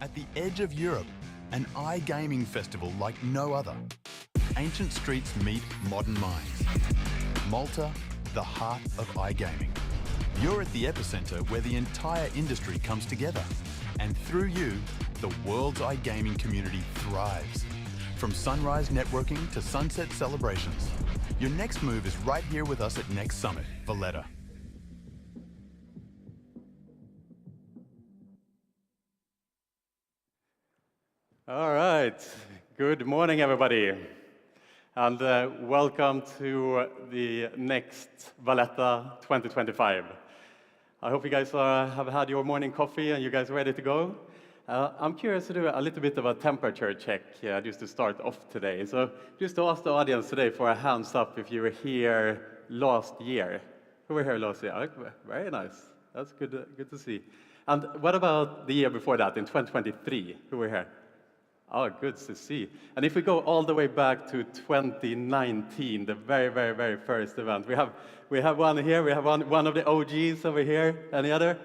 At the edge of Europe, an iGaming festival like no other. Ancient streets meet modern minds. Malta, the heart of iGaming. You're at the epicenter where the entire industry comes together. And through you, the world's iGaming community thrives. From sunrise networking to sunset celebrations. Your next move is right here with us at Next Summit, Valletta. All right. Good morning, everybody. And welcome to the next Valletta 2025. I hope you guys have had your morning coffee and you guys are ready to go. I'm curious to do a little bit of a temperature check just to start off today. So just to ask the audience today for a hands up if you were here last year. Who were here last year? Very nice. That's good to see. And what about the year before that, in 2023? Who were here? Oh, good to see. And if we go all the way back to 2019, the very first event, we have one here. We have one of the OGs over here. Any other?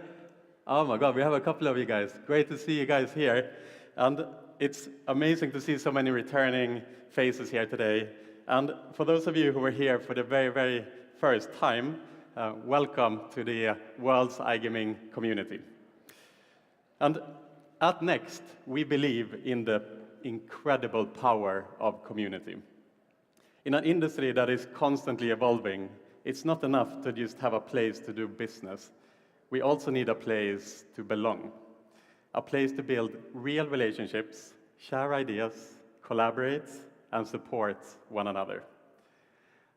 Oh my God, we have a couple of you guys. Great to see you guys here. And it's amazing to see so many returning faces here today. And for those of you who are here for the very first time, welcome to the world's iGaming community. And at Next, we believe in the incredible power of community. In an industry that is constantly evolving, it's not enough to just have a place to do business. We also need a place to belong, a place to build real relationships, share ideas, collaborate, and support one another.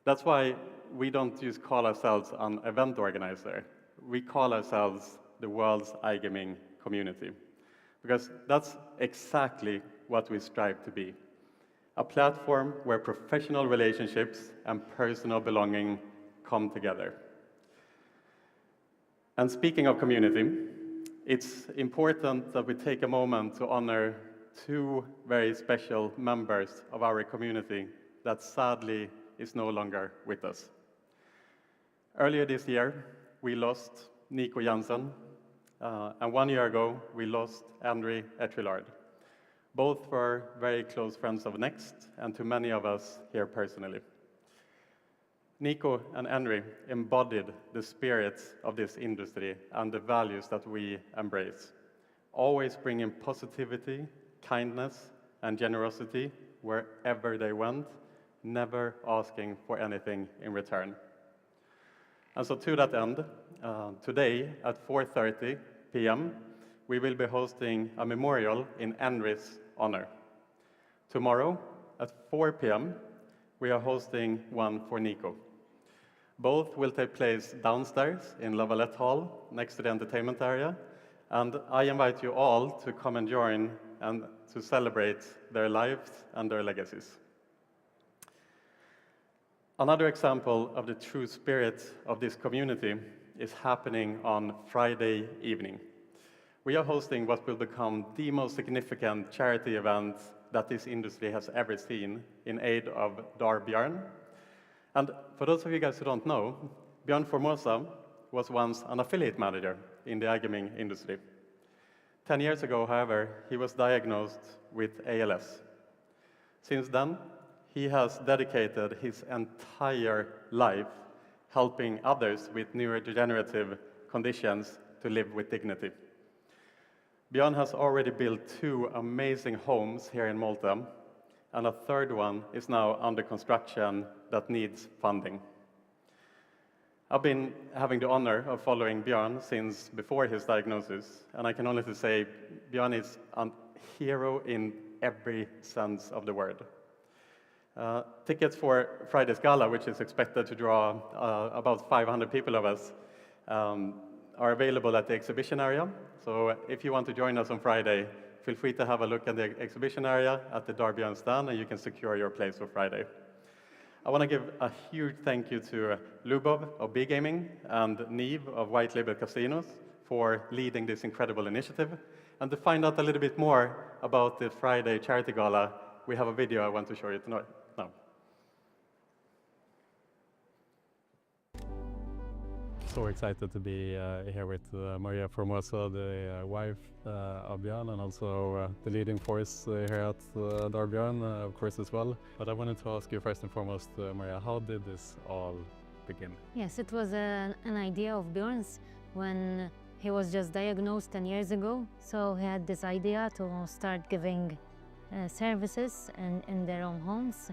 That's why we don't just call ourselves an event organizer. We call ourselves the world's iGaming community. Because that's exactly what we strive to be. A platform where professional relationships and personal belonging come together. And speaking of community, it's important that we take a moment to honor two very special members of our community that sadly is no longer with us. Earlier this year, we lost Nico Jansen, and 1 year ago, we lost Henry Etrillard. Both were very close friends of Next, and to many of us here personally. Nico and Henry embodied the spirit of this industry and the values that we embrace, always bringing positivity, kindness, and generosity wherever they went, never asking for anything in return. And so to that end, today at 4:30 p.m., we will be hosting a memorial in Henry's honor. Tomorrow at 4 p.m., we are hosting one for Nico. Both will take place downstairs in La Valletta Hall, next to the entertainment area, and I invite you all to come and join and to celebrate their lives and their legacies. Another example of the true spirit of this community is happening on Friday evening. We are hosting what will become the most significant charity event that this industry has ever seen in aid of Dar Björn. And for those of you guys who don't know, Björn Formosa was once an affiliate manager in the iGaming industry. 10 years ago, however, he was diagnosed with ALS. Since then, he has dedicated his entire life helping others with neurodegenerative conditions to live with dignity. Björn has already built 2 amazing homes here in Malta, and a third one is now under construction that needs funding. I've been having the honor of following Björn since before his diagnosis, and I can honestly say Björn is a hero in every sense of the word. Tickets for Friday's gala, which is expected to draw about 500 people of us, are available at the exhibition area. So if you want to join us on Friday, feel free to have a look at the exhibition area at the Dar Björn stand, and you can secure your place for Friday. I want to give a huge thank you to Lubov of iGaming and Neve of White Label Casinos for leading this incredible initiative. And to find out a little bit more about the Friday charity gala, we have a video I want to show you tonight. Now. so excited to be here with Maria Formosa, the wife of Björn, and also the leading force here at Björn, of course, as well. But I wanted to ask you first and foremost, Maria, how did this all begin? Yes, it was an idea of Björn's when he was just diagnosed 10 years ago. So he had this idea to start giving services in their own homes.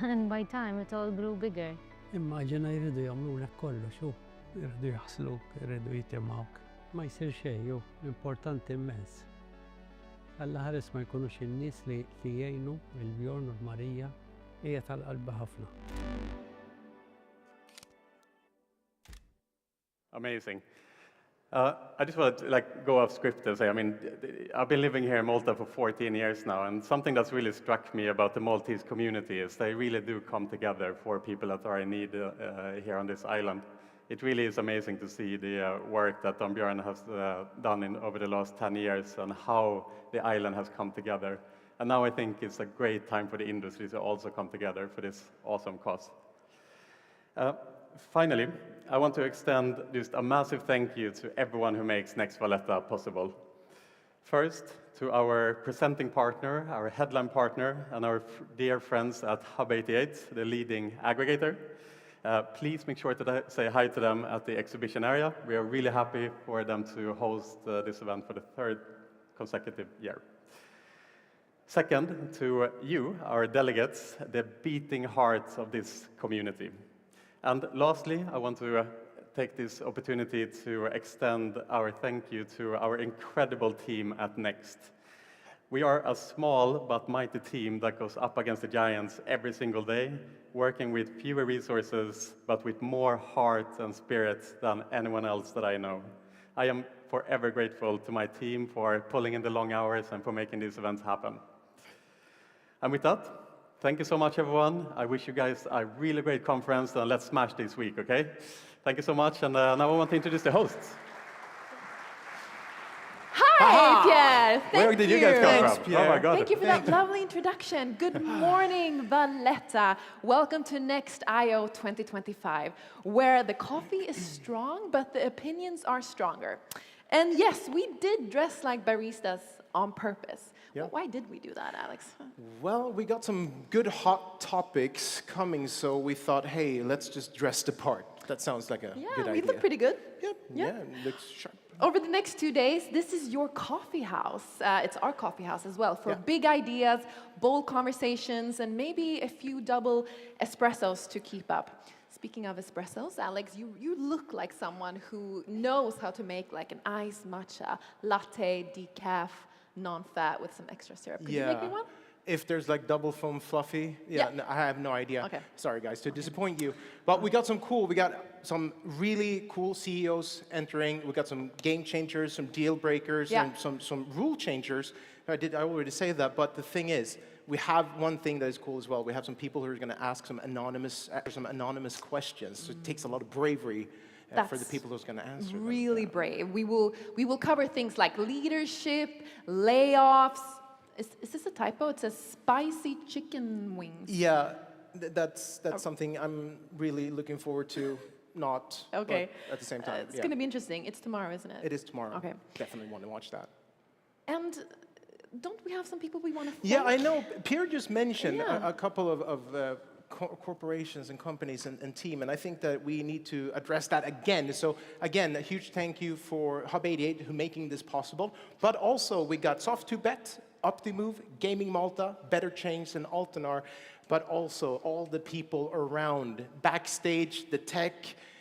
And by time it all grew bigger. Immaġina jridu jagħmlu lek kollox, jridu jaħsluk, jridu jitimgħuk. Ma jsir xejn, importanti immens. Alla ħares ma jkunux in-nies li jgħinu il-Bjorn u l-Marija hija tal-qalba ħafna. Amazing. I just want to go off script and say, I mean, I've been living here in Malta for 14 years now, and something that's really struck me about the Maltese community is they really do come together for people that are in need here on this island. It really is amazing to see the work that Björn has done over the last 10 years and how the island has come together. And now I think it's a great time for the industry to also come together for this awesome cause. Finally, I want to extend just a massive thank you to everyone who makes Next Valletta possible. First, to our presenting partner, our headline partner, and our dear friends at Hub88, the leading aggregator. Please make sure to say hi to them at the exhibition area. We are really happy for them to host this event for the third consecutive year. Second, to you, our delegates, the beating hearts of this community. And lastly, I want to take this opportunity to extend our thank you to our incredible team at Next. We are a small but mighty team that goes up against the giants every single day, working with fewer resources, but with more heart and spirit than anyone else that I know. I am forever grateful to my team for pulling in the long hours and for making these events happen. And with that, thank you so much, everyone. I wish you guys a really great conference, and let's smash this week, okay? Thank you so much, and now I want to introduce the hosts. Hi, Pierre. Thank Where did you guys come from? Pierre. Oh my God. Thank you for that lovely introduction. Good morning, Valletta. Welcome to Next I/O 2025, where the coffee is strong, but the opinions are stronger. And yes, we did dress like baristas on purpose. Yeah. Why did we do that, Alex? Well, we got some good hot topics coming, so we thought, hey, let's just dress the part. That sounds like a good idea. Yeah, we look pretty good. Yeah, it looks sharp. Over the next 2 days, this is your coffee house. It's our coffee house as well, for Yeah. big ideas, bold conversations, and maybe a few double espressos to keep up. Speaking of espressos, Alex, you look like someone who knows how to make like an iced matcha, latte, decaf, non-fat with some extra syrup. Could you make me one? If there's like double foam fluffy, no, I have no idea. Okay. Sorry guys to disappoint you. But we got some really cool CEOs entering. We got some game changers, some deal breakers, and some rule changers. I already say that, but the thing is, we have one thing that is cool as well. We have some people who are going to ask some anonymous questions. So it takes a lot of bravery for the people who's going to answer them. Really brave. We will cover things like leadership, layoffs. Is this a typo? It says spicy chicken wings. Yeah, that's something I'm really looking forward to. But at the same time. It's going to be interesting. It's tomorrow, isn't it? It is tomorrow. Okay. Definitely want to watch that. And don't we have some people we want to thank? Yeah, I know. Pierre just mentioned a couple of corporations and companies and team, and I think that we need to address that again. So again, a huge thank you for Hub88 who making this possible. But also we got Soft2Bet, Optimove, Gaming Malta, Better Change, and Altenar, but also all the people around, backstage, the tech,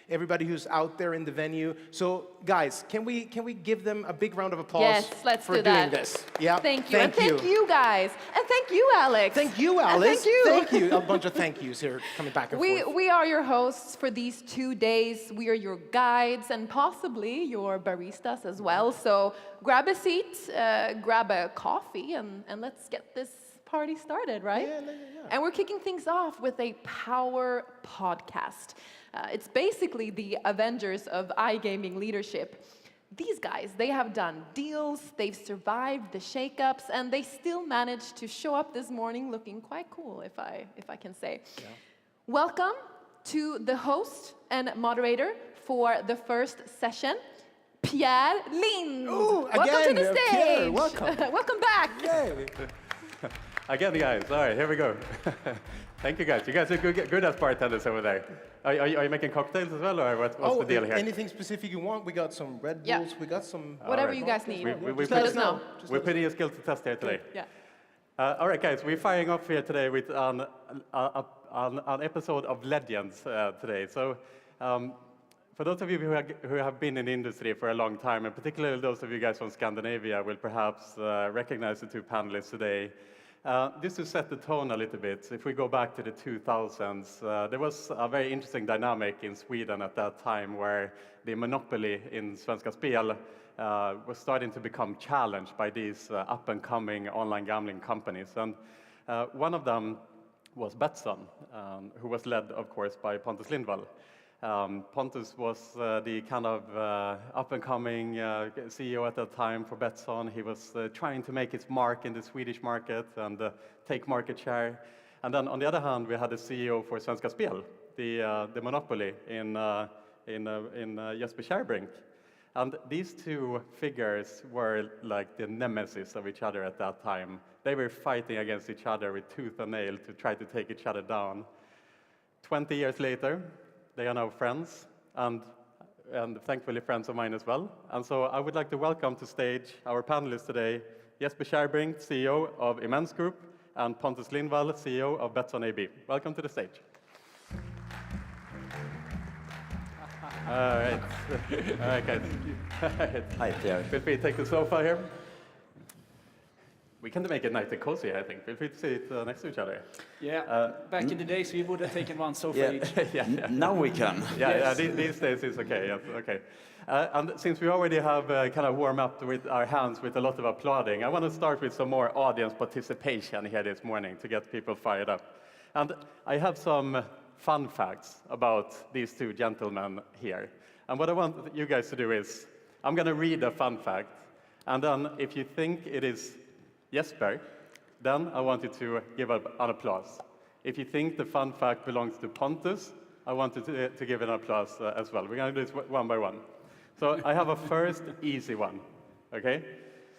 everybody who's out there in the venue. So guys, can we give them a big round of applause Yes, let's for do that. doing this? Yeah. Thank you. And thank you guys. And thank you, Alex. Thank you, Alice. And thank you. Thank you. A bunch of thank yous here coming back and forth. We are your hosts for these 2 days. We are your guides and possibly your baristas as well. So grab a seat, grab a coffee, and let's get this party started, right? Yeah. And we're kicking things off with a power podcast. It's basically the Avengers of iGaming leadership. These guys, they have done deals, they've survived the shakeups, and they still managed to show up this morning looking quite cool, if I can say. Yeah. Welcome to the host and moderator for the first session, Pierre Lind. Ooh, Welcome to again, the stage. Pierre, welcome. Welcome back. Yay. Again, guys. All right, here we go. Thank you, guys. You guys are good as bartenders over there. Are you making cocktails as well, or what's the deal here? Anything specific you want? We got some Red Bulls. We got some. Whatever right. you guys need. Just let us know. We're putting your skills to test here today. Yeah. All right, guys, we're firing off here today with an episode of Legends today. So, for those of you who have been in the industry for a long time, and particularly those of you guys from Scandinavia will perhaps recognize the two panelists today. Just to set the tone a little bit, if we go back to the 2000s, there was a very interesting dynamic in Sweden at that time where the monopoly in Svenska Spel was starting to become challenged by these up-and-coming online gambling companies. And one of them was Betsson, who was led, of course, by Pontus Lindvall. Pontus was the kind of up-and-coming CEO at that time for Betsson. He was trying to make his mark in the Swedish market and take market share. And then, on the other hand, we had the CEO for Svenska Spel, the monopoly in Jesper Kärrbrink. And these two figures were like the nemesis of each other at that time. They were fighting against each other with tooth and nail to try to take each other down. 20 years later, they are now friends, and thankfully friends of mine as well. And so I would like to welcome to stage our panelists today, Jesper Kärrbrink, CEO of Immense Group, and Pontus Lindvall, CEO of Betsson AB. Welcome to the stage. All right. All right, guys. Hi, Pierre. Feel free to take the sofa here. We can make it nice and cozy, I think. Feel free to sit next to each other. Yeah, back in the days we would have taken one sofa each. Now we can. These days it's okay. Yes, okay. And since we already have kind of warmed up with our hands with a lot of applauding, I want to start with some more audience participation here this morning to get people fired up. And I have some fun facts about these two gentlemen here. And what I want you guys to do is, I'm going to read a fun fact, and then if you think it is Jesper, then I want you to give an applause. If you think the fun fact belongs to Pontus, I want you to give an applause as well. We're going to do this one by one. So I have a first easy one, okay?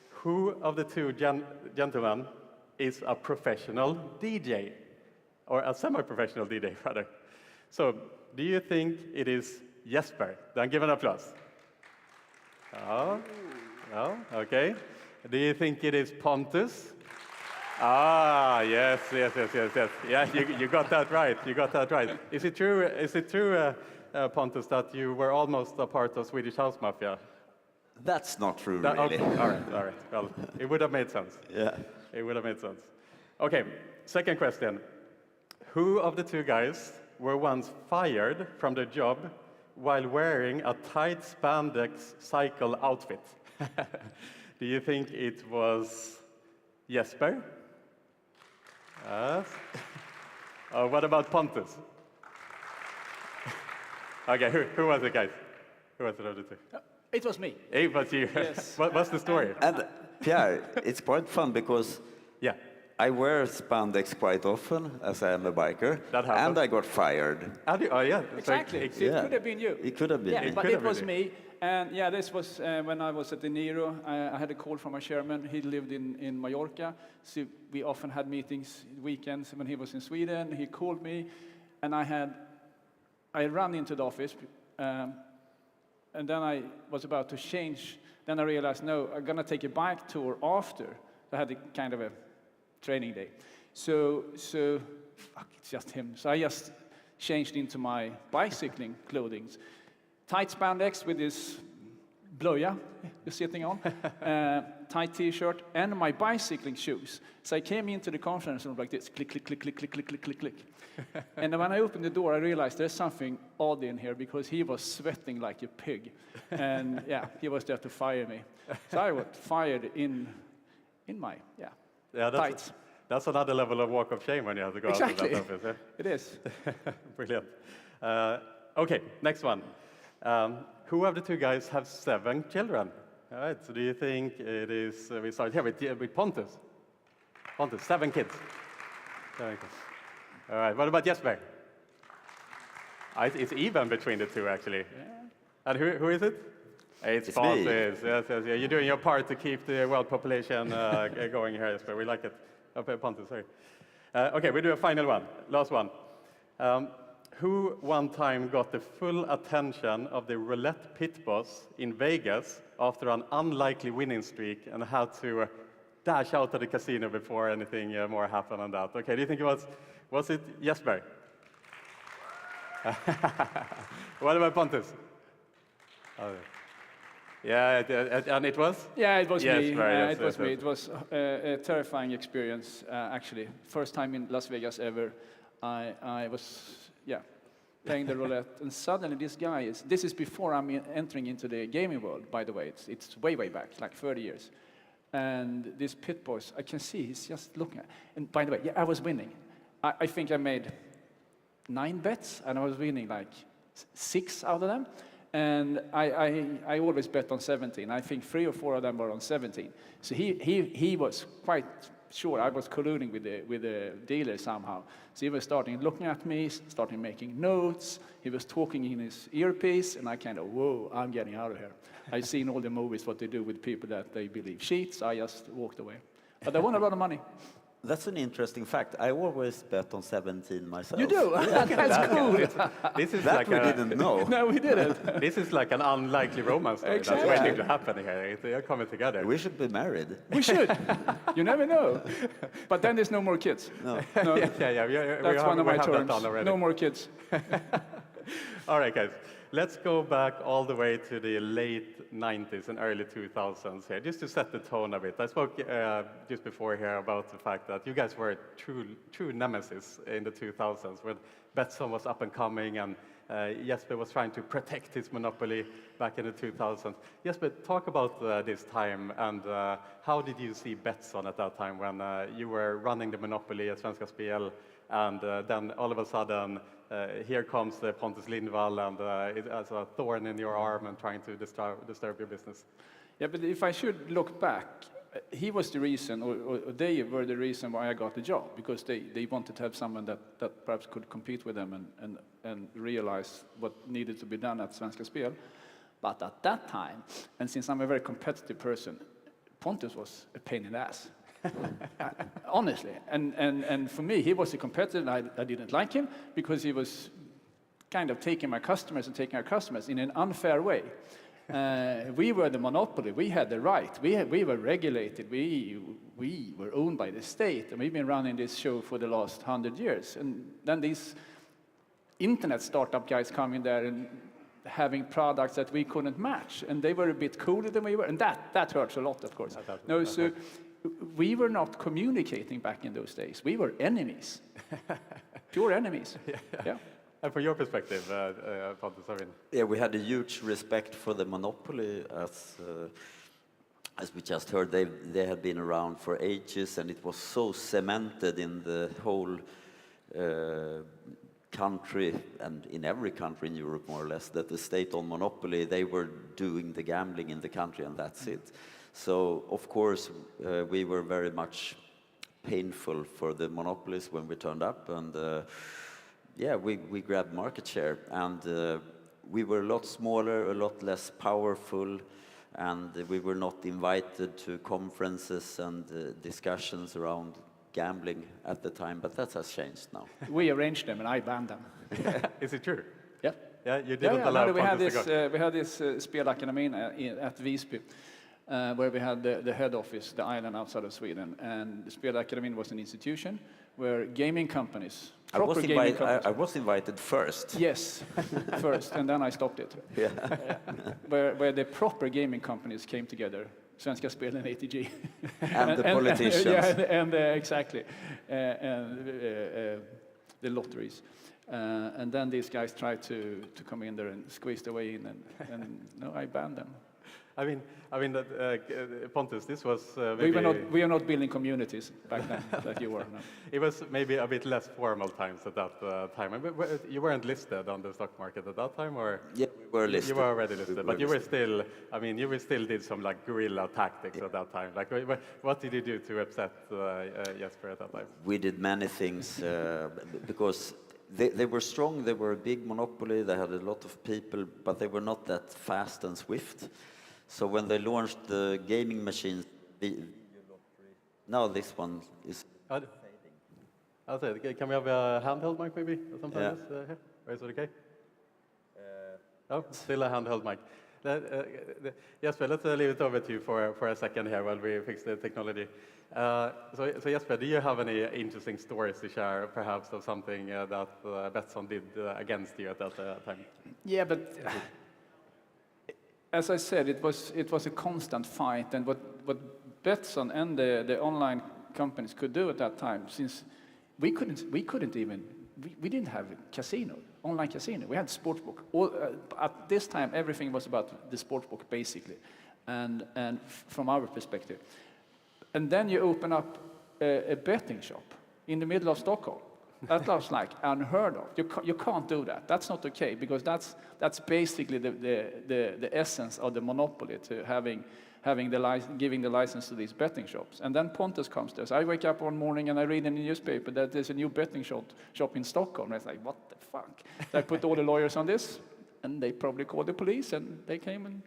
Who of the two gentlemen is a professional DJ? Or a semi-professional DJ, rather. So, do you think it is Jesper? Then give an applause. Oh, no, okay. Do you think it is Pontus? Ah, yes. Yeah, you got that right. You got that right. Is it true, Pontus, that you were almost a part of Swedish House Mafia? That's not true, really. Okay. All right. Well, it would have made sense. Yeah. It would have made sense. Okay, second question. Who of the two guys were once fired from their job while wearing a tight spandex cycle outfit? Do you think it was Jesper? Yes. What about Pontus? Okay, who was it, guys? Who was it of the two? It was me. It was you. Yes. What's the story? And Pierre, it's quite fun because Yeah. I wear spandex quite often, as I am a biker, That happens. and I got fired. Oh, yeah. Exactly. So It could have been you. It could have been Yeah, me. but could it have was been me. And yeah, this was when I was at the Nero. I had a call from my chairman. He lived in Mallorca, so we often had meetings weekends when he was in Sweden. He called me, and I ran into the office, and then I was about to change. Then I realized, no, I'm gonna take a bike tour after. I had a kind of a training day. So fuck, it's just him. So I just changed into my bicycling clothing. Tight spandex with this blöja you're sitting on, tight t-shirt, and my bicycling shoes. So I came into the conference room like this, click, click, click, click, click, click, click, click, click. And when I opened the door, I realized there's something odd in here because he was sweating like a pig. And yeah, he was there to fire me. So I was fired in my, tights. That's another level of walk of shame when you have to go out of that office. Yeah? It is. Brilliant. Okay, next one. Who of the two guys have 7 children? All right, so do you think it is, we start here with Pontus. Pontus, 7 kids. 7 kids. All right, what about Jesper? It's even between the two, actually. And who is it? It's Pontus. me. Yes. You're doing your part to keep the world population going here, but we like it. Pontus, sorry. Okay, we do a final one, last one. Who one time got the full attention of the roulette pit boss in Vegas after an unlikely winning streak and had to dash out of the casino before anything more happened on that? Okay, do you think it was it Jesper? What about Pontus? Yeah, and it was? Yeah, it was Yes, me. right, It was me. It was a terrifying experience, actually. First time in Las Vegas ever. I was, playing the roulette, and suddenly this is before I'm entering into the gaming world, by the way. It's way back, like 30 years. And this pit boss, I can see, he's just looking at, and by the way, I was winning. I think I made 9 bets, and I was winning like 6 out of them. And I always bet on 17. I think 3 or 4 of them were on 17. So he was quite sure I was colluding with the dealer somehow. So he was starting looking at me, starting making notes. He was talking in his earpiece, and I kind of, whoa, I'm getting out of here. I've seen all the movies, what they do with people that they believe cheats. I just walked away. But I won a lot of money. That's an interesting fact. I always bet on 17 myself. You do? That's cool. This is That like we didn't know. No, we didn't. This is like an unlikely romance story Exactly. that's waiting to happen here. They're coming together. We should be married. We should. You never know. But then there's no more kids. No. Yeah. That's one of my we have that terms. done already. No more kids. All right, guys. Let's go back all the way to the late 90s and early 2000s here, just to set the tone a bit. I spoke just before here about the fact that you guys were a true nemesis in the 2000s, when Betsson was up and coming, and Jesper was trying to protect his monopoly back in the 2000s. Jesper, talk about this time, and how did you see Betsson at that time when you were running the monopoly at Svenska Spel, and then all of a sudden, here comes Pontus Lindvall, and it has a thorn in your arm and trying to disturb your business. Yeah, but if I should look back, he was the reason, or they were the reason why I got the job, because they wanted to have someone that perhaps could compete with them and realize what needed to be done at Svenska Spel. But at that time, and since I'm a very competitive person, Pontus was a pain in the ass. Honestly, and for me, he was a competitor, and I didn't like him because he was kind of taking my customers and taking our customers in an unfair way. We were the monopoly. We had the right. We were regulated. We were owned by the state, and we've been running this show for the last 100 years. And then these internet startup guys come in there and having products that we couldn't match, and they were a bit cooler than we were, and that hurts a lot, of course. So we were not communicating back in those days. We were enemies, pure enemies. Yeah. And from your perspective, Pontus, I mean. Yeah, we had a huge respect for the monopoly, as we just heard. They had been around for ages, and it was so cemented in the whole country, and in every country in Europe, more or less, that the state-owned monopoly, they were doing the gambling in the country, and that's it. So, of course, we were very much painful for the monopolies when we turned up, and we grabbed market share, and we were a lot smaller, a lot less powerful, and we were not invited to conferences and discussions around gambling at the time, but that has changed now. We arranged them, and I banned them. Is it true? Yeah. Yeah, you didn't allow Pontus to go. We had this Spelakademin at Visby, where we had the head office, the island outside of Sweden, and the Spelakademin was an institution where gaming companies, I was invited first. Yes, first, and then I stopped it. Yeah. Where the proper gaming companies came together, Svenska Spel and ATG. And the politicians. Exactly, and the lotteries. And then these guys tried to come in there and squeeze their way in, and no, I banned them. I mean that Pontus, this was maybe... We are not building communities back then, like you were. No. It was maybe a bit less formal times at that time. You weren't listed on the stock market at that time, or? Yeah, we were listed. You were already listed, but you were still, you still did some like guerrilla tactics at that time. Like, what did you do to upset Jesper at that time? We did many things, because they were strong, they were a big monopoly, they had a lot of people, but they were not that fast and swift. So when they launched the gaming machines, now this one is I'll say, can we have a handheld mic maybe? Or something like this, here? Or is it okay? Oh, still a handheld mic. Jesper, let's leave it over to you for a second here while we fix the technology. So Jesper, do you have any interesting stories to share, perhaps, of something that Betsson did against you at that time? Yeah, but as I said, it was a constant fight, and what Betsson and the online companies could do at that time, since we didn't have a casino, online casino. We had sportsbook. At this time, everything was about the sportsbook, basically, and from our perspective. And then you open up a betting shop in the middle of Stockholm. That was like unheard of. You can't do that. That's not okay, because that's basically the essence of the monopoly, to giving the license to these betting shops. And then Pontus comes to us. I wake up one morning and I read in the newspaper that there's a new betting shop in Stockholm. And it's like, what the fuck? So I put all the lawyers on this, and they probably called the police, and they came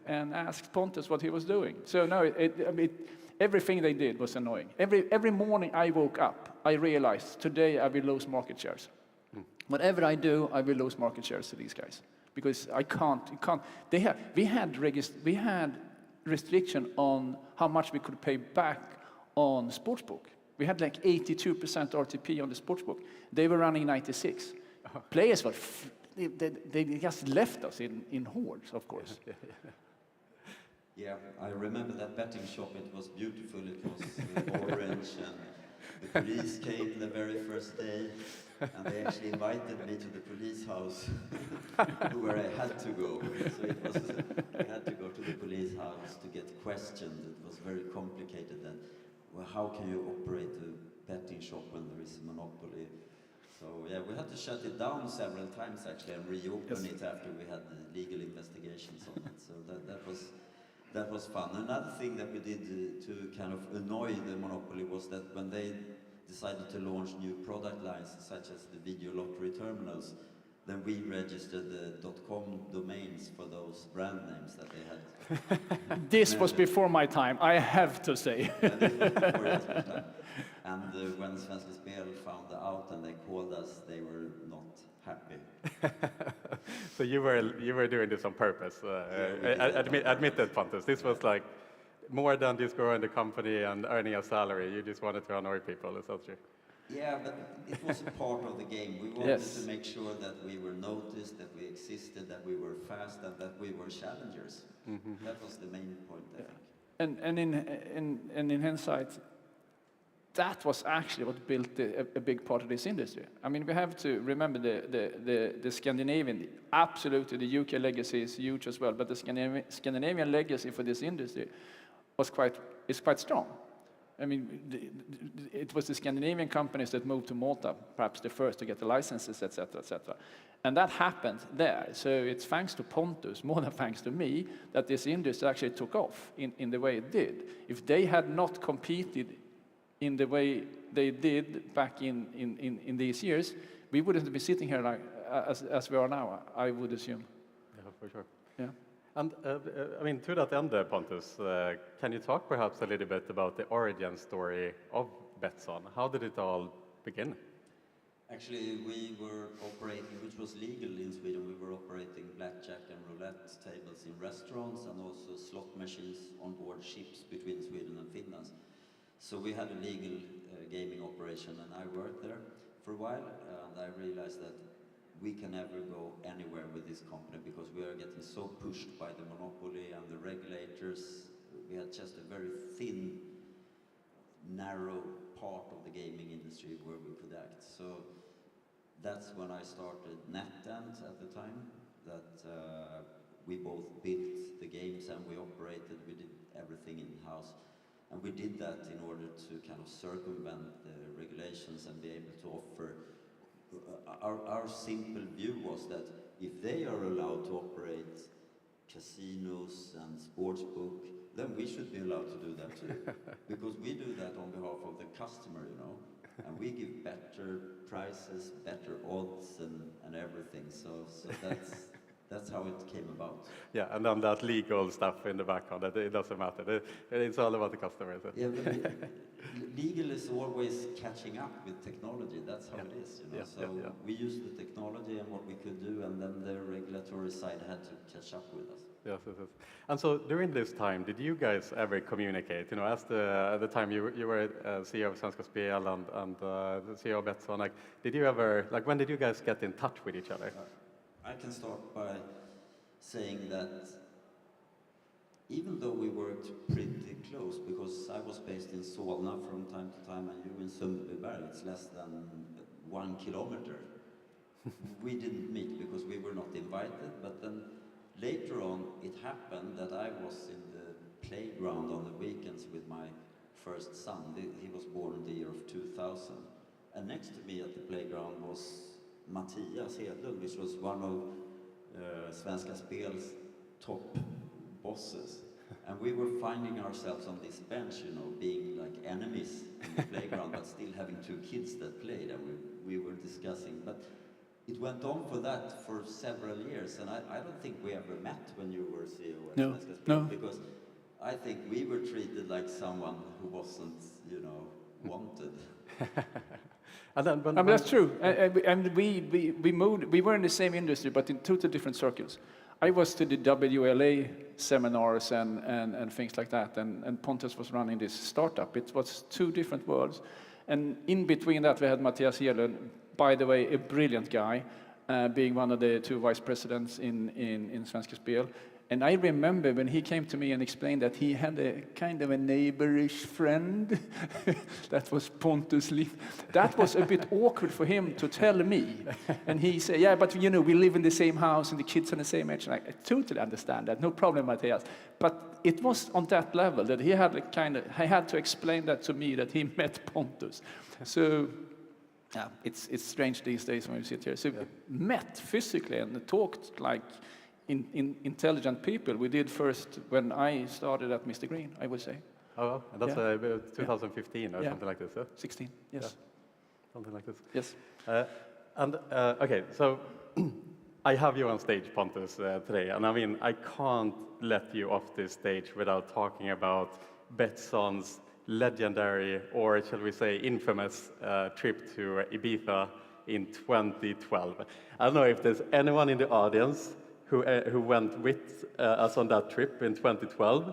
and asked Pontus what he was doing. So no, everything they did was annoying. Every morning I woke up, I realized today I will lose market shares. Whatever I do, I will lose market shares to these guys, because I can't. We had restriction on how much we could pay back on sportsbook. We had like 82% RTP on the sportsbook. They were running 96. Players were. They just left us in hordes, of course. Yeah, I remember that betting shop. It was beautiful. It was orange, and the police came the very first day, and they actually invited me to the police house, where I had to go. So it was, I had to go to the police house to get questioned. It was very complicated. Then, well, how can you operate a betting shop when there is a monopoly? So yeah, we had to shut it down several times actually, and reopen it after we had the legal investigations on it. So that was fun. Another thing that we did to kind of annoy the monopoly was that when they decided to launch new product lines, such as the video lottery terminals, then we registered the .com domains for those brand names that they had. This was before my time, I have to say. And this was before Jesper's time. And when Svenska Spel found out and they called us, they were not happy. So you were doing this on purpose. Admit that, Pontus. This was like more than just growing the company and earning a salary. You just wanted to annoy people. Is that true? Yeah, but it was a part of the game. We wanted to make sure that we were noticed, that we existed, that we were fast, and that we were challengers. Mm-hmm. That was the main point, I think. And in hindsight, that was actually what built a big part of this industry. I mean, we have to remember the Scandinavian, absolutely, the UK legacy is huge as well, but the Scandinavian legacy for this industry is quite strong. I mean, it was the Scandinavian companies that moved to Malta, perhaps the first to get the licenses, etc., etc. And that happened there. So it's thanks to Pontus, more than thanks to me, that this industry actually took off in the way it did. If they had not competed in the way they did back in these years, we wouldn't be sitting here like as we are now, I would assume. Yeah, for sure. Yeah. And I mean, to that end, Pontus, can you talk perhaps a little bit about the origin story of Betsson? How did it all begin? Actually, we were operating, which was legal in Sweden, we were operating blackjack and roulette tables in restaurants and also slot machines on board ships between Sweden and Finland. So we had a legal gaming operation, and I worked there for a while, and I realized that we can never go anywhere with this company because we are getting so pushed by the monopoly and the regulators. We had just a very thin, narrow part of the gaming industry where we could act. So that's when I started NetEnt at the time, that we both built the games and we operated, we did everything in-house. And we did that in order to kind of circumvent the regulations and be able to offer. Our simple view was that if they are allowed to operate casinos and sportsbook, then we should be allowed to do that too. Because we do that on behalf of the customer, you know. And we give better prices, better odds, and everything. So that's how it came about. Yeah, and then that legal stuff in the background, that it doesn't matter. It's all about the customer. So. Yeah, but legal is always catching up with technology. That's how it is, you know. So we used the technology and what we could do, and then the regulatory side had to catch up with us. Yes. And so during this time, did you guys ever communicate? You know, as the time you were CEO of Svenska Spel and the CEO of Betsson, like, did you ever, like, when did you guys get in touch with each other? I can start by saying that even though we worked pretty close, because I was based in Solna from time to time, and you in Sundbyberg, it's less than 1 kilometer. We didn't meet because we were not invited, but then later on it happened that I was in the playground on the weekends with my first son. He was born in the year of 2000. And next to me at the playground was Mattias Hedlund, which was one of Svenska Spel's top bosses. And we were finding ourselves on this bench, you know, being like enemies in the playground, but still having 2 kids that played, and we were discussing. But it went on for that for several years, and I don't think we ever met when you were CEO at Svenska Spel, because I think we were treated like someone who wasn't, you know, wanted. I mean, that's true. And we moved. We were in the same industry, but in totally different circles. I was to the WLA seminars and things like that, and Pontus was running this startup. It was 2 different worlds, and in between that we had Mattias Hedlund, by the way, a brilliant guy, being one of the 2 vice presidents in Svenska Spel. And I remember when he came to me and explained that he had a kind of a neighborish friend, that was Pontus Liv. That was a bit awkward for him to tell me. And he said, yeah, but you know, we live in the same house and the kids are the same age. And I totally understand that, no problem, Matthias. But it was on that level that he had to explain that to me, that he met Pontus. So yeah, it's strange these days when we sit here. So met physically and talked like intelligent people. We did first when I started at Mr. Green, I would say. Oh, well, and that's 2015 or something like this, huh? 16, yes. Yeah. Something like this. Yes. Okay, so I have you on stage, Pontus, today, and I mean, I can't let you off this stage without talking about Betsson's legendary, or shall we say infamous, trip to Ibiza in 2012. I don't know if there's anyone in the audience who went with us on that trip in 2012.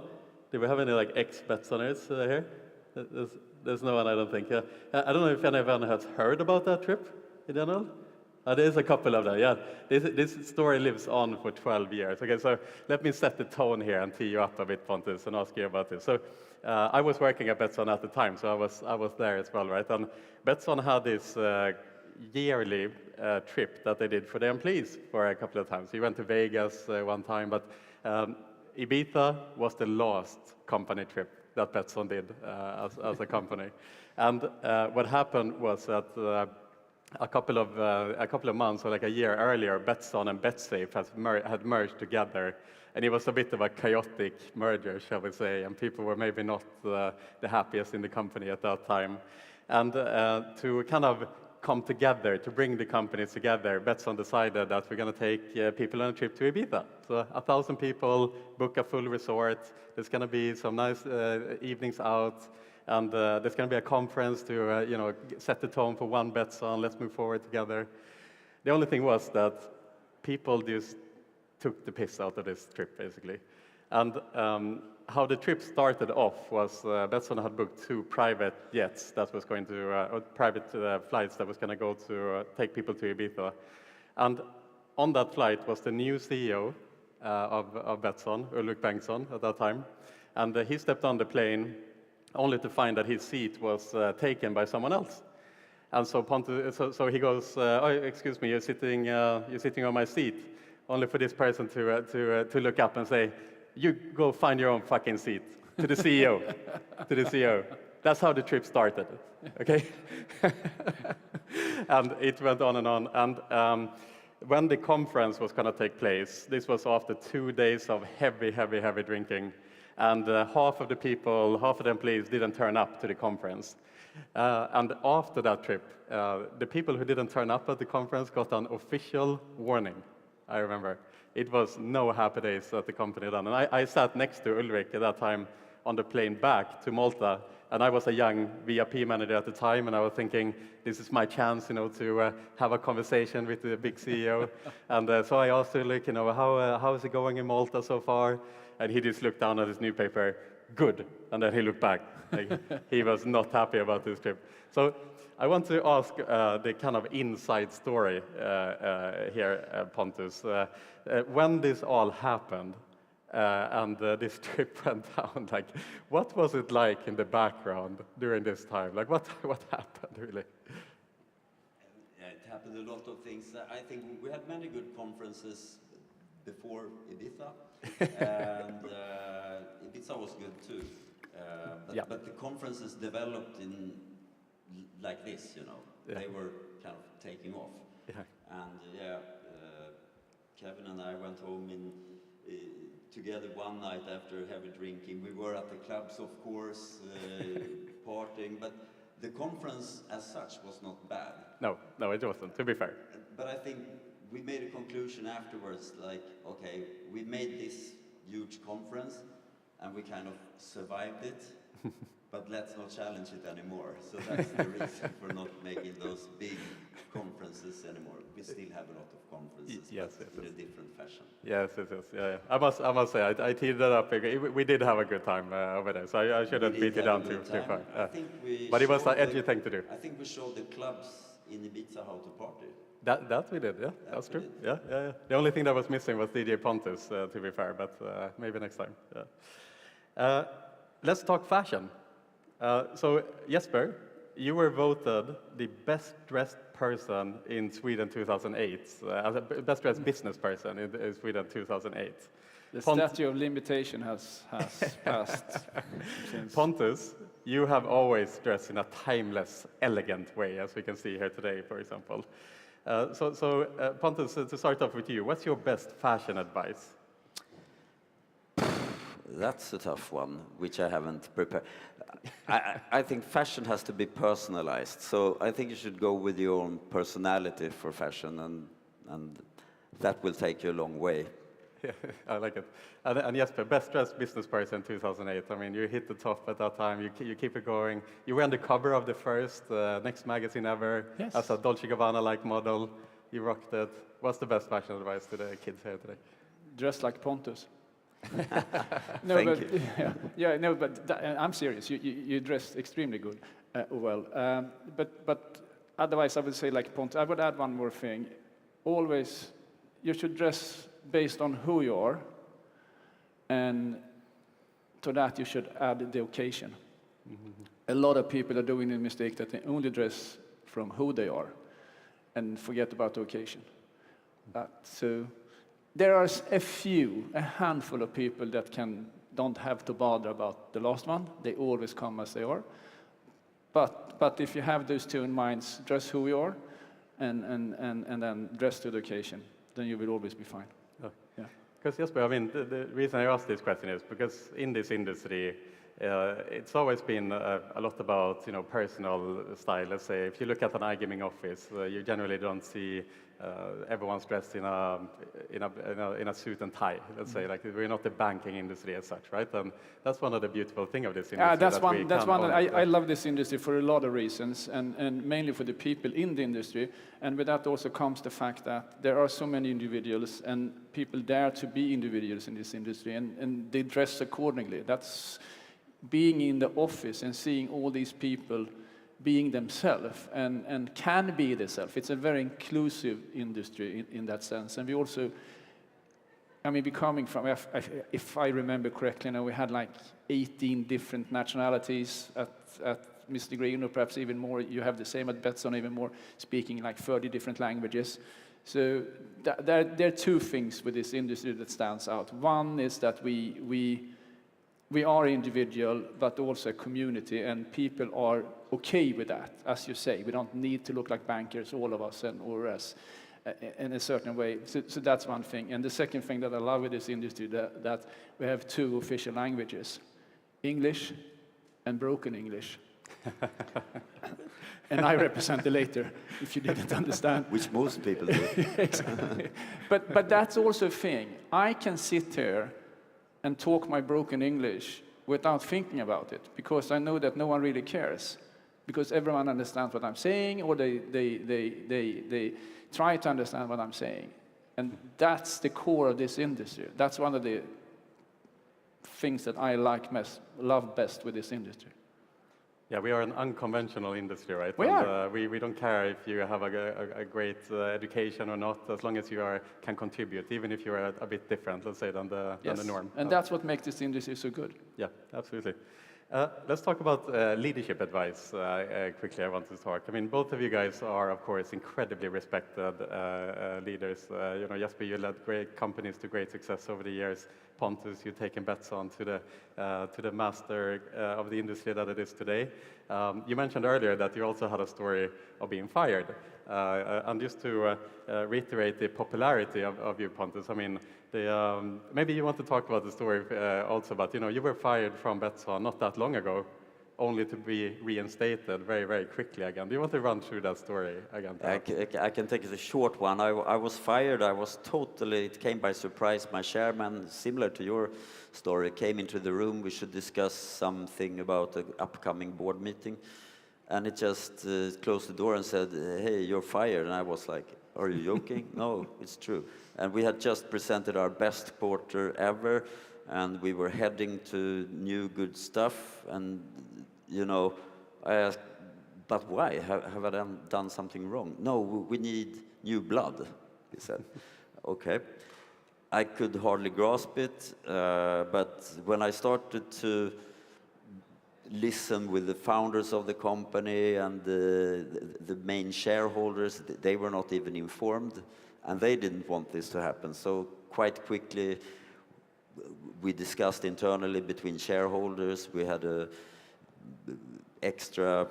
Do we have any like ex-Betssoners here? There's no one, I don't think. Yeah. I don't know if anyone has heard about that trip in general. There's a couple of them, yeah. This story lives on for 12 years. Okay, so let me set the tone here and tee you up a bit, Pontus, and ask you about this. So I was working at Betsson at the time, so I was there as well, right? And Betsson had this yearly trip that they did for the employees for a couple of times. We went to Vegas one time, but Ibiza was the last company trip that Betsson did as a company. And what happened was that a couple of months, or like a year earlier, Betsson and Betsafe had merged together, and it was a bit of a chaotic merger, shall we say, and people were maybe not the happiest in the company at that time. And to kind of come together, to bring the companies together, Betsson decided that we're going to take people on a trip to Ibiza. So 1,000 people, book a full resort. There's going to be some nice evenings out, and there's going to be a conference to you know, set the tone for one Betsson. Let's move forward together. The only thing was that people just took the piss out of this trip, basically. And how the trip started off was Betsson had booked 2 private jets that was going to, or private flights that was going to go to take people to Ibiza. And on that flight was the new CEO of Betsson, Ulrik Bengtsson, at that time. And he stepped on the plane only to find that his seat was taken by someone else. And so so he goes, oh, excuse me, you're sitting on my seat, only for this person to look up and say, you go find your own fucking seat, to the CEO, to the CEO. That's how the trip started, okay? And it went on and on. And when the conference was going to take place, this was after 2 days of heavy drinking. And half of the employees didn't turn up to the conference. And after that trip, the people who didn't turn up at the conference got an official warning, I remember. It was no happy days at the company then. And I sat next to Ulrik at that time on the plane back to Malta, and I was a young VIP manager at the time, and I was thinking, this is my chance, to have a conversation with the big CEO. And so I asked Ulrik, how is it going in Malta so far? And he just looked down at his newspaper, good. And then he looked back. Like, he was not happy about this trip. So I want to ask the kind of inside story here, Pontus. When this all happened and this trip went down, like, what was it like in the background during this time? Like, what happened, really? It happened a lot of things. I think we had many good conferences before Ibiza, and Ibiza was good too. But the conferences developed in like this, They were kind of taking off. Yeah. And Kevin and I went home together one night after heavy drinking. We were at the clubs, of course, partying, but the conference as such was not bad. No, it wasn't, to be fair. But I think we made a conclusion afterwards, like, okay, we made this huge conference and we kind of survived it, but let's not challenge it anymore. So that's the reason for not making those big conferences anymore. We still have a lot of conferences, but in a different fashion. Yes. Yeah. I must say, I teed that up. We did have a good time over there, so I shouldn't beat it down too far. But it was an edgy thing to do. I think we showed the clubs in Ibiza how to party. That we did, yeah. That's true. Yeah. The only thing that was missing was DJ Pontus, to be fair, but maybe next time. Yeah. Let's talk fashion. So Jesper, you were voted the best dressed person in Sweden 2008, as a best dressed business person in Sweden 2008. The statute of limitation has passed. Pontus, you have always dressed in a timeless, elegant way, as we can see here today, for example. So Pontus, to start off with you, what's your best fashion advice? That's a tough one, which I haven't prepared. I think fashion has to be personalized, so I think you should go with your own personality for fashion, and that will take you a long way. Yeah, I like it. And Jesper, best dressed business person 2008. I mean, you hit the top at that time. You keep it going. You were on the cover of the first Next magazine ever as a Dolce Gabbana-like model. You rocked it. What's the best fashion advice to the kids here today? Dress like Pontus. Thank you. I'm serious. You dressed extremely good, well. But otherwise, I would say like Pontus. I would add one more thing. Always, you should dress based on who you are, and to that you should add the occasion. Mm-hmm. A lot of people are doing the mistake that they only dress from who they are, and forget about the occasion. So. There are a handful of people that don't have to bother about the last one. They always come as they are. But if you have those two in mind, dress who you are, and then dress to the occasion, then you will always be fine. Yeah. Because Jesper, I mean, the reason I asked this question is because in this industry, it's always been a lot about personal style. Let's say if you look at an iGaming office, you generally don't see everyone's dressed in a suit and tie. Let's say, like, we're not the banking industry as such, right? And that's one of the beautiful things of this industry. That's one. I love this industry for a lot of reasons, and mainly for the people in the industry. And with that also comes the fact that there are so many individuals, and people dare to be individuals in this industry, and they dress accordingly. That's being in the office and seeing all these people being themselves and can be themselves. It's a very inclusive industry in that sense. And we also, we're coming from, if I remember correctly, we had like 18 different nationalities at Mr. Green, or perhaps even more. You have the same at Betsson, even more, speaking like 30 different languages. So there are two things with this industry that stands out. One is that we are individual, but also a community, and people are okay with that. As you say, we don't need to look like bankers, all of us, or us, in a certain way. So that's one thing. And the second thing that I love with this industry, that we have two official languages, English and broken English. And I represent the later, if you didn't understand. Which most people do. Exactly. But that's also a thing. I can sit here and talk my broken English without thinking about it, because I know that no one really cares. Because everyone understands what I'm saying, or they try to understand what I'm saying. And that's the core of this industry. That's one of the things that I love best with this industry. Yeah, we are an unconventional industry, right? We are. We don't care if you have a great education or not, as long as you can contribute, even if you are a bit different, let's say, than the norm. And that's what makes this industry so good. Yeah, absolutely. Let's talk about leadership advice quickly. I want to talk. I mean, both of you guys are, of course, incredibly respected leaders. You know, Jesper, you led great companies to great success over the years. Pontus, you've taken Betsson to the master of the industry that it is today. You mentioned earlier that you also had a story of being fired. And just to reiterate the popularity of you, Pontus, I mean, maybe you want to talk about the story also, but you were fired from Betsson not that long ago, only to be reinstated very, very quickly again. Do you want to run through that story again? I can take it a short one. I was fired. I was totally, it came by surprise. My chairman, similar to your story, came into the room. We should discuss something about an upcoming board meeting. And it just closed the door and said, hey, you're fired. And I was like, are you joking? No, it's true. And we had just presented our best quarter ever, and we were heading to new good stuff. And, I asked, but why? Have I done something wrong? No, we need new blood, he said. Okay. I could hardly grasp it, but when I started to listen with the founders of the company and the main shareholders, they were not even informed, and they didn't want this to happen. So quite quickly, we discussed internally between shareholders. We had a extra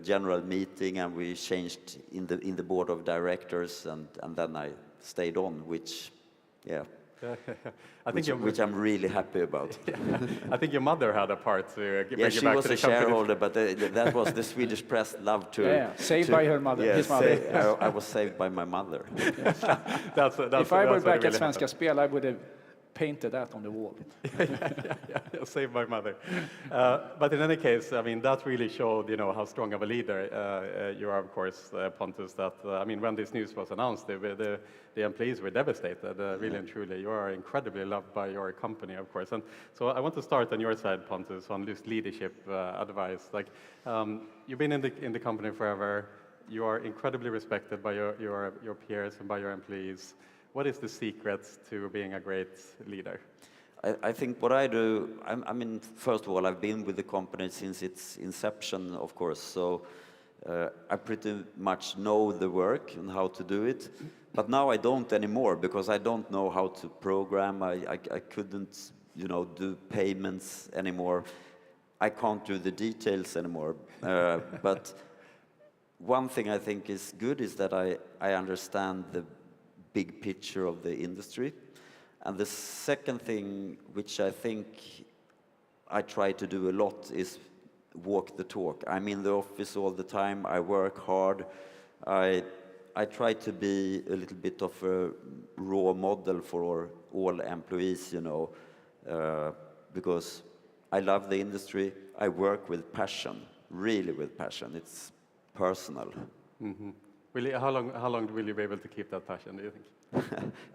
general meeting, and we changed in the board of directors, and then I stayed on, which, yeah. Which I'm really happy about. I think your mother had a part to bring you back to the company. Yeah, she was a shareholder, but that was the Swedish press loved to. Yeah, saved by her mother, his mother. I was saved by my mother. That's if I were back at Svenska Spel, I would have painted that on the wall. yeah, saved by mother. But in any case, I mean, that really showed, how strong of a leader you are, of course, Pontus. That I mean, when this news was announced, the employees were devastated. Really and truly, you are incredibly loved by your company, of course. And so I want to start on your side, Pontus, on this leadership advice. Like, you've been in the company forever. You are incredibly respected by your peers and by your employees. What is the secret to being a great leader? I think what I do, I mean, first of all, I've been with the company since its inception, of course, so I pretty much know the work and how to do it. But now I don't anymore, because I don't know how to program. I couldn't, do payments anymore. I can't do the details anymore. But one thing I think is good is that I understand the big picture of the industry. And the second thing, which I think I try to do a lot, is walk the talk. I'm in the office all the time. I work hard. I try to be a little bit of a raw model for all employees, because I love the industry. I work with passion, really with passion. It's personal. Mm-hmm. Really, how long will you be able to keep that passion, do you think?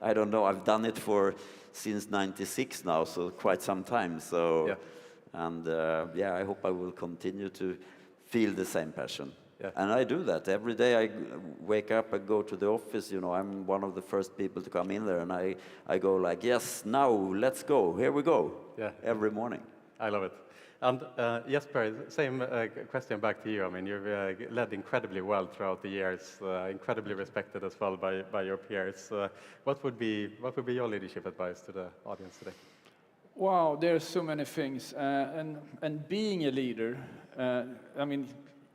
I don't know. I've done it since '96 now, so quite some time. So, yeah. And I hope I will continue to feel the same passion. Yeah. And I do that every day. I wake up, I go to the office. I'm one of the first people to come in there, and I go like, yes, now let's go. Here we go. Yeah. Every morning. I love it. And Jesper, same question back to you. I mean, you've led incredibly well throughout the years, incredibly respected as well by your peers. What would be your leadership advice to the audience today? Wow, there are so many things. And being a leader, I mean,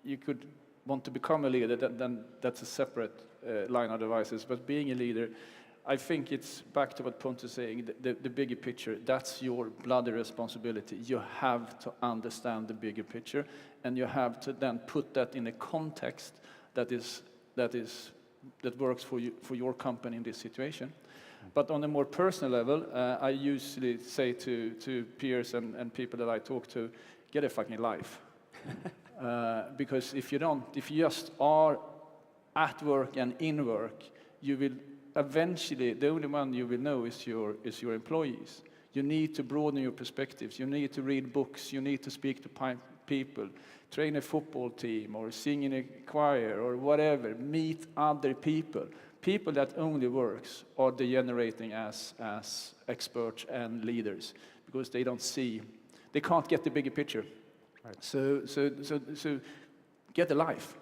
you could want to become a leader, then that's a separate line of advices. But being a leader, I think it's back to what Pontus is saying, the bigger picture. That's your bloody responsibility. You have to understand the bigger picture, and you have to then put that in a context that works for your company in this situation. But on a more personal level, I usually say to peers and people that I talk to, get a fucking life. Because if you just are at work and in work, you will eventually, the only one you will know is your employees. You need to broaden your perspectives. You need to read books. You need to speak to people, train a football team, or sing in a choir, or whatever. Meet other people. People that only works are degenerating as experts and leaders because they can't get the bigger picture. Right. So get a life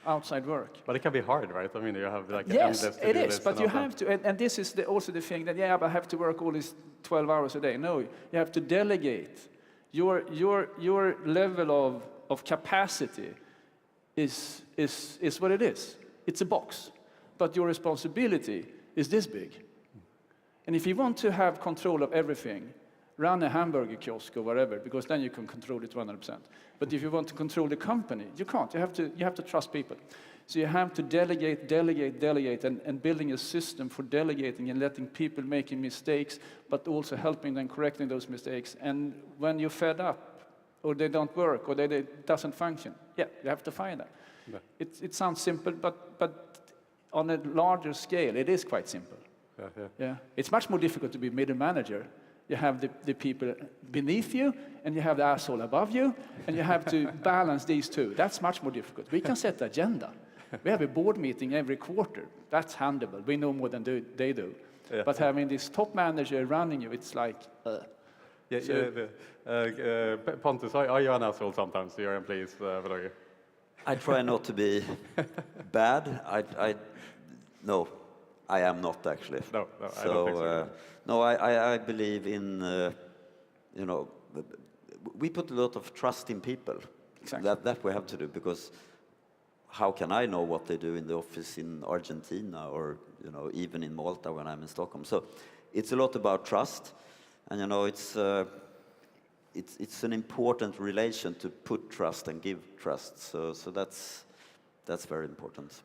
outside work. But it can be hard, right? I mean, you have like yes, endless it is. But you often. have to, and this is also the thing that I have to work all these 12 hours a day. No, you have to delegate. Your level of capacity is what it is. It's a box. But your responsibility is this big. And if you want to have control of everything, run a hamburger kiosk or whatever, because then you can control it 100%. But if you want to control the company, you can't. You have to trust people. So you have to delegate, and building a system for delegating and letting people making mistakes, but also helping them correcting those mistakes. And when you're fed up, or they don't work, or they doesn't function, you have to fire them. Yeah. It sounds simple, but on a larger scale, it is quite simple. Yeah. It's much more difficult to be middle manager. You have the people beneath you, and you have the asshole above you, and you have to balance these two. That's much more difficult. We can set the agenda. We have a board meeting every quarter. That's handleable. We know more than they do. Yeah. But having this top manager running you, it's like... Pontus, are you an asshole sometimes to your employees? I try not to be bad. No, I am not actually. No, I don't think so. No, I believe in, we put a lot of trust in people. Exactly. That we have to do, because how can I know what they do in the office in Argentina or, even in Malta when I'm in Stockholm? So it's a lot about trust, and, it's an important relation to put trust and give trust. So that's very important.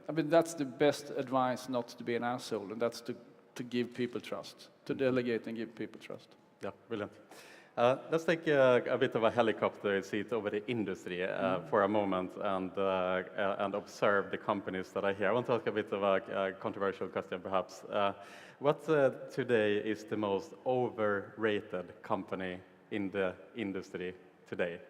I mean, that's the best advice, not to be an asshole, and that's to give people trust, to delegate and give people trust. Yeah, brilliant. Let's take a bit of a helicopter seat over the industry for a moment and observe the companies that are here. I want to ask a bit of a controversial question, perhaps. What today is the most overrated company in the industry today?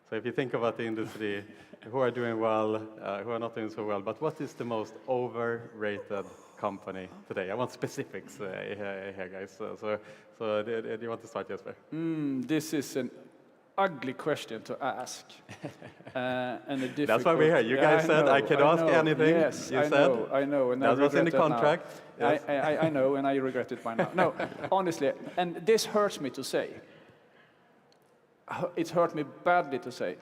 So if you think about the industry, who are doing well, who are not doing so well, but what is the most overrated company today? I want specifics here, guys. So do you want to start, Jesper? This is an ugly question to ask. And a difficult... That's why we're here. You guys said I can ask anything. Yes, you said. I know. And that was in the contract. Yes. I know, and I regret it by now. No, honestly, and this hurts me to say. It hurt me badly to say,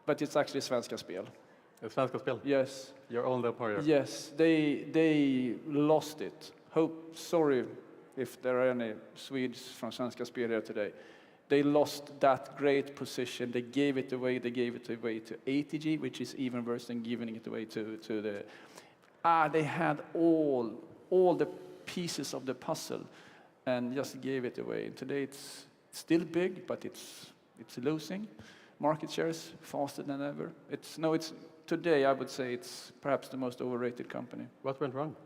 but it's actually Svenska Spel. Svenska Spel? Yes. Your own employer? Yes, they lost it. Sorry if there are any Swedes from Svenska Spel here today. They lost that great position. They gave it away. They gave it away to ATG, which is even worse than giving it away to the... They had all the pieces of the puzzle and just gave it away. And today it's still big, but it's losing market shares faster than ever. Today I would say it's perhaps the most overrated company. What went wrong?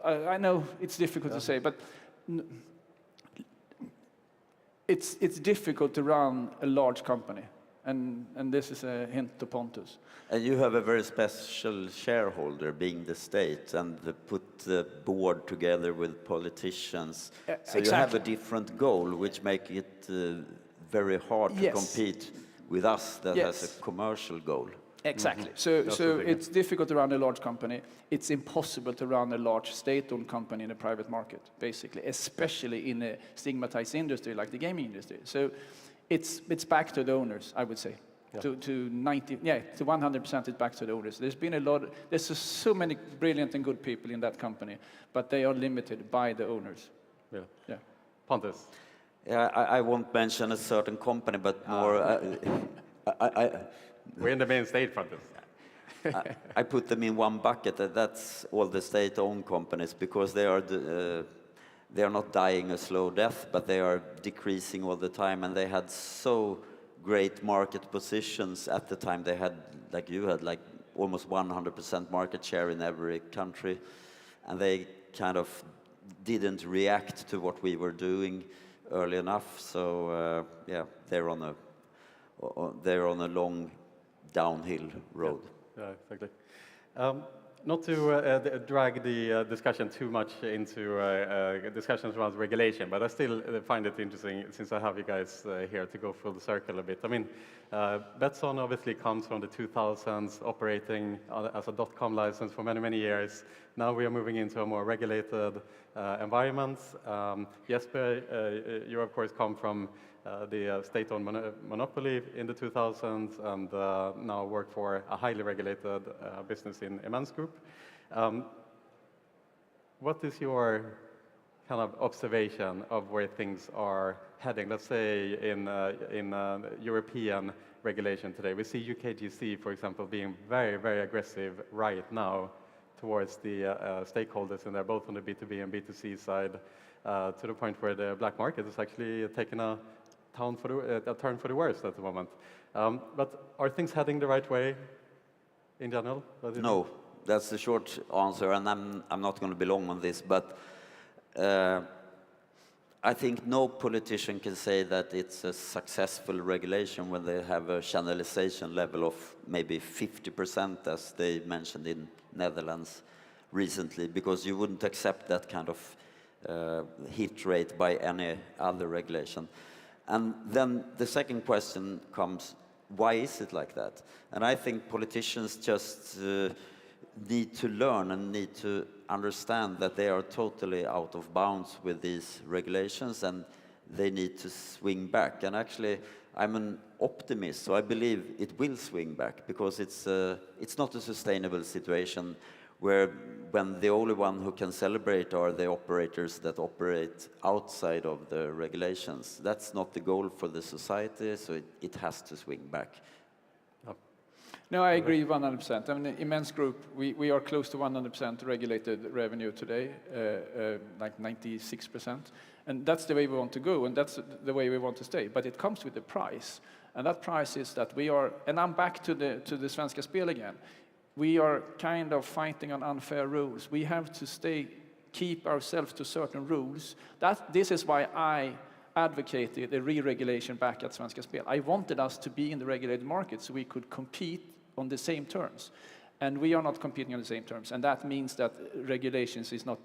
I know it's difficult to say, but it's difficult to run a large company, and this is a hint to Pontus. And you have a very special shareholder, being the state, and put the board together with politicians. So exactly. You have a different goal, which make it very hard to compete with us that has a commercial goal. Exactly. Mm-hmm. So it's difficult to run a large company. It's impossible to run a large state-owned company in a private market, basically, especially in a stigmatized industry like the gaming industry. So it's back to the owners, I would say. to 90, to 100% it's back to the owners. There's been a lot, there's so many brilliant and good people in that company, but they are limited by the owners. Yeah. Pontus. Yeah, I won't mention a certain company, but more. We're in the main stage, Pontus. I put them in one bucket. That's all the state-owned companies because they are not dying a slow death, but they are decreasing all the time, and they had so great market positions at the time. They had, like you had, like almost 100% market share in every country, and they kind of didn't react to what we were doing early enough. So yeah, they're on a long downhill road. Yeah, exactly. Not to drag the discussion too much into discussions around regulation, but I still find it interesting since I have you guys here to go full circle a bit. I mean, Betsson obviously comes from the 2000s, operating as a .com license for many, many years. Now we are moving into a more regulated environment. Jesper, you of course come from the state-owned monopoly in the 2000s and now work for a highly regulated business in Immense Group. What is your kind of observation of where things are heading? Let's say in European regulation today. We see UKGC, for example, being very, very aggressive right now towards the stakeholders in there, both on the B2B and B2C side, to the point where the black market is actually taking a turn for the worse at the moment. But are things heading the right way in general? No, that's the short answer, and I'm not going to be long on this, but I think no politician can say that it's a successful regulation when they have a channelization level of maybe 50%, as they mentioned in Netherlands recently, because you wouldn't accept that kind of hit rate by any other regulation. And then the second question comes, why is it like that? And I think politicians just need to learn and need to understand that they are totally out of bounds with these regulations and they need to swing back. And actually, I'm an optimist, so I believe it will swing back because it's not a sustainable situation where when the only one who can celebrate are the operators that operate outside of the regulations. That's not the goal for the society, so it has to swing back. No, I agree 100%. I mean, Immense Group, we are close to 100% regulated revenue today, like 96%. And that's the way we want to go, and that's the way we want to stay. But it comes with a price. And that price is that we are, and I'm back to the Svenska Spel again. We are kind of fighting on unfair rules. We have to keep ourselves to certain rules. This is why I advocated a re-regulation back at Svenska Spel. I wanted us to be in the regulated market so we could compete on the same terms. And we are not competing on the same terms. And that means that regulations is not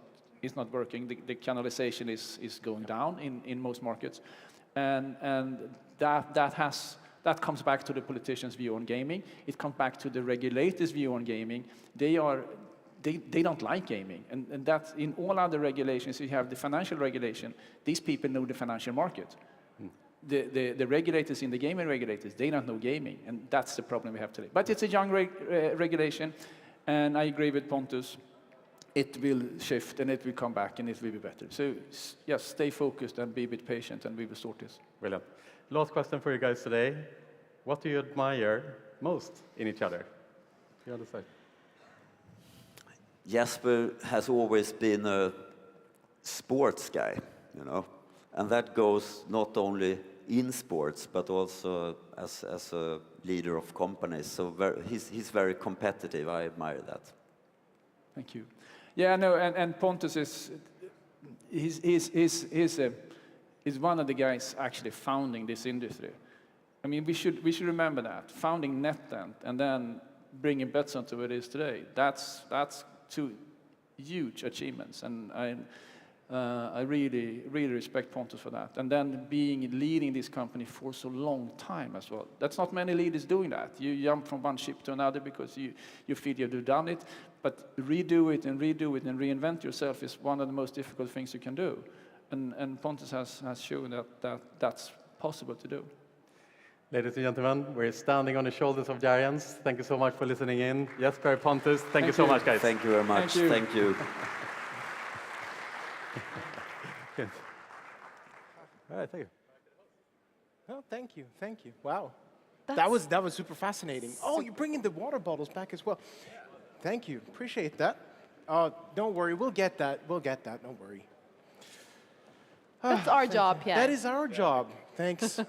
working. The channelization is going down in most markets. And that comes back to the politicians' view on gaming. It comes back to the regulators' view on gaming. They don't like gaming. And that's in all other regulations, you have the financial regulation. These people know the financial market. The regulators in the gaming regulators, they don't know gaming. And that's the problem we have today. But it's a young regulation. And I agree with Pontus. It will shift and it will come back and it will be better. So yes, stay focused and be a bit patient and we will sort this. Brilliant. Last question for you guys today. What do you admire most in each other? The other side. Jesper has always been a sports guy, you know, and that goes not only in sports but also as a leader of companies. So he's very competitive. I admire that. Thank you. Yeah, no, and Pontus is one of the guys actually founding this industry. I mean, we should remember that founding NetEnt and then bringing Betsson to where it is today. That's two huge achievements, and I really respect Pontus for that. And then leading this company for so long time as well. That's not many leaders doing that. You jump from one ship to another because you feel you've done it, but redo it and reinvent yourself is one of the most difficult things you can do. And Pontus has shown that that's possible to do. Ladies and gentlemen, we're standing on the shoulders of giants. Thank you so much for listening in. Jesper, Pontus, thank you so much, guys. Thank you very much. Thank you. Good. All right, thank you. Oh, thank you, thank you. Wow. That was super fascinating. Oh, you're bringing the water bottles back as well. Thank you, appreciate that. Don't worry, we'll get that, don't worry. That's our job, Pierre. That is our job, thanks.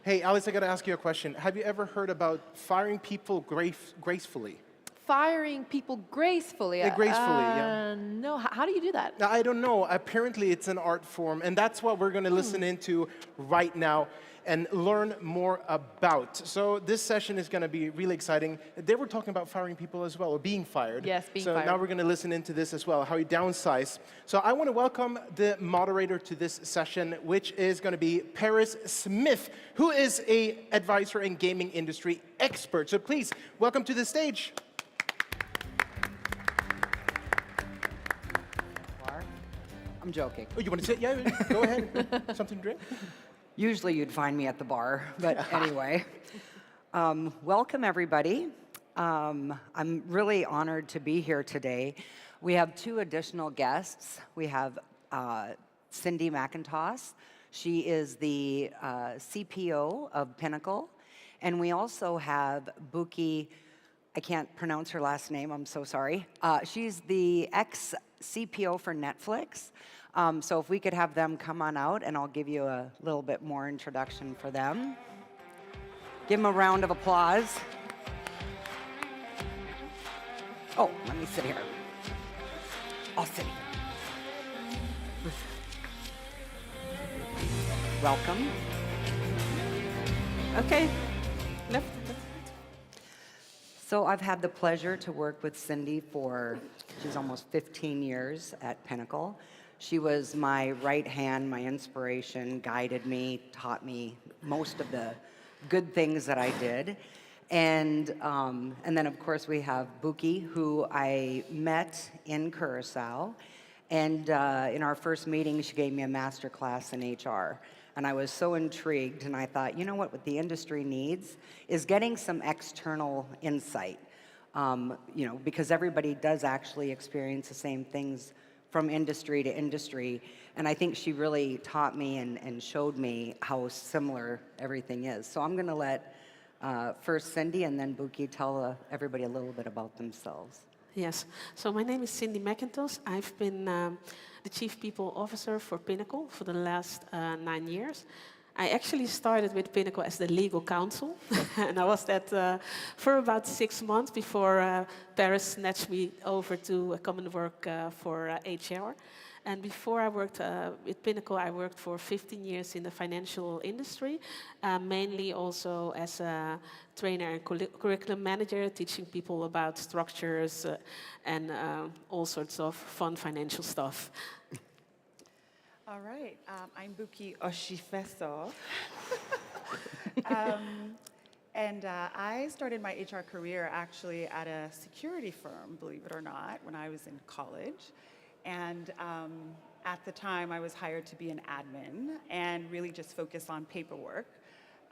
Hey, Alice, I gotta ask you a question. Have you ever heard about firing people gracefully? Firing people gracefully? Yeah, gracefully, yeah. No, how do you do that? I don't know. Apparently, it's an art form, and that's what we're going to listen into right now and learn more about. So this session is going to be really exciting. They were talking about firing people as well, or being fired. Yes, being fired. So now we're going to listen into this as well, how you downsize. So I want to welcome the moderator to this session, which is going to be Paris Smith, who is an advisor and gaming industry expert. So please, welcome to the stage. I'm joking. Oh, you want to sit? Yeah, go ahead. Something to drink? Usually you'd find me at the bar, but anyway. Welcome, everybody. I'm really honored to be here today. We have two additional guests. We have Cindy McIntosh. She is the CPO of Pinnacle. And we also have Buki, I can't pronounce her last name, I'm so sorry. She's the ex-CPO for Netflix. So if we could have them come on out, and I'll give you a little bit more introduction for them. Give them a round of applause. Oh, let me sit here. I'll sit here. Welcome. Okay, left. So I've had the pleasure to work with Cindy for, she's almost 15 years at Pinnacle. She was my right hand, my inspiration, guided me, taught me most of the good things that I did. And then, of course, we have Buki, who I met in Curacao. And in our first meeting, she gave me a master class in HR. And I was so intrigued, and I thought, you know what the industry needs is getting some external insight. Because everybody does actually experience the same things from industry to industry. And I think she really taught me and showed me how similar everything is. So I'm gonna let first Cindy and then Buki tell everybody a little bit about themselves. Yes, so my name is Cindy McIntosh. I've been the Chief People Officer for Pinnacle for the last 9 years. I actually started with Pinnacle as the legal counsel, and I was that for about 6 months before Paris snatched me over to come and work for HR. And before I worked with Pinnacle, I worked for 15 years in the financial industry, mainly also as a trainer and curriculum manager, teaching people about structures and all sorts of fun financial stuff. All right, I'm Buki Oshifeso. And I started my HR career actually at a security firm, believe it or not, when I was in college. And at the time, I was hired to be an admin and really just focus on paperwork.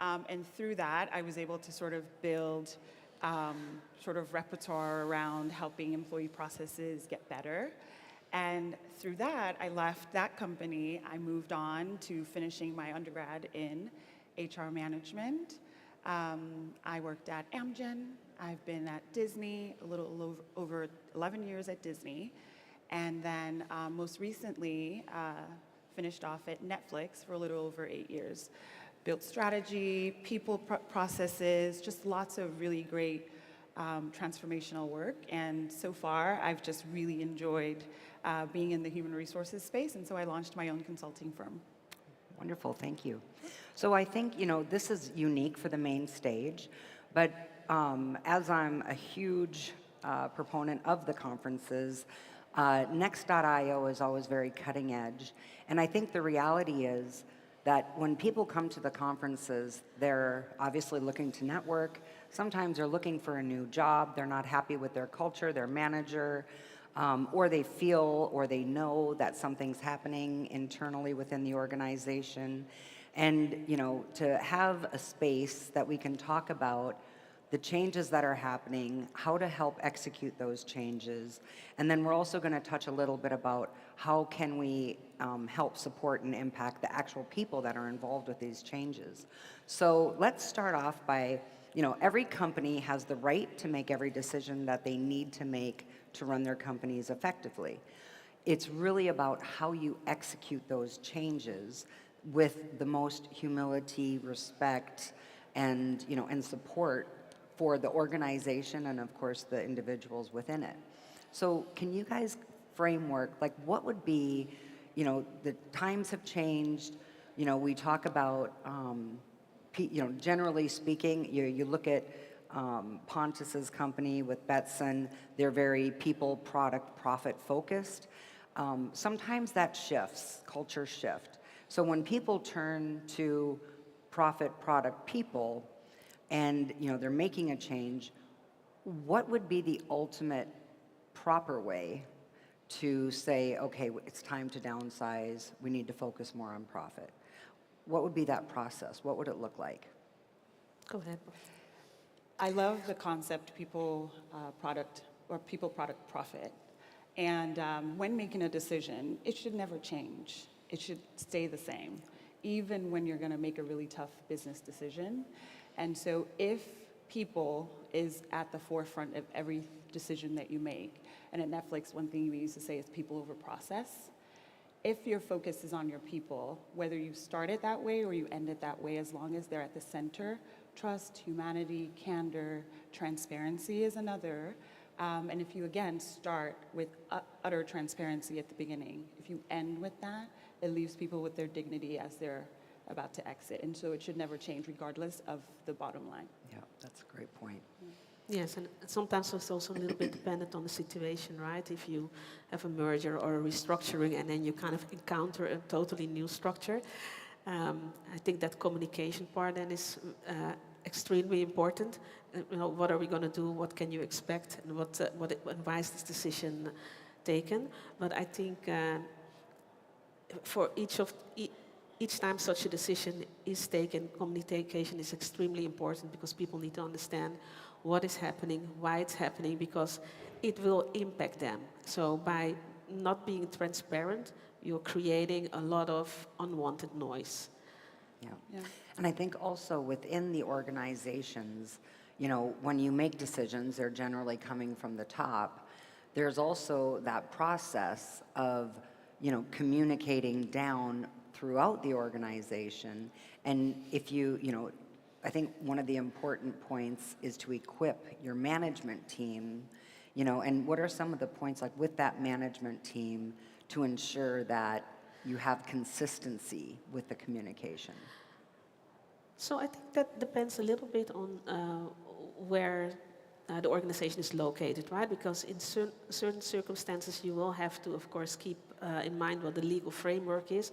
And through that, I was able to sort of build sort of repertoire around helping employee processes get better. And through that, I left that company. I moved on to finishing my undergrad in HR management. I worked at Amgen. I've been at Disney, a little over 11 years at Disney. And then most recently, finished off at Netflix for a little over 8 years. Built strategy, people processes, just lots of really great transformational work. And so far, I've just really enjoyed being in the human resources space, and so I launched my own consulting firm. Wonderful, thank you. So I think, this is unique for the main stage, but as I'm a huge proponent of the conferences, Next.io is always very cutting edge. And I think the reality is that when people come to the conferences, they're obviously looking to network. Sometimes they're looking for a new job. They're not happy with their culture, their manager, or they feel or they know that something's happening internally within the organization. And, you know, to have a space that we can talk about the changes that are happening, how to help execute those changes, and then we're also going to touch a little bit about how can we help support and impact the actual people that are involved with these changes. So let's start off by, you know, every company has the right to make every decision that they need to make to run their companies effectively. It's really about how you execute those changes with the most humility, respect, and, you know, and support for the organization and, of course, the individuals within it. So can you guys framework, like, what would be, you know, the times have changed, you know, we talk about, you know, generally speaking, you look at Pontus's company with Betson, they're very people, product, profit focused. Sometimes that shifts, culture shift. So when people turn to profit, product, people, and, you know, they're making a change, what would be the ultimate proper way to say, okay, it's time to downsize, we need to focus more on profit? What would be that process? What would it look like? Go ahead. I love the concept people, product, or people, product, profit. And when making a decision, it should never change. It should stay the same, even when you're going to make a really tough business decision. And so if people is at the forefront of every decision that you make, and at Netflix, one thing we used to say is people over process. If your focus is on your people, whether you start it that way or you end it that way, as long as they're at the center, trust, humanity, candor, transparency is another. And if you, again, start with utter transparency at the beginning, if you end with that, it leaves people with their dignity as they're about to exit. And so it should never change regardless of the bottom line. Yeah, that's a great point. Yes, and sometimes it's also a little bit dependent on the situation, right? If you have a merger or a restructuring and then you kind of encounter a totally new structure, I think that communication part then is extremely important. You know, what are we going to do? What can you expect? And why is this decision taken? But I think for each time such a decision is taken, communication is extremely important because people need to understand what is happening, why it's happening, because it will impact them. So by not being transparent, you're creating a lot of unwanted noise. Yeah. And I think also within the organizations, you know, when you make decisions, they're generally coming from the top. There's also that process of, you know, communicating down throughout the organization. And if you know, I think one of the important points is to equip your management team, you know, and what are some of the points, like with that management team, to ensure that you have consistency with the communication? So I think that depends a little bit on where the organization is located, right? Because in certain circumstances, you will have to, of course, keep in mind what the legal framework is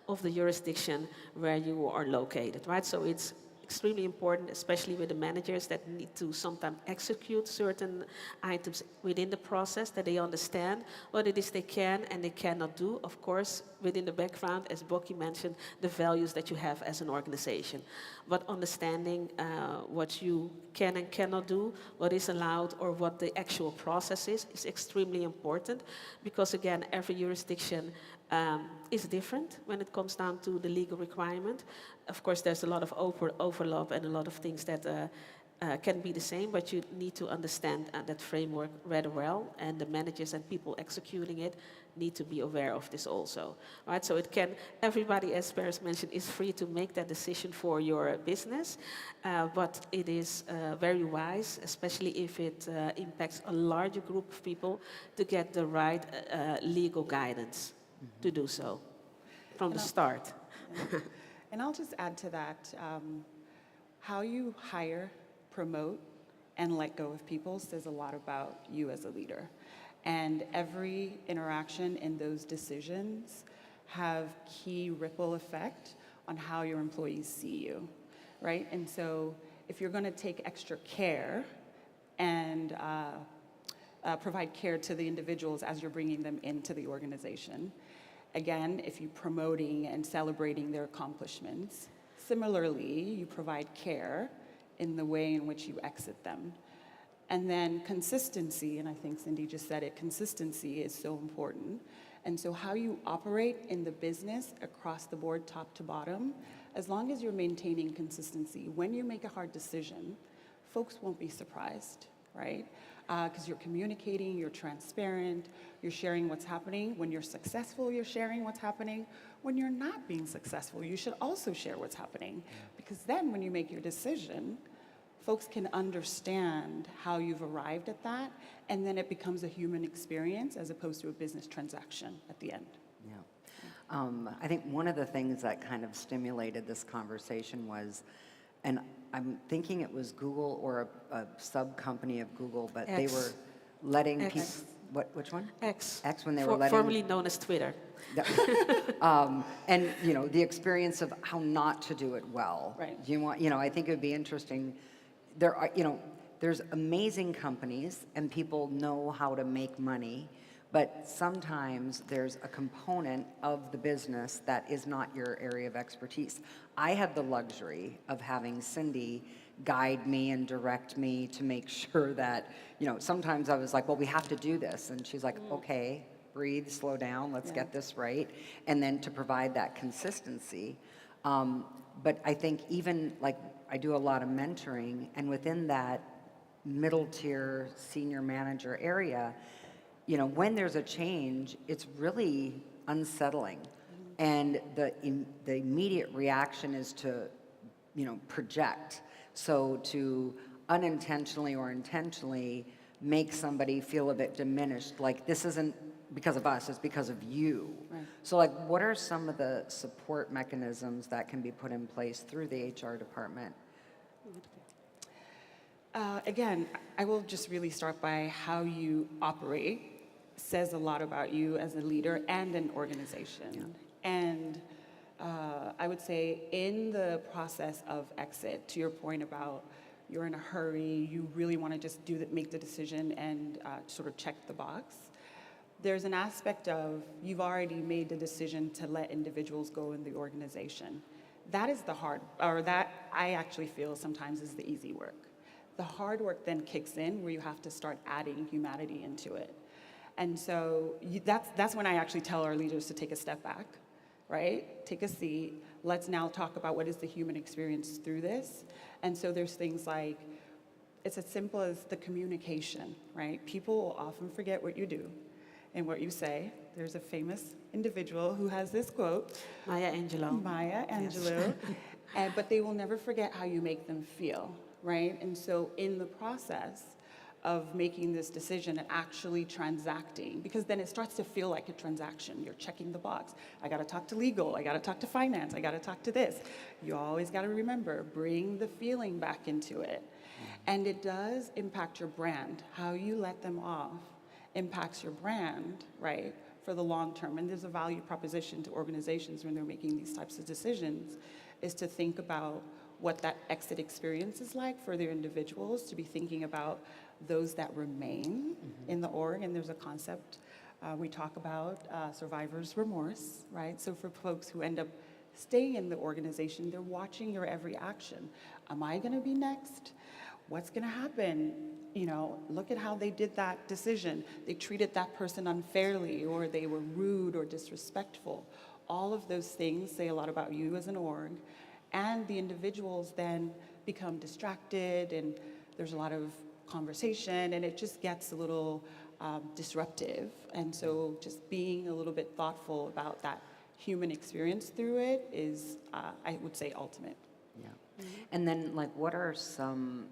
of the jurisdiction where you are located, right? So it's extremely important, especially with the managers that need to sometimes execute certain items within the process, that they understand what it is they can and they cannot do. Of course, within the background, as Boki mentioned, the values that you have as an organization. But understanding what you can and cannot do, what is allowed, or what the actual process is extremely important. Because again, every jurisdiction is different when it comes down to the legal requirement. Of course, there's a lot of overlap and a lot of things that can be the same, but you need to understand that framework rather well, and the managers and people executing it need to be aware of this also, right? So it can, everybody, as Paris mentioned, is free to make that decision for your business, but it is very wise, especially if it impacts a larger group of people, to get the right legal guidance to do so from the start. And I'll just add to that, how you hire, promote, and let go of people says a lot about you as a leader. And every interaction in those decisions have key ripple effect on how your employees see you, right? And so if you're going to take extra care and provide care to the individuals as you're bringing them into the organization, Again, if you're promoting and celebrating their accomplishments. Similarly, you provide care in the way in which you exit them. And then consistency, and I think Cindy just said it, consistency is so important. And so how you operate in the business across the board, top to bottom, as long as you're maintaining consistency, when you make a hard decision, folks won't be surprised, right? Because you're communicating, you're transparent, you're sharing what's happening. When you're successful, you're sharing what's happening. When you're not being successful, you should also share what's happening. Because then when you make your decision, folks can understand how you've arrived at that, and then it becomes a human experience as opposed to a business transaction at the end. Yeah. I think one of the things that kind of stimulated this conversation was, and I'm thinking it was Google or a sub-company of Google, but X. they were letting X. people, which one? X. X, when they were letting... Formerly known as Twitter. And, you know, the experience of how not to do it well. Right. Do you want, you know, I think it would be interesting. There are, you know, there's amazing companies and people know how to make money, but sometimes there's a component of the business that is not your area of expertise. I had the luxury of having Cindy guide me and direct me to make sure that, you know, sometimes I was like, well, we have to do this. And she's like, okay, breathe, slow down, let's get this right. And then to provide that consistency. But I think even like I do a lot of mentoring, and within that middle tier senior manager area, you know, when there's a change, it's really unsettling. And the immediate reaction is to, you know, project. So to unintentionally or intentionally make somebody feel a bit diminished, like this isn't because of us, it's because of you. Right. So like, what are some of the support mechanisms that can be put in place through the HR department? Again, I will just really start by how you operate says a lot about you as a leader and an organization. Yeah. And I would say in the process of exit, to your point about you're in a hurry, you really want to just make the decision and sort of check the box. There's an aspect of you've already made the decision to let individuals go in the organization. That is the hard, or that I actually feel sometimes is the easy work. The hard work then kicks in where you have to start adding humanity into it. And so that's when I actually tell our leaders to take a step back, right? Take a seat. Let's now talk about what is the human experience through this. And so there's things like, it's as simple as the communication, right? People will often forget what you do and what you say. There's a famous individual who has this quote. Maya Angelou. Maya Angelou. Yes. But they will never forget how you make them feel, right? And so in the process of making this decision and actually transacting, because then it starts to feel like a transaction. You're checking the box. I got to talk to legal. I got to talk to finance. I got to talk to this. You always got to remember, bring the feeling back into it. And it does impact your brand. How you let them off impacts your brand, right, for the long term. And there's a value proposition to organizations when they're making these types of decisions, is to think about what that exit experience is like for their individuals, to be thinking about those that remain in the org. And there's a concept we talk about, survivor's remorse, right? So for folks who end up staying in the organization, they're watching your every action. Am I gonna be next? What's gonna happen? You know, look at how they did that decision. They treated that person unfairly, or they were rude or disrespectful. All of those things say a lot about you as an org. And the individuals then become distracted, and there's a lot of conversation, and it just gets a little disruptive. And so just being a little bit thoughtful about that human experience through it is, I would say, ultimate. Yeah. And then, like, what are some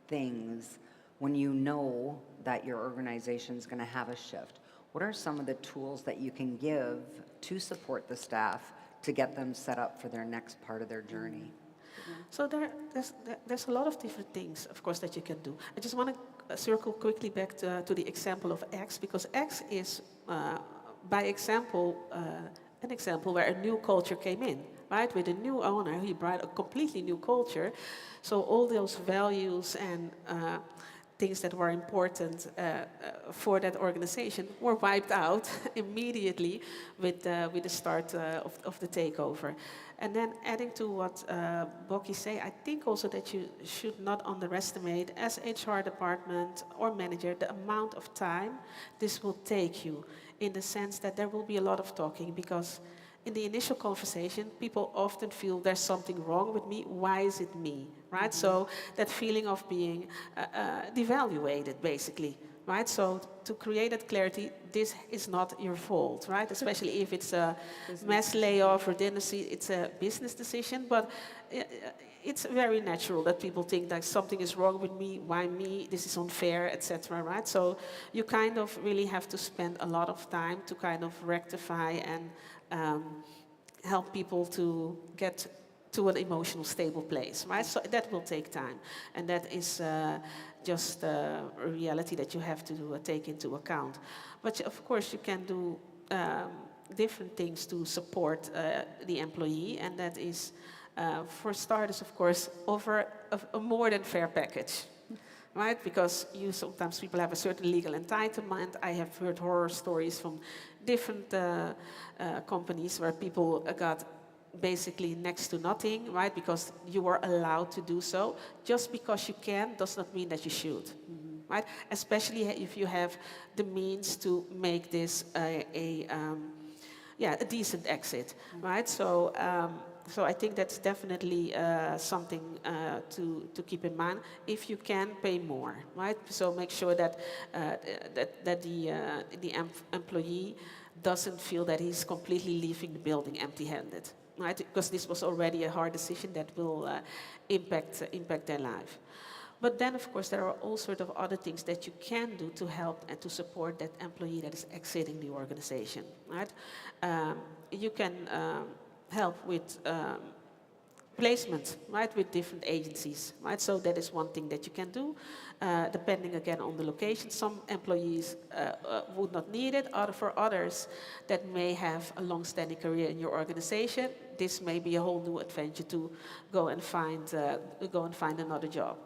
things when you know that your organization's going to have a shift? What are some of the tools that you can give to support the staff to get them set up for their next part of their journey? So there's a lot of different things, of course, that you can do. I just want to circle quickly back to the example of X, because X is, by example, an example where a new culture came in, right? With a new owner, he brought a completely new culture. So all those values and things that were important for that organization were wiped out immediately with the start of the takeover. And then adding to what Boki say, I think also that you should not underestimate, as HR department or manager, the amount of time this will take you, in the sense that there will be a lot of talking, because in the initial conversation, people often feel there's something wrong with me. Why is it me, right? Mm-hmm. So that feeling of being devaluated, basically, right? So to create that clarity, this is not your fault, right? Especially if it's a mass layoff, redundancy, it's a business decision, but it's very natural that people think that something is wrong with me, why me, this is unfair, etc., right? So you kind of really have to spend a lot of time to kind of rectify and help people to get to an emotional stable place, right? So that will take time, and that is just a reality that you have to take into account. But of course you can do different things to support the employee, and that is, for starters, of course, offer a more than fair package. Right? Because sometimes people have a certain legal entitlement. I have heard horror stories from different companies where people got basically next to nothing, right? Because you were allowed to do so. Just because you can does not mean that you should, right? Especially if you have the means to make this a decent exit, right? So I think that's definitely something to keep in mind. If you can, pay more, right? So make sure that the employee doesn't feel that he's completely leaving the building empty-handed, right? Because this was already a hard decision that will impact their life. But then, of course, there are all sorts of other things that you can do to help and to support that employee that is exiting the organization, right? You can help with placement, right, with different agencies, right? So that is one thing that you can do, depending again on the location. Some employees would not need it. For others that may have a long-standing career in your organization, this may be a whole new adventure to go and find another job.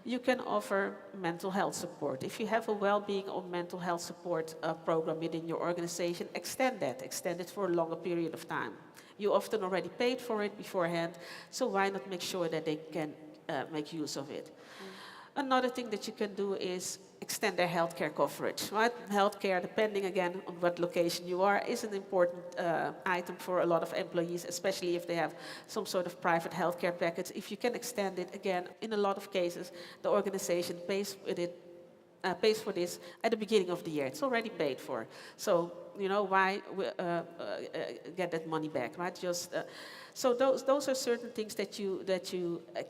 You can offer mental health support. If you have a well-being or mental health support program within your organization, extend it for a longer period of time. You often already paid for it beforehand, so why not make sure that they can make use of it? Another thing that you can do is extend their healthcare coverage, right? Healthcare, depending again on what location you are, is an important item for a lot of employees, especially if they have some sort of private healthcare package. If you can extend it, again, in a lot of cases, the organization pays for this at the beginning of the year. It's already paid for. So, you know, why get that money back, right? So those are certain things that you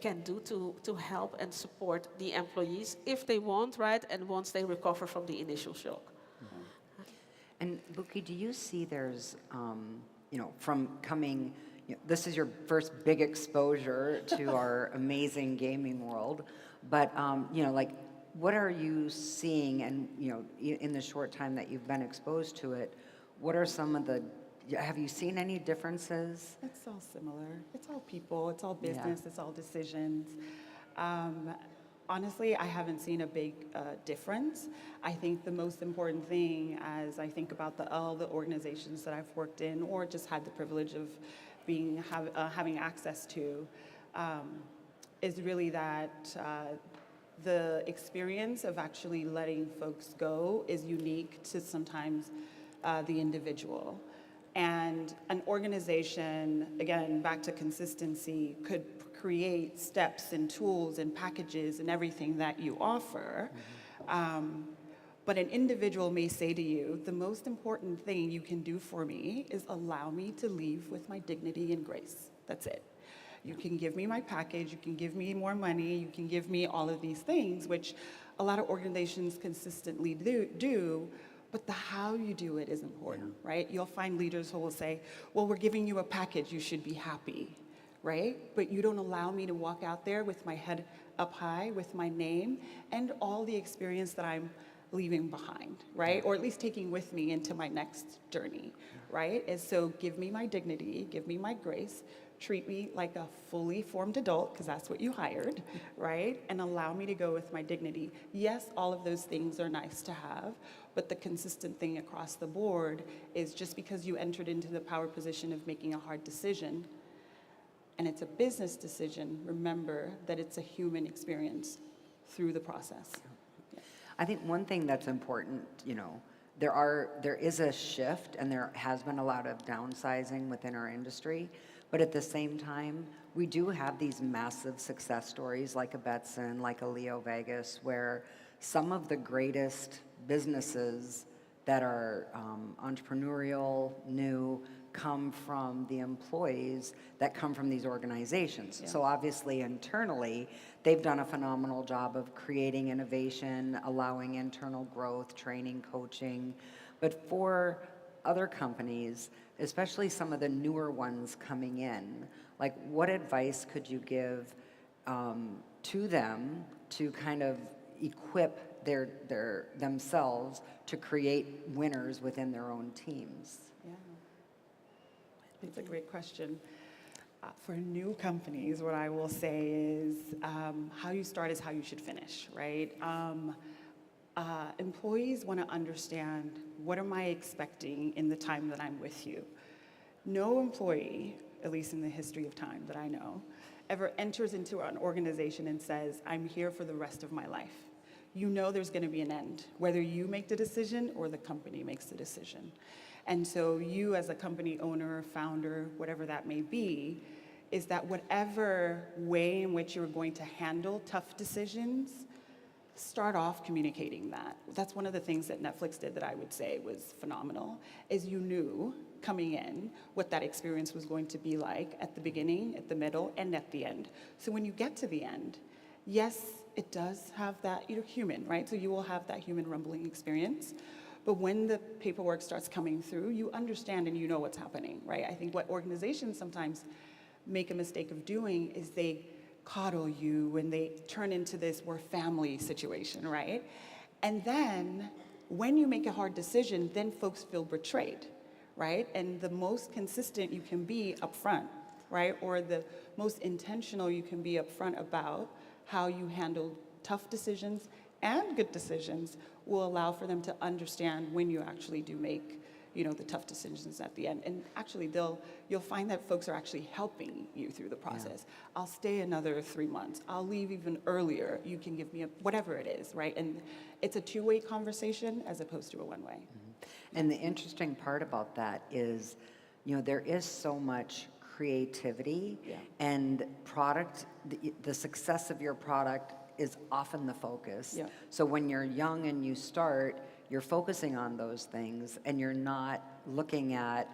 can do to help and support the employees if they want, right? And once they recover from the initial shock. And Buki, do you see there's, from coming, this is your first big exposure to our amazing gaming world, but what are you seeing, and in the short time that you've been exposed to it, what are some of the, have you seen any differences? It's all similar. It's all people, it's all business, It's all decisions. Honestly, I haven't seen a big difference. I think the most important thing, as I think about all the organizations that I've worked in or just had the privilege of having access to, is really that the experience of actually letting folks go is unique to sometimes the individual. And an organization, again, back to consistency, could create steps and tools and packages and everything that you offer. But an individual may say to you, the most important thing you can do for me is allow me to leave with my dignity and grace. That's it. You can give me my package, you can give me more money, you can give me all of these things, which a lot of organizations consistently do, but the how you do it is important, right? You'll find leaders who will say, well, we're giving you a package, you should be happy, right? But you don't allow me to walk out there with my head up high, with my name, and all the experience that I'm leaving behind, right? Or at least taking with me into my next journey, right? And so give me my dignity, give me my grace, treat me like a fully formed adult, because that's what you hired, right? And allow me to go with my dignity. Yes, all of those things are nice to have, but the consistent thing across the board is just because you entered into the power position of making a hard decision, and it's a business decision, remember that it's a human experience through the process. Yeah. I think one thing that's important, you know, there is a shift, and there has been a lot of downsizing within our industry, but at the same time, we do have these massive success stories like a Betson, like a Leo Vegas, where some of the greatest businesses that are entrepreneurial, new, come from the employees that come from these organizations. Yeah. So obviously internally, they've done a phenomenal job of creating innovation, allowing internal growth, training, coaching. But for other companies, especially some of the newer ones coming in, like what advice could you give to them to kind of equip themselves to create winners within their own teams? Yeah, that's a great question. For new companies, what I will say is how you start is how you should finish, right? Employees want to understand, what am I expecting in the time that I'm with you? No employee, at least in the history of time that I know, ever enters into an organization and says, I'm here for the rest of my life. You know there's going to be an end, whether you make the decision or the company makes the decision. And so you as a company owner, founder, whatever that may be, is that whatever way in which you're going to handle tough decisions, start off communicating that. That's one of the things that Netflix did that I would say was phenomenal, is you knew coming in what that experience was going to be like at the beginning, at the middle, and at the end. So when you get to the end, yes, it does have that, you're human, right? So you will have that human rumbling experience. But when the paperwork starts coming through, you understand and you know what's happening, right? I think what organizations sometimes make a mistake of doing is they coddle you and they turn into this we're family situation, right? And then when you make a hard decision, then folks feel betrayed, right? And the most consistent you can be upfront, right? Or the most intentional you can be upfront about how you handle tough decisions and good decisions will allow for them to understand when you actually do make, you know, the tough decisions at the end. And actually you'll find that folks are actually helping you through the process. Yeah. I'll stay another 3 months. I'll leave even earlier. You can give me whatever it is, right? And it's a two-way conversation as opposed to a one-way. Mm-hmm. And the interesting part about that is, you know, there is so much creativity, yeah, and product, the success of your product is often the focus. Yeah. So when you're young and you start, you're focusing on those things and you're not looking at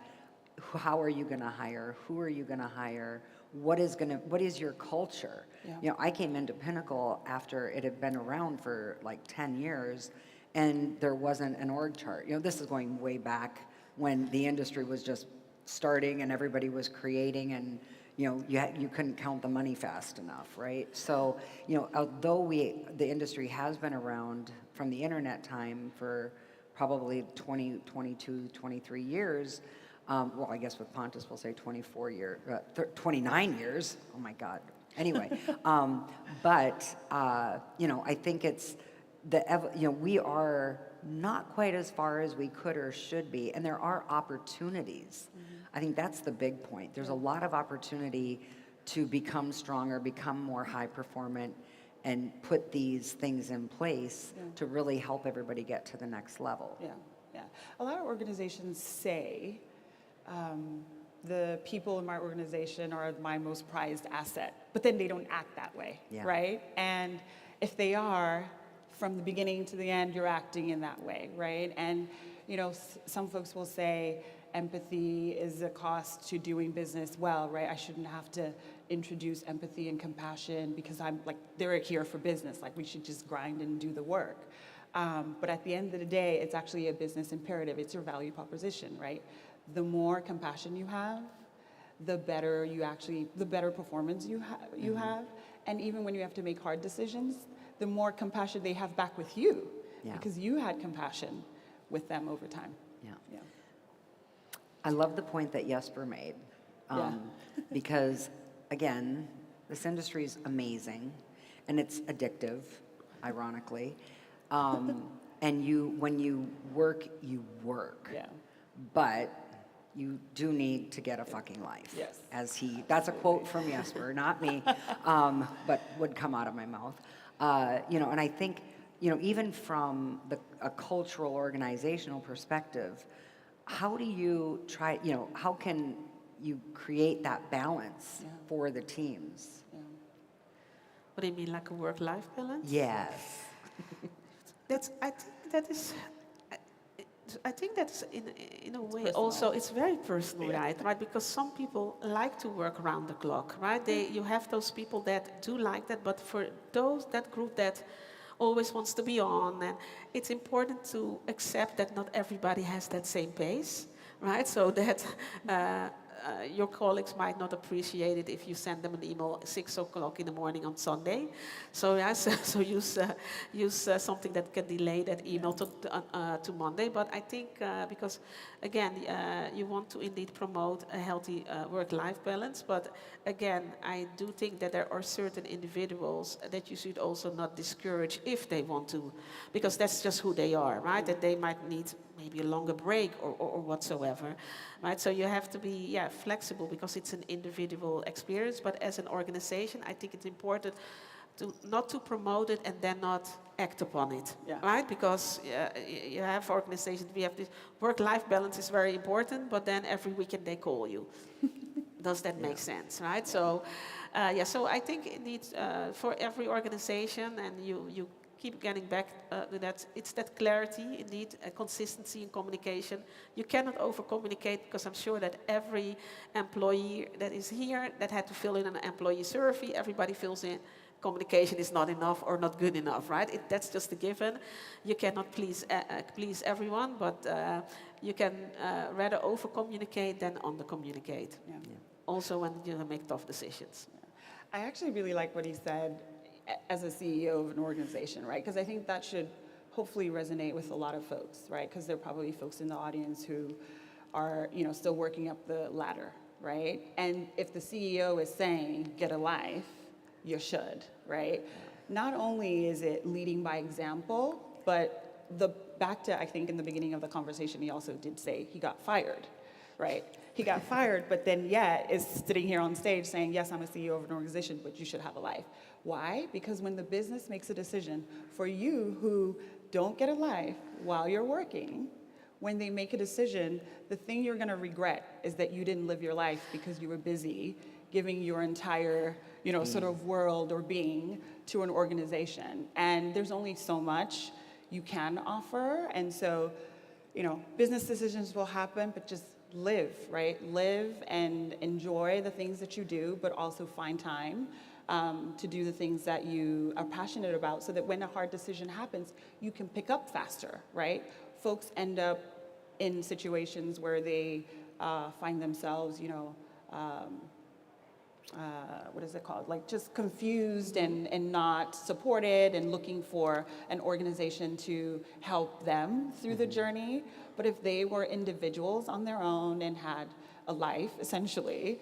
how are you going to hire, who are you going to hire, what is your culture? Yeah. You know, I came into Pinnacle after it had been around for like 10 years and there wasn't an org chart. You know, this is going way back when the industry was just starting and everybody was creating, and you know, you couldn't count the money fast enough, right? So, you know, although the industry has been around from the internet time for probably 20, 22, 23 years, well, I guess with Pontus we'll say 29 years, oh my God. Anyway, but, you know, I think it's, you know, we are not quite as far as we could or should be, and there are opportunities. Mm-hmm. I think that's the big point. There's a lot of opportunity to become stronger, become more high performant, and put these things in place, yeah, to really help everybody get to the next level. Yeah, yeah. A lot of organizations say, the people in my organization are my most prized asset, but then they don't act that way, yeah, right? And if they are, from the beginning to the end, you're acting in that way, right? And, you know, some folks will say, empathy is a cost to doing business well, right? I shouldn't have to introduce empathy and compassion because I'm like, they're here for business. Like we should just grind and do the work. But at the end of the day, it's actually a business imperative. It's your value proposition, right? The more compassion you have, the better performance you mm-hmm. have. And even when you have to make hard decisions, the more compassion they have back with you, yeah, because you had compassion with them over time. Yeah. Yeah. I love the point that Jesper made, Because, again, this industry is amazing, and it's addictive, ironically. And when you work, you work. Yeah. But you do need to get a fucking life. Yes. That's a quote from Jesper, not me, but would come out of my mouth. And I think, even from a cultural, organizational perspective, how do you try, how can you create that balance for the teams? What do you mean, like a work-life balance? Yes. I think that's in a way also it's very personal, right? Because some people like to work around the clock, right? You have those people that do like that, but for that group that always wants to be on, and it's important to accept that not everybody has that same pace, right? So that your colleagues might not appreciate it if you send them an email at 6 o'clock in the morning on Sunday. So so use something that can delay that email to Monday. But I think because again you want to indeed promote a healthy work-life balance. But again, I do think that there are certain individuals that you should also not discourage if they want to, because that's just who they are, right? That they might need maybe a longer break or whatsoever, right? So you have to be flexible because it's an individual experience. But as an organization, I think it's important not to promote it and then not act upon it, right? Because you have organizations, we have this work-life balance is very important, but then every weekend they call you. Does that make sense, right? So, so I think it needs for every organization, and you keep getting back to that. It's that clarity, indeed, consistency in communication. You cannot over-communicate, because I'm sure that every employee that is here that had to fill in an employee survey, everybody fills in communication is not enough or not good enough, right? That's just a given. You cannot please everyone, but you can rather over-communicate than under-communicate. Also when you make tough decisions. I actually really like what he said as a CEO of an organization, right? Because I think that should hopefully resonate with a lot of folks, right? Because there are probably folks in the audience who are, still working up the ladder, right? And if the CEO is saying, get a life, you should, right? Not only is it leading by example, but back to, I think in the beginning of the conversation, he also did say he got fired, right? He got fired, but then yet is sitting here on stage saying, yes, I'm a CEO of an organization, but you should have a life. Why? Because when the business makes a decision for you who don't get a life while you're working, when they make a decision, the thing you're gonna regret is that you didn't live your life because you were busy giving your entire, sort of world or being to an organization. And there's only so much you can offer. And so, business decisions will happen, but just live, right? Live and enjoy the things that you do, but also find time to do the things that you are passionate about, so that when a hard decision happens, you can pick up faster, right? Folks end up in situations where they find themselves, what is it called? Like just confused and not supported, and looking for an organization to help them through the journey. But if they were individuals on their own and had a life, essentially,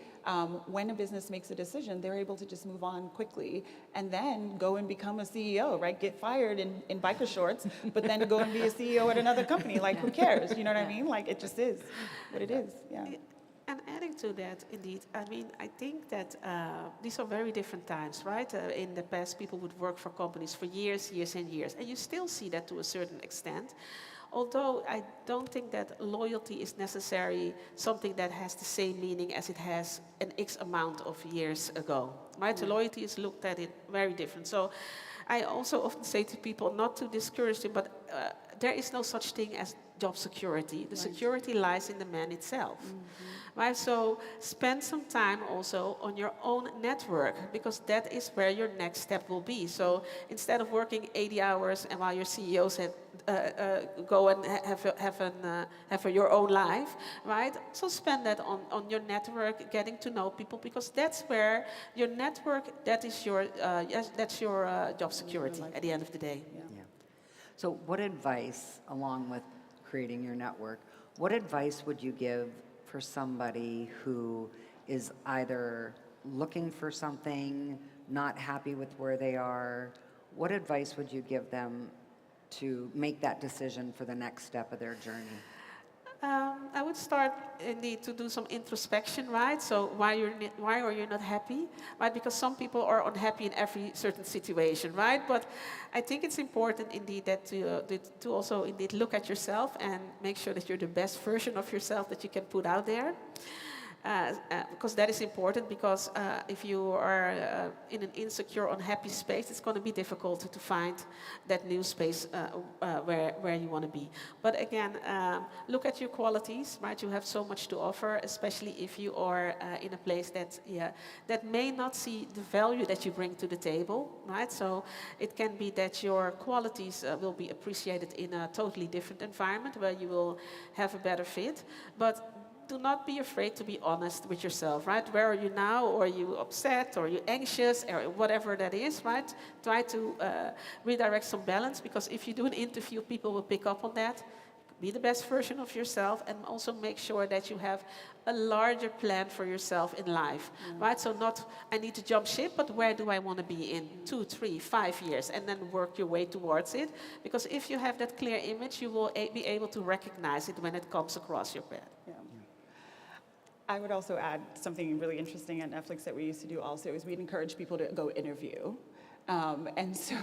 when a business makes a decision, they're able to just move on quickly and then go and become a CEO, right? Get fired in biker shorts, but then go and be a CEO at another company. Like, who cares? You know what I mean? Like, it just is what it is, And adding to that, indeed, I think that these are very different times, right? In the past, people would work for companies for years and years, and you still see that to a certain extent. Although I don't think that loyalty is necessarily something that has the same meaning as it has an X amount of years ago, right? So loyalty is looked at it very different. So I also often say to people not to discourage them, but there is no such thing as job security. The security lies in the man itself, right? So spend some time also on your own network, because that is where your next step will be. So instead of working 80 hours and while your CEO said, go and have your own life, right? So spend that on your network, getting to know people, because that's where your network, that's your job security at the end of the day. So what advice, along with creating your network, what advice would you give for somebody who is either looking for something, not happy with where they are, what advice would you give them to make that decision for the next step of their journey? I would start indeed to do some introspection, right? So why are you not happy, right? Because some people are unhappy in every certain situation, right? But I think it's important indeed that to also indeed look at yourself and make sure that you're the best version of yourself that you can put out there. Because that is important, because if you are in an insecure, unhappy space, it's going to be difficult to find that new space where you want to be. But again, look at your qualities, right? You have so much to offer, especially if you are in a place that may not see the value that you bring to the table, right? So it can be that your qualities will be appreciated in a totally different environment where you will have a better fit. But do not be afraid to be honest with yourself, right? Where are you now? Or are you upset? Or are you anxious? Or whatever that is, right? Try to redirect some balance, because if you do an interview, people will pick up on that. Be the best version of yourself, and also make sure that you have a larger plan for yourself in life, right? So not, I need to jump ship, but where do I want to be in 2, 3, 5 years? And then work your way towards it. Because if you have that clear image, you will be able to recognize it when it comes across your path. Yeah. I would also add something really interesting at Netflix that we used to do also is we'd encourage people to go interview. And so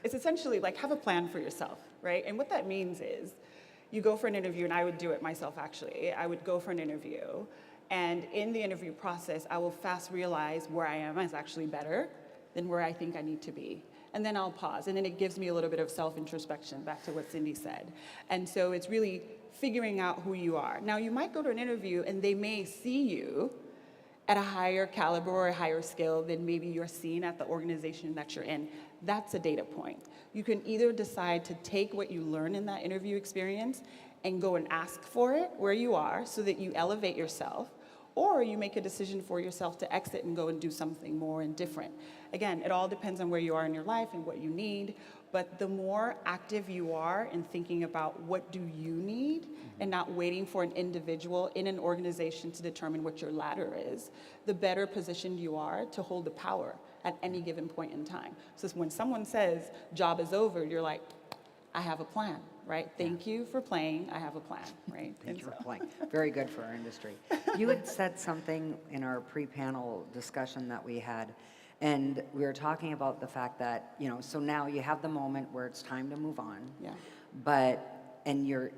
it's essentially like have a plan for yourself, right? And what that means is you go for an interview, and I would do it myself actually. I would go for an interview, and in the interview process, I will fast realize where I am is actually better than where I think I need to be. And then I'll pause, and then it gives me a little bit of self-introspection, back to what Cindy said. And so it's really figuring out who you are. Now, you might go to an interview, and they may see you at a higher caliber or a higher skill than maybe you're seen at the organization that you're in. That's a data point. You can either decide to take what you learn in that interview experience and go and ask for it where you are so that you elevate yourself, or you make a decision for yourself to exit and go and do something more and different. Again, it all depends on where you are in your life and what you need, but the more active you are in thinking about what do you need and not waiting for an individual in an organization to determine what your ladder is, the better positioned you are to hold the power at any given point in time. So when someone says, job is over, you're like, I have a plan, right? Thank you for playing, I have a plan, right? Thank you for playing. Very good for our industry. You had said something in our pre-panel discussion that we had, and we were talking about the fact that, you know, so now you have the moment where it's time to move on. Yeah. But, and you're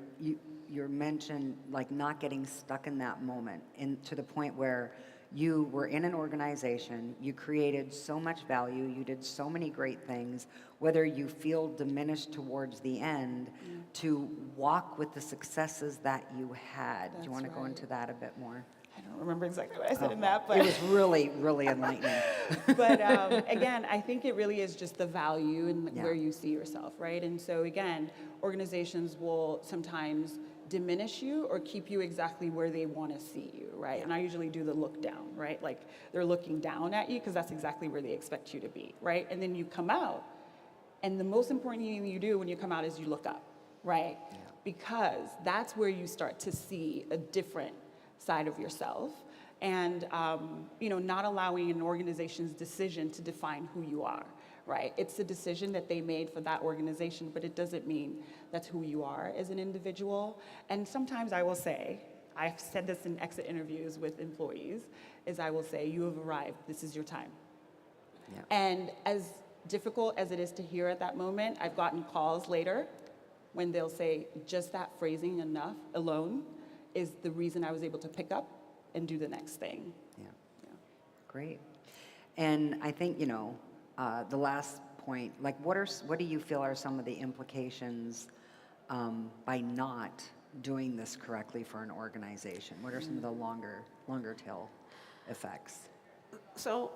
mentioned like not getting stuck in that moment, and to the point where you were in an organization, you created so much value, you did so many great things, whether you feel diminished towards the end, to walk with the successes that you had. Do you want to go into that a bit more? I don't remember exactly what I said in that, but it was really, really enlightening. But again, I think it really is just the value and where you see yourself, right? And so again, organizations will sometimes diminish you or keep you exactly where they want to see you, right? Yeah. And I usually do the look down, right? Like they're looking down at you because that's exactly where they expect you to be, right? And then you come out, and the most important thing you do when you come out is you look up, right? Yeah. Because that's where you start to see a different side of yourself, and you know, not allowing an organization's decision to define who you are, right? It's a decision that they made for that organization, but it doesn't mean that's who you are as an individual. And sometimes I will say, I've said this in exit interviews with employees, is I will say, you have arrived, this is your time. Yeah. And as difficult as it is to hear at that moment, I've gotten calls later when they'll say, just that phrasing enough alone is the reason I was able to pick up and do the next thing. Yeah. Great. And I think, you know, the last point, like what do you feel are some of the implications by not doing this correctly for an organization? What are some of the longer tail effects? So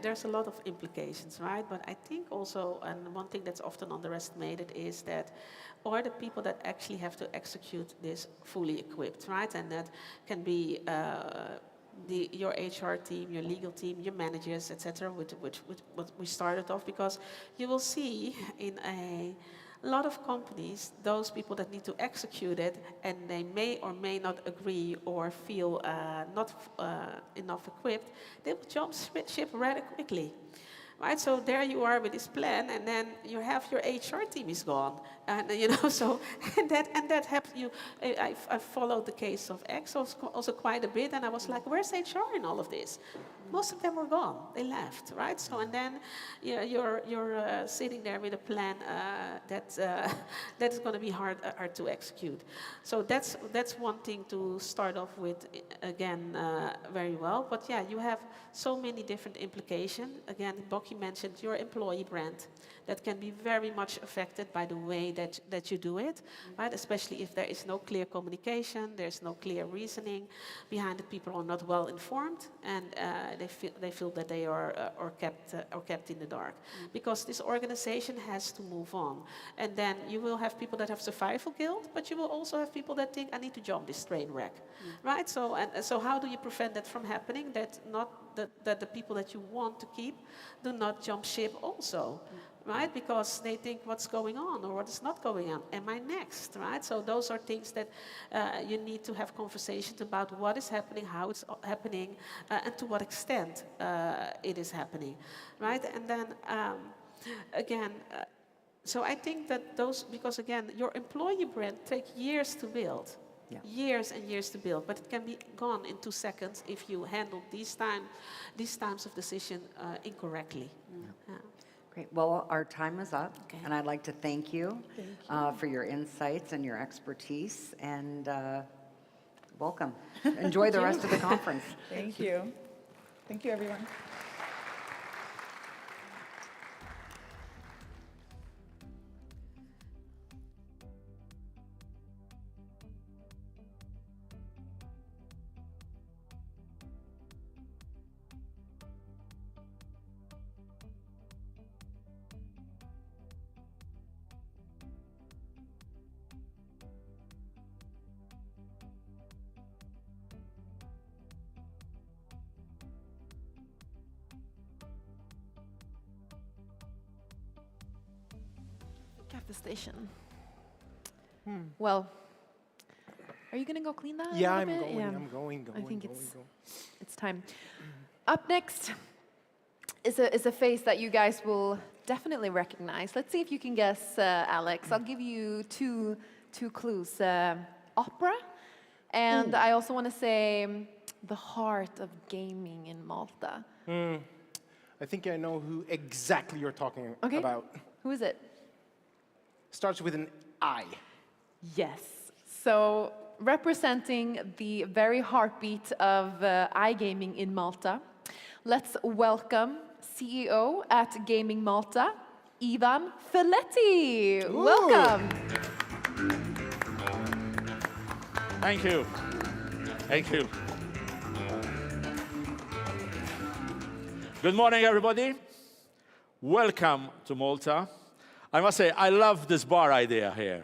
there's a lot of implications, right? But I think also, and one thing that's often underestimated is that are the people that actually have to execute this fully equipped, right? And that can be your HR team, your legal team, your managers, etc., which we started off, because you will see in a a lot of companies, those people that need to execute it, and they may or may not agree or feel not enough equipped, they will jump ship rather quickly. Right, so there you are with this plan, and then you have your HR team is gone, and you know, so and that happens. I followed the case of X also quite a bit, and I was like, where's HR in all of this? Most of them were gone; they left, right? So and then you're sitting there with a plan that's going to be hard to execute. So that's one thing to start off with again very well. But yeah, you have so many different implications. Again, Boki mentioned your employee brand that can be very much affected by the way that you do it, right? Especially if there is no clear communication, there's no clear reasoning behind it. People are not well informed, and they feel that they are kept in the dark. Because this organization has to move on, and then you will have people that have survival guilt, but you will also have people that think, I need to jump this train wreck, right? So how do you prevent that from happening? That the people that you want to keep do not jump ship also. Right, because they think what's going on or what is not going on. Am I next? Right, so those are things that you need to have conversations about what is happening, how it's happening, and to what extent it is happening. Right, and then again, so I think that those, because again, your employee brand takes years to build. Yeah. Years and years to build, but it can be gone in 2 seconds if you handle these times of decision incorrectly. Yeah. Great. Well, our time is up, and I'd like to thank you, for your insights and your expertise, and welcome. Enjoy the rest of the conference. Thank you. Thank you, everyone. The station. Well, are you gonna go clean that? Yeah, I'm going. I think it's time. Up next is a face that you guys will definitely recognize. Let's see if you can guess, Alex. I'll give you two clues. Opera, and I also want to say the heart of gaming in Malta. I think I know who exactly you're talking about. Who is it? Starts with an I. Yes. So representing the very heartbeat of iGaming in Malta, let's welcome CEO at Gaming Malta, Ivan Felletti. Ooh. Welcome. Thank you. Thank you. Good morning, everybody. Welcome to Malta. I must say, I love this bar idea here.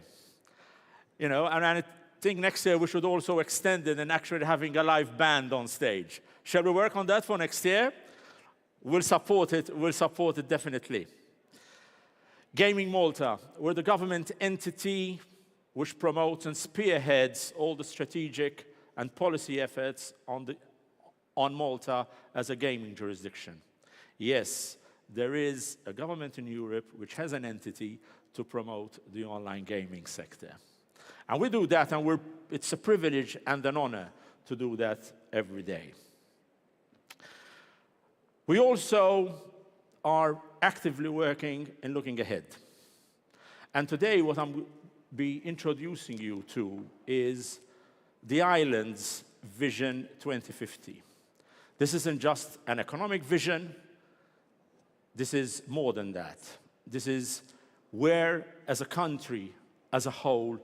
You know, and I think next year we should also extend it and actually having a live band on stage. Shall we work on that for next year? We'll support it definitely. Gaming Malta, we're the government entity which promotes and spearheads all the strategic and policy efforts on Malta as a gaming jurisdiction. Yes, there is a government in Europe which has an entity to promote the online gaming sector. And we do that, and it's a privilege and an honor to do that every day. We also are actively working and looking ahead. And today, what I'm be introducing you to is the island's Vision 2050. This isn't just an economic vision. This is more than that. This is where, as a country, as a whole,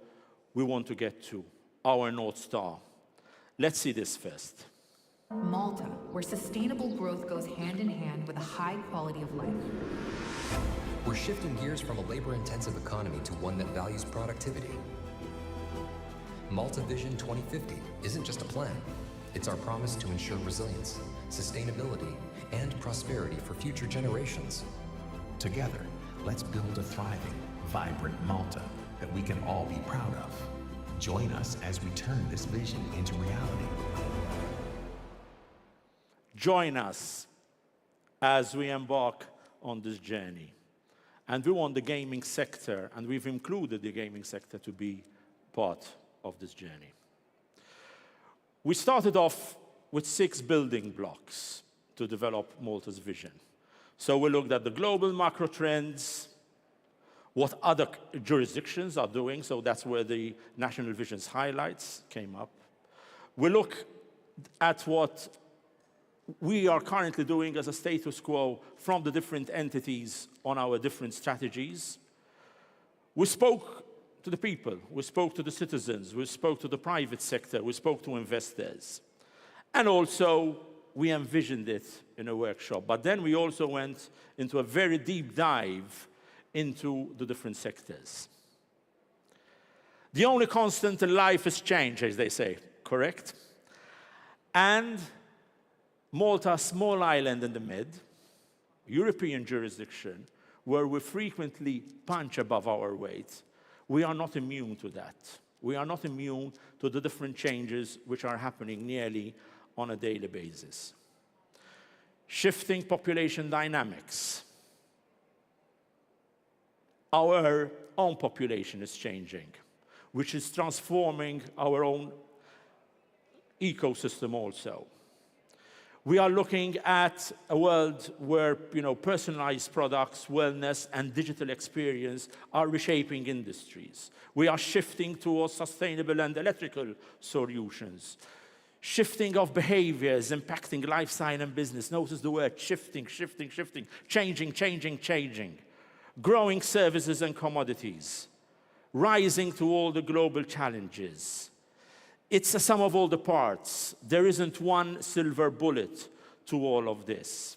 we want to get to, our North Star. Let's see this first. Malta, where sustainable growth goes hand in hand with a high quality of life. We're shifting gears from a labor-intensive economy to one that values productivity. Malta Vision 2050 isn't just a plan. It's our promise to ensure resilience, sustainability, and prosperity for future generations. Together, let's build a thriving, vibrant Malta that we can all be proud of. Join us as we turn this vision into reality. Join us as we embark on this journey. And we want the gaming sector, and we've included the gaming sector to be part of this journey. We started off with 6 building blocks to develop Malta's vision. So we looked at the global macro trends, what other jurisdictions are doing, so that's where the National Vision's highlights came up. We look at what we are currently doing as a status quo from the different entities on our different strategies. We spoke to the people, we spoke to the citizens, we spoke to the private sector, we spoke to investors. And also, we envisioned it in a workshop. But then we also went into a very deep dive into the different sectors. The only constant in life is change, as they say, correct? And Malta, a small island in the mid, European jurisdiction, where we frequently punch above our weight, we are not immune to that. We are not immune to the different changes which are happening nearly on a daily basis. Shifting population dynamics. Our own population is changing, which is transforming our own ecosystem also. We are looking at a world where, personalized products, wellness, and digital experience are reshaping industries. We are shifting towards sustainable and electrical solutions. Shifting of behaviors impacting lifestyle and business. Notice the word shifting, shifting, shifting, changing, changing, changing. Growing services and commodities. Rising to all the global challenges. It's a sum of all the parts. There isn't one silver bullet to all of this.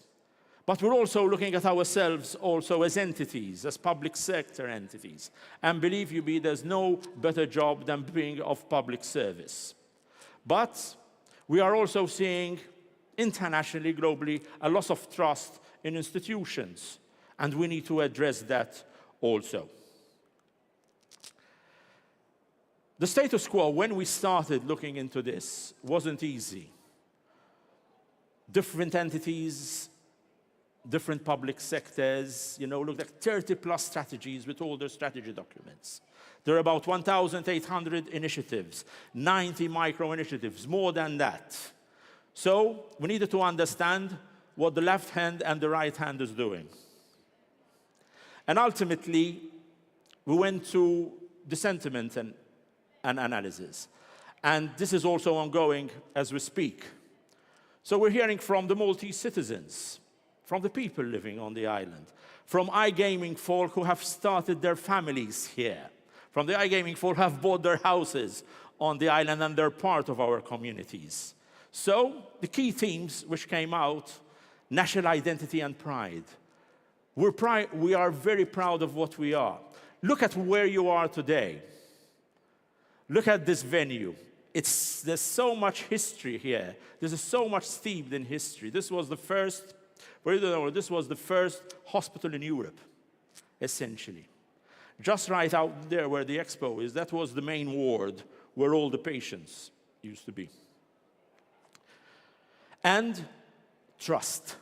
But we're also looking at ourselves also as entities, as public sector entities. And believe you me, there's no better job than being of public service. But we are also seeing internationally, globally, a loss of trust in institutions. And we need to address that also. The status quo, when we started looking into this, wasn't easy. Different entities, different public sectors, looked at 30+ strategies with all their strategy documents. There are about 1,800 initiatives, 90 micro-initiatives, more than that. So we needed to understand what the left hand and the right hand is doing. And ultimately, we went to the sentiment and analysis. And this is also ongoing as we speak. So we're hearing from the Maltese citizens, from the people living on the island, from iGaming folk who have started their families here, from the iGaming folk who have bought their houses on the island and they're part of our communities. So the key themes which came out, national identity and pride. We are very proud of what we are. Look at where you are today. Look at this venue. There's so much history here. There's so much steeped in history. This was the first, this was the first hospital in Europe, essentially. Just right out there where the expo is, that was the main ward where all the patients used to be. And trust.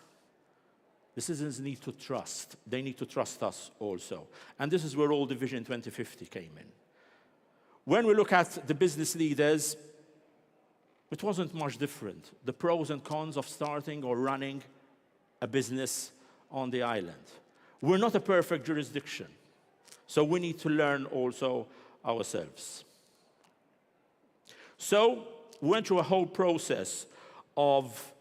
The citizens need to trust. They need to trust us also. And this is where all the Vision 2050 came in. When we look at the business leaders, it wasn't much different. The pros and cons of starting or running a business on the island. We're not a perfect jurisdiction, so we need to learn also ourselves. So we went through a whole process of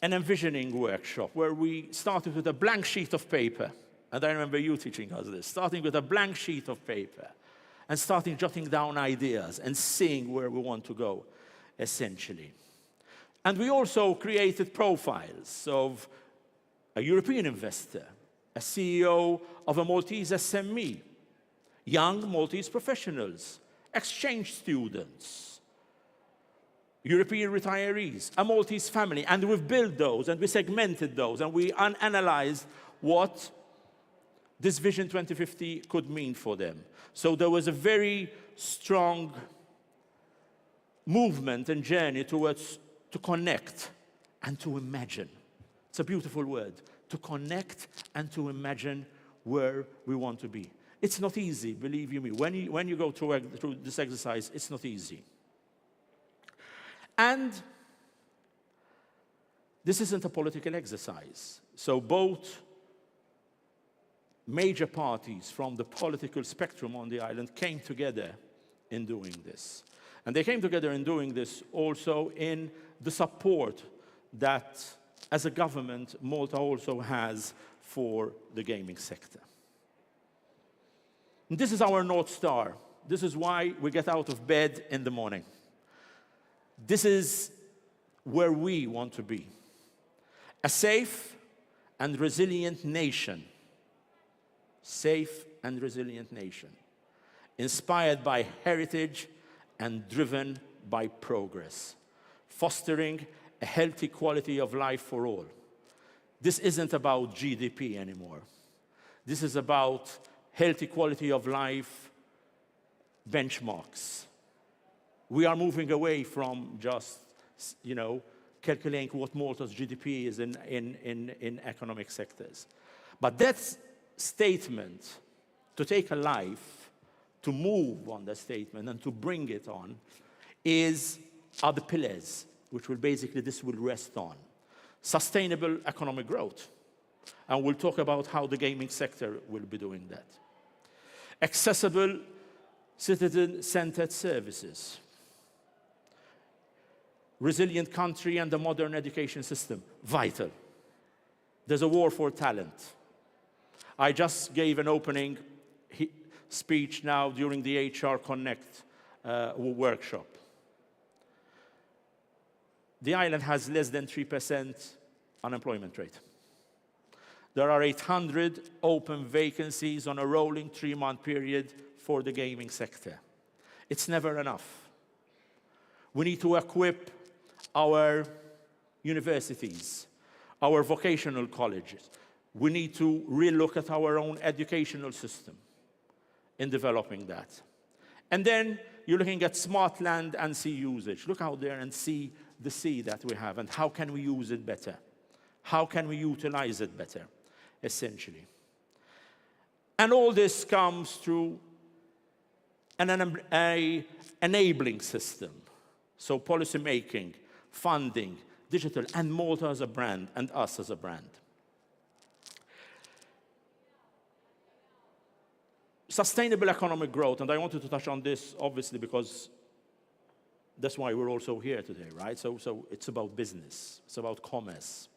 an envisioning workshop where we started with a blank sheet of paper. And I remember you teaching us this, starting with a blank sheet of paper and starting jotting down ideas and seeing where we want to go, essentially. And we also created profiles of a European investor, a CEO of a Maltese SME, young Maltese professionals, exchange students, European retirees, a Maltese family. And we've built those, and we segmented those, and we analyzed what this Vision 2050 could mean for them. So there was a very strong movement and journey towards to connect and to imagine. It's a beautiful word, to connect and to imagine where we want to be. It's not easy, believe you me. When you go through this exercise, it's not easy. And this isn't a political exercise. So both major parties from the political spectrum on the island came together in doing this. And they came together in doing this also in the support that, as a government, Malta also has for the gaming sector. And this is our North Star. This is why we get out of bed in the morning. This is where we want to be. A safe and resilient nation. Safe and resilient nation. Inspired by heritage and driven by progress. Fostering a healthy quality of life for all. This isn't about GDP anymore. This is about healthy quality of life benchmarks. We are moving away from just, calculating what Malta's GDP is in economic sectors. But that statement, to take a life, to move on that statement and to bring it on, are the pillars which this will rest on. Sustainable economic growth. And we'll talk about how the gaming sector will be doing that. Accessible, citizen-centered services. Resilient country and the modern education system, vital. There's a war for talent. I just gave an opening speech now during the HR Connect workshop. The island has less than 3% unemployment rate. There are 800 open vacancies on a rolling 3-month period for the gaming sector. It's never enough. We need to equip our universities, our vocational colleges. We need to relook at our own educational system in developing that. And then you're looking at smart land and sea usage. Look out there and see the sea that we have and how can we use it better? How can we utilize it better, essentially? And all this comes through an enabling system. So policy making, funding, digital, and Malta as a brand, and us as a brand. Sustainable economic growth, and I wanted to touch on this, obviously, because that's why we're also here today, right? So it's about business, it's about commerce,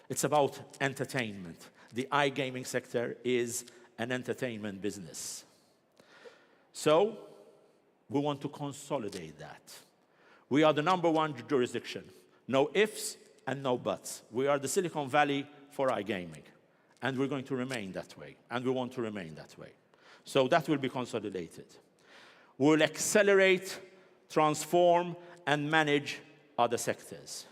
it's about entertainment. The iGaming sector is an entertainment business. So we want to consolidate that. We are the #1 jurisdiction. No ifs and no buts. We are the Silicon Valley for iGaming. And we're going to remain that way. And we want to remain that way. So that will be consolidated. We'll accelerate, transform, and manage other sectors.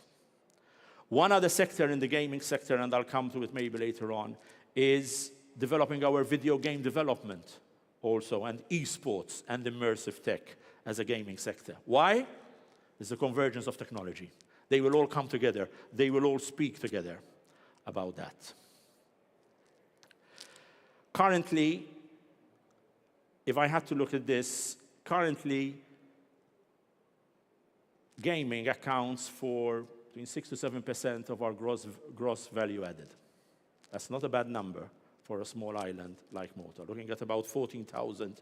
One other sector in the gaming sector, and I'll come to it maybe later on, is developing our video game development also, and esports and immersive tech as a gaming sector. Why? It's the convergence of technology. They will all come together. They will all speak together about that. Currently, if I had to look at this, currently, gaming accounts for between 6 to 7% of our gross value added. That's not a bad number for a small island like Malta, looking at about 40,000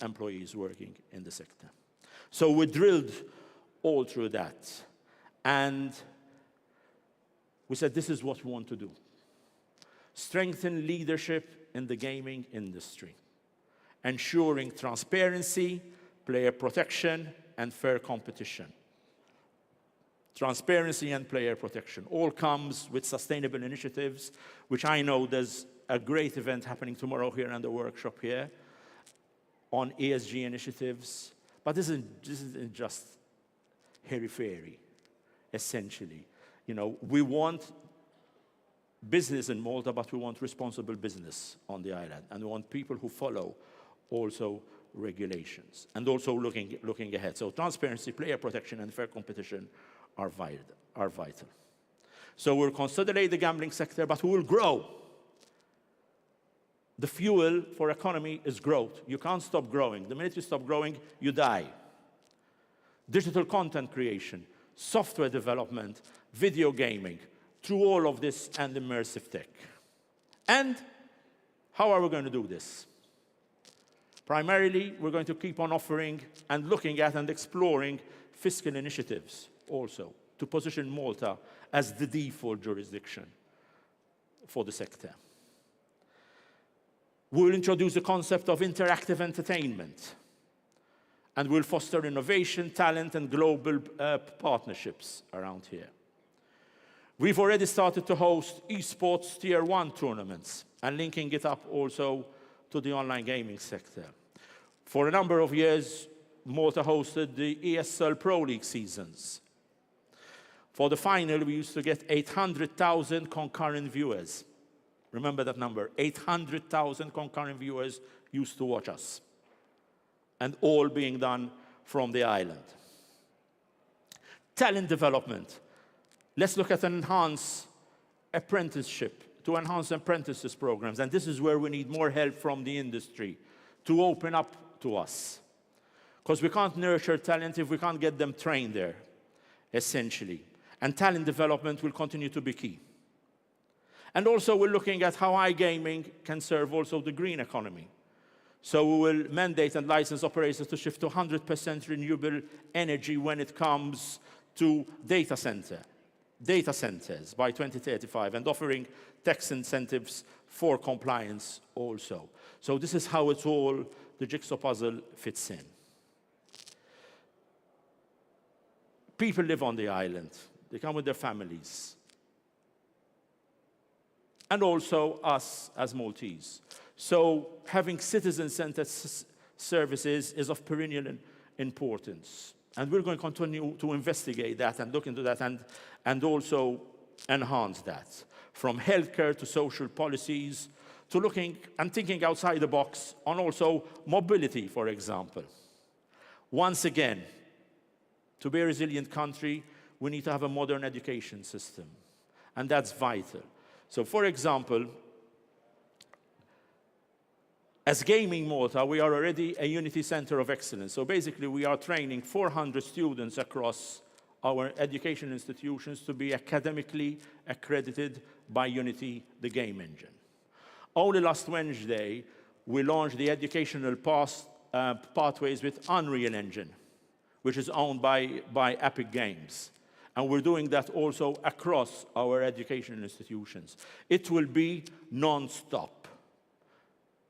employees working in the sector. So we drilled all through that. And we said, this is what we want to do. Strengthen leadership in the gaming industry, ensuring transparency, player protection, and fair competition. Transparency and player protection all comes with sustainable initiatives, which I know there's a great event happening tomorrow here and the workshop here on ESG initiatives. But this isn't just hairy-fairy, essentially. We want business in Malta, but we want responsible business on the island. And we want people who follow also regulations and also looking ahead. So transparency, player protection, and fair competition are vital. So we'll consolidate the gambling sector, but we will grow. The fuel for economy is growth. You can't stop growing. The minute you stop growing, you die. Digital content creation, software development, video gaming, through all of this and immersive tech. And how are we going to do this? Primarily, we're going to keep on offering and looking at and exploring fiscal initiatives also to position Malta as the default jurisdiction for the sector. We'll introduce the concept of interactive entertainment, and we'll foster innovation, talent, and global partnerships around here. We've already started to host esports Tier 1 tournaments and linking it up also to the online gaming sector. For a number of years, Malta hosted the ESL Pro League seasons. For the final, we used to get 800,000 concurrent viewers. Remember that number, 800,000 concurrent viewers used to watch us, and all being done from the island. Talent development. Let's look at an enhanced apprenticeship, to enhance apprentices programs, and this is where we need more help from the industry to open up to us. Because we can't nurture talent if we can't get them trained there, essentially. And talent development will continue to be key. And also we're looking at how iGaming can serve also the green economy. So we will mandate and license operators to shift to 100% renewable energy when it comes to data centers by 2035, and offering tax incentives for compliance also. So this is how it's all, the jigsaw puzzle fits in. People live on the island. They come with their families. And also us as Maltese. So having citizen-centered services is of perennial importance. And we're going to continue to investigate that and look into that and also enhance that. From healthcare to social policies, to looking and thinking outside the box on also mobility, for example. Once again, to be a resilient country, we need to have a modern education system. And that's vital. So, for example, as Gaming Malta, we are already a Unity Center of Excellence. So basically, we are training 400 students across our education institutions to be academically accredited by Unity, the game engine. Only last Wednesday, we launched the educational pathways with Unreal Engine, which is owned by Epic Games. And we're doing that also across our education institutions. It will be non-stop.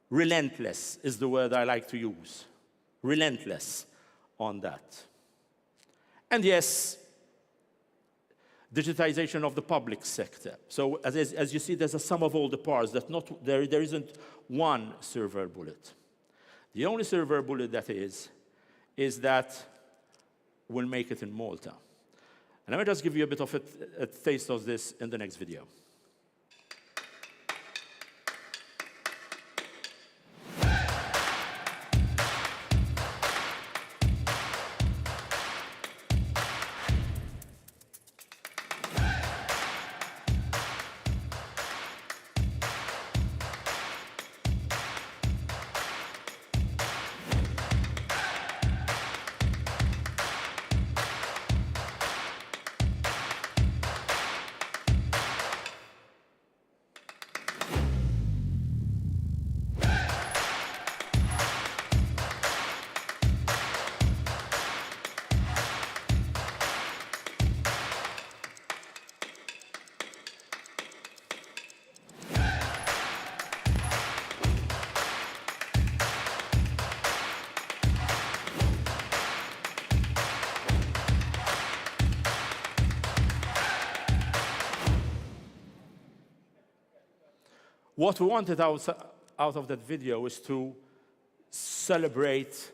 Relentless is the word I like to use. Relentless on that. And yes, digitization of the public sector. So as you see, there's a sum of all the parts. That there isn't one silver bullet. The only silver bullet that is that we'll make it in Malta. And let me just give you a bit of a taste of this in the next video. What we wanted out of that video is to celebrate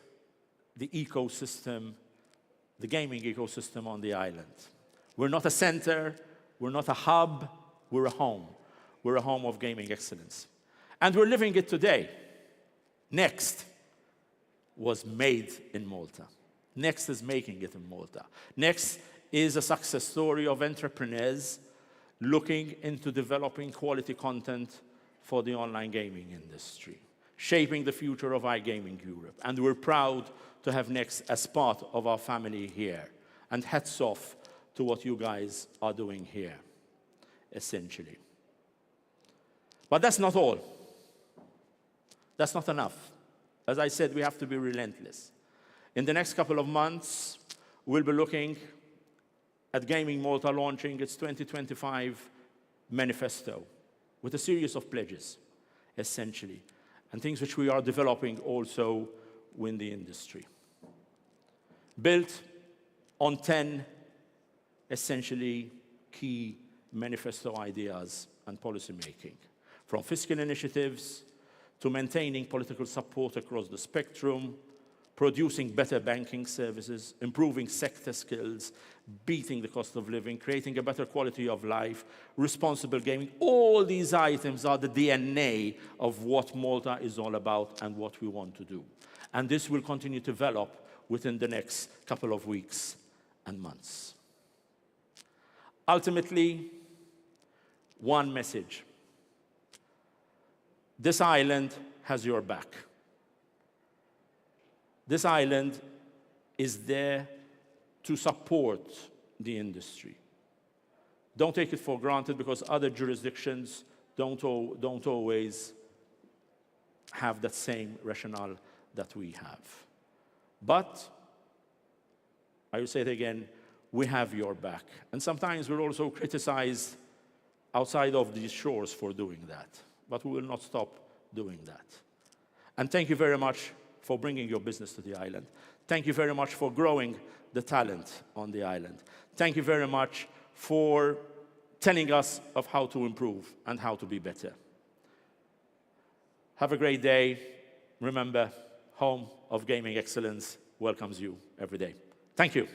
the ecosystem, the gaming ecosystem on the island. We're not a center, we're not a hub, we're a home. We're a home of gaming excellence. And we're living it today. Next was made in Malta. Next is making it in Malta. Next is a success story of entrepreneurs looking into developing quality content for the online gaming industry, shaping the future of iGaming Europe. And we're proud to have Next as part of our family here. And hats off to what you guys are doing here, essentially. But that's not all. That's not enough. As I said, we have to be relentless. In the next couple of months, we'll be looking at Gaming Malta launching its 2025 manifesto with a series of pledges, essentially, and things which we are developing also with the industry. Built on 10, essentially, key manifesto ideas and policy making, from fiscal initiatives to maintaining political support across the spectrum, producing better banking services, improving sector skills, beating the cost of living, creating a better quality of life, responsible gaming. All these items are the DNA of what Malta is all about and what we want to do. And this will continue to develop within the next couple of weeks and months. Ultimately, one message. This island has your back. This island is there to support the industry. Don't take it for granted, because other jurisdictions don't always have that same rationale that we have. But, I will say it again, we have your back. And sometimes we're also criticized outside of these shores for doing that. But we will not stop doing that. And thank you very much for bringing your business to the island. Thank you very much for growing the talent on the island. Thank you very much for telling us of how to improve and how to be better. Have a great day. Remember, home of gaming excellence welcomes you every day. Thank you.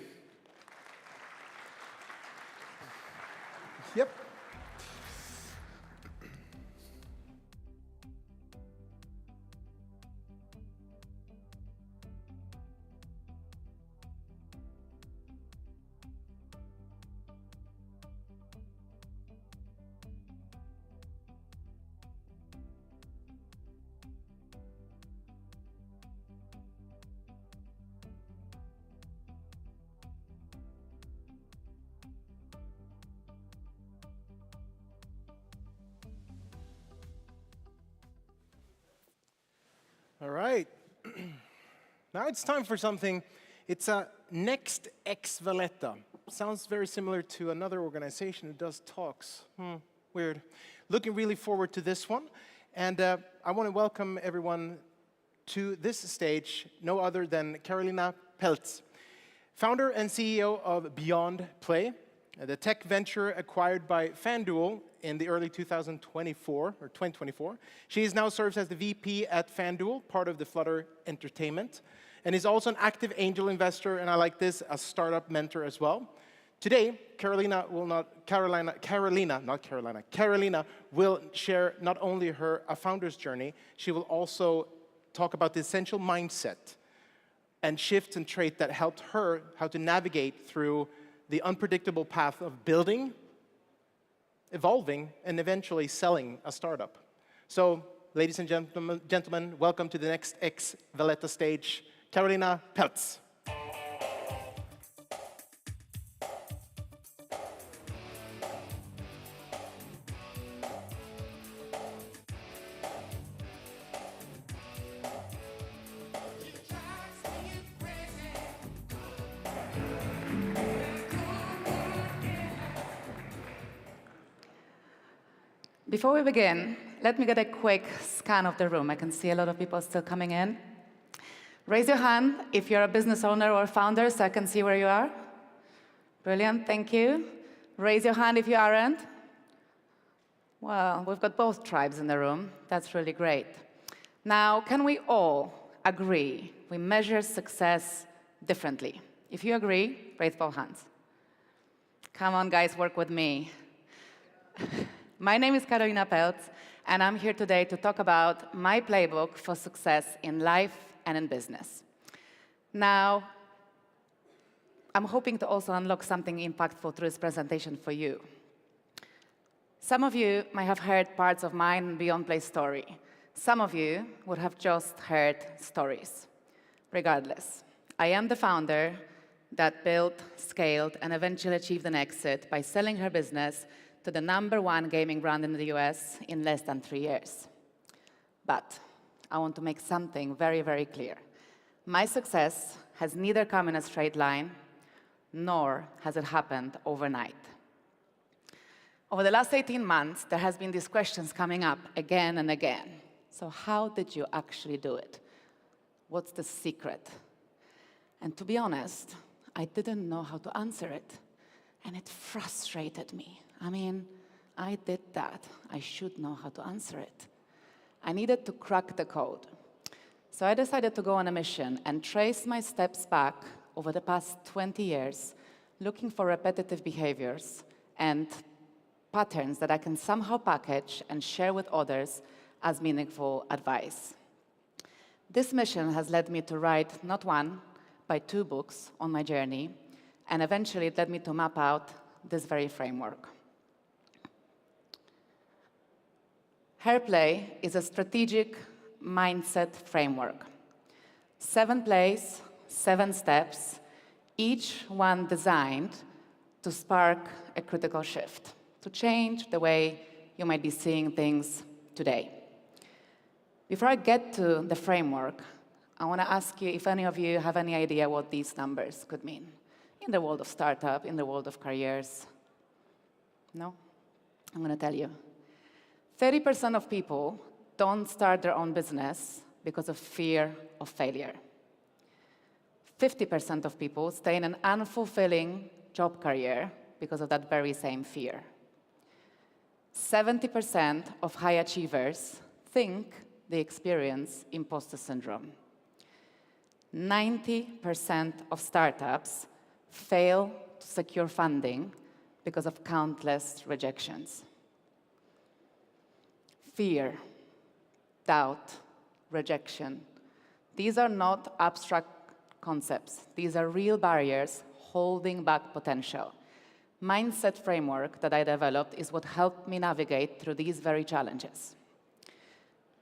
Yep. All right. Now it's time for something. It's a Next X Valletta. Sounds very similar to another organization that does talks. Weird. Looking really forward to this one. And I want to welcome everyone to this stage, no other than Karolina Peltz, founder and CEO of Beyond Play, the tech venture acquired by FanDuel in the early 2024. She is now serves as the VP at FanDuel, part of the Flutter Entertainment, and is also an active angel investor, and I like this, a startup mentor as well. Today, Karolina will share not only her founder's journey, she will also talk about the essential mindset and shifts and trait that helped her how to navigate through the unpredictable path of building, evolving, and eventually selling a startup. So, ladies and gentlemen, welcome to the Next X Valletta stage, Karolina Peltz. Before we begin, let me get a quick scan of the room. I can see a lot of people still coming in. Raise your hand if you're a business owner or founder so I can see where you are. Brilliant, thank you. Raise your hand if you aren't. Well, we've got both tribes in the room. That's really great. Now, can we all agree we measure success differently? If you agree, raise both hands. Come on, guys, work with me. My name is Karolina Peltz, and I'm here today to talk about my playbook for success in life and in business. Now, I'm hoping to also unlock something impactful through this presentation for you. Some of you might have heard parts of mine Beyond Play story. Some of you would have just heard stories. Regardless, I am the founder that built, scaled, and eventually achieved an exit by selling her business to the #1 gaming brand in the US in less than 3 years. But I want to make something very, very clear. My success has neither come in a straight line, nor has it happened overnight. Over the last 18 months, there has been these questions coming up again and again. So how did you actually do it? What's the secret? And to be honest, I didn't know how to answer it. And it frustrated me. I mean, I did that. I should know how to answer it. I needed to crack the code. So I decided to go on a mission and trace my steps back over the past 20 years, looking for repetitive behaviors and patterns that I can somehow package and share with others as meaningful advice. This mission has led me to write not one, but 2 books on my journey, and eventually it led me to map out this very framework. Hairplay is a strategic mindset framework. 7 plays, 7 steps, each one designed to spark a critical shift, to change the way you might be seeing things today. Before I get to the framework, I want to ask you if any of you have any idea what these numbers could mean in the world of startup, in the world of careers. No? I'm going to tell you. 30% of people don't start their own business because of fear of failure. 50% of people stay in an unfulfilling job career because of that very same fear. 70% of high achievers think they experience imposter syndrome. 90% of startups fail to secure funding because of countless rejections. Fear, doubt, rejection. These are not abstract concepts. These are real barriers holding back potential. Mindset framework that I developed is what helped me navigate through these very challenges.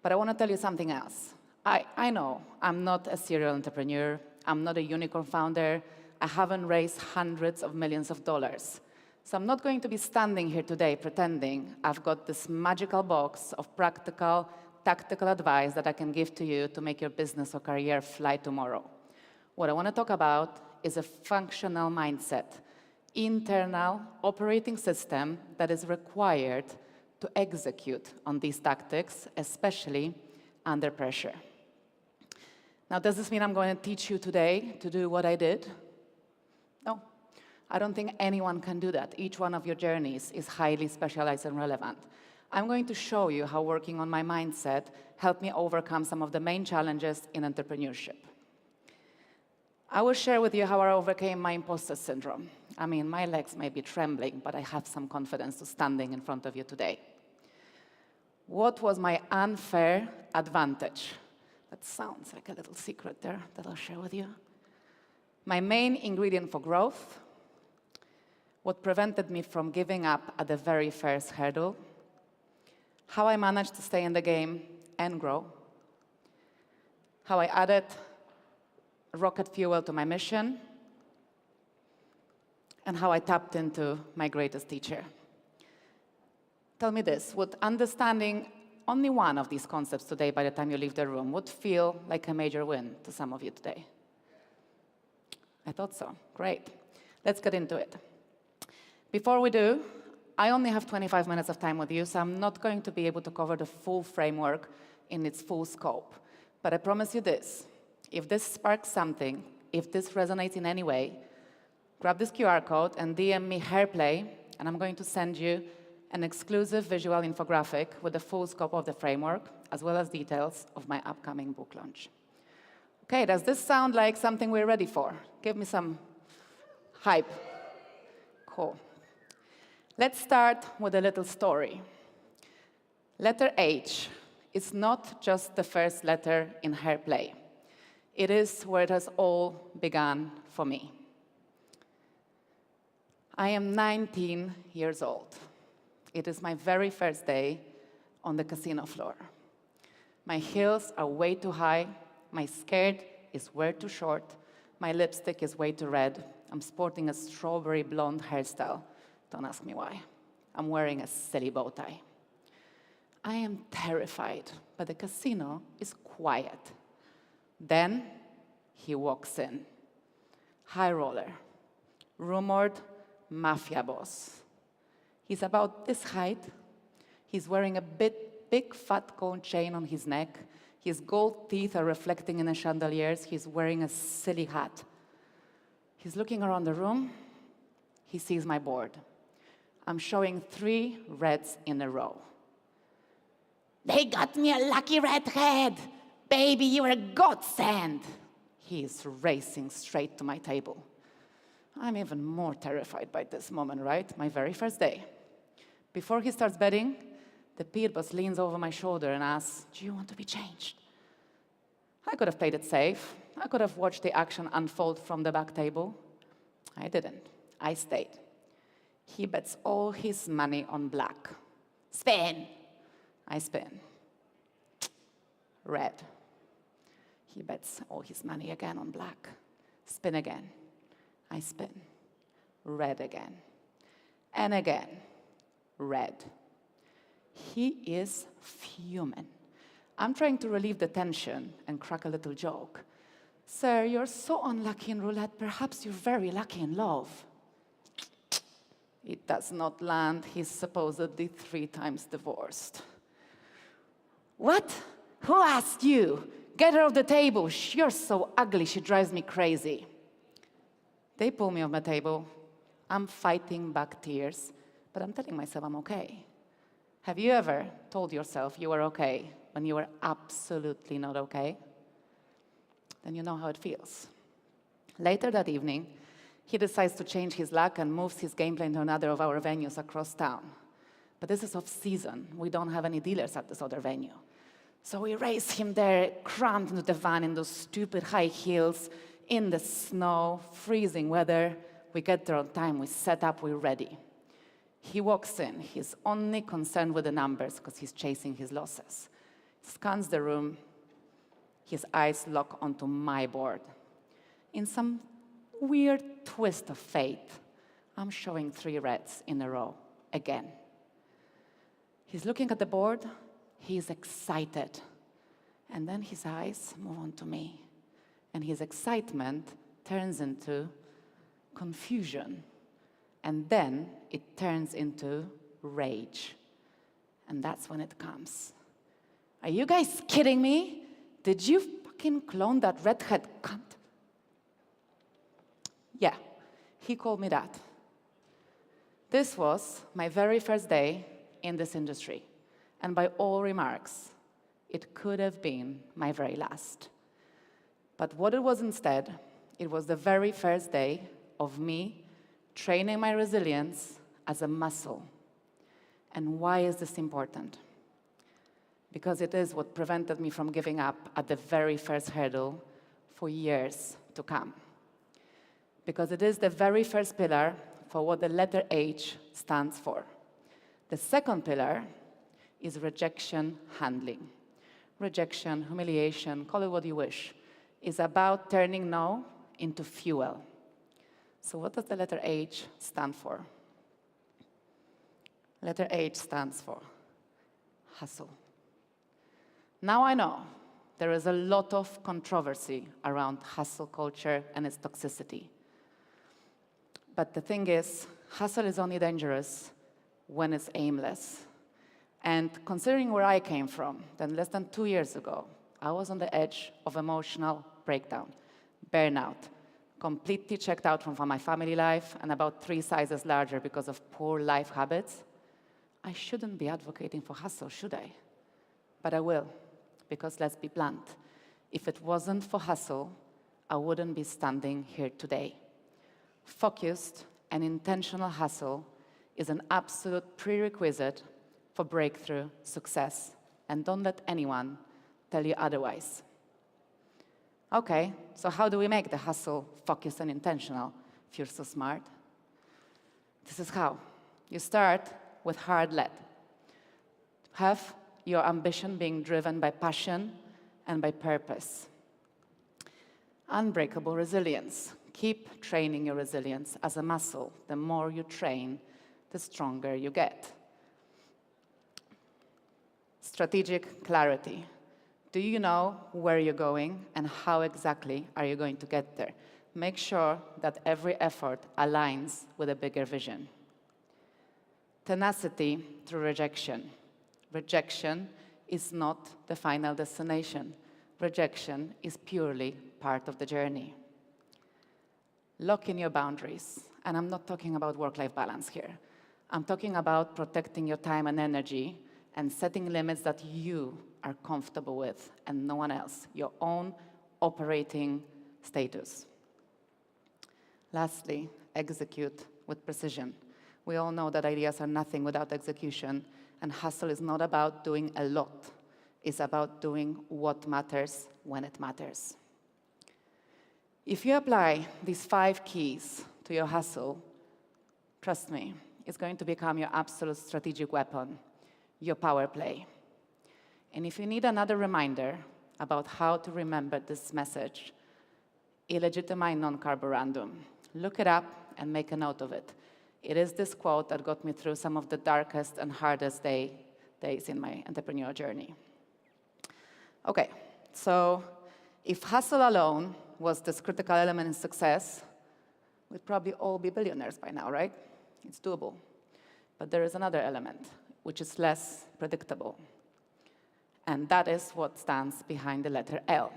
But I want to tell you something else. I know I'm not a serial entrepreneur. I'm not a unicorn founder. I haven't raised hundreds of millions of dollars. So I'm not going to be standing here today pretending I've got this magical box of practical, tactical advice that I can give to you to make your business or career fly tomorrow. What I want to talk about is a functional mindset, internal operating system that is required to execute on these tactics, especially under pressure. Now, does this mean I'm going to teach you today to do what I did? No. I don't think anyone can do that. Each one of your journeys is highly specialized and relevant. I'm going to show you how working on my mindset helped me overcome some of the main challenges in entrepreneurship. I will share with you how I overcame my imposter syndrome. I mean, my legs may be trembling, but I have some confidence to standing in front of you today. What was my unfair advantage? That sounds like a little secret there that I'll share with you. My main ingredient for growth, what prevented me from giving up at the very first hurdle, how I managed to stay in the game and grow, how I added rocket fuel to my mission, and how I tapped into my greatest teacher. Tell me this, would understanding only one of these concepts today by the time you leave the room would feel like a major win to some of you today? I thought so. Great. Let's get into it. Before we do, I only have 25 minutes of time with you, so I'm not going to be able to cover the full framework in its full scope. But I promise you this. If this sparks something, if this resonates in any way, grab this QR code and DM me Hairplay, and I'm going to send you an exclusive visual infographic with the full scope of the framework, as well as details of my upcoming book launch. Okay, does this sound like something we're ready for? Give me some hype. Cool. Let's start with a little story. Letter H is not just the first letter in her play. It is where it has all begun for me. I am 19 years old. It is my very first day on the casino floor. My heels are way too high, my skirt is way too short, my lipstick is way too red. I'm sporting a strawberry blonde hairstyle. Don't ask me why. I'm wearing a silly bow tie. I am terrified, but the casino is quiet. Then he walks in. High roller, rumored mafia boss. He's about this height. He's wearing a big fat gold chain on his neck. His gold teeth are reflecting in the chandeliers. He's wearing a silly hat. He's looking around the room. He sees my board. I'm showing 3 reds in a row. They got me a lucky redhead. Baby, you're a godsend. He is racing straight to my table. I'm even more terrified by this moment, right? My very first day. Before he starts betting, the pit boss leans over my shoulder and asks, do you want to be changed? I could have played it safe. I could have watched the action unfold from the back table. I didn't. I stayed. He bets all his money on black. Spin. I spin. Red. He bets all his money again on black. Spin again. I spin. Red again. And again. Red. He is fuming. I'm trying to relieve the tension and crack a little joke. Sir, you're so unlucky in roulette, perhaps you're very lucky in love. It does not land. He's supposedly 3 times divorced. What? Who asked you? Get her off the table. You're so ugly, she drives me crazy. They pull me off my table. I'm fighting back tears, but I'm telling myself I'm okay. Have you ever told yourself you were okay when you were absolutely not okay? Then you know how it feels. Later that evening, he decides to change his luck and moves his game plan to another of our venues across town. But this is off-season. We don't have any dealers at this other venue. So we race him there, crammed into the van in those stupid high heels, in the snow, freezing weather. We get there on time, we set up, we're ready. He walks in. He's only concerned with the numbers because he's chasing his losses. He scans the room. His eyes lock onto my board. In some weird twist of fate, I'm showing 3 reds in a row, again. He's looking at the board. He's excited. And then his eyes move on to me. And his excitement turns into confusion. And then it turns into rage. And that's when it comes. Are you guys kidding me? Did you fucking clone that redhead cunt? Yeah, he called me that. This was my very first day in this industry. And by all remarks, it could have been my very last. But what it was instead, it was the very first day of me training my resilience as a muscle. And why is this important? Because it is what prevented me from giving up at the very first hurdle for years to come. Because it is the very first pillar for what the letter H stands for. The second pillar is rejection handling. Rejection, humiliation, call it what you wish, is about turning no into fuel. So what does the letter H stand for? Letter H stands for hustle. Now I know there is a lot of controversy around hustle culture and its toxicity. But the thing is, hustle is only dangerous when it's aimless. And considering where I came from, then less than 2 years ago, I was on the edge of emotional breakdown, burnout, completely checked out from my family life and about 3 sizes larger because of poor life habits. I shouldn't be advocating for hustle, should I? But I will, because let's be blunt. If it wasn't for hustle, I wouldn't be standing here today. Focused and intentional hustle is an absolute prerequisite for breakthrough success. And don't let anyone tell you otherwise. Okay, so how do we make the hustle focused and intentional if you're so smart? This is how. You start with hard lead. Have your ambition being driven by passion and by purpose. Unbreakable resilience. Keep training your resilience as a muscle. The more you train, the stronger you get. Strategic clarity. Do you know where you're going and how exactly are you going to get there? Make sure that every effort aligns with a bigger vision. Tenacity through rejection. Rejection is not the final destination. Rejection is purely part of the journey. Lock in your boundaries. And I'm not talking about work-life balance here. I'm talking about protecting your time and energy and setting limits that you are comfortable with and no one else, your own operating status. Lastly, execute with precision. We all know that ideas are nothing without execution, and hustle is not about doing a lot. It's about doing what matters when it matters. If you apply these 5 keys to your hustle, trust me, it's going to become your absolute strategic weapon, your power play. And if you need another reminder about how to remember this message, illegitimize non-carborundum. Look it up and make a note of it. It is this quote that got me through some of the darkest and hardest days in my entrepreneurial journey. Okay, so if hustle alone was this critical element in success, we'd probably all be billionaires by now, right? It's doable. But there is another element, which is less predictable. And that is what stands behind the letter L.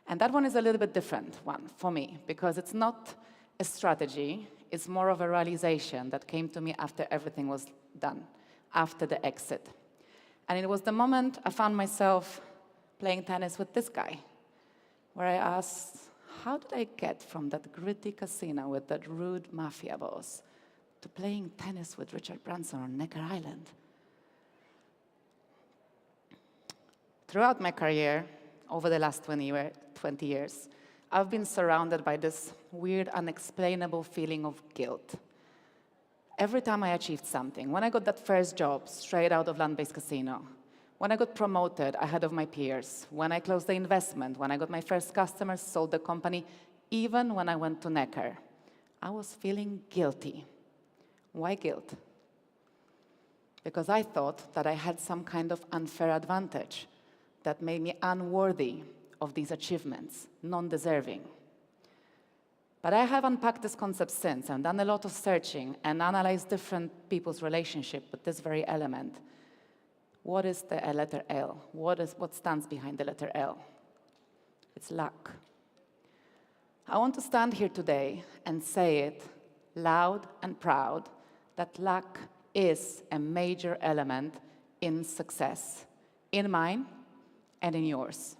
And that one is a little bit different one for me, because it's not a strategy, it's more of a realization that came to me after everything was done, after the exit. And it was the moment I found myself playing tennis with this guy, where I asked, how did I get from that gritty casino with that rude mafia boss to playing tennis with Richard Branson on Necker Island? Throughout my career, over the last 20 years, I've been surrounded by this weird, unexplainable feeling of guilt. Every time I achieved something, when I got that first job straight out of land-based casino, when I got promoted ahead of my peers, when I closed the investment, when I got my first customers, sold the company, even when I went to Necker, I was feeling guilty. Why guilt? Because I thought that I had some kind of unfair advantage that made me unworthy of these achievements, non-deserving. But I have unpacked this concept since and done a lot of searching and analyzed different people's relationship with this very element. What is the letter L? What stands behind the letter L? It's luck. I want to stand here today and say it loud and proud that luck is a major element in success, in mine and in yours.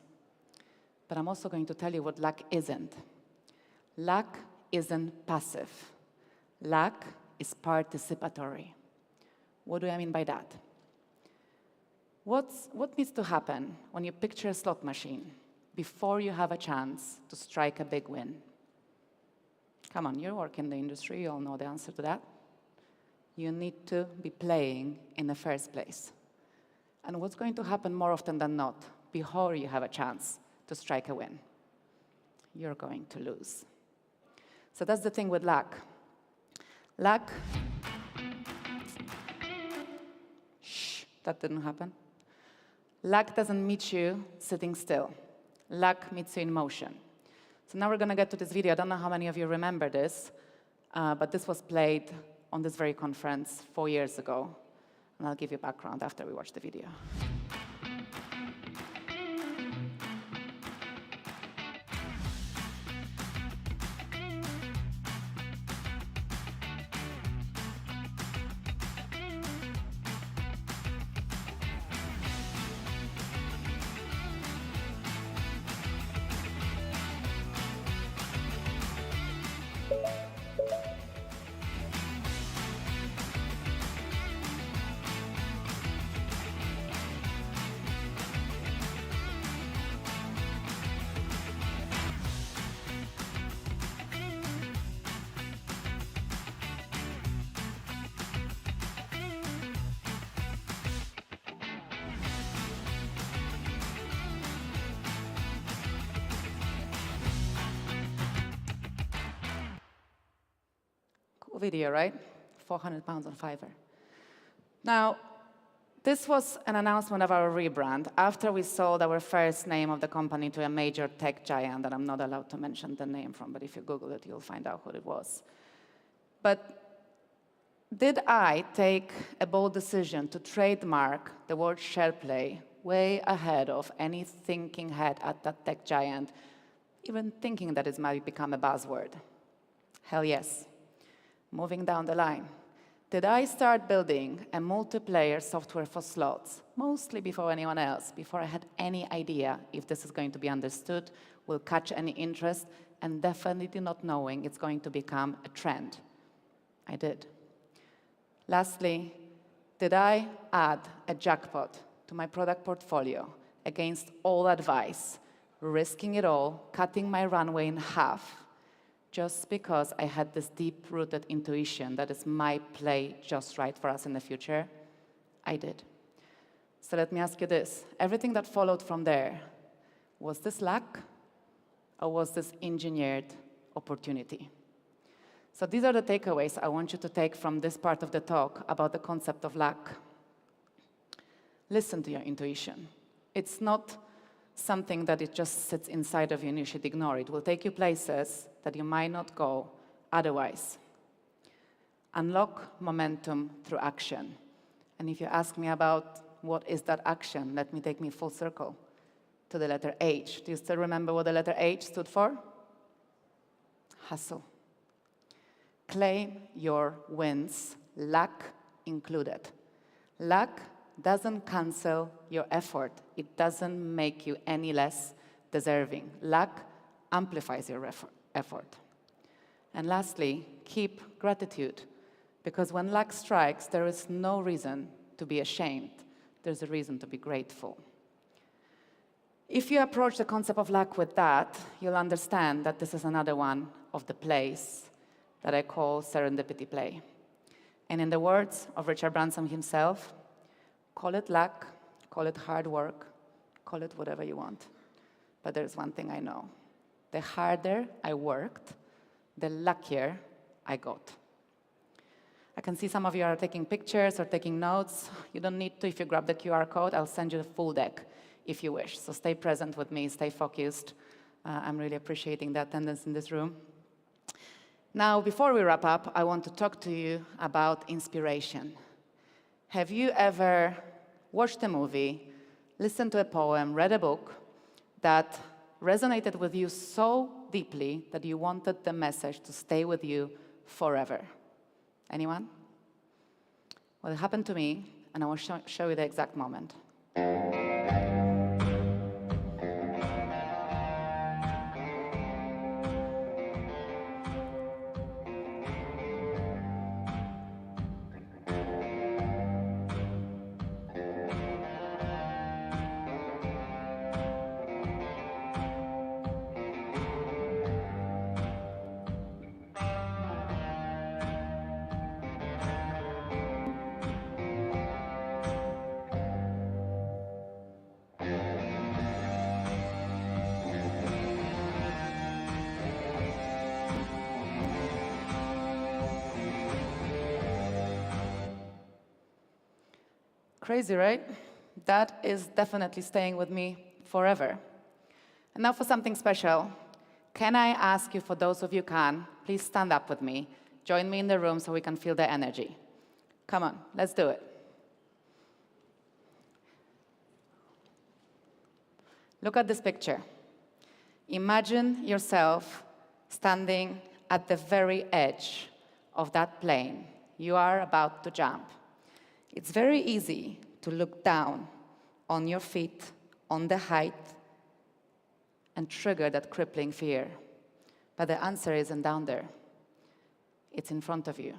But I'm also going to tell you what luck isn't. Luck isn't passive. Luck is participatory. What do I mean by that? What needs to happen when you picture a slot machine before you have a chance to strike a big win? Come on, you work in the industry, you all know the answer to that. You need to be playing in the first place. And what's going to happen more often than not before you have a chance to strike a win? You're going to lose. So that's the thing with luck. Luck, shh, that didn't happen. Luck doesn't meet you sitting still. Luck meets you in motion. So now we're going to get to this video. I don't know how many of you remember this, but this was played on this very conference 4 years ago. And I'll give you background after we watch the video. Cool video, right? 400 pounds on Fiverr. Now, this was an announcement of our rebrand after we sold our first name of the company to a major tech giant that I'm not allowed to mention the name from, but if you Google it, you'll find out who it was. But did I take a bold decision to trademark the word share play way ahead of any thinking head at that tech giant, even thinking that it might become a buzzword? Hell yes. Moving down the line. Did I start building a multiplayer software for slots, mostly before anyone else, before I had any idea if this is going to be understood, will catch any interest, and definitely not knowing it's going to become a trend? I did. Lastly, did I add a jackpot to my product portfolio against all advice, risking it all, cutting my runway in half, just because I had this deep-rooted intuition that this might play just right for us in the future? I did. So let me ask you this. Everything that followed from there, was this luck, or was this engineered opportunity? So these are the takeaways I want you to take from this part of the talk about the concept of luck. Listen to your intuition. It's not something that it just sits inside of you and you should ignore. It will take you places that you might not go otherwise. Unlock momentum through action. And if you ask me about what is that action, let me take me full circle to the letter H. Do you still remember what the letter H stood for? Hustle. Claim your wins, luck included. Luck doesn't cancel your effort. It doesn't make you any less deserving. Luck amplifies your effort. And lastly, keep gratitude, because when luck strikes, there is no reason to be ashamed. There's a reason to be grateful. If you approach the concept of luck with that, you'll understand that this is another one of the plays that I call serendipity play. And in the words of Richard Branson himself, call it luck, call it hard work, call it whatever you want. But there's one thing I know. The harder I worked, the luckier I got. I can see some of you are taking pictures or taking notes. You don't need to. If you grab the QR code, I'll send you the full deck if you wish. So stay present with me, stay focused. I'm really appreciating the attendance in this room. Now, before we wrap up, I want to talk to you about inspiration. Have you ever watched a movie, listened to a poem, read a book that resonated with you so deeply that you wanted the message to stay with you forever? Anyone? Well, it happened to me, and I will show you the exact moment. Crazy, right? That is definitely staying with me forever. And now for something special. Can I ask you, for those of you who can, please stand up with me. Join me in the room so we can feel the energy. Come on, let's do it. Look at this picture. Imagine yourself standing at the very edge of that plane. You are about to jump. It's very easy to look down on your feet, on the height, and trigger that crippling fear. But the answer isn't down there. It's in front of you.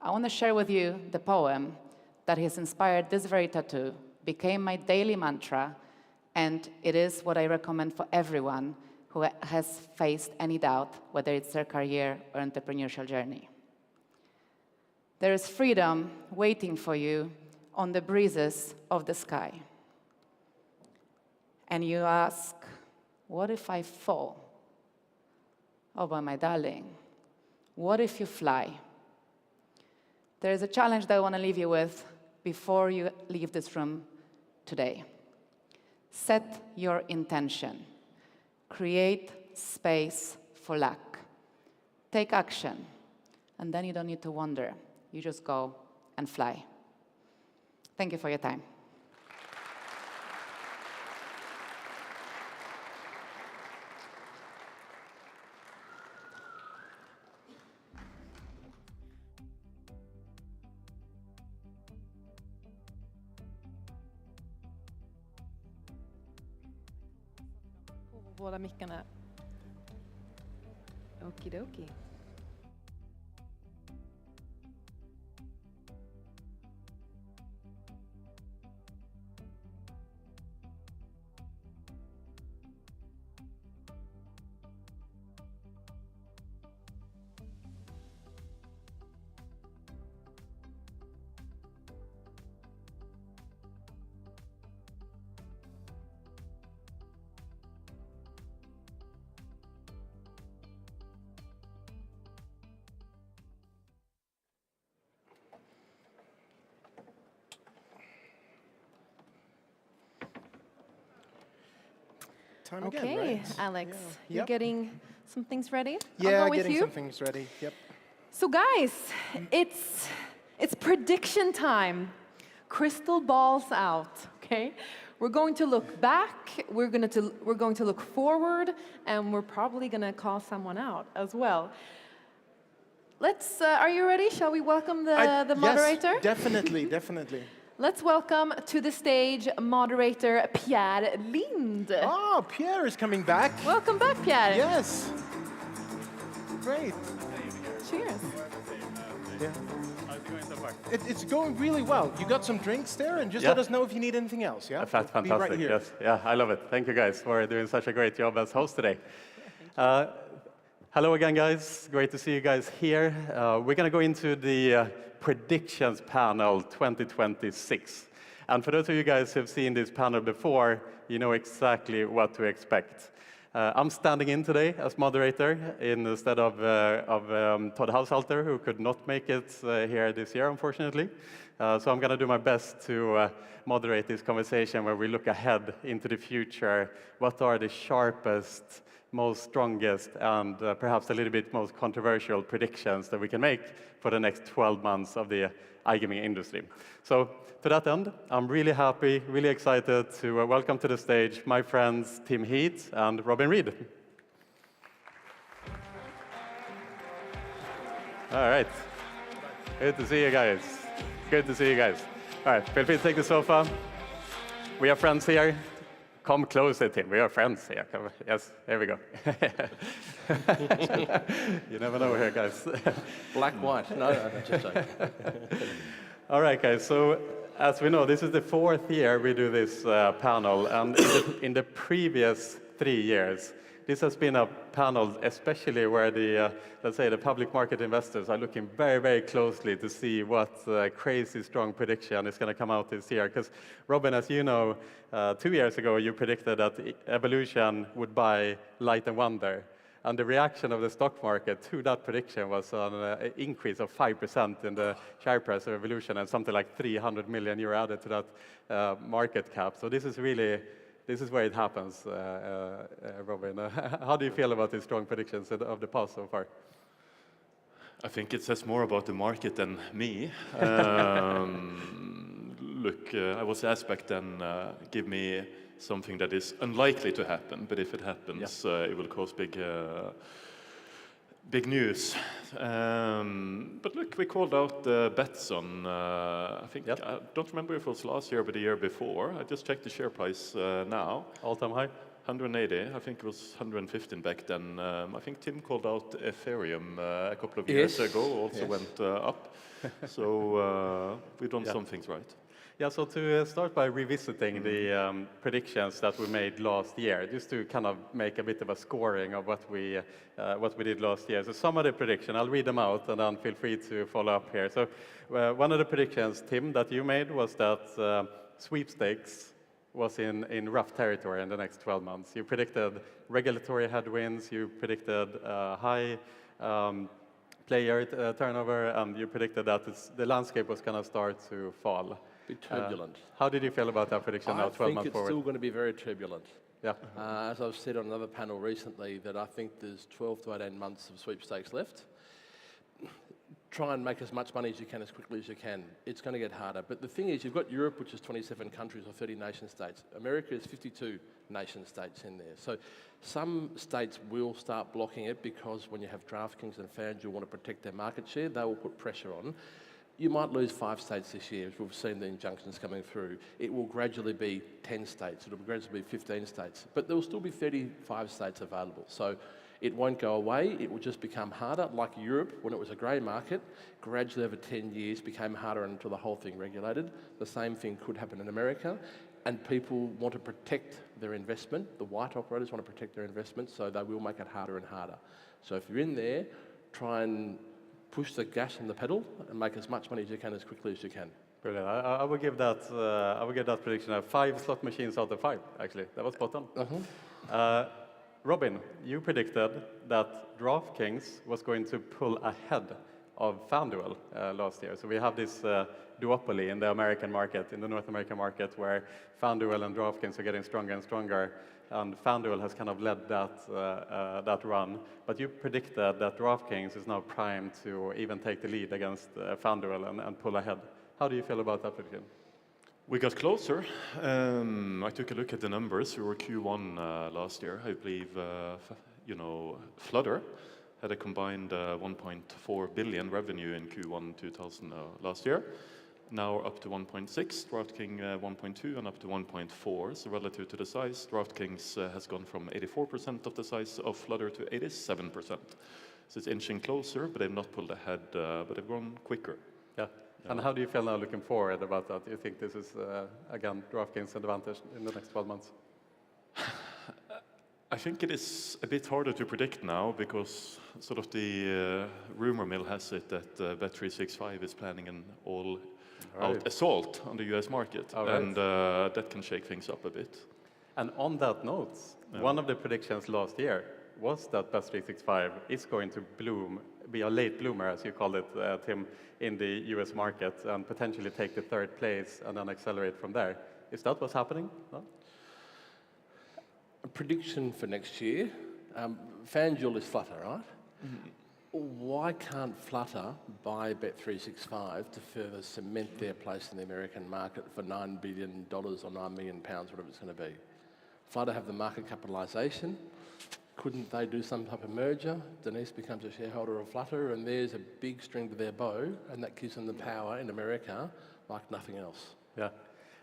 I want to share with you the poem that has inspired this very tattoo, became my daily mantra, and it is what I recommend for everyone who has faced any doubt, whether it's their career or entrepreneurial journey. There is freedom waiting for you on the breezes of the sky. And you ask, what if I fall? Oh, but my darling, what if you fly? There is a challenge that I want to leave you with before you leave this room today. Set your intention. Create space for luck. Take action, and then you don't need to wonder. You just go and fly. Thank you for your time. Båda mickarna. Okidoki. Time Okay, again, right? Alex, Yeah. you're Yep. getting some things ready? Yeah, I'll go with getting you. some things ready. Yep. So guys, it's prediction time. Crystal balls out, okay? We're going to look back, we're going to look forward, and we're probably going to call someone out as well. Let's, are you ready? Shall we welcome the moderator? Yes, definitely, definitely. Let's welcome to the stage moderator Pierre Lind. Oh, Pierre is coming back. Welcome back, Pierre. Yes. Great. Cheers. Yeah. How's it going so far? It's going really well. You got some drinks there, and just let us know if you need anything else, yeah? Fantastic, Be right here. yes. Yeah, I love it. Thank you guys for doing such a great job as host today. Hello again, guys. Great to see you guys here. We're going to go into the Predictions Panel 2026. And for those of you guys who have seen this panel before, you know exactly what to expect. I'm standing in today as moderator instead of Todd Haushalter, who could not make it here this year, unfortunately. So I'm going to do my best to moderate this conversation where we look ahead into the future. What are the sharpest, most strongest, and perhaps a little bit most controversial predictions that we can make for the next 12 months of the iGaming industry. So to that end, I'm really happy, really excited to welcome to the stage my friends Tim Heath and Robin Reed. All right. Good to see you guys. Good to see you guys. All right, feel free to take the sofa. We are friends here. Come closer, Tim. We are friends here. Come, yes, here we go. You never know here, guys. Black, white. No, just joking. All right, guys. So as we know, this is the 4th year we do this panel. And in the previous 3 years, this has been a panel, especially where the, let's say, the public market investors are looking very, very closely to see what crazy strong prediction is going to come out this year. Because, Robin, as you know, 2 years ago, you predicted that Evolution would buy Light & Wonder. And the reaction of the stock market to that prediction was an increase of 5% in the share price of Evolution and something like 300 million euro added to that market cap. So this is really... This is where it happens, Robin. How do you feel about these strong predictions of the past so far? I think it says more about the market than me. Look, I was asked back then, give me something that is unlikely to happen, but if it happens, it will cause big news. But look, we called out bets on, I think, I don't remember if it was last year or the year before. I just checked the share price now. All-time high? 180. I think it was 115 back then. I think Tim called out Ethereum a couple of years ago, also went up. So we've done some things right. Yeah, so to start by revisiting the predictions that we made last year, just to kind of make a bit of a scoring of what we did last year. So some of the predictions, I'll read them out and then feel free to follow up here. So one of the predictions, Tim, that you made was that sweepstakes was in rough territory in the next 12 months. You predicted regulatory headwinds, you predicted high player turnover, and you predicted that the landscape was going to start to fall. Be turbulent. How did you feel about that prediction now, 12 months forward? I think it's still going to be very turbulent. Yeah. As I've said on another panel recently, that I think there's 12 to 18 months of sweepstakes left. Try and make as much money as you can as quickly as you can. It's going to get harder. But the thing is, you've got Europe, which is 27 countries or 30 nation states. America is 52 nation states in there. So some states will start blocking it because when you have DraftKings and FanDuel want to protect their market share, they will put pressure on. You might lose 5 states this year, as we've seen the injunctions coming through. It will gradually be 10 states. It will gradually be 15 states. But there will still be 35 states available. So it won't go away. It will just become harder, like Europe, when it was a grey market, gradually over 10 years became harder until the whole thing regulated. The same thing could happen in America. And people want to protect their investment. The white operators want to protect their investment, so they will make it harder and harder. So if you're in there, try and push the gas on the pedal and make as much money as you can as quickly as you can. Brilliant. I would give that prediction 5 slot machines out of 5, actually. That was spot on. Robin, you predicted that DraftKings was going to pull ahead of FanDuel last year. So we have this duopoly in the American market, in the North American market, where FanDuel and DraftKings are getting stronger and stronger, and FanDuel has kind of led that run. But you predicted that DraftKings is now primed to even take the lead against FanDuel and pull ahead. How do you feel about that prediction? We got closer. I took a look at the numbers. We were Q1 last year. I believe, Flutter had a combined 1.4 billion revenue in Q1 2000 last year. Now up to 1.6, DraftKings 1.2, and up to 1.4. So relative to the size, DraftKings has gone from 84% of the size of Flutter to 87%. So it's inching closer, but they've not pulled ahead, but they've gone quicker. Yeah. And how do you feel now looking forward about that? Do you think this is, again, DraftKings' advantage in the next 12 months? I think it is a bit harder to predict now because sort of the rumor mill has it that Bet365 is planning an all-out assault on the US market, and that can shake things up a bit. And on that note, one of the predictions last year was that Bet365 is going to be a late bloomer, as you called it, Tim, in the US market and potentially take the 3rd place and then accelerate from there. Is that what's happening? No? A prediction for next year, FanDuel is Flutter, right? Why can't Flutter buy Bet365 to further cement their place in the American market for $9 billion or £9 million, whatever it's going to be? Flutter have the market capitalisation. Couldn't they do some type of merger? Denise becomes a shareholder of Flutter, and there's a big string to their bow, and that gives them the power in America like nothing else. Yeah.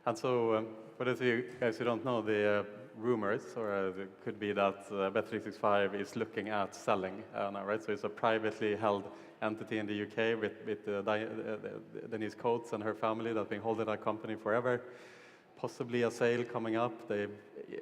And so, for those of you guys who don't know, the rumors, or it could be that Bet365 is looking at selling now, right? So it's a privately held entity in the UK with Denise Coates and her family that have been holding that company forever. Possibly a sale coming up. They've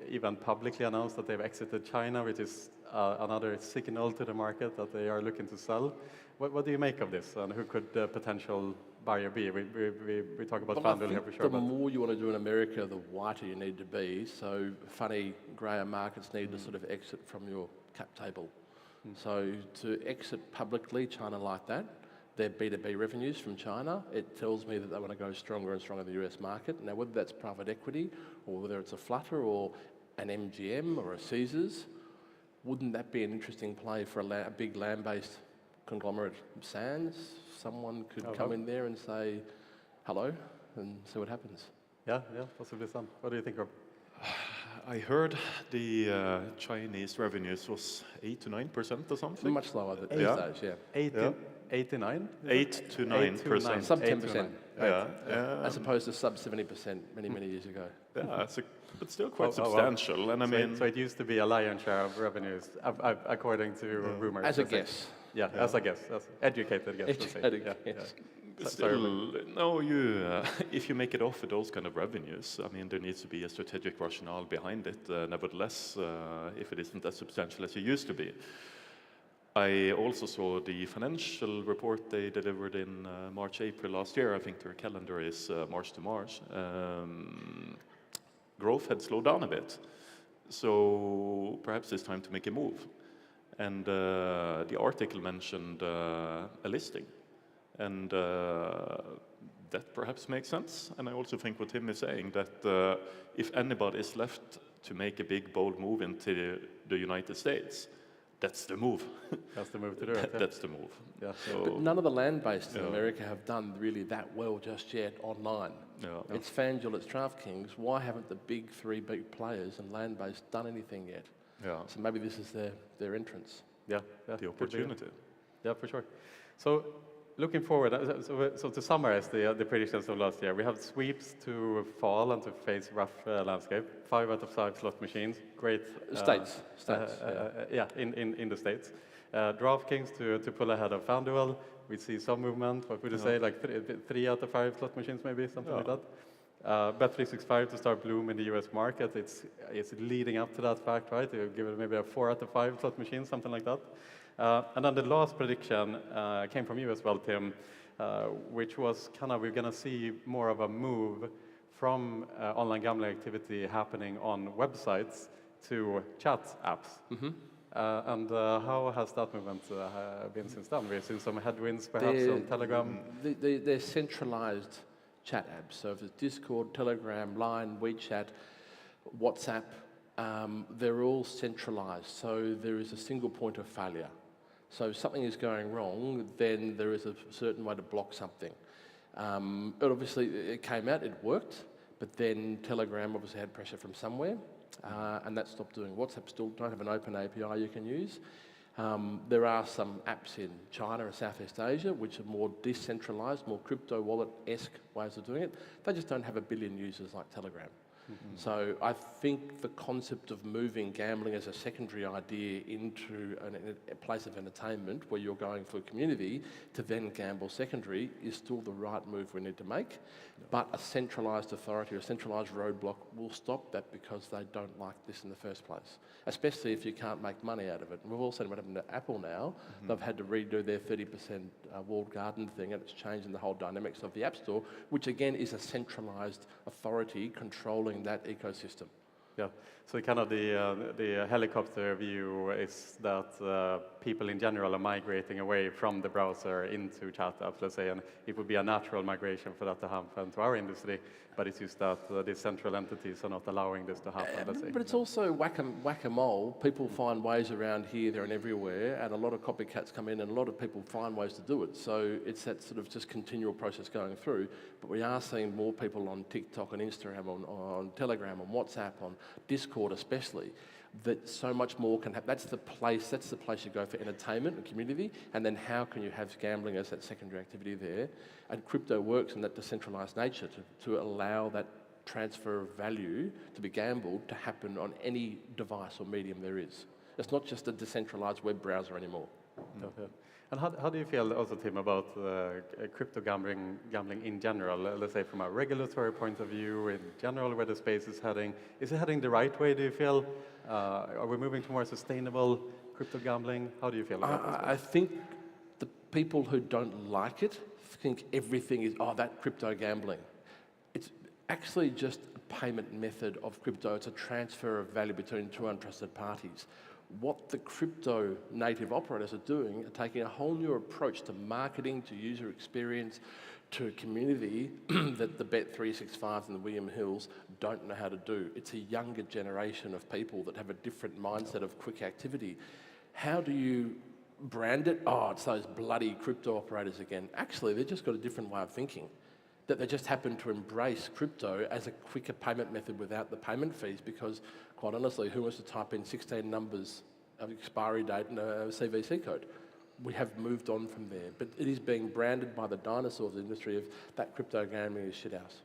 even publicly announced that they've exited China, which is another signal to the market that they are looking to sell. What do you make of this, and who could the potential buyer be? We talk about FanDuel here for sure. The more you want to do in America, the whiter you need to be. So funny, grayer markets need to sort of exit from your cap table. So to exit publicly China like that, their B2B revenues from China, it tells me that they want to go stronger and stronger in the US market. Now, whether that's private equity or whether it's a Flutter or an MGM or a Caesars, wouldn't that be an interesting play for a big land-based conglomerate? Sands, someone could come in there and say hello and see what happens. Yeah, possibly some. What do you think, Rob? I heard the Chinese revenues was 8 to 9% or something. Much lower than these days, yeah. 8 to 9? 8 to 9%. Sub 10%. As opposed to sub 70% many years ago. Yeah, but still quite substantial. And I mean, so it used to be a lion's share of revenues, according to rumors. As a guess. Yeah, as a guess. As educated guess. Educated guess. Still, no, if you make it off with those kind of revenues, I mean, there needs to be a strategic rationale behind it. Nevertheless, if it isn't as substantial as it used to be. I also saw the financial report they delivered in March, April last year. I think their calendar is March to March. Growth had slowed down a bit. So perhaps it's time to make a move. And the article mentioned a listing. And that perhaps makes sense. And I also think what Tim is saying, that if anybody is left to make a big, bold move into the United States, that's the move. That's the move to do it. Yeah. That's the move. Yeah. So, but none of the land-based in America have done really that well just yet online. It's FanDuel, it's DraftKings. Why haven't the big three big players and land-based done anything yet? So maybe this is their entrance. Yeah, the opportunity. Yeah, for sure. So looking forward, so to summarize the predictions of last year, we have sweeps to fall and to face rough landscape. 5 out of 5 slot machines, great. States. In the States. DraftKings to pull ahead of FanDuel. We see some movement. What would you say, like 3 out of 5 slot machines maybe, something like that? Bet365 to start bloom in the US market. It's leading up to that fact, right? You give it maybe a 4 out of 5 slot machines, something like that. And then the last prediction came from you as well, Tim, which was kind of, we're going to see more of a move from online gambling activity happening on websites to chat apps. And how has that movement been since then? We've seen some headwinds perhaps on Telegram. They're centralized chat apps. So if it's Discord, Telegram, Line, WeChat, WhatsApp, they're all centralized. So there is a single point of failure. So if something is going wrong, then there is a certain way to block something. But obviously, it came out, it worked, but then Telegram obviously had pressure from somewhere, and that stopped doing. WhatsApp still don't have an open API you can use. There are some apps in China and Southeast Asia which are more decentralized, more crypto wallet-esque ways of doing it. They just don't have 1 billion users like Telegram. So I think the concept of moving gambling as a secondary idea into a place of entertainment where you're going for community to then gamble secondary is still the right move we need to make. But a centralised authority or a centralised roadblock will stop that because they don't like this in the first place, especially if you can't make money out of it. And we've all seen what happened to Apple now. They've had to redo their 30% walled garden thing, and it's changing the whole dynamics of the App Store, which again is a centralised authority controlling that ecosystem. Yeah, so kind of the helicopter view is that people in general are migrating away from the browser into chat apps, let's say, and it would be a natural migration for that to happen to our industry, but it's just that these central entities are not allowing this to happen, let's say. But it's also whack-a-mole. People find ways around here, there and everywhere, and a lot of copycats come in and a lot of people find ways to do it. So it's that sort of just continual process going through, but we are seeing more people on TikTok and Instagram, on Telegram, on WhatsApp, on Discord especially, that so much more can happen. That's the place you go for entertainment and community, and then how can you have gambling as that secondary activity there? And crypto works in that decentralized nature to allow that transfer of value to be gambled to happen on any device or medium there is. It's not just a decentralized web browser anymore. Okay. And how do you feel also, Tim, about crypto gambling in general? Let's say from a regulatory point of view, in general, where the space is heading. Is it heading the right way, do you feel? Are we moving to more sustainable crypto gambling? How do you feel about this? I think the people who don't like it think everything is, that crypto gambling. It's actually just a payment method of crypto. It's a transfer of value between two untrusted parties. What the crypto native operators are doing are taking a whole new approach to marketing, to user experience, to a community that the Bet365s and the William Hills don't know how to do. It's a younger generation of people that have a different mindset of quick activity. How do you brand it? It's those bloody crypto operators again. Actually, they've just got a different way of thinking. That they just happen to embrace crypto as a quicker payment method without the payment fees, because quite honestly, who wants to type in 16 numbers of expiry date and a CVC code? We have moved on from there, but it is being branded by the dinosaurs of the industry of that crypto gambling is shithouse.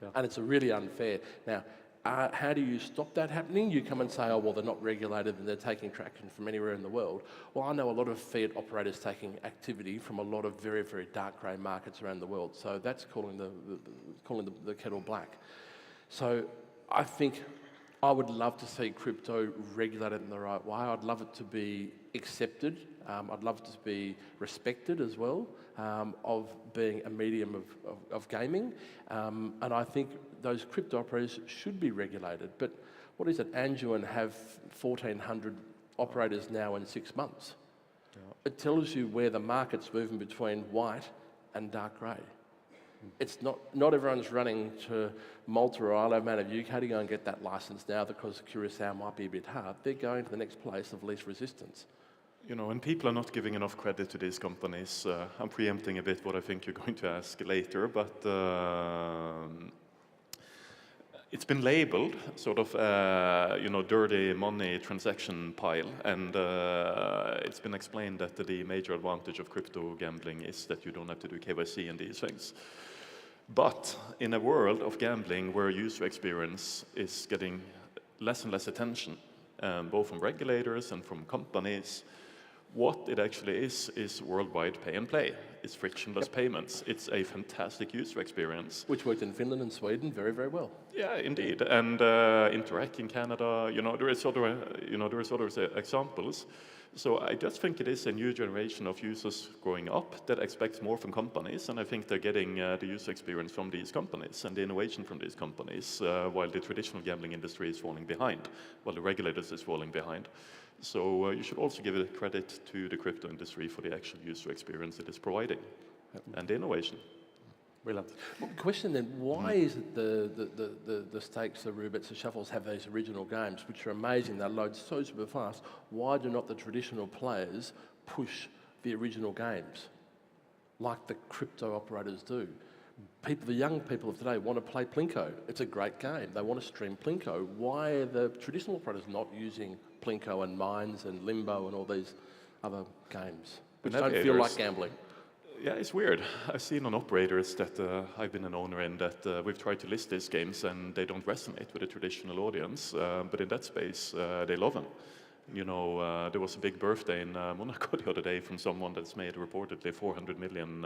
Yeah. And it's really unfair. Now, how do you stop that happening? You come and say, well, they're not regulated and they're taking traction from anywhere in the world. Well, I know a lot of fiat operators taking activity from a lot of very, very dark grey markets around the world. So that's calling the kettle black. So I think I would love to see crypto regulated in the right way. I'd love it to be accepted. I'd love it to be respected as well, of being a medium of gaming. And I think those crypto operators should be regulated. But what is it? Anjuan have 1,400 operators now in 6 months. It tells you where the market's moving between white and dark grey. It's not everyone's running to Malta or Isle of Man of UK to go and get that licence now because Curaçao might be a bit hard. They're going to the next place of least resistance. You know, and people are not giving enough credit to these companies. I'm preempting a bit what I think you're going to ask later, but it's been labeled sort of, dirty money transaction pile, and it's been explained that the major advantage of crypto gambling is that you don't have to do KYC and these things. But in a world of gambling where user experience is getting less and less attention, both from regulators and from companies, what it actually is worldwide pay and play. It's frictionless payments. It's a fantastic user experience. Which worked in Finland and Sweden very, very well. Yeah, indeed. And Interac in Canada, there is other examples. So I just think it is a new generation of users growing up that expects more from companies, and I think they're getting the user experience from these companies and the innovation from these companies, while the traditional gambling industry is falling behind, while the regulators is falling behind. So you should also give it credit to the crypto industry for the actual user experience it is providing and the innovation. Brilliant. Well, question then, why is it the stakes, the roulettes, the shuffles have these original games, which are amazing, they load so super fast? Why do not the traditional players push the original games like the crypto operators do? The young people of today want to play Plinko. It's a great game. They want to stream Plinko. Why are the traditional operators not using Plinko and Mines and Limbo and all these other games, which don't feel like gambling? Yeah, it's weird. I've seen on operators that I've been an owner in that we've tried to list these games and they don't resonate with the traditional audience, but in that space, they love them. You know, there was a big birthday in Monaco the other day from someone that's made reportedly 400 million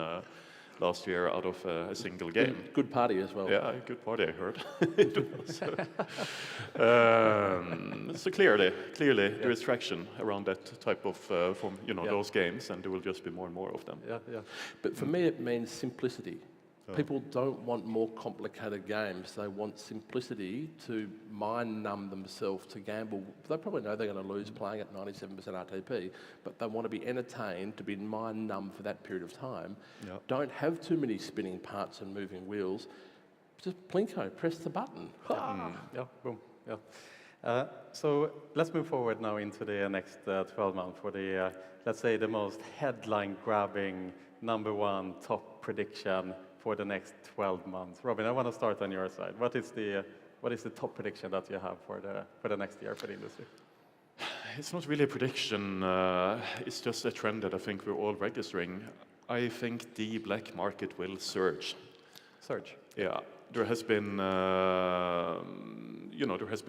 last year out of a single game. Good party as well. Yeah, good party, I heard. So clearly there is traction around that type of those games, and there will just be more and more of them. Yeah. But for me, it means simplicity. People don't want more complicated games. They want simplicity to mind-numb themselves to gamble. They probably know they're going to lose playing at 97% RTP, but they want to be entertained, to be mind-numb for that period of time. Yep. Don't have too many spinning parts and moving wheels. Just Plinko, press the button. Yeah, boom. Yeah. So let's move forward now into the next 12 months for the, let's say, the most headline-grabbing #1 top prediction for the next 12 months. Robin, I want to start on your side. What is the top prediction that you have for the next year for the industry? It's not really a prediction. It's just a trend that I think we're all registering. I think the black market will surge. Surge? Yeah. There has been,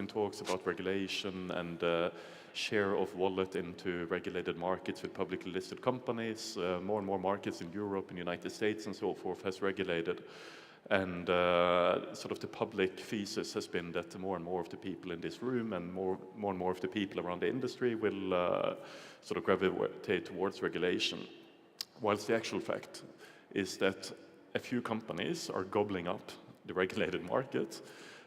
talks about regulation and share of wallet into regulated markets with publicly listed companies. More and more markets in Europe and the United States and so forth has regulated. And sort of the public thesis has been that more and more of the people in this room and more and more of the people around the industry will sort of gravitate towards regulation. Whilst the actual fact is that a few companies are gobbling up the regulated market,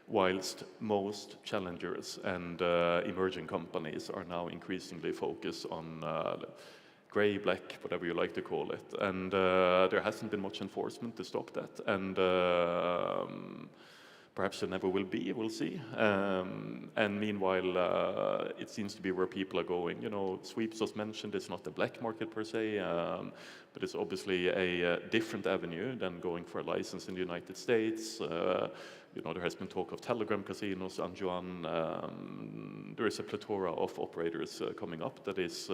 whilst most challengers and emerging companies are now increasingly focused on grey, black, whatever you like to call it. And there hasn't been much enforcement to stop that. And perhaps there never will be, we'll see. And meanwhile, it seems to be where people are going. You know, sweeps was mentioned, it's not the black market per se, but it's obviously a different avenue than going for a license in the United States. There has been talk of Telegram casinos, Anjuan. There is a plethora of operators coming up that is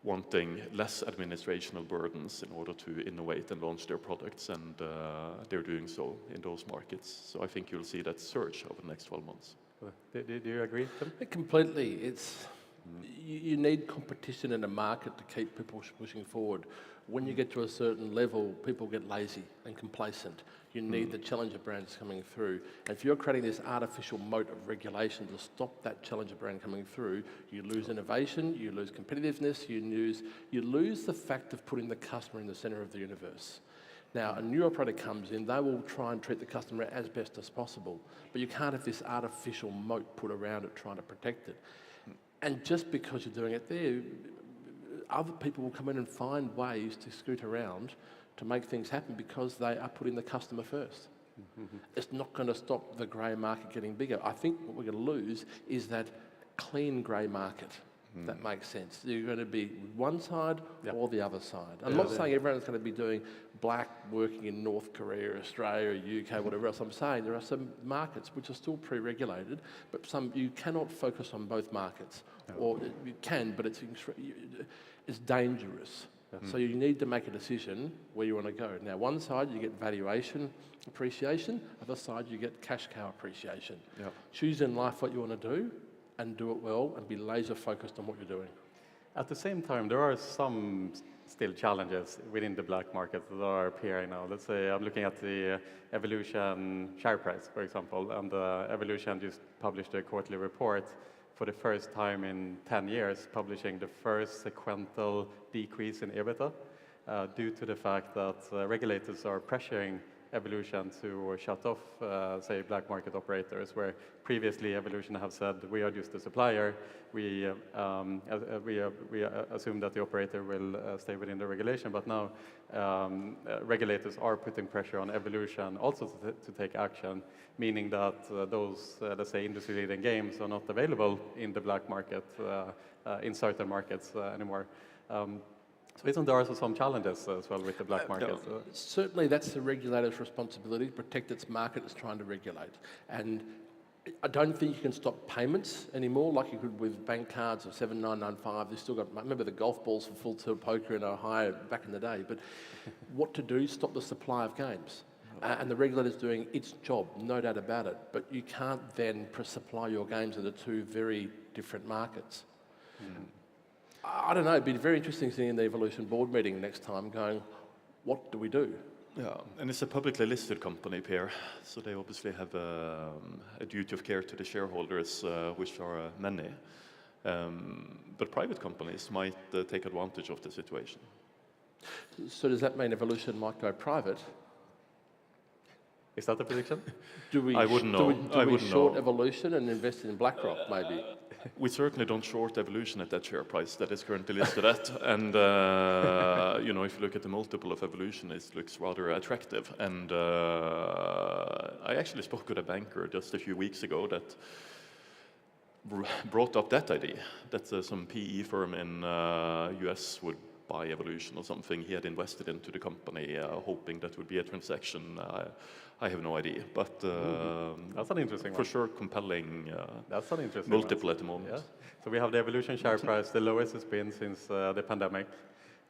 wanting less administrational burdens in order to innovate and launch their products, and they're doing so in those markets. So I think you'll see that surge over the next 12 months. Do you agree, Tim? Completely. You need competition in a market to keep people pushing forward. When you get to a certain level, people get lazy and complacent. You need the challenger brands coming through. And if you're creating this artificial moat of regulation to stop that challenger brand coming through, you lose innovation, you lose competitiveness, you lose the fact of putting the customer in the center of the universe. Now, a new operator comes in, they will try and treat the customer as best as possible, but you can't have this artificial moat put around it trying to protect it. And just because you're doing it there, other people will come in and find ways to scoot around to make things happen because they are putting the customer first. It's not going to stop the grey market getting bigger. I think what we're going to lose is that clean grey market. That makes sense. You're going to be one side or the other side. I'm not saying everyone's going to be doing black working in North Korea, Australia, UK, whatever else. I'm saying there are some markets which are still pre-regulated, but some you cannot focus on both markets. Or you can, but it's dangerous. So you need to make a decision where you want to go. Now, one side you get valuation appreciation, other side you get cash cow appreciation. Choose in life what you want to do and do it well and be laser focused on what you're doing. At the same time, there are some still challenges within the black market that are appearing now. Let's say I'm looking at the Evolution share price, for example, and Evolution just published a quarterly report for the first time in 10 years, publishing the first sequential decrease in EBITDA due to the fact that regulators are pressuring Evolution to shut off, say, black market operators, where previously Evolution have said, we are just a supplier, we assume that the operator will stay within the regulation, but now regulators are putting pressure on Evolution also to take action, meaning that those, let's say, industry-leading games are not available in the black market, in certain markets anymore. So isn't there also some challenges as well with the black market? Certainly that's the regulator's responsibility to protect its market it's trying to regulate. And I don't think you can stop payments anymore like you could with bank cards or 7995. They've still got, remember the golf balls for full tilt poker in Ohio back in the day. But what to do, stop the supply of games. And the regulator's doing its job, no doubt about it. But you can't then supply your games into two very different markets. I don't know, it'd be very interesting seeing the Evolution board meeting next time going, what do we do? Yeah, and it's a publicly listed company, Pierre, so they obviously have a duty of care to the shareholders, which are many. But private companies might take advantage of the situation. So does that mean Evolution might go private? Is that the prediction? I wouldn't know. Do we short Evolution and invest in BlackRock, maybe? We certainly don't short Evolution at that share price that is currently listed at. And, you know, if you look at the multiple of Evolution, it looks rather attractive. And I actually spoke with a banker just a few weeks ago that brought up that idea, that some PE firm in US would buy Evolution or something. He had invested into the company, hoping that would be a transaction. I have no idea, but that's an interesting for one. sure compelling. That's an interesting multiple one. At the moment. Yeah. So we have the Evolution share price, the lowest it's been since the pandemic,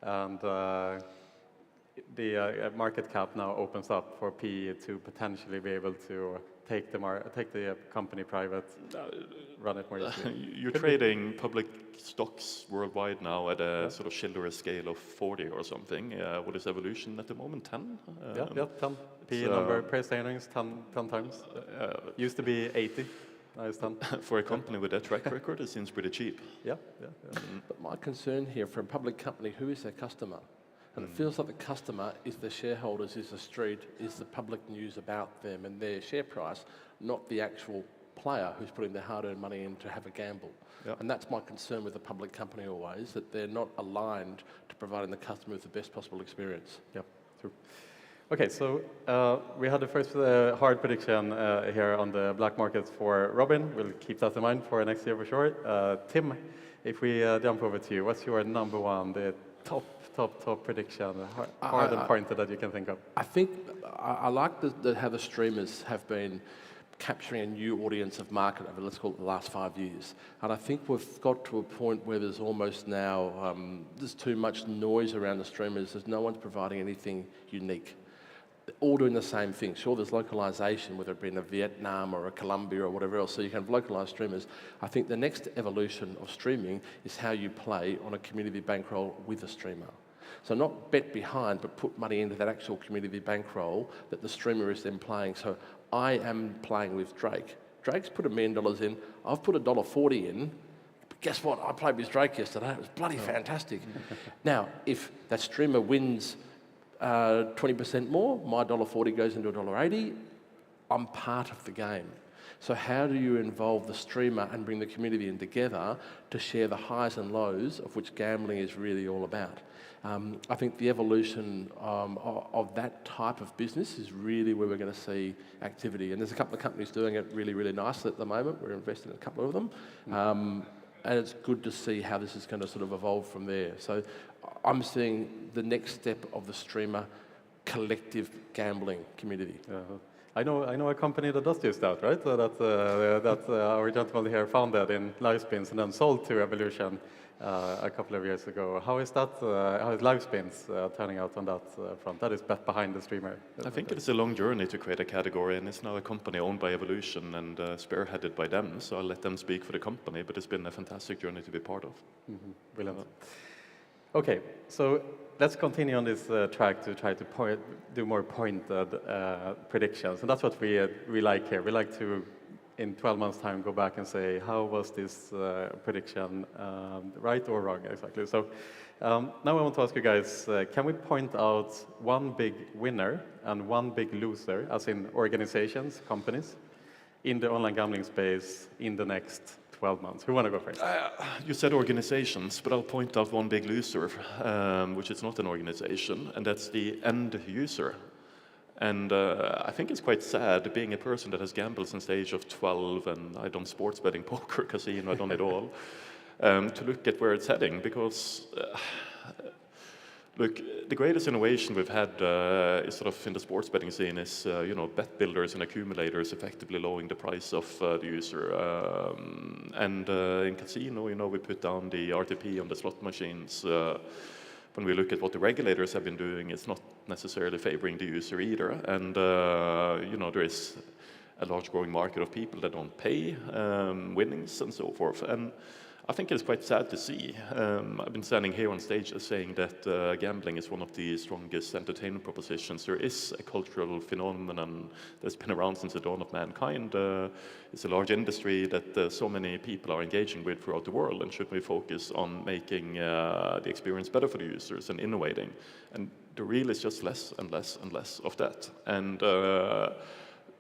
and the market cap now opens up for PE to potentially be able to take the company private, run it more easily. You're trading public stocks worldwide now at a sort of Schiller scale of 40 or something. What is Evolution at the moment? 10? Yeah, 10. PE number, price to earnings, 10 times. Used to be 80. Now it's 10. For a company with that track record, it seems pretty cheap. Yeah. But my concern here for a public company, who is their customer? And it feels like the customer is the shareholders, is the street, is the public news about them and their share price, not the actual player who's putting their hard-earned money in to have a gamble. And that's my concern with the public company always, that they're not aligned to providing the customer with the best possible experience. Yeah, true. Okay, so we had the first hard prediction here on the black market for Robin. We'll keep that in mind for next year for sure. Tim, if we jump over to you, what's your number one, the top prediction, hard and pointed that you can think of? I think I like how the streamers have been capturing a new audience of market over, let's call it, the last 5 years. And I think we've got to a point where there's almost now, there's too much noise around the streamers. There's no one's providing anything unique. They're all doing the same thing. Sure, there's localization, whether it be in a Vietnam or a Colombia or whatever else, so you can have localized streamers. I think the next evolution of streaming is how you play on a community bankroll with a streamer. So not bet behind, but put money into that actual community bankroll that the streamer is then playing. So I am playing with Drake. Drake's put $1 million in. I've put $1.40 in. But guess what? I played with Drake yesterday. It was bloody fantastic. Now, if that streamer wins 20% more, my $1.40 goes into $1.80. I'm part of the game. So how do you involve the streamer and bring the community in together to share the highs and lows of which gambling is really all about? I think the evolution of that type of business is really where we're going to see activity. And there's a couple of companies doing it really, really nicely at the moment. We're investing in a couple of them. And it's good to see how this is going to sort of evolve from there. So I'm seeing the next step of the streamer collective gambling community. I know a company that does just that, right? That our gentleman here founded in Livespins and then sold to Evolution a couple of years ago. How is that? How is Livespins turning out on that front? That is bet behind the streamer. I think it's a long journey to create a category, and it's now a company owned by Evolution and spearheaded by them. So I'll let them speak for the company, but it's been a fantastic journey to be part of. Brilliant. Okay, so let's continue on this track to try to do more pointed predictions, and that's what we like here. We like to, in 12 months' time, go back and say, how was this prediction right or wrong, exactly? So now I want to ask you guys, can we point out one big winner and one big loser, as in organizations, companies, in the online gambling space in the next 12 months? Who want to go first? You said organizations, but I'll point out one big loser, which is not an organization, and that's the end user. And I think it's quite sad, being a person that has gambled since the age of 12, and I've done sports betting, poker, casino, I've done it all, to look at where it's heading, because look, the greatest innovation we've had is sort of in the sports betting scene is, bet builders and accumulators effectively lowering the price of the user. And in casino, we put down the RTP on the slot machines. When we look at what the regulators have been doing, it's not necessarily favoring the user either. And, there is a large growing market of people that don't pay winnings and so forth. And I think it's quite sad to see. I've been standing here on stage saying that gambling is one of the strongest entertainment propositions. There is a cultural phenomenon that's been around since the dawn of mankind. It's a large industry that so many people are engaging with throughout the world, and should we focus on making the experience better for the users and innovating. And the real is just less and less and less of that. And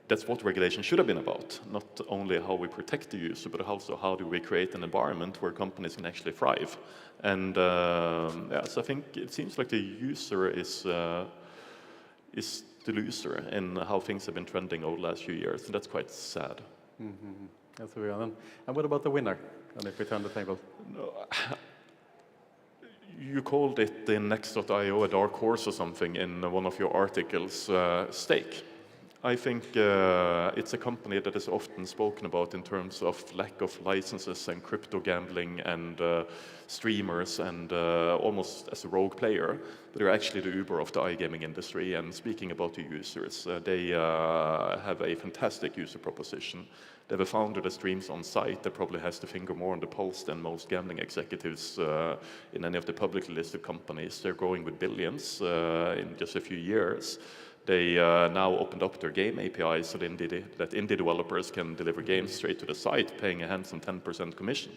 that's what regulation should have been about, not only how we protect the user, but also how do we create an environment where companies can actually thrive. And so I think it seems like the user is the loser in how things have been trending over the last few years, and that's quite sad. That's a real one. And what about the winner? And if we turn the table? You called it in Next.io a dark horse or something in one of your articles, Stake. I think it's a company that is often spoken about in terms of lack of licenses and crypto gambling and streamers and almost as a rogue player, but they're actually the Uber of the iGaming industry. And speaking about the users, they have a fantastic user proposition. They have a founder that streams on site that probably has the finger more on the pulse than most gambling executives in any of the publicly listed companies. They're growing with billions in just a few years. They now opened up their game APIs so that indie developers can deliver games straight to the site, paying a handsome 10% commission,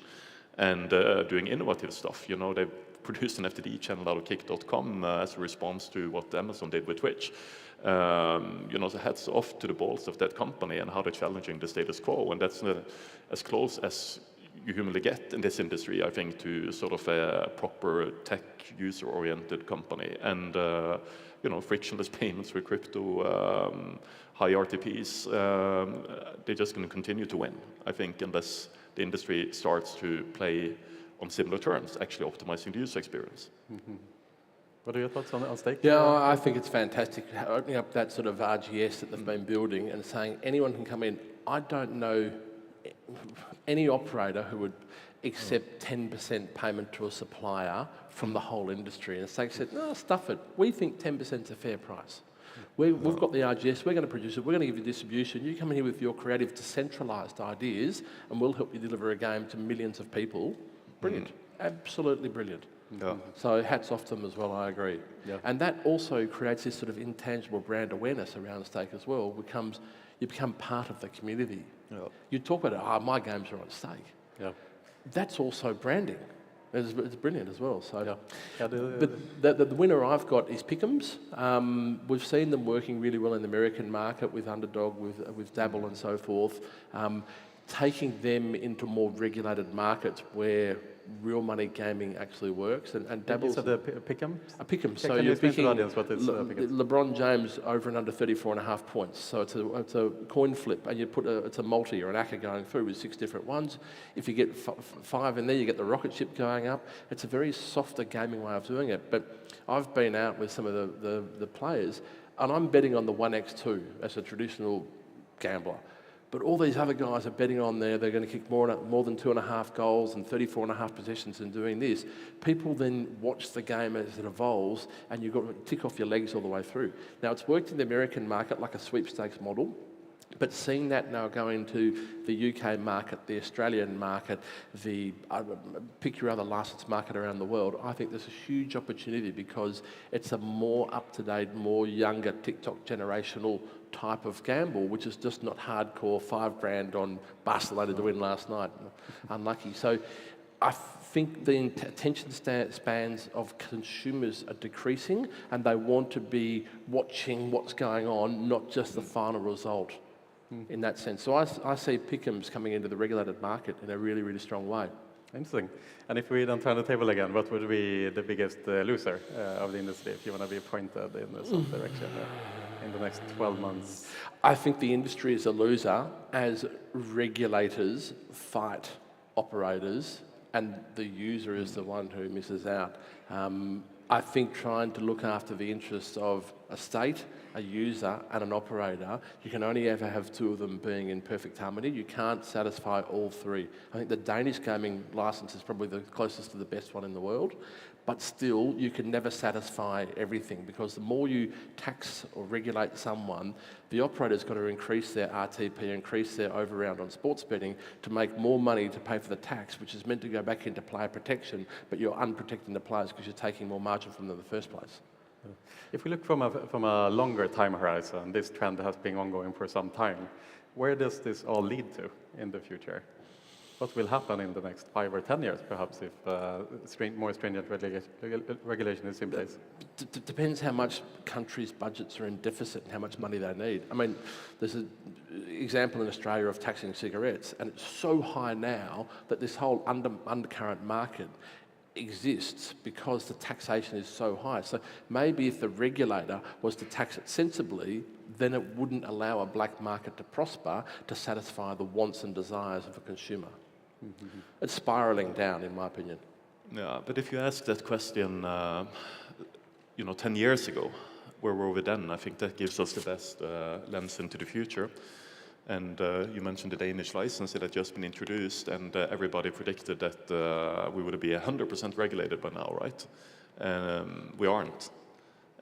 and doing innovative stuff. They've produced an FTD channel out of Kick.com as a response to what Amazon did with Twitch. So hats off to the balls of that company and how they're challenging the status quo, and that's as close as you humanly get in this industry, I think, to sort of a proper tech user-oriented company. And frictionless payments with crypto, high RTPs, they're just going to continue to win, I think, unless the industry starts to play on similar terms, actually optimizing the user experience. What are your thoughts on Stake? Yeah, I think it's fantastic opening up that sort of RGS that they've been building and saying anyone can come in. I don't know any operator who would accept 10% payment to a supplier from the whole industry. And Stake said, no, stuff it. We think 10% is a fair price. We've got the RGS, we're going to produce it, we're going to give you distribution. You come in here with your creative, decentralised ideas, and we'll help you deliver a game to millions of people. Brilliant. Absolutely brilliant. Yeah. So hats off to them as well, I agree. Yeah. And that also creates this sort of intangible brand awareness around Stake as well. You become part of the community. Yeah. You talk about, my games are on Stake. Yeah. That's also branding. It's brilliant as well. So, Yeah, but the winner I've got is Pick'ems. We've seen them working really well in the American market with Underdog, with Dabble and so forth. Taking them into more regulated markets where real money gaming actually works. And Dabble's... So the Pick'em? A Pick'em. So Can you you're explain to the picking audience what is Pick'em? LeBron James over and under 34.5 points. So it's a coin flip, and you put it's a multi or an acca going through with 6 different ones. If you get 5 in there, you get the rocket ship going up. It's a very softer gaming way of doing it. But I've been out with some of the players, and I'm betting on the 1x2 as a traditional gambler. But all these other guys are betting on there, they're going to kick more than 2.5 goals and 34.5 possessions and doing this. People then watch the game as it evolves, and you've got to tick off your legs all the way through. Now, it's worked in the American market like a sweepstakes model, but seeing that now going to the UK market, the Australian market, the pick your other licensed market around the world, I think there's a huge opportunity because it's a more up-to-date, more younger TikTok generational type of gamble, which is just not hardcore $5 on Barcelona to win last night. Unlucky. So I think the attention spans of consumers are decreasing, and they want to be watching what's going on, not just the final result in that sense. So I see Pick'ems coming into the regulated market in a really, really strong way. Interesting. And if we then turn the table again, what would be the biggest loser of the industry if you want to be pointed in some direction in the next 12 months? I think the industry is a loser as regulators fight operators and the user is the one who misses out. I think trying to look after the interests of a state, a user and an operator, you can only ever have 2 of them being in perfect harmony. You can't satisfy all 3. I think the Danish gaming license is probably the closest to the best one in the world, but still you can never satisfy everything because the more you tax or regulate someone, the operator's got to increase their RTP, increase their overround on sports betting to make more money to pay for the tax, which is meant to go back into player protection, but you're unprotecting the players because you're taking more margin from them in the first place. If we look from a longer time horizon, this trend has been ongoing for some time. Where does this all lead to in the future? What will happen in the next 5 or 10 years, perhaps, if more stringent regulation is in place? Depends how much countries' budgets are in deficit and how much money they need. I mean, there's an example in Australia of taxing cigarettes, and it's so high now that this whole undercurrent market exists because the taxation is so high. So maybe if the regulator was to tax it sensibly, then it wouldn't allow a black market to prosper to satisfy the wants and desires of a consumer. Mm-hmm. It's spiralling down, in my opinion. Yeah, but if you ask that question, 10 years ago, where were we then? I think that gives us the best lens into the future. And you mentioned the Danish license that had just been introduced, and everybody predicted that we would be 100% regulated by now, right? We aren't.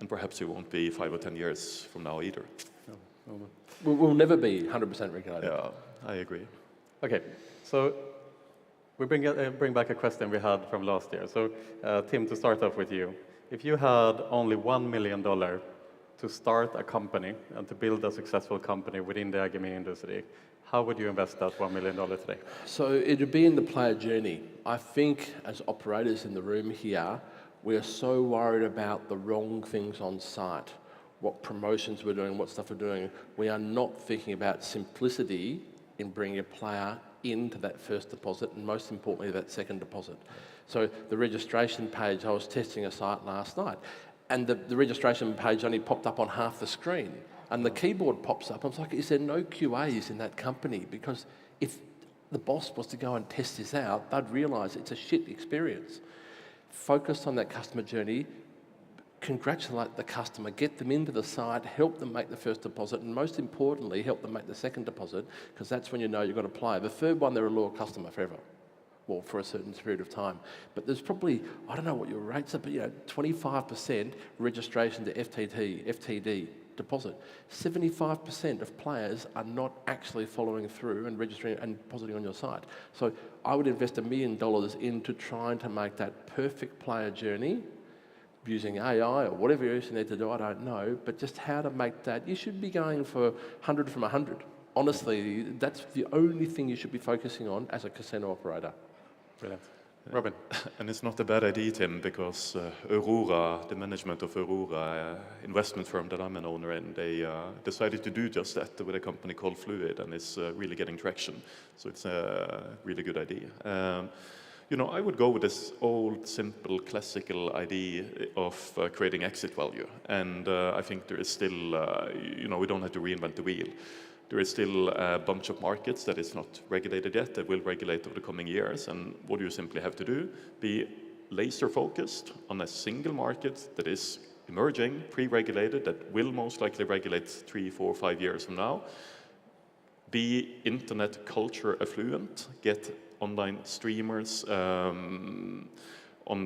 And perhaps we won't be 5 or 10 years from now either. We'll never be 100% regulated. Yeah, I agree. Okay, so we bring back a question we had from last year. So, Tim, to start off with you, if you had only $1 million to start a company and to build a successful company within the iGaming industry, how would you invest that $1 million today? So it would be in the player journey. I think as operators in the room here, we're so worried about the wrong things on site, what promotions we're doing, what stuff we're doing. We are not thinking about simplicity in bringing a player into that first deposit and most importantly that second deposit. So the registration page, I was testing a site last night, and the registration page only popped up on half the screen. And the keyboard pops up. I was like, is there no QAs in that company? Because if the boss was to go and test this out, they'd realise it's a shit experience. Focus on that customer journey, congratulate the customer, get them into the site, help them make the first deposit, and most importantly, help them make the second deposit, because that's when you know you've got to play. The third one, they're a loyal customer forever. Well, for a certain period of time. But there's probably, I don't know what your rates are, but 25% registration to FTD deposit. 75% of players are not actually following through and registering and depositing on your site. So I would invest $1 million into trying to make that perfect player journey using AI or whatever else you need to do, I don't know, but just how to make that. You should be going for 100 from 100. Honestly, that's the only thing you should be focusing on as a casino operator. Brilliant. Robin. And it's not a bad idea, Tim, because Aurora, the management of Aurora, investment firm that I'm an owner in, they decided to do just that with a company called Fluid, and it's really getting traction. So it's a really good idea. You know, I would go with this old, simple, classical idea of creating exit value. And I think there is still, you know, we don't have to reinvent the wheel. There is still a bunch of markets that is not regulated yet, that will regulate over the coming years. And what do you simply have to do? Be laser focused on a single market that is emerging, pre-regulated, that will most likely regulate 3, 4, 5 years from now. Be internet culture affluent, get online streamers on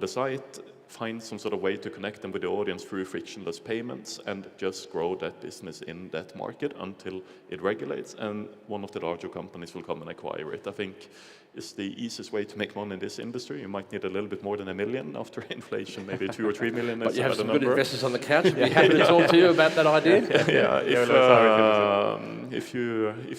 the site, find some sort of way to connect them with the audience through frictionless payments, and just grow that business in that market until it regulates, and one of the larger companies will come and acquire it. I think it's the easiest way to make money in this industry. You might need a little bit more than $1 million after inflation, maybe 2 or 3 million. But you have some good investors on the couch. We'd be happy to talk to you about that idea. If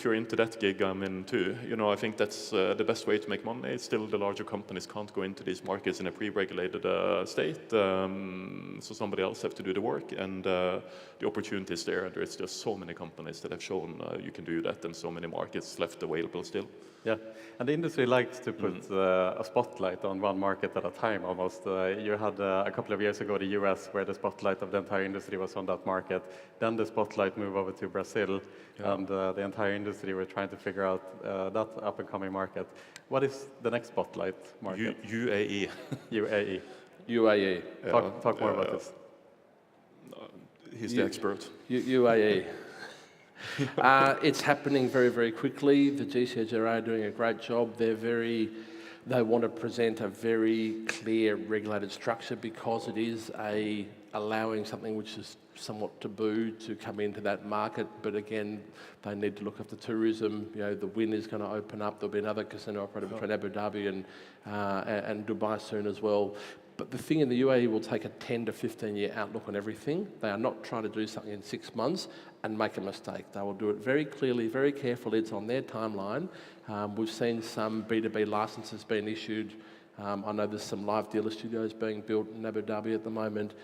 you're into that gig, I'm in too. You know, I think that's the best way to make money. It's still the larger companies can't go into these markets in a pre-regulated state, so somebody else have to do the work, and the opportunity is there. There's just so many companies that have shown you can do that, and so many markets left available still. Yeah, and the industry likes to put a spotlight on one market at a time almost. You had a couple of years ago the US, where the spotlight of the entire industry was on that market. Then the spotlight moved over to Brazil, and the entire industry were trying to figure out that up-and-coming market. What is the next spotlight market? UAE. UAE. UAE. Talk more about this. He's the expert. UAE. It's happening very, very quickly. The GCHRA are doing a great job. They want to present a very clear regulated structure, because it is allowing something which is somewhat taboo to come into that market. But again, they need to look after tourism. You know, the Win is going to open up. There'll be another casino operator between Abu Dhabi and Dubai soon as well. But the thing in the UAE will take a 10 to 15 year outlook on everything. They are not trying to do something in 6 months and make a mistake. They will do it very clearly, very carefully. It's on their timeline. We've seen some B2B licenses being issued. I know there's some live dealer studios being built in Abu Dhabi at the moment.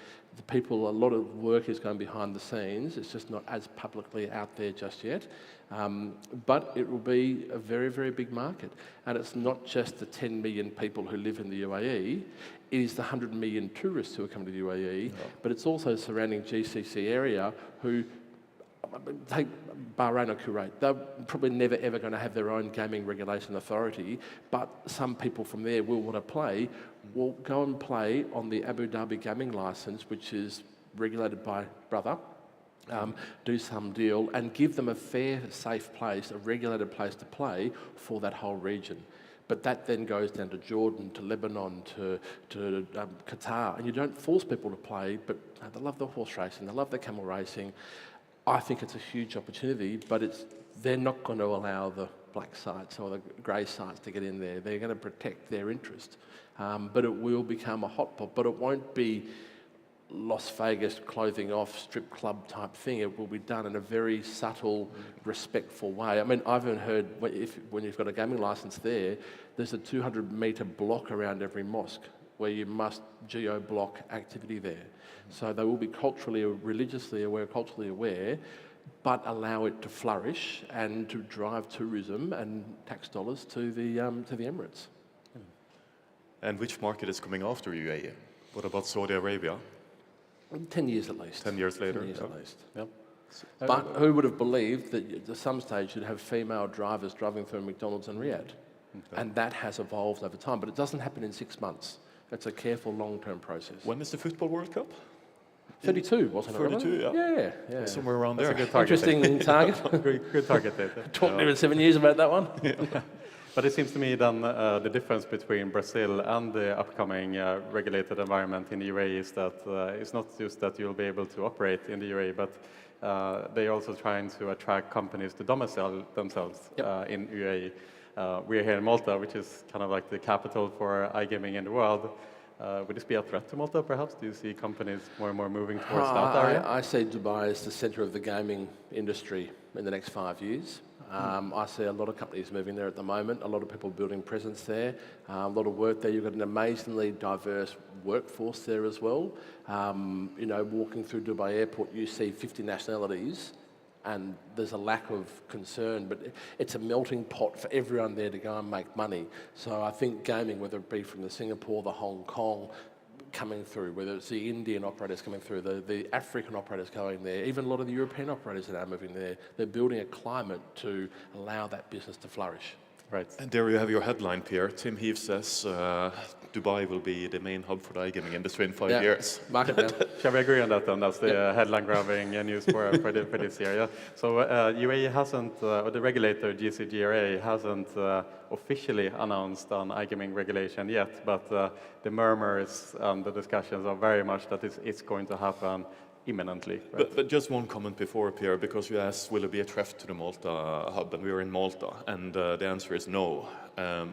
A lot of work is going behind the scenes. It's just not as publicly out there just yet. But it will be a very, very big market. And it's not just the 10 million people who live in the UAE. It is the 100 million tourists who are coming to the UAE, but it's also the surrounding GCC area who, take Bahrain or Kuwait, they're probably never ever going to have their own gaming regulation authority, but some people from there will want to will go and play on the Abu Dhabi gaming license, which is regulated by Brother, do some deal and give them a fair, safe place, a regulated place to play for that whole region. But that then goes down to Jordan, to Lebanon, to Qatar, and you don't force people to play, but they love the horse racing, they love the camel racing. I think it's a huge opportunity, but they're not going to allow the black sites or the grey sites to get in there. They're going to protect their interest. But it will become a hotspot, but it won't be Las Vegas clothing off strip club type thing. It will be done in a very subtle, respectful way. I mean, I've even heard when you've got a gaming license there's a 200-metre block around every mosque where you must geo-block activity there. So they will be culturally or religiously aware, culturally aware, but allow it to flourish and to drive tourism and tax dollars to the Emirates. And which market is coming after UAE? What about Saudi Arabia? 10 years at least. 10 years later. 10 years at least. Yep. But who would have believed that at some stage you'd have female drivers driving through McDonald's in Riyadh? Okay. And that has evolved over time, but it doesn't happen in 6 months. It's a careful, long-term process. When is the Football World Cup? 32, wasn't it? 32, yeah. Somewhere around there. That's a good target. Interesting target. Good target date. Talked to me in 7 years about that one. Yeah. But it seems to me then the difference between Brazil and the upcoming regulated environment in the UAE is that it's not just that you'll be able to operate in the UAE, but they're also trying to attract companies to domicile themselves in UAE. We're here in Malta, which is kind of like the capital for iGaming in the world. Would this be a threat to Malta, perhaps? Do you see companies more and more moving towards that area? I see Dubai as the centre of the gaming industry in the next 5 years. I see a lot of companies moving there at the moment, a lot of people building presence there, a lot of work there. You've got an amazingly diverse workforce there as well. You know, walking through Dubai Airport, you see 50 nationalities, and there's a lack of concern, but it's a melting pot for everyone there to go and make money. So I think gaming, whether it be from the Singapore, the Hong Kong, coming through, whether it's the Indian operators coming through, the African operators going there, even a lot of the European operators that are moving there, they're building a climate to allow that business to flourish. Right. And there you have your headline, Pierre. Tim Heath says Dubai will be the main hub for the iGaming industry in 5 years. Mark it down. Shall we agree on that then? That's the headline-grabbing news for this year. Yeah? So UAE hasn't, or the regulator GCGRA hasn't officially announced on iGaming regulation yet, but the murmurs and the discussions are very much that it's going to happen imminently. Right? But just one comment before, Pierre, because you asked, will it be a threat to the Malta hub? And we are in Malta, and the answer is no.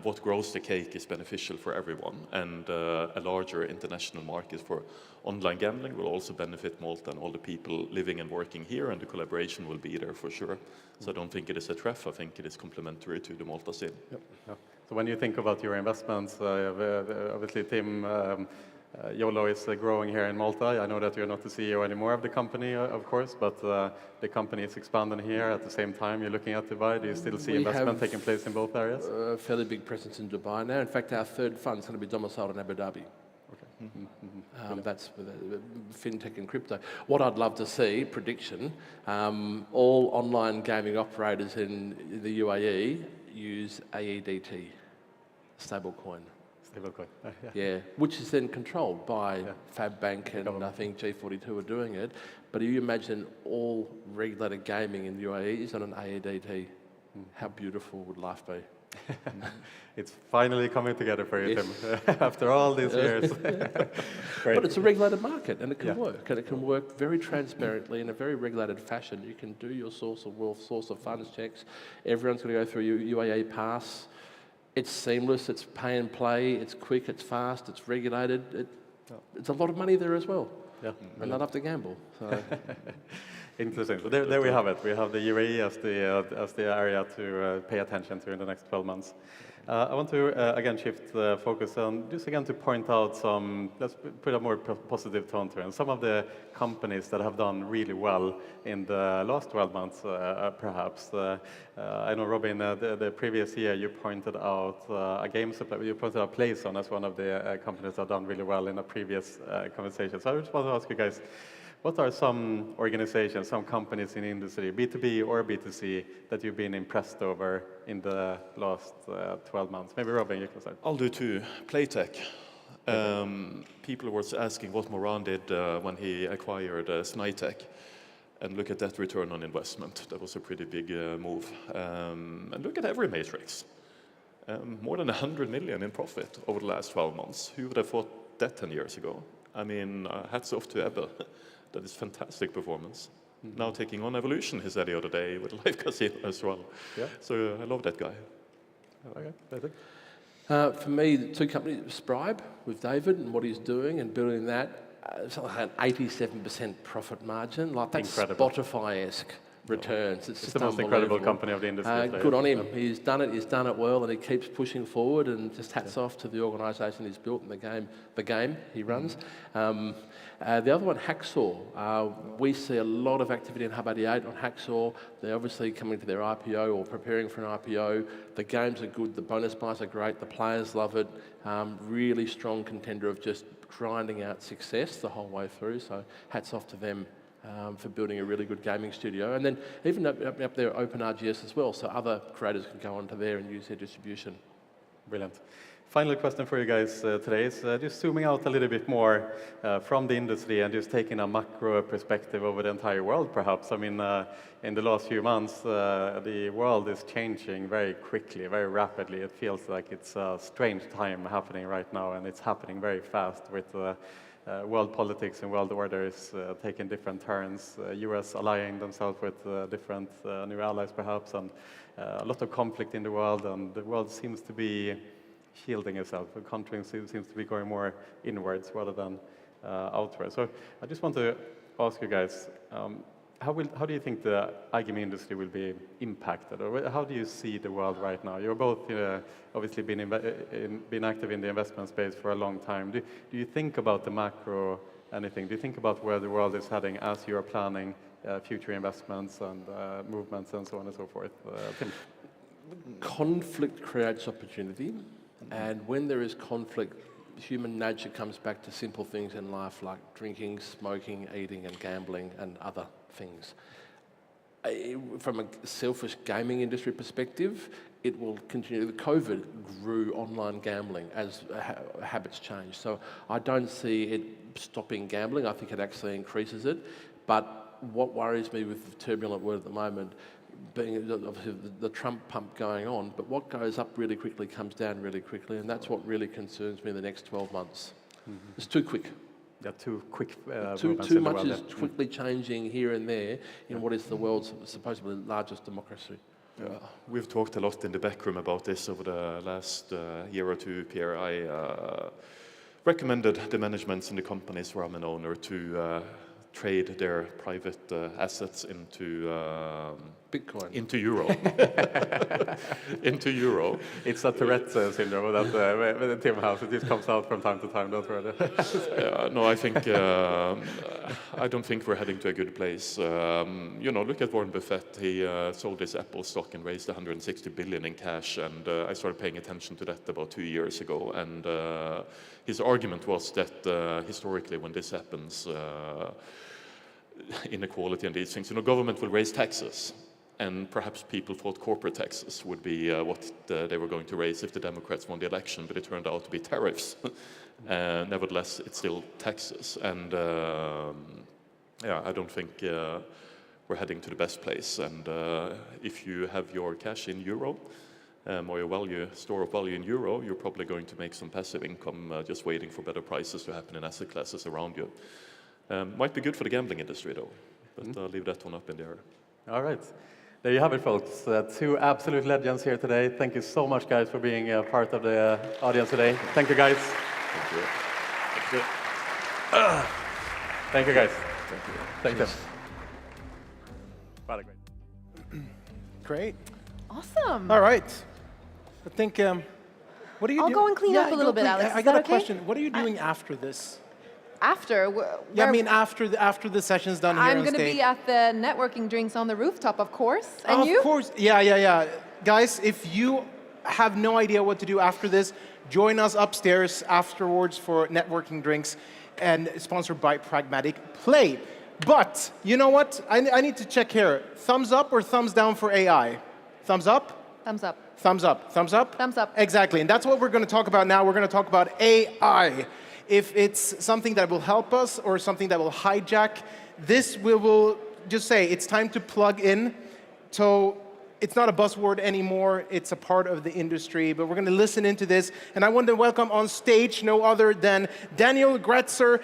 What grows the cake is beneficial for everyone, and a larger international market for online gambling will also benefit Malta and all the people living and working here, and the collaboration will be there for sure. So I don't think it is a threat, I think it is complementary to the Malta scene. Yep. Yeah. So when you think about your investments, obviously Tim, YOLO is growing here in Malta. I know that you're not the CEO anymore of the company, of course, but the company is expanding here at the same time. You're looking at Dubai. Do you still see investment taking place in both areas? A fairly big presence in Dubai now. In fact, our third fund is going to be domiciled in Abu Dhabi. Okay. That's with fintech and crypto. What I'd love to see, prediction, all online gaming operators in the UAE use AEDT, stablecoin. Yeah, which is then controlled by Fabbank, and I think G42 are doing it. But you imagine all regulated gaming in the UAE is on an AEDT. How beautiful would life be? It's finally coming together for you, Tim, after all these years. But it's a regulated market, and it can work, and it can work very transparently in a very regulated fashion. You can do your source of wealth, source of funds checks. Everyone's going to go through UAE Pass. It's seamless, it's pay and play, it's quick, it's fast, it's regulated. It's a lot of money there as well. Yeah, and I love to gamble. So. Interesting. So there we have it. We have the UAE as the area to pay attention to in the next 12 months. I want to again shift focus on just again to point out some, let's put a more positive tone to it. And some of the companies that have done really well in the last 12 months, perhaps. I know, Robin, the previous year you pointed out a game supply, you pointed out Playzone as one of the companies that have done really well in a previous conversation. So I just want to ask you guys, what are some organizations, some companies in the industry, B2B or B2C, that you've been impressed over in the last 12 months? Maybe Robin, you can start. I'll do two. Playtech. People were asking what Moran did when he acquired Snaitech. And look at that return on investment. That was a pretty big move. And look at every matrix. More than 100 million in profit over the last 12 months. Who would have thought that 10 years ago? I mean, hats off to Ebbe. That is fantastic performance. Now taking on Evolution, he said the other day, with Live Casino as well. Yeah. So I love that guy. Okay, for me, the two companies, Spribe with David and what he's doing and building that, something like an 87% profit margin, like that's Spotify-esque returns. It's the most incredible company of the industry. Good on him. He's done it well, and he keeps pushing forward, and just hats off to the organisation he's built and the game he runs. The other one, Hacksaw. We see a lot of activity in Hub 88 on Hacksaw. They're obviously coming to their IPO or preparing for an IPO. The games are good, the bonus buys are great, the players love it. Really strong contender of just grinding out success the whole way through, so hats off to them. For building a really good gaming studio, and then even up there OpenRGS as well, so other creators can go onto there and use their distribution. Brilliant. Final question for you guys today is just zooming out a little bit more from the industry and just taking a macro perspective over the entire world, perhaps. I mean, in the last few months, the world is changing very quickly, very rapidly. It feels like it's a strange time happening right now, and it's happening very fast with world politics and world orders taking different turns, US allying themselves with different new allies perhaps, and a lot of conflict in the world, and the world seems to be shielding itself. The country seems to be going more inwards rather than outwards. So I just want to ask you guys, how do you think the iGaming industry will be impacted, or how do you see the world right now? You're both obviously been active in the investment space for a long time. Do you think about the macro anything? Do you think about where the world is heading as you are planning future investments and movements and so on and so forth? Tim? Conflict creates opportunity, and when there is conflict, human nature comes back to simple things in life like drinking, smoking, eating and gambling and other things. From a selfish gaming industry perspective, it will continue. The COVID grew online gambling as habits change. So I don't see it stopping gambling. I think it actually increases it. But what worries me with the turbulent world at the moment, being obviously the Trump pump going on, but what goes up really quickly comes down really quickly, and that's what really concerns me in the next 12 months. Mm-hmm. It's too quick. Yeah, too quick. Too much is quickly changing here and there in what is the world's supposedly largest democracy. We've talked a lot in the back room about this over the last year or two, Pierre. I recommended the managements in the companies where I'm an owner to trade their private assets into Bitcoin, into euro, into euro. It's a Tourette syndrome that Tim has. It just comes out from time to time. Don't worry. No, I think I don't think we're heading to a good place. Look at Warren Buffett. He sold his Apple stock and raised 160 billion in cash, and I started paying attention to that about 2 years ago. And his argument was that historically, when this happens, inequality and these things, government will raise taxes. And perhaps people thought corporate taxes would be what they were going to raise if the Democrats won the election, but it turned out to be tariffs. Nevertheless, it's still taxes. And I don't think we're heading to the best place. And if you have your cash in euro, or your store of value in euro, you're probably going to make some passive income just waiting for better prices to happen in asset classes around you. Might be good for the gambling industry, though, but I'll leave that one up in the air. All right. There you have it, folks. Two absolute legends here today. Thank you so much, guys, for being part of the audience today. Thank you, guys. Thank you. Thank you. Thank you, guys. Thank you. Thank you. Great. Awesome. All right. I think, what are you doing? I'll go and clean up a little bit, Alex. I got a question. What are you doing after this? After? Yeah, I mean after the session's done here on stage. I'm going to be at the networking drinks on the rooftop, of course. And you? Of course. Yeah. Guys, if you have no idea what to do after this, join us upstairs afterwards for networking drinks, and sponsored by Pragmatic Play. But you know what? I need to check here. Thumbs up or thumbs down for AI? Thumbs up? Thumbs up. Thumbs up. Thumbs up? Thumbs up. Exactly. And that's what we're going to talk about now. We're going to talk about AI. If it's something that will help us or something that will hijack, this we will just say it's time to plug in. So it's not a buzzword anymore. It's a part of the industry. But we're going to listen into this. And I want to welcome on stage no other than Daniel Gretzer,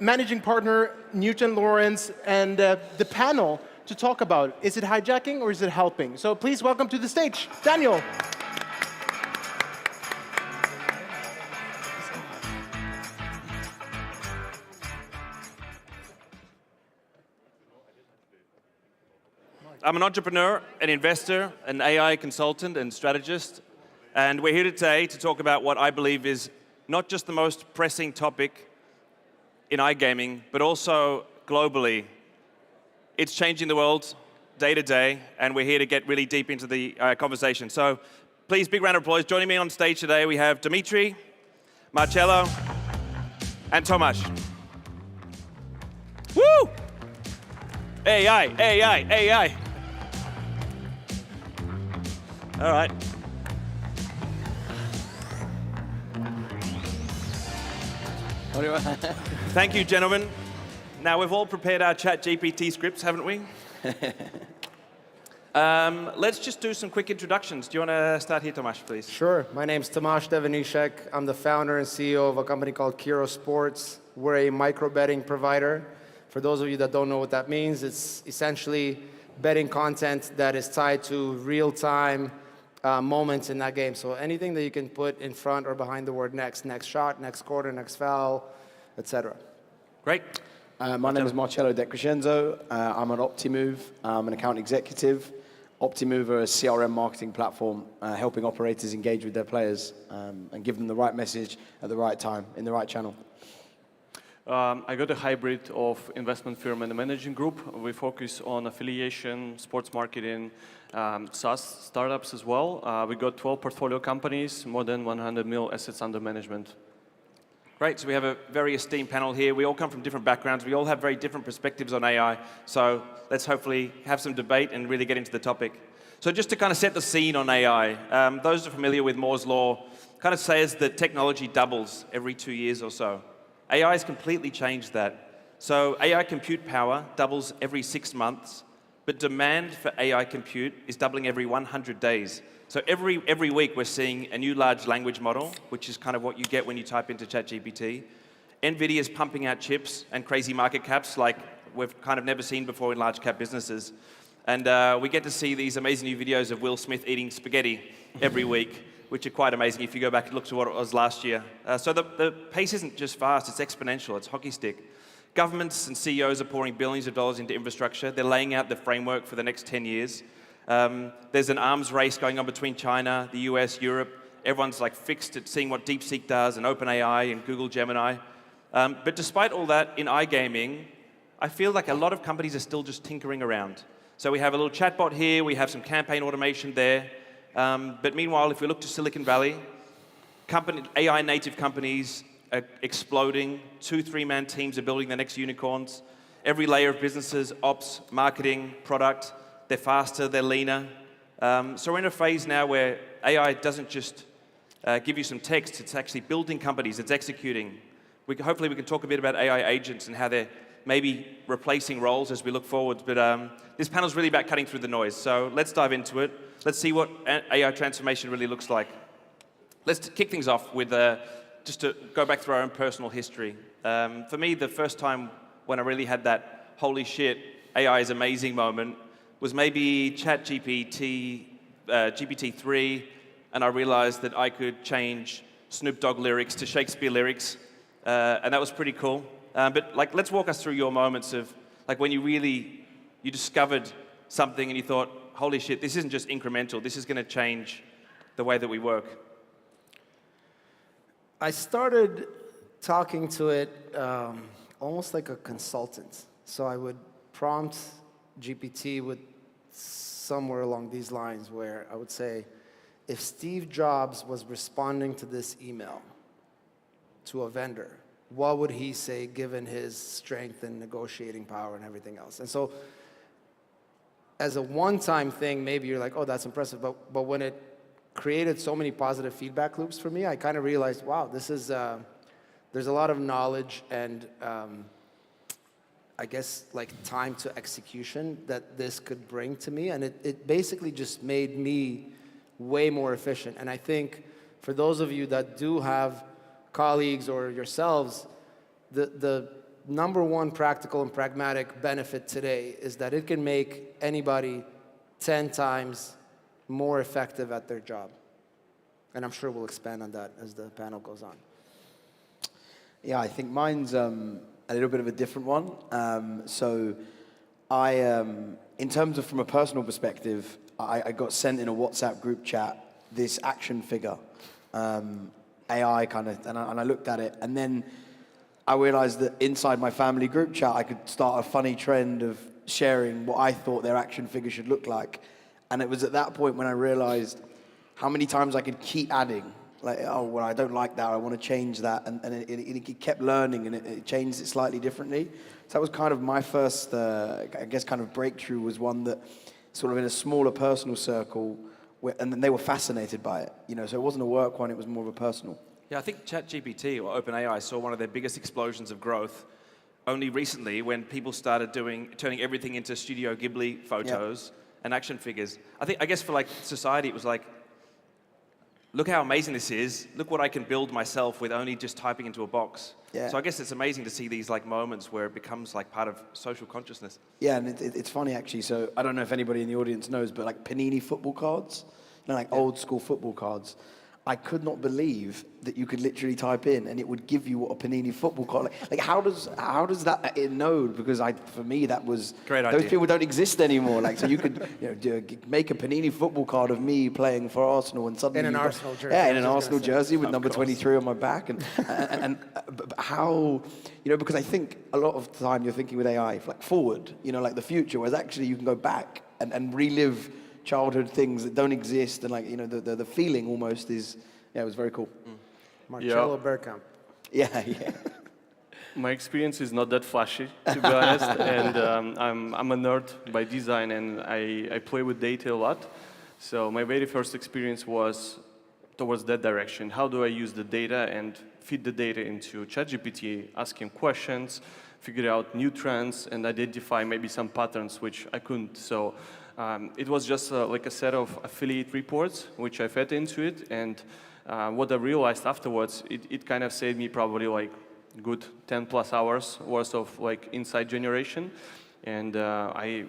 managing partner, Newton Lawrence, and the panel to talk about, is it hijacking or is it helping? So please welcome to the stage, Daniel. I'm an entrepreneur, an investor, an AI consultant and strategist, and we're here today to talk about what I believe is not just the most pressing topic in iGaming, but also globally. It's changing the world day to day, and we're here to get really deep into the conversation. So please, big round of applause. Joining me on stage today, we have Dimitri, Marcello, and Tomasz. Woo! AI. All right. Thank you, gentlemen. Now, we've all prepared our ChatGPT scripts, haven't we? Let's just do some quick introductions. Do you want to start here, Tomasz, please? Sure. My name's Tomasz Devanishek. I'm the founder and CEO of a company called Kiro Sports. We're a micro-betting provider. For those of you that don't know what that means, it's essentially betting content that is tied to real-time moments in that game. So anything that you can put in front or behind the word next shot, next quarter, next foul, etc. Great. My name is Marcello De Crescenzo. I'm at Optimove. I'm an account executive. Optimove are a CRM marketing platform helping operators engage with their players and give them the right message at the right time, in the right channel. I got a hybrid of investment firm and a managing group. We focus on affiliation, sports marketing, SaaS startups as well. We got 12 portfolio companies, more than 100 mil assets under management. Great, so we have a very esteemed panel here. We all come from different backgrounds. We all have very different perspectives on AI. So let's hopefully have some debate and really get into the topic. So just to kind of set the scene on AI, those who are familiar with Moore's Law kind of says that technology doubles every 2 years or so. AI has completely changed that. So AI compute power doubles every 6 months, but demand for AI compute is doubling every 100 days. So every week we're seeing a new large language model, which is kind of what you get when you type into ChatGPT. NVIDIA is pumping out chips and crazy market caps like we've kind of never seen before in large cap businesses. And we get to see these amazing new videos of Will Smith eating spaghetti every week, which are quite amazing if you go back and look to what it was last year. So the pace isn't just fast, it's exponential, it's hockey stick. Governments and CEOs are pouring billions of dollars into infrastructure. They're laying out the framework for the next 10 years. There's an arms race going on between China, the US, Europe. Everyone's like fixed at seeing what DeepSeek does and OpenAI and Google Gemini. But despite all that, in iGaming, I feel like a lot of companies are still just tinkering around. So we have a little chatbot here, we have some campaign automation there. But meanwhile, if we look to Silicon Valley, AI native companies are exploding. 2-3-man teams are building the next unicorns. Every layer of businesses, ops, marketing, product, they're faster, they're leaner. So we're in a phase now where AI doesn't just give you some text, it's actually building companies, it's executing. Hopefully we can talk a bit about AI agents and how they're maybe replacing roles as we look forward. But this panel's really about cutting through the noise. So let's dive into it. Let's see what AI transformation really looks like. Let's kick things off with just to go back through our own personal history. For me, the first time when I really had that holy shit, AI is amazing moment was maybe GPT-3, and I realized that I could change Snoop Dogg lyrics to Shakespeare lyrics, and that was pretty cool. But like, let's walk us through your moments of like when you discovered something and you thought, holy shit, this isn't just incremental, this is going to change the way that we work. I started talking to it almost like a consultant. So I would prompt GPT with somewhere along these lines where I would say, if Steve Jobs was responding to this email to a vendor, what would he say given his strength and negotiating power and everything else? And so as a one-time thing, maybe you're like, oh, that's impressive. But when it created so many positive feedback loops for me, I kind of realized, wow, this is, there's a lot of knowledge and I guess like time to execution that this could bring to me. And it basically just made me way more efficient. And I think for those of you that do have colleagues or yourselves, the number one practical and pragmatic benefit today is that it can make anybody 10 times more effective at their job. And I'm sure we'll expand on that as the panel goes on. Yeah, I think mine's a little bit of a different one. So I, in terms of from a personal perspective, I got sent in a WhatsApp group chat this action figure, AI kind of, and I looked at it, and then I realized that inside my family group chat, I could start a funny trend of sharing what I thought their action figure should look like. And it was at that point when I realized how many times I could keep adding. Like, oh, well, I don't like that, I want to change that. And it kept learning, and it changed it slightly differently. So that was kind of my first, I guess, kind of breakthrough, was one that sort of in a smaller personal circle, and then they were fascinated by it. You know, so it wasn't a work one, it was more of a personal. Yeah, I think ChatGPT or OpenAI saw one of their biggest explosions of growth only recently when people started turning everything into Studio Ghibli photos and action figures. I guess for like society, it was like, look how amazing this is. Look what I can build myself with only just typing into a box. Yeah. So I guess it's amazing to see these like moments where it becomes like part of social consciousness. Yeah, and it's funny actually. So I don't know if anybody in the audience knows, but like Panini football cards, you know, like old school football cards. I could not believe that you could literally type in and it would give you what a Panini football card. Like how does that know? Because for me that was great those idea. people don't exist anymore. Like so you could make a Panini football card of me playing for Arsenal and suddenly In an you've got- Arsenal jersey, Yeah, I in an was just Arsenal gonna say. jersey with Of number course. 23 on my back but how because I think a lot of the time you're thinking with AI like forward, like the future, whereas actually you can go back and relive childhood things that don't exist and like the feeling almost is. Yeah, it was very cool. Marcelo Bergkamp. Yeah. My experience is not that flashy, to be honest, and I'm a nerd by design, and I play with data a lot. So my very first experience was towards that direction. How do I use the data and feed the data into ChatGPT, ask him questions, figure out new trends, and identify maybe some patterns which I couldn't. So it was just like a set of affiliate reports, which I fed into it, and what I realized afterwards, it kind of saved me probably like good 10 plus hours worth of like insight generation. And I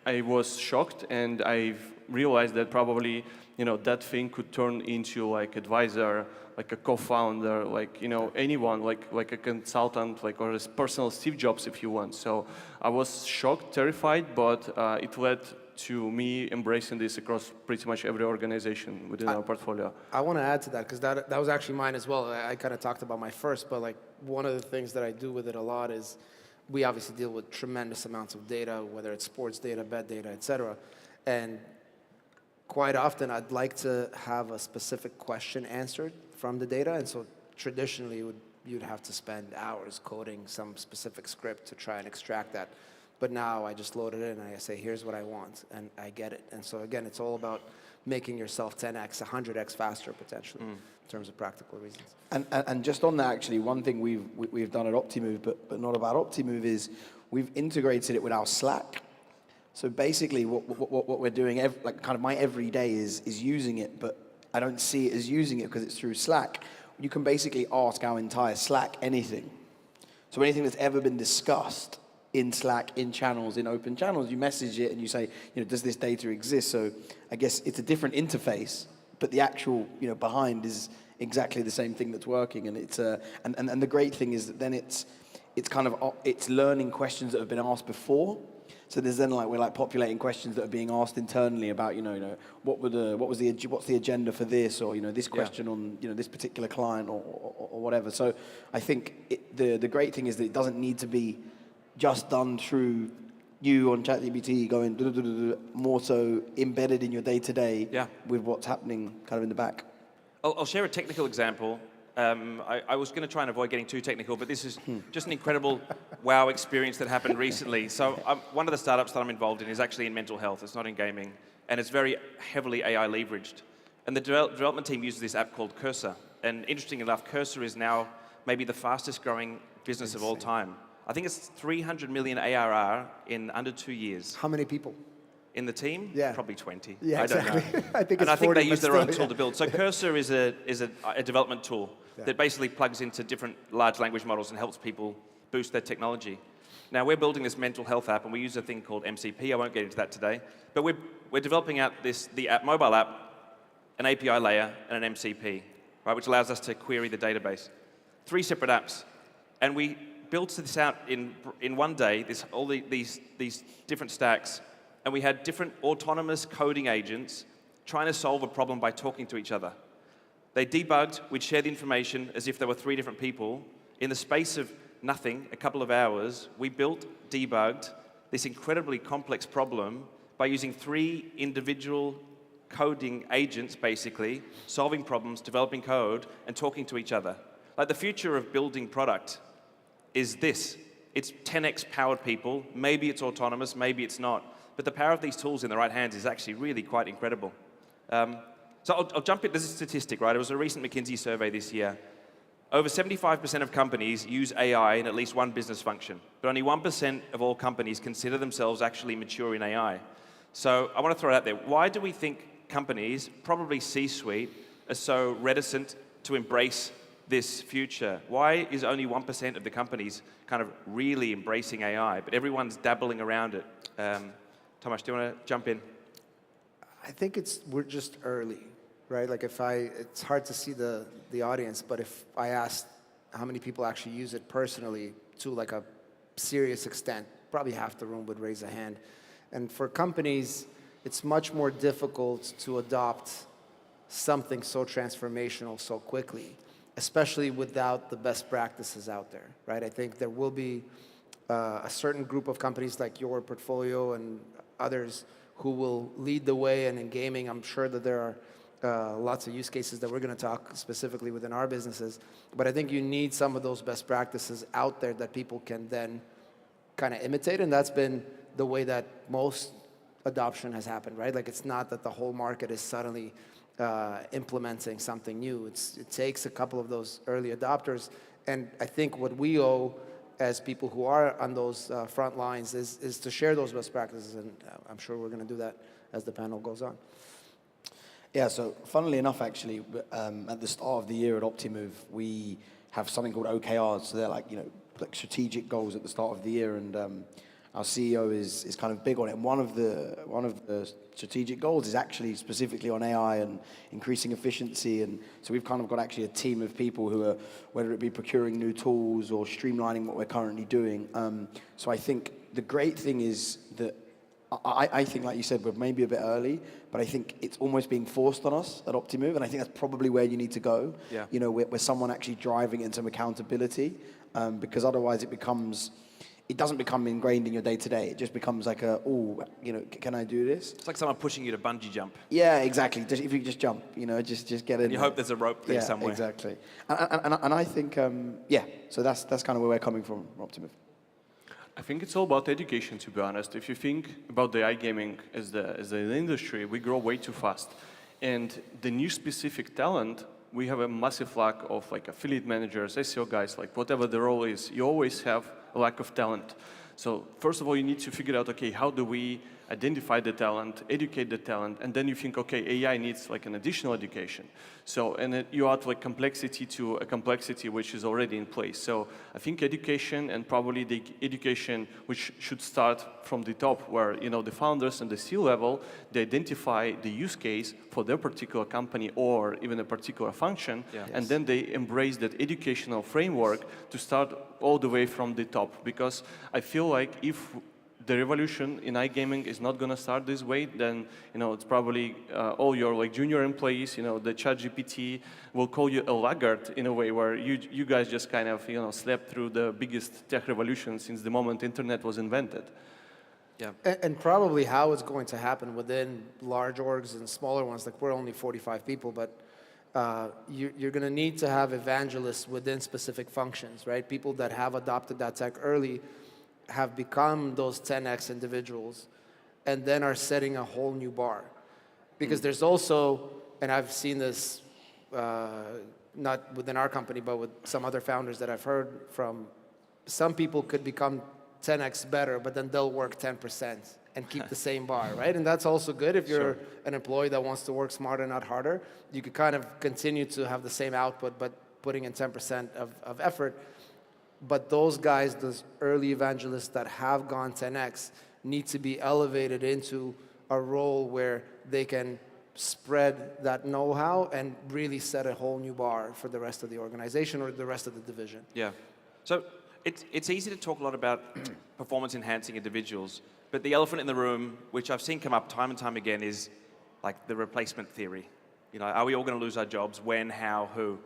was shocked, and I realized that probably, that thing could turn into like advisor, like a co-founder, like, anyone, like a consultant, like, or a personal Steve Jobs if you want. So I was shocked, terrified, but it led to me embracing this across pretty much every organization within our portfolio. I want to add to that because that was actually mine as well. I kind of talked about my first, but like one of the things that I do with it a lot is we obviously deal with tremendous amounts of data, whether it's sports data, bet data, et cetera. And quite often I'd like to have a specific question answered from the data. And so traditionally you'd have to spend hours coding some specific script to try and extract that. But now I just load it in and I say, here's what I want, and I get it. And so again, it's all about making yourself 10x, 100x faster potentially in terms of practical reasons. And just on that, actually, one thing we've done at Optimove, but not about Optimove, is we've integrated it with our Slack. So basically, what we're doing, kind of my everyday is using it, but I don't see it as using it because it's through Slack. You can basically ask our entire Slack anything. So anything that's ever been discussed in Slack, in channels, in open channels, you message it and you say, does this data exist? So I guess it's a different interface, but the actual, behind is exactly the same thing that's working. And it's and the great thing is that then it's learning questions that have been asked before. So there's then we're populating questions that are being asked internally about what's the agenda for this, or this question on this particular client or whatever. So I think the great thing is that it doesn't need to be just done through you on ChatGPT going more so embedded in your day-to-day with what's happening kind of in the back. I'll share a technical example. I was going to try and avoid getting too technical, but this is just an incredible wow experience that happened recently. So one of the startups that I'm involved in is actually in mental health. It's not in gaming, and it's very heavily AI leveraged. And the development team uses this app called Cursor. And interestingly enough, Cursor is now maybe the fastest growing business of all time. I think it's 300 million ARR in under 2 years. How many people? In the team? Yeah. Probably 20. Yeah, I don't exactly. know. I think and it's I think 40, they use but their own still, tool to build. So Cursor is a development tool that basically plugs into different large language models and helps people boost their technology. Now, we're building this mental health app, and we use a thing called MCP. I won't get into that today. But we're developing out the mobile app, an API layer, and an MCP, right, which allows us to query the database. 3 separate apps. And we built this out in one day, all these different stacks, and we had different autonomous coding agents trying to solve a problem by talking to each other. They debugged, we'd share the information as if there were 3 different people. In the space of nothing, a couple of hours, we debugged this incredibly complex problem by using 3 individual coding agents, basically, solving problems, developing code, and talking to each other. Like the future of building product is this. It's 10x powered people. Maybe it's autonomous, maybe it's not. But the power of these tools in the right hands is actually really quite incredible. So I'll jump in. This is a statistic, right? It was a recent McKinsey survey this year. Over 75% of companies use AI in at least one business function, but only 1% of all companies consider themselves actually mature in AI. So I want to throw it out there. Why do we think companies, probably C-suite, are so reticent to embrace this future? Why is only 1% of the companies kind of really embracing AI, but everyone's dabbling around it? Tomasz, do you want to jump in? I think we're just early. right? Like it's hard to see the audience, but if I asked how many people actually use it personally to like a serious extent, probably half the room would raise a hand. And for companies, it's much more difficult to adopt something so transformational so quickly, especially without the best practices out there, right? I think there will be a certain group of companies like your portfolio and others who will lead the way, and in gaming, I'm sure that there are lots of use cases that we're going to talk specifically within our businesses, but I think you need some of those best practices out there that people can then kind of imitate, and that's been the way that most adoption has happened, right? Like it's not that the whole market is suddenly implementing something new. It takes a couple of those early adopters, and I think what we owe as people who are on those front lines is to share those best practices, and I'm sure we're going to do that as the panel goes on. Yeah, so funnily enough, actually, at the start of the year at Optimove, we have something called OKRs. So they're like, like strategic goals at the start of the year, and our CEO is kind of big on it. And one of the strategic goals is actually specifically on AI and increasing efficiency. And so we've kind of got actually a team of people who are, whether it be procuring new tools or streamlining what we're currently doing. So I think the great thing is that I think, like you said, we're maybe a bit early, but I think it's almost being forced on us at Optimove, and I think that's probably where you need to go. Yeah. Where someone actually driving into accountability, because otherwise it doesn't become ingrained in your day-to-day. It just becomes like can I do this? It's like someone pushing you to bungee jump. Yeah, exactly. If you just jump, just get in. And you hope there's a rope there somewhere. Exactly. And I think, so that's kind of where we're coming from, Optimove. I think it's all about education, to be honest. If you think about the iGaming as an industry, we grow way too fast. And the new specific talent, we have a massive lack of like affiliate managers, SEO guys, like whatever the role is, you always have a lack of talent. So first of all, you need to figure out, okay, how do we identify the talent, educate the talent, and then you think, okay, AI needs like an additional education. So, and you add like complexity to a complexity which is already in place. So I think education, and probably the education which should start from the top, where the founders and the C-level, they identify the use case for their particular company or even a particular function, and then they embrace that educational framework to start all the way from the top. Because I feel like if the revolution in iGaming is not going to start this way, then it's probably all your like junior employees, the ChatGPT will call you a laggard in a way where you guys just kind of slept through the biggest tech revolution since the moment internet was invented. Yeah. And probably how it's going to happen within large orgs and smaller ones. Like we're only 45 people, but you're going to need to have evangelists within specific functions, right? People that have adopted that tech early have become those 10x individuals and then are setting a whole new bar. Because there's also, and I've seen this not within our company, but with some other founders that I've heard from, some people could become 10x better, but then they'll work 10% and keep the same bar, right? And that's also good if you're an employee that wants to work smarter, not harder. You could kind of continue to have the same output, but putting in 10% of effort. But those guys, those early evangelists that have gone 10x, need to be elevated into a role where they can spread that know-how and really set a whole new bar for the rest of the organization or the rest of the division. Yeah. So it's easy to talk a lot about performance-enhancing individuals, but the elephant in the room, which I've seen come up time and time again, is like the replacement theory. Are we all going to lose our jobs? When? How? Who?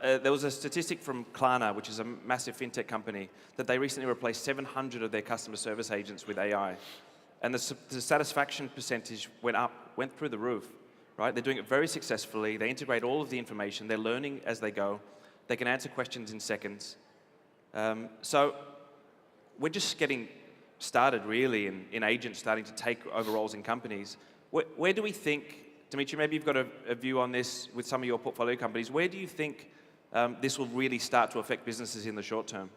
There was a statistic from Klarna, which is a massive fintech company, that they recently replaced 700 of their customer service agents with AI. And the satisfaction percentage went through the roof, right? They're doing it very successfully. They integrate all of the information. They're learning as they go. They can answer questions in seconds. So we're just getting started, really, in agents starting to take over roles in companies. Where do we think, Dimitri, maybe you've got a view on this with some of your portfolio companies. Where do you think this will really start to affect businesses in the short term?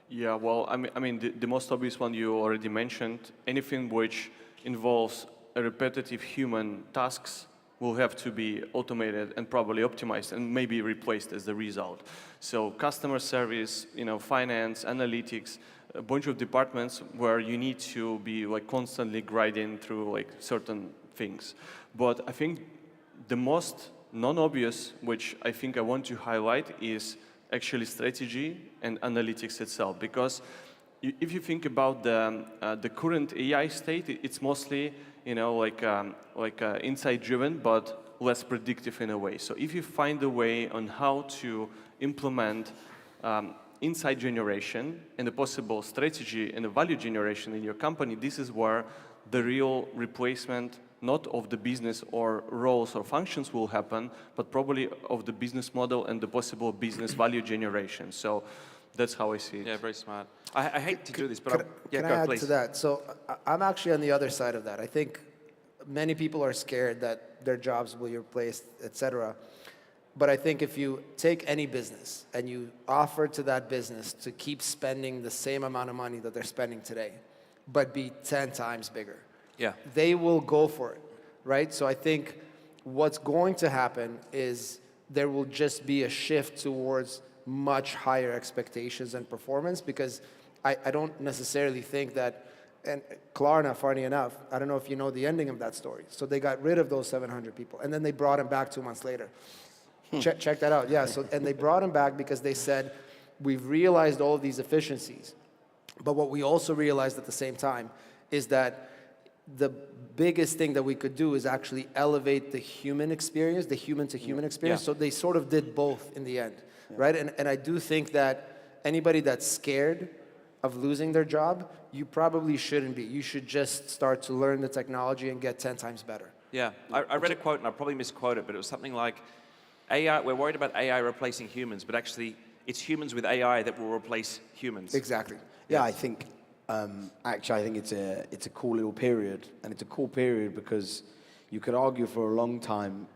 Yeah, well, I mean, the most obvious one you already mentioned, anything which involves a repetitive human tasks will have to be automated and probably optimized and maybe replaced as the result. So customer service, finance, analytics, a bunch of departments where you need to be like constantly grinding through like certain things. But I think the most non-obvious, which I think I want to highlight, is actually strategy and analytics itself. Because if you think about the current AI state, it's mostly, you know, like insight-driven, but less predictive in a way. So if you find a way on how to implement insight generation and a possible strategy and a value generation in your company, this is where the real replacement, not of the business or roles or functions will happen, but probably of the business model and the possible business value generation. So that's how I see it. Yeah, very smart. I hate to do this, but Can I add to that? So I'm actually on the other side of that. I think many people are scared that their jobs will be replaced, etc. But I think if you take any business and you offer to that business to keep spending the same amount of money that they're spending today, but be 10 times bigger, they will go for it, right? So I think what's going to happen is there will just be a shift towards much higher expectations and performance, because I don't necessarily think that, and Klarna, funny enough, I don't know if you know the ending of that story. So they got rid of those 700 people, and then they brought them back 2 months later. Check that out, yeah. So, and they brought them back because they said, we've realized all of these efficiencies. But what we also realized at the same time is that the biggest thing that we could do is actually elevate the human experience, the human-to-human experience. So they sort of did both in the end, right? And I do think that anybody that's scared of losing their job, you probably shouldn't be. You should just start to learn the technology and get 10 times better. Yeah, I read a quote, and I probably misquote it, but it was something like, AI, we're worried about AI replacing humans, but actually it's humans with AI that will replace humans. Exactly. Yeah, I think, actually, I think it's a cool little period, and it's a cool period because you could argue for a long time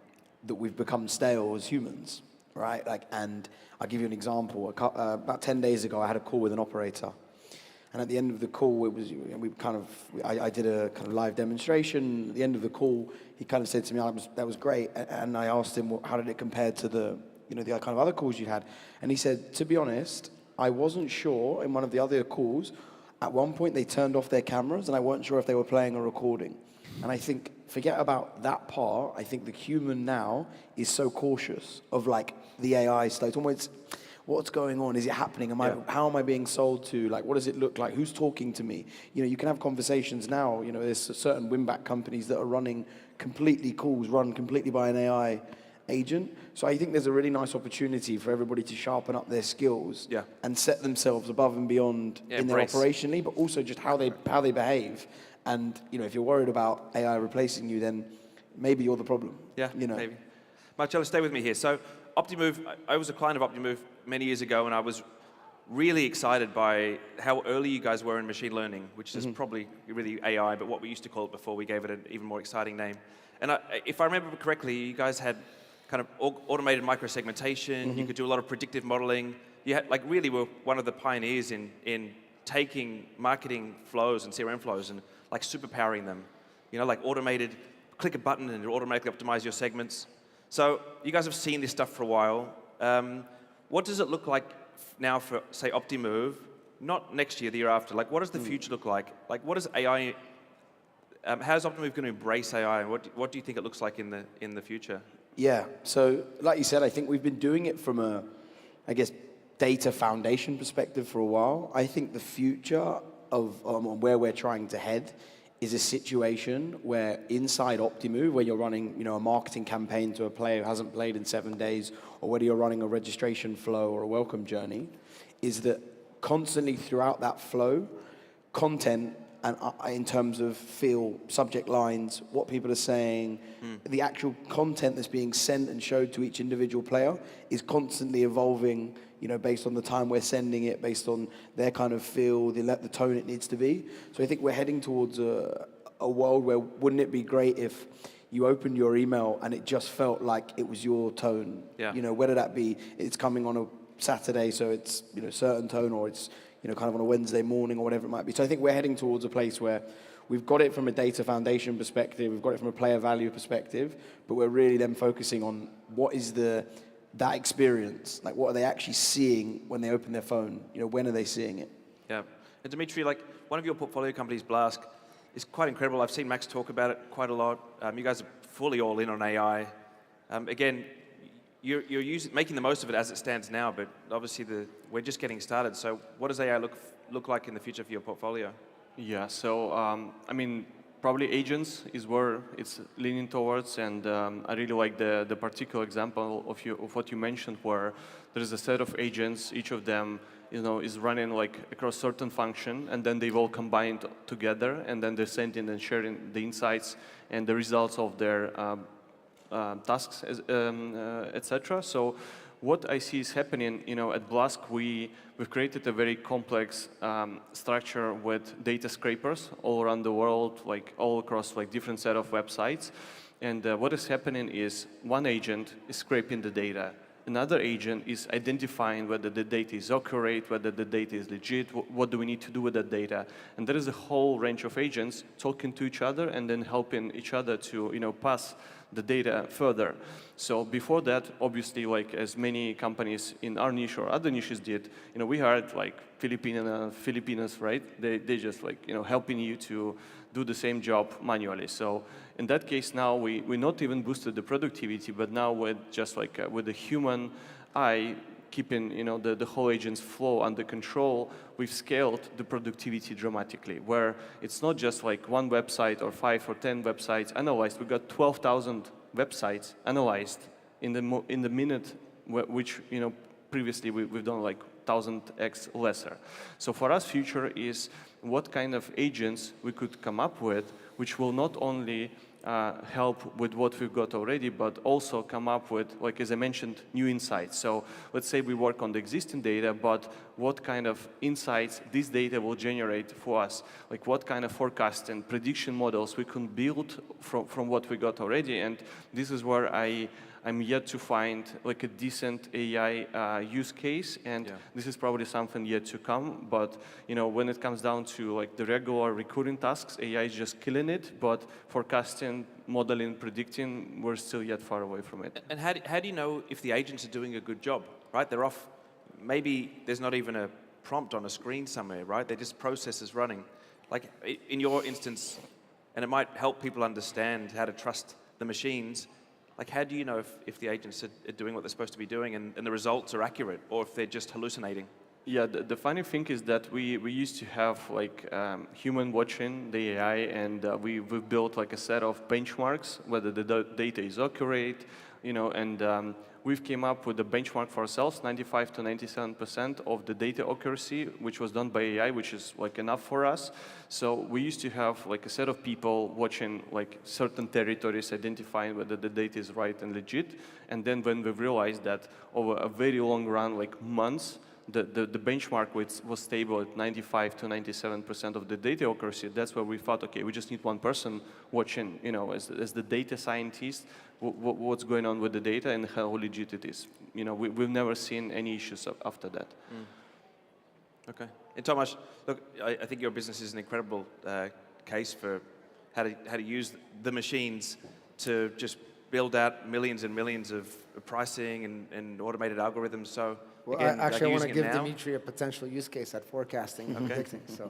that we've become stale as humans, right? Like, and I'll give you an example. About 10 days ago, I had a call with an operator. And at the end of the call, it was I did a kind of live demonstration. At the end of the call, he kind of said to me, "That was great." And I asked him, how did it compare to the kind of other calls you had? And he said, to be honest, I wasn't sure in one of the other calls. At one point, they turned off their cameras, and I weren't sure if they were playing or recording. And I think, forget about that part. I think the human now is so cautious of like the AI stuff. It's almost, what's going on? Is it happening? How am I being sold to? Like, what does it look like? Who's talking to me? You know, you can have conversations now. You know, there's certain win-back companies that are running completely calls run completely by an AI agent. So I think there's a really nice opportunity for everybody to sharpen up their skills and set themselves above and beyond in their operationally, but also just how they behave. And you know, if you're worried about AI replacing you, then maybe you're the problem. Yeah, you know. maybe. Marcello, stay with me here. So Optimove, I was a client of Optimove many years ago, and I was really excited by how early you guys were in machine learning, which is probably really AI, but what we used to call it before we gave it an even more exciting name. And if I remember correctly, you guys had kind of automated microsegmentation. You could do a lot of predictive modeling. You had, like, really were one of the pioneers in taking marketing flows and CRM flows and like superpowering them. You know, like automated, click a button and it'll automatically optimize your segments. So you guys have seen this stuff for a while. What does it look like now for, say, Optimove? Not next year, the year after. Like, what does the future look like? Like, what is AI? How is Optimove going to embrace AI? And what do you think it looks like in the future? Yeah. So, like you said, I think we've been doing it from a, I guess, data foundation perspective for a while. I think the future of where we're trying to head is a situation where inside Optimove, where you're running, you know, a marketing campaign to a player who hasn't played in 7 days, or whether you're running a registration flow or a welcome journey, is that constantly throughout that flow, content and in terms of feel, subject lines, what people are saying, the actual content that's being sent and showed to each individual player is constantly evolving, you know, based on the time we're sending it, based on their kind of feel, the tone it needs to be. So I think we're heading towards a world where, wouldn't it be great if you opened your email and it just felt like it was your tone? Yeah. You know, whether that be it's coming on a Saturday, so it's, you know, certain tone, or it's, you know, kind of on a Wednesday morning or whatever it might be. So I think we're heading towards a place where we've got it from a data foundation perspective, we've got it from a player value perspective, but we're really then focusing on what is that experience, like what are they actually seeing when they open their phone? You know, when are they seeing it? Yeah. And Dimitri, like one of your portfolio companies, Blask, is quite incredible. I've seen Max talk about it quite a lot. You guys are fully all in on AI. Again, you're making the most of it as it stands now, but obviously we're just getting started. So what does AI look like in the future for your portfolio? Yeah, so I mean, probably agents is where it's leaning towards, and I really like the particular example of what you mentioned, where there is a set of agents, each of them is running like across certain function, and then they've all combined together, and then they're sending and sharing the insights and the results of their tasks, etc. So what I see is happening, at Blask, we've created a very complex structure with data scrapers all around the world, like all across like different set of websites. And what is happening is one agent is scraping the data. Another agent is identifying whether the data is accurate, whether the data is legit, what do we need to do with that data. And there is a whole range of agents talking to each other and then helping each other to pass the data further. So before that, obviously, like as many companies in our niche or other niches did, we hired like Filipinos, right? They just like, helping you to do the same job manually. So in that case now, we not even boosted the productivity, but now with just like with the human eye keeping the whole agent's flow under control, we've scaled the productivity dramatically, where it's not just like one website or 5 or 10 websites analyzed. We got 12,000 websites analyzed in the minute, which previously we've done like 1,000x lesser. So for us, future is what kind of agents we could come up with, which will not only help with what we've got already, but also come up with, like as I mentioned, new insights. So let's say we work on the existing data, but what kind of insights this data will generate for us? Like what kind of forecast and prediction models we can build from what we got already. And this is where I'm yet to find like a decent AI use case, and this is probably something yet to come. But when it comes down to like the regular recurring tasks, AI is just killing it. But forecasting, modeling, predicting, we're still yet far away from it. And how do you know if the agents are doing a good job? Right, they're off. Maybe there's not even a prompt on a screen somewhere. Right, they're just processes running. Like in your instance, and it might help people understand how to trust the machines. Like, how do you know if the agents are doing what they're supposed to be doing and the results are accurate, or if they're just hallucinating? Yeah, the funny thing is that we used to have like human watching the AI, and we've built like a set of benchmarks, whether the data is accurate, and we've came up with a benchmark for ourselves, 95 to 97% of the data accuracy, which was done by AI, which is like enough for us. So we used to have like a set of people watching like certain territories, identifying whether the data is right and legit. And then when we realized that over a very long run, like months, the benchmark was stable at 95 to 97% of the data accuracy. That's where we thought, okay, we just need one person watching, as the data scientist, what's going on with the data and how legit it is. We've never seen any issues after that. Okay. And Tomasz, look, I think your business is an incredible case for how to use the machines to just build out millions and millions of pricing and automated algorithms. So well, again, I want to give now? Dimitri a potential use case at forecasting and Okay. predicting. So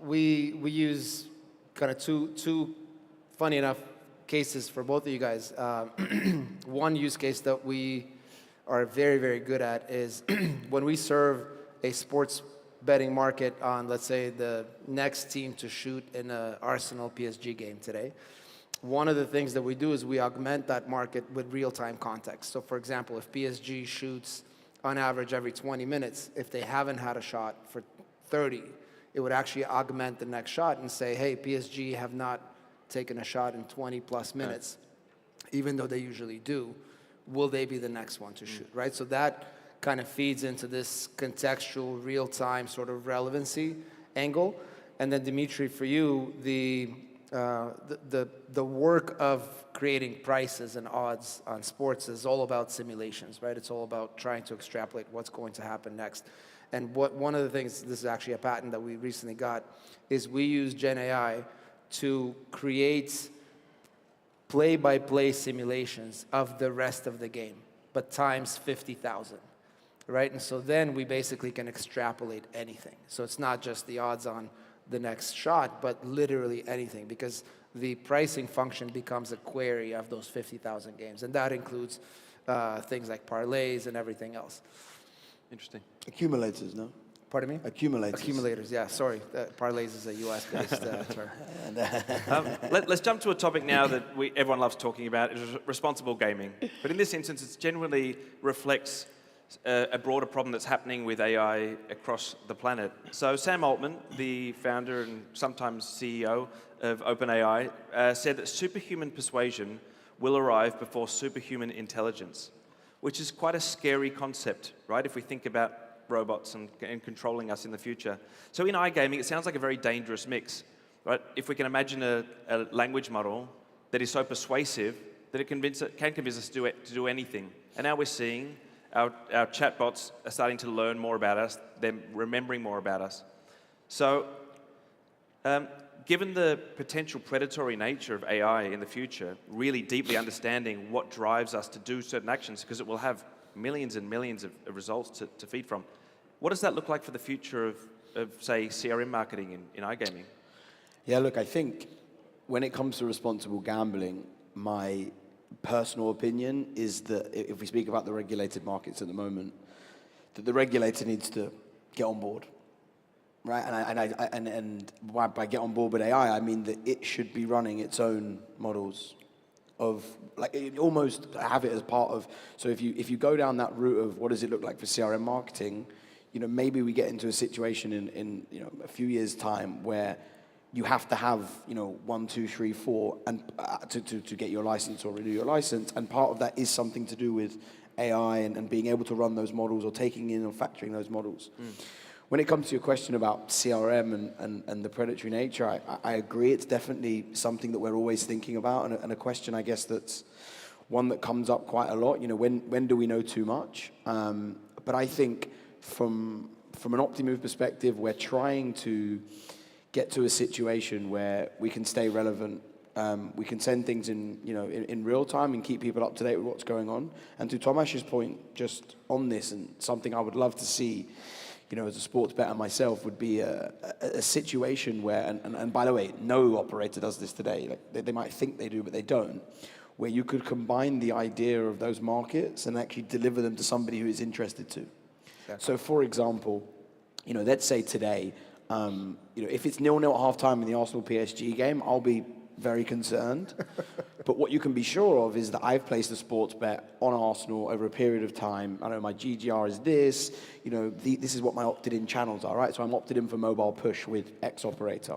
we use kind of two funny enough cases for both of you guys. One use case that we are very, very good at is when we serve a sports betting market on, let's say, the next team to shoot in an Arsenal PSG game today. One of the things that we do is we augment that market with real-time context. So for example, if PSG shoots on average every 20 minutes, if they haven't had a shot for 30, it would actually augment the next shot and say, hey, PSG have not taken a shot in 20 plus minutes, even though they usually do. Will they be the next one to shoot, right? So that kind of feeds into this contextual, real-time sort of relevancy angle. And then Dimitri, for you, the work of creating prices and odds on sports is all about simulations, right? It's all about trying to extrapolate what's going to happen next. And one of the things, this is actually a patent that we recently got, is we use Gen AI to create play-by-play simulations of the rest of the game, but times 50,000, right? And so then we basically can extrapolate anything. So it's not just the odds on the next shot, but literally anything, because the pricing function becomes a query of those 50,000 games, and that includes things like parlays and everything else. Interesting. Accumulators, no? Pardon me? Accumulators. Accumulators, yeah, sorry. Parlays is a US-based term. Let's jump to a topic now that everyone loves talking about, is responsible gaming. But in this instance, it genuinely reflects a broader problem that's happening with AI across the planet. So Sam Altman, the founder and sometimes CEO of OpenAI, said that superhuman persuasion will arrive before superhuman intelligence, which is quite a scary concept, right? If we think about robots and controlling us in the future. So in iGaming, it sounds like a very dangerous mix, right? If we can imagine a language model that is so persuasive that it can convince us to do anything. And now we're seeing our chatbots are starting to learn more about us, they're remembering more about us. So given the potential predatory nature of AI in the future, really deeply understanding what drives us to do certain actions, because it will have millions and millions of results to feed from. What does that look like for the future of say, CRM marketing in iGaming? Yeah, look, I think when it comes to responsible gambling, my personal opinion is that if we speak about the regulated markets at the moment, that the regulator needs to get on board, right? And by get on board with AI, I mean that it should be running its own models of, like, it almost have it as part of. So if you go down that route of what does it look like for CRM marketing, maybe we get into a situation in a few years' time where you have to have 1, 2, 3, 4 and to get your license or renew your license, and part of that is something to do with AI and being able to run those models or taking in or factoring those models. When it comes to your question about CRM and the predatory nature, I agree. It's definitely something that we're always thinking about, and a question, I guess, that's one that comes up quite a lot. When do we know too much? But I think from an Optimove perspective, we're trying to get to a situation where we can stay relevant. We can send things in real time and keep people up to date with what's going on. And to Tomasz's point, just on this, and something I would love to see, as a sports bettor myself, would be a situation where, and by the way, no operator does this today. Like they might think they do, but they don't. Where you could combine the idea of those markets and actually deliver them to somebody who is interested to. Exactly. So, for example, let's say today, if it's 0-0 at half-time in the Arsenal-PSG game, I'll be very concerned. But what you can be sure of is that I've placed a sports bet on Arsenal over a period of time. I know my GGR is this. This is what my opted-in channels are, right? So I'm opted in for mobile push with X operator.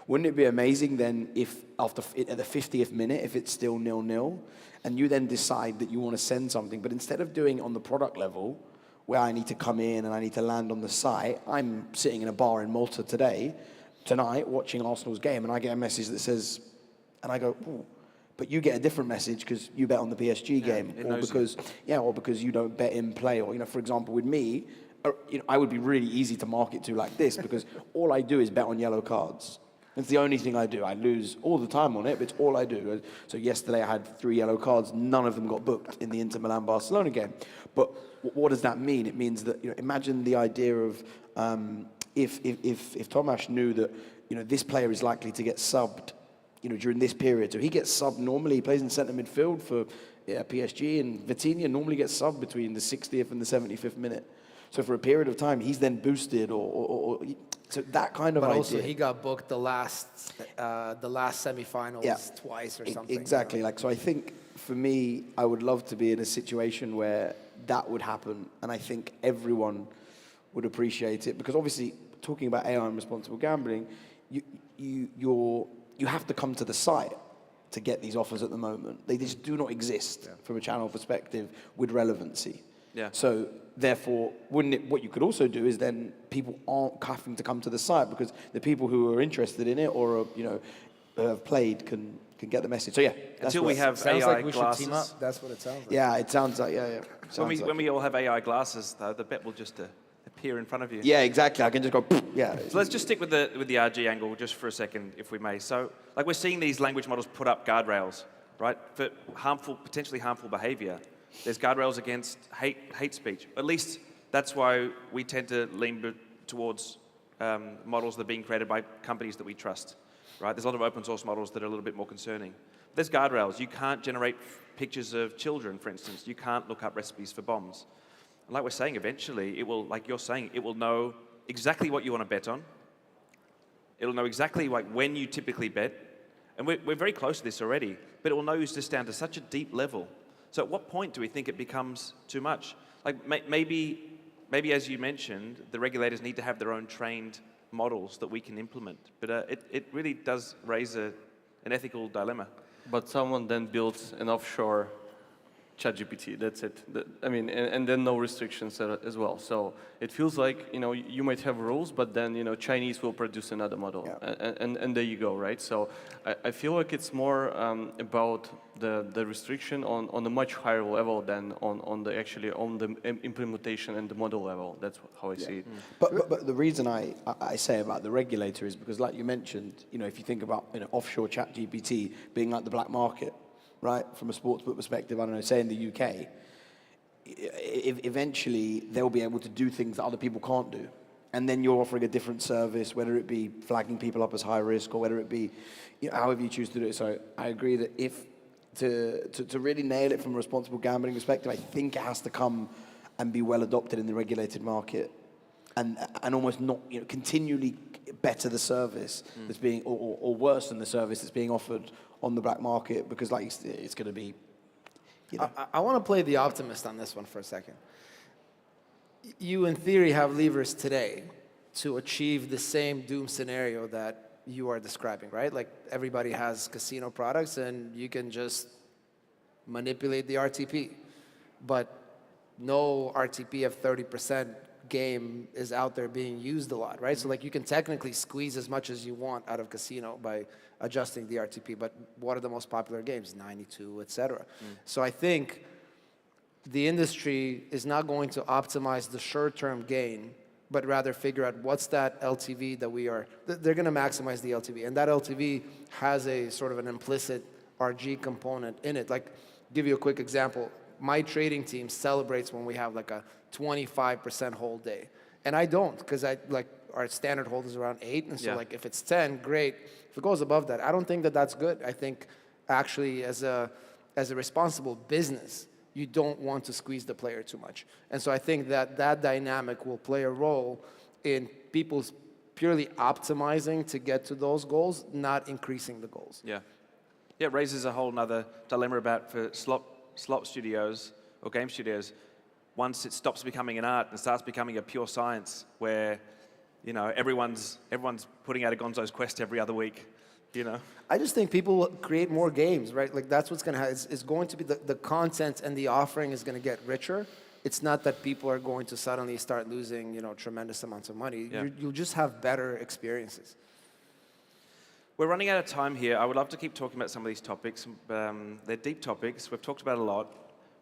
Wouldn't it be amazing then if at the 50th minute, if it's still 0-0, and you then decide that you want to send something, but instead of doing it on the product level, where I need to come in and I need to land on the site, I'm sitting in a bar in Malta tonight, watching Arsenal's game, and I get a message that says, and I go, ooh, but you get a different message because you bet on the PSG game, or because you don't bet in play, or for example, with me, I would be really easy to market to like this because all I do is bet on yellow cards. It's the only thing I do. I lose all the time on it, but it's all I do. So yesterday I had 3 yellow cards. None of them got booked in the Inter Milan-Barcelona game. But what does that mean? It means that, imagine the idea of if Tomasz knew that, this player is likely to get subbed, during this period. So he gets subbed normally. He plays in centre midfield for PSG, and Vitinha normally gets subbed between the 60th and the 75th minute. So for a period of time, he's then boosted or so that kind of idea. But also he got booked the last semifinals twice or something. Exactly. So I think for me, I would love to be in a situation where that would happen, and I think everyone would appreciate it, because obviously talking about AI and responsible gambling, you have to come to the site to get these offers at the moment. They just do not exist from a channel perspective with relevancy. Yeah. So therefore, what you could also do is then people aren't having to come to the site because the people who are interested in it or have played can get the message. So yeah, until we have sounds AI like we glasses. should team up. That's what it sounds like. Yeah, it sounds like When we all have AI glasses, though, the bet will just appear in front of you. Yeah, exactly. I can just go. Yeah. So let's just stick with the RG angle just for a second, if we may. So, we're seeing these language models put up guardrails, right, for potentially harmful behaviour. There's guardrails against hate speech. At least that's why we tend to lean towards models that are being created by companies that we trust, right? There's a lot of open source models that are a little bit more concerning. There's guardrails. You can't generate pictures of children, for instance. You can't look up recipes for bombs. And like we're saying, eventually, it will, like you're saying, it will know exactly what you want to bet on. It'll know exactly like when you typically bet. And we're very close to this already, but it will know this down to such a deep level. So at what point do we think it becomes too much? Like maybe as you mentioned, the regulators need to have their own trained models that we can implement. But it really does raise an ethical dilemma. But someone then builds an offshore ChatGPT, that's it. I mean, and then no restrictions as well. So it feels like, you might have rules, but then, Chinese will produce another model. Yeah. And there you go, right? So I feel like it's more about the restriction on a much higher level than on the implementation and the model level. That's how I see it. But the reason I say about the regulator is because, like you mentioned, if you think about offshore ChatGPT being like the black market, right, from a sportsbook perspective, I don't know, say in the UK, eventually they'll be able to do things that other people can't do. And then you're offering a different service, whether it be flagging people up as high risk or whether it be however you choose to do it. So I agree that to really nail it from a responsible gambling perspective, I think it has to come and be well adopted in the regulated market and almost not continually better the service that's being, or worse than the service that's being offered on the black market, because it's going to be, I want to play the optimist on this one for a second. You, in theory, have levers today to achieve the same doom scenario that you are describing, right? Like everybody has casino products and you can just manipulate the RTP, but no RTP of 30% game is out there being used a lot, right? So like you can technically squeeze as much as you want out of casino by adjusting the RTP, but what are the most popular games? 92, etc. So I think the industry is not going to optimize the short-term gain, but rather figure out what's that LTV that they're going to maximize the LTV, and that LTV has a sort of an implicit RG component in it. Like, give you a quick example. My trading team celebrates when we have like a 25% hold day. And I don't, because our standard hold is around 8. And so like if it's 10, great. If it goes above that, I don't think that that's good. I think actually as a responsible business, you don't want to squeeze the player too much. And so I think that dynamic will play a role in people's purely optimizing to get to those goals, not increasing the goals. Yeah. Yeah, it raises a whole nother dilemma about for slot studios or game studios. Once it stops becoming an art and starts becoming a pure science where, everyone's putting out a Gonzo's Quest every other week, I just think people create more games, right? Like that's what's going to happen. It's going to be the content and the offering is going to get richer. It's not that people are going to suddenly start losing, tremendous amounts of money. Yeah. You'll just have better experiences. We're running out of time here. I would love to keep talking about some of these topics. They're deep topics. We've talked about a lot.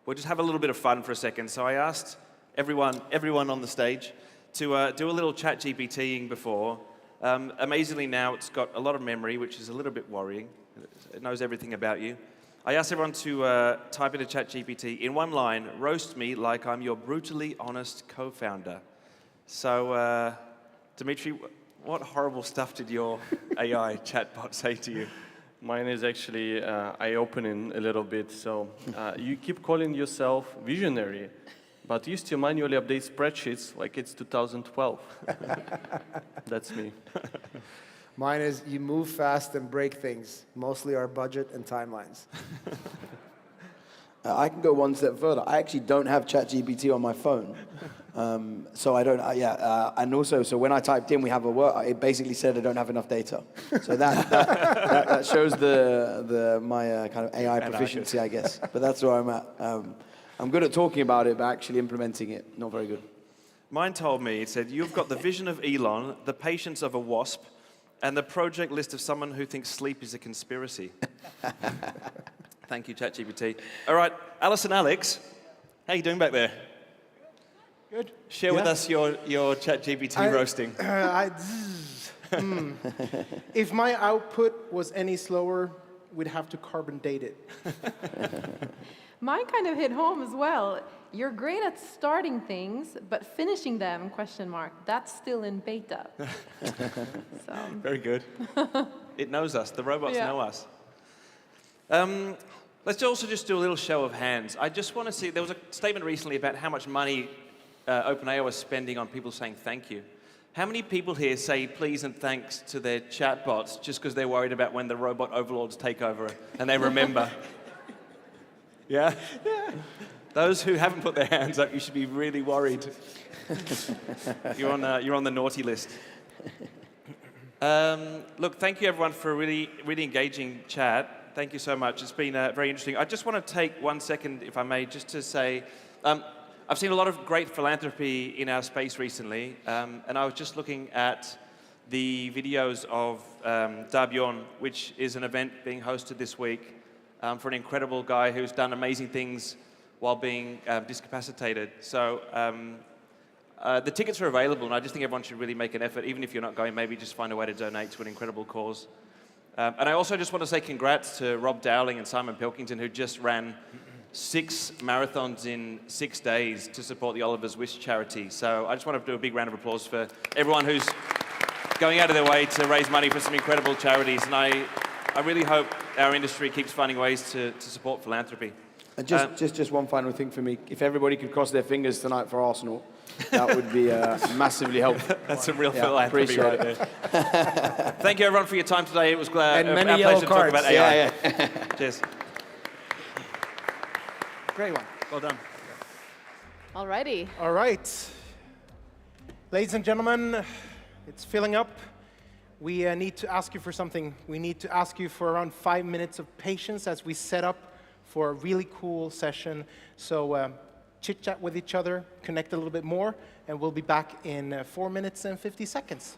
We'll just have a little bit of fun for a second. So I asked everyone on the stage to do a little chat GPTing before. Amazingly now, it's got a lot of memory, which is a little bit worrying. It knows everything about you. I asked everyone to type into ChatGPT in one line, roast me like I'm your brutally honest co-founder. So, Dimitri, what horrible stuff did your AI chatbot say to you? Mine is actually eye-opening a little bit. So you keep calling yourself visionary, but you still manually update spreadsheets like it's 2012. That's me. Mine is you move fast and break things, mostly our budget and timelines. I can go one step further. I actually don't have ChatGPT on my phone. So I don't, and also, so when I typed in, we have a word, it basically said I don't have enough data. So that shows my kind of AI proficiency, I guess. But that's where I'm at. I'm good at talking about it, but actually implementing it, not very good. Mine told me, it said, you've got the vision of Elon, the patience of a wasp, and the project list of someone who thinks sleep is a conspiracy. Thank you, ChatGPT. All right, Alice and Alex, how are you doing back there? Good. Share with us your ChatGPT roasting. If my output was any slower, we'd have to carbon date it. Mine kind of hit home as well. You're great at starting things, but finishing them, question mark, that's still in beta. So. Very good. It knows us. The robots know us. Let's also just do a little show of hands. I just want to see, there was a statement recently about how much money OpenAI was spending on people saying thank you. How many people here say please and thanks to their chatbots just because they're worried about when the robot overlords take over and they remember? Yeah? Those who haven't put their hands up, you should be really worried. You're on the naughty list. Look, thank you everyone for a really, really engaging chat. Thank you so much. It's been very interesting. I just want to take 1 second, if I may, just to say, I've seen a lot of great philanthropy in our space recently, and I was just looking at the videos of Dabion, which is an event being hosted this week for an incredible guy who's done amazing things while being discapacitated. So the tickets are available, and I just think everyone should really make an effort, even if you're not going, maybe just find a way to donate to an incredible cause. And I also just want to say congrats to Rob Dowling and Simon Pilkington, who just ran 6 marathons in 6 days to support the Oliver's Wish charity. So I just want to do a big round of applause for everyone who's going out of their way to raise money for some incredible charities. And I really hope our industry keeps finding ways to support philanthropy. And just one final thing for me. If everybody could cross their fingers tonight for Arsenal, that would be massively helpful. That's some real philanthropy right there. Thank you, everyone, for your time today. It was and many our yellow pleasure cards. to talk about AI. Yeah. Cheers. Great one. Well done. Alrighty. All right. Ladies and gentlemen, it's filling up. We need to ask you for something. We need to ask you for around 5 minutes of patience as we set up for a really cool session. So chit-chat with each other, connect a little bit more, and we'll be back in 4 minutes and 50 seconds.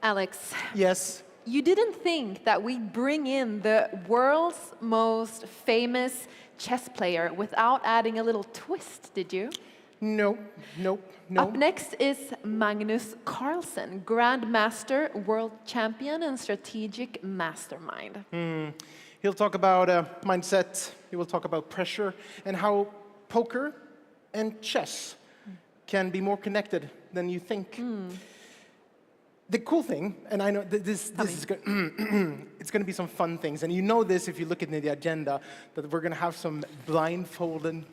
Alex. Yes. You didn't think that we'd bring in the world's most famous chess player without adding a little twist, did you? No. Up next is Magnus Carlsen, Grandmaster, World Champion, and Strategic Mastermind. He'll talk about mindset, he will talk about pressure, and how poker and chess can be more connected than you think. The cool thing, and I know this is good, it's going to be some fun things, and you know this if you look at the agenda, that we're going to have some blindfolding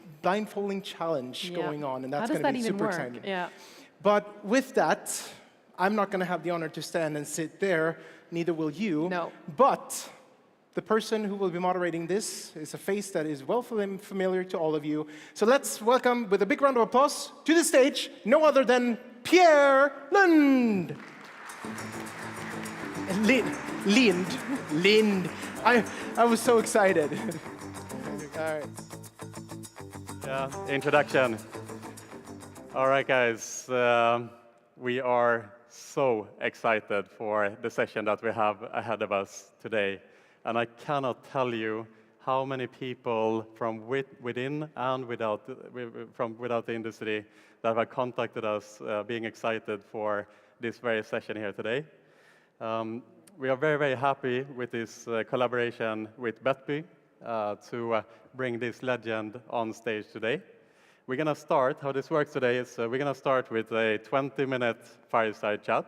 challenge going on, and that's going to be super exciting. Yeah. But with that, I'm not going to have the honor to stand and sit there, neither will you. No. But the person who will be moderating this is a face that is well familiar to all of you. So let's welcome, with a big round of applause, to the stage, no other than Pierre Lund. Lind. I was so excited. All right. Yeah, introduction. All right, guys. We are so excited for the session that we have ahead of us today. And I cannot tell you how many people from within and without the industry that have contacted us being excited for this very session here today. We are very, very happy with this collaboration with Betby to bring this legend on stage today. We're going to start, how this works today is we're going to start with a 20-minute fireside chat.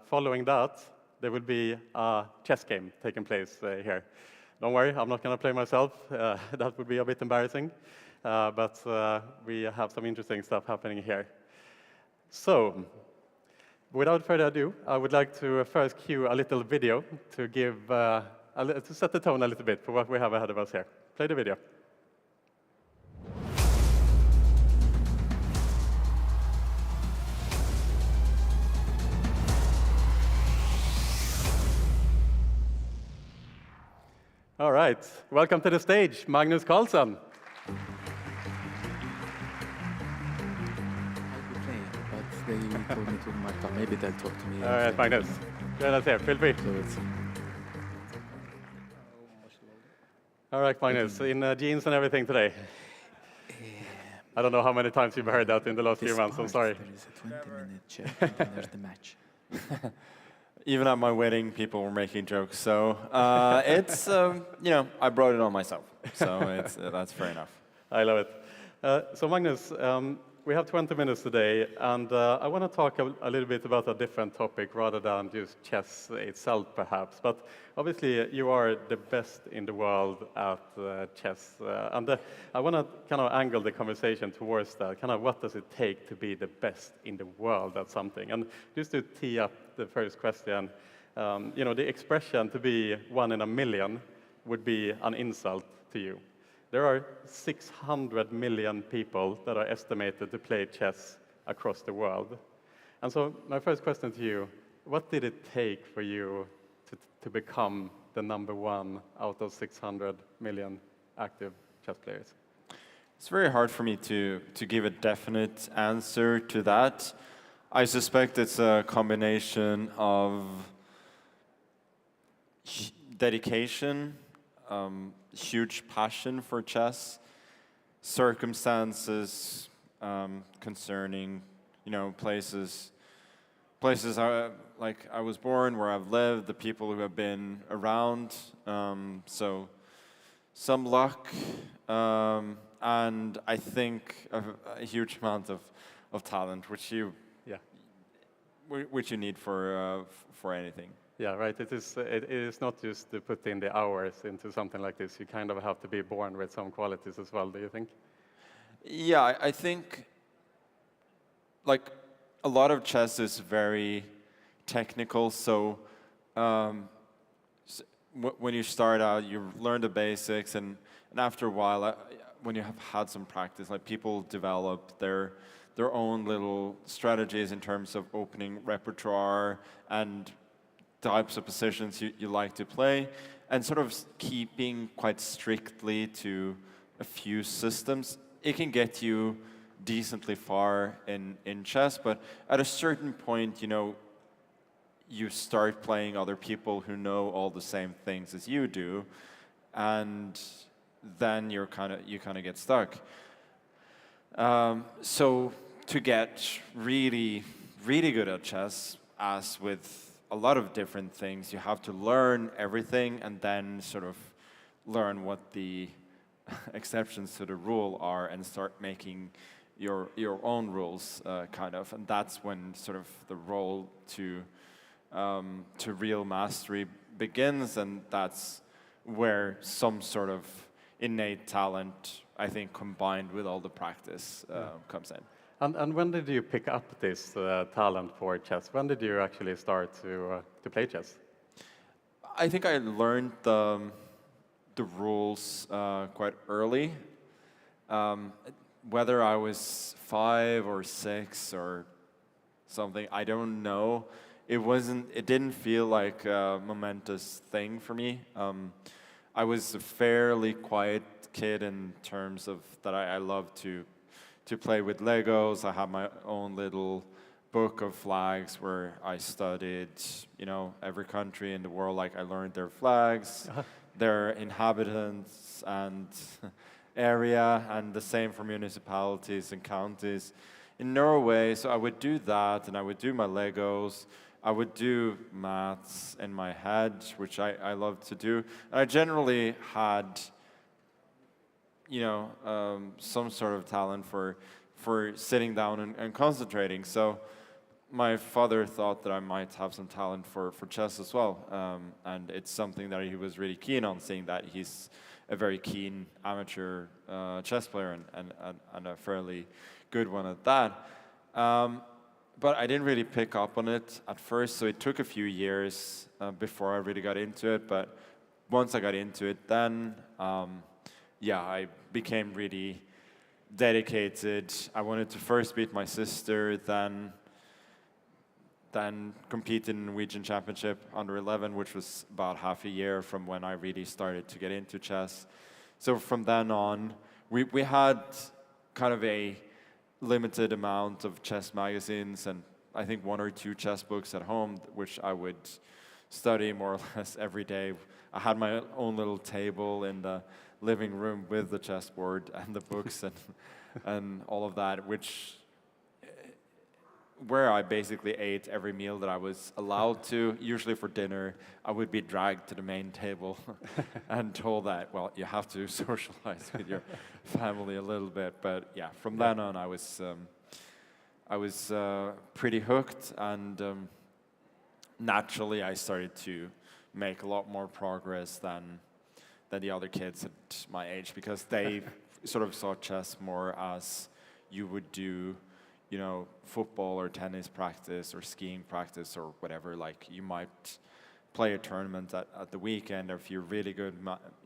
Following that, there will be a chess game taking place here. Don't worry, I'm not going to play myself. That would be a bit embarrassing. But we have some interesting stuff happening here. So, without further ado, I would like to first cue a little video to give, to set the tone a little bit for what we have ahead of us here. Play the video. All right, welcome to the stage, Magnus Carlsen. They told me to Malta. Maybe they'll talk to me. All right, Magnus. Join us here. Feel free. All right, Magnus. In jeans and everything today. I don't know how many times you've heard that in the last few months. I'm sorry. There is a 20-minute check, and then there's the match. Even at my wedding, people were making jokes. So it's, you know, I brought it on myself. So it's, that's fair enough. I love it. So Magnus, we have 20 minutes today, and I want to talk a little bit about a different topic rather than just chess itself, perhaps. But obviously, you are the best in the world at chess. And I want to kind of angle the conversation towards that. Kind of what does it take to be the best in the world at something? And just to tee up the first question, you know, the expression to be 1 in a million would be an insult to you. There are 600 million people that are estimated to play chess across the world. And so my first question to you, what did it take for you to become the #1 out of 600 million active chess players? It's very hard for me to give a definite answer to that. I suspect it's a combination of dedication, huge passion for chess, circumstances concerning, you know, places like I was born, where I've lived, the people who have been around. So some luck, and I think a huge amount of talent, which you need for anything. Yeah, right. It is not just to put in the hours into something like this. You kind of have to be born with some qualities as well, do you think? Yeah, I think, like, a lot of chess is very technical. So when you start out, you learn the basics, and after a while, when you have had some practice, like, people develop their own little strategies in terms of opening repertoire and types of positions you like to play, and sort of keeping quite strictly to a few systems. It can get you decently far in chess, but at a certain point, you start playing other people who know all the same things as you do, and then you kind of get stuck. So to get really, really good at chess, as with a lot of different things, you have to learn everything and then sort of learn what the exceptions to the rule are and start making your own rules, kind of. And that's when sort of the roll to real mastery begins, and that's where some sort of innate talent, I think, combined with all the practice, comes in. And when did you pick up this talent for chess? When did you actually start to play chess? I think I learned the rules quite early. Whether I was 5 or 6 or something, I don't know. It didn't feel like a momentous thing for me. I was a fairly quiet kid in terms of that I love to play with Legos. I have my own little book of flags where I studied, every country in the world. Like, I learned their flags, their inhabitants and area, and the same for municipalities and counties in Norway. So I would do that, and I would do my Legos. I would do maths in my head, which I love to do. And I generally had, some sort of talent for sitting down and concentrating. So my father thought that I might have some talent for chess as well. And it's something that he was really keen on, seeing that he's a very keen amateur chess player and a fairly good one at that. But I didn't really pick up on it at first, so it took a few years before I really got into it. But once I got into it, then I became really dedicated. I wanted to first beat my sister, then compete in the Norwegian Championship under 11, which was about half a year from when I really started to get into chess. So from then on, we had kind of a limited amount of chess magazines, and I think 1 or 2 chess books at home, which I would study more or less every day. I had my own little table in the living room with the chessboard and the books and all of that, where I basically ate every meal that I was allowed to. Usually for dinner, I would be dragged to the main table and told that, well, you have to socialize with your family a little bit. But yeah, from then on, I was pretty hooked, and naturally, I started to make a lot more progress than the other kids at my age, because they sort of saw chess more as you would do, football or tennis practice or skiing practice or whatever. Like, you might play a tournament at the weekend, or if you're really good,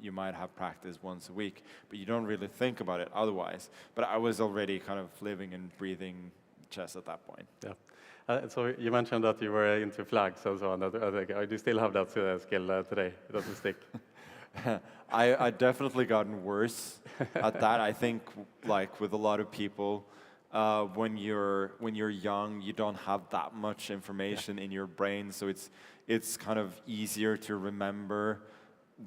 you might have practice once a week, but you don't really think about it otherwise. But I was already kind of living and breathing chess at that point. Yeah. So you mentioned that you were into flags and so on. Do you still have that skill today? It doesn't stick. I definitely gotten worse at that. I think, like with a lot of people, when you're young, you don't have that much information in your brain, so it's kind of easier to remember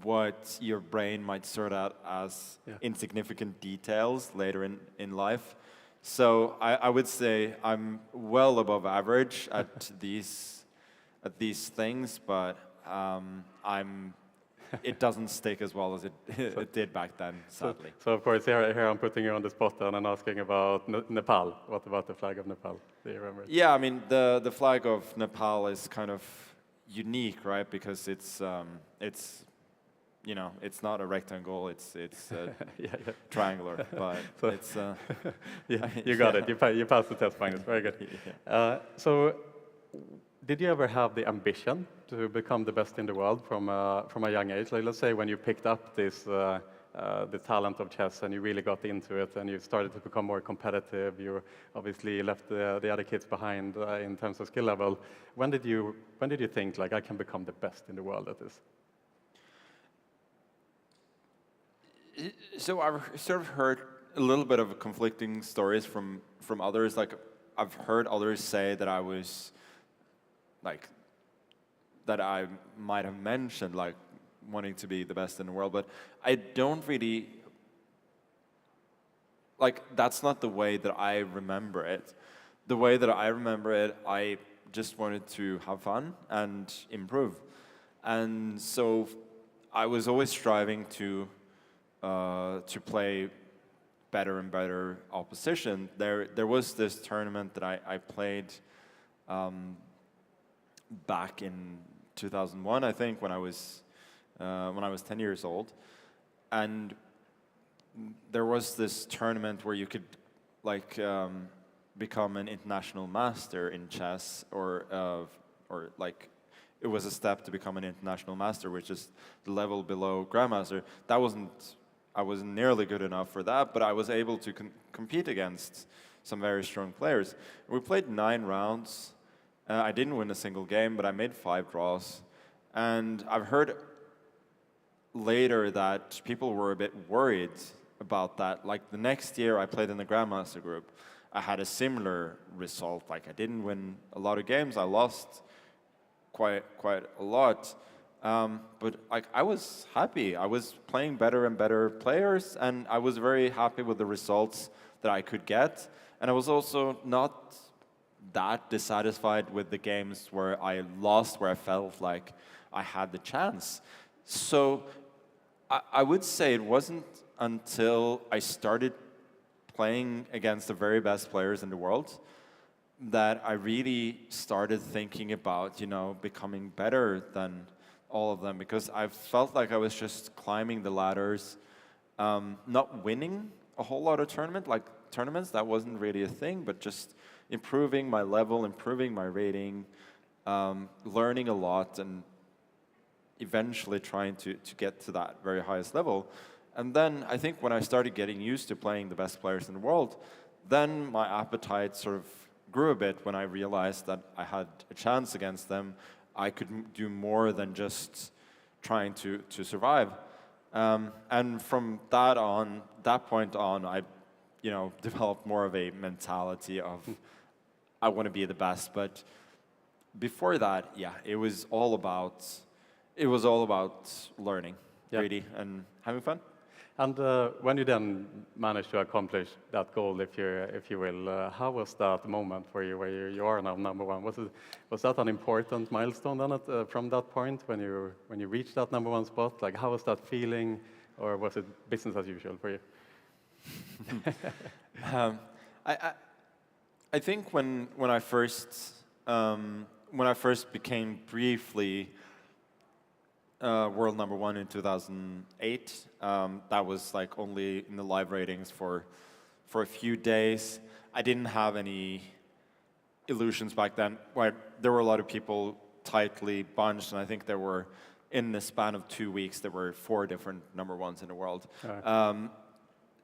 what your brain might sort out as insignificant details later in life. So I would say I'm well above average at these things, but it doesn't stick as well as it did back then, sadly. So of course, here I'm putting you on the spot and asking about Nepal. What about the flag of Nepal? Do you remember? Yeah, I mean, the flag of Nepal is kind of unique, right? Because it's not a rectangle, it's triangular, but so, it's... you got it, you passed the test, Magnus, very good. So, did you ever have the ambition to become the best in the world from a young age? Like, let's say when you picked up this, the talent of chess and you really got into it and you started to become more competitive, you obviously left the other kids behind in terms of skill level. When did you think, like, I can become the best in the world at this? So I've sort of heard a little bit of conflicting stories from others. Like I've heard others say that I was like that I might have mentioned like wanting to be the best in the world, but I don't really like that's not the way that I remember it. The way that I remember it, I just wanted to have fun and improve. And so I was always striving to play better and better opposition. There was this tournament that I played back in 2001, I think, when I was 10 years old, and there was this tournament where you could like become an international master in chess, or like it was a step to become an international master, which is the level below grandmaster. I wasn't nearly good enough for that, but I was able to compete against some very strong players. We played 9 rounds. I didn't win a single game, but I made 5 draws. And I've heard later that people were a bit worried about that. Like the next year I played in the grandmaster group, I had a similar result. Like I didn't win a lot of games, I lost quite a lot. But like I was happy. I was playing better and better players, and I was very happy with the results that I could get. And I was also not that dissatisfied with the games where I lost, where I felt like I had the chance. So I would say it wasn't until I started playing against the very best players in the world that I really started thinking about, you know, becoming better than all of them, because I felt like I was just climbing the ladders, not winning a whole lot of tournaments, that wasn't really a thing, but just improving my level, improving my rating, learning a lot, and eventually trying to get to that very highest level. And then I think when I started getting used to playing the best players in the world, then my appetite sort of grew a bit when I realized that I had a chance against them. I could do more than just trying to survive. And from that point on, I, you know, developed more of a mentality of I want to be the best. But before that, yeah, it was all about learning, really, and having fun. And when you then managed to accomplish that goal, if you will, how was that moment for you, where you are now #1? Was that an important milestone then from that point when you reached that #1 spot? Like, how was that feeling, or was it business as usual for you? I think when I first became briefly world #1 in 2008. That was like only in the live ratings for a few days. I didn't have any illusions back then. Where there were a lot of people tightly bunched, and I think there were, in the span of 2 weeks, there were 4 different #1s in the world. Right.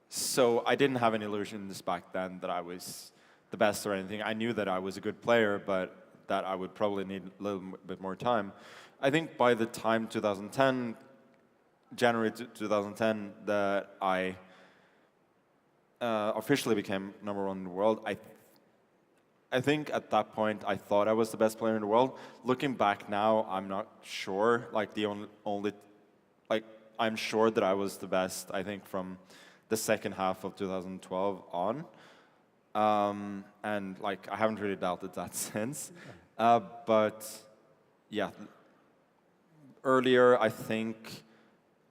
So I didn't have any illusions back then that I was the best or anything. I knew that I was a good player, but that I would probably need a little bit more time. I think by the time January 2010, that I officially became #1 in the world, I think at that point I thought I was the best player in the world. Looking back now, I'm not sure. Like I'm sure that I was the best, I think, from the second half of 2012 on. And like I haven't really doubted that since. But yeah. Earlier, I think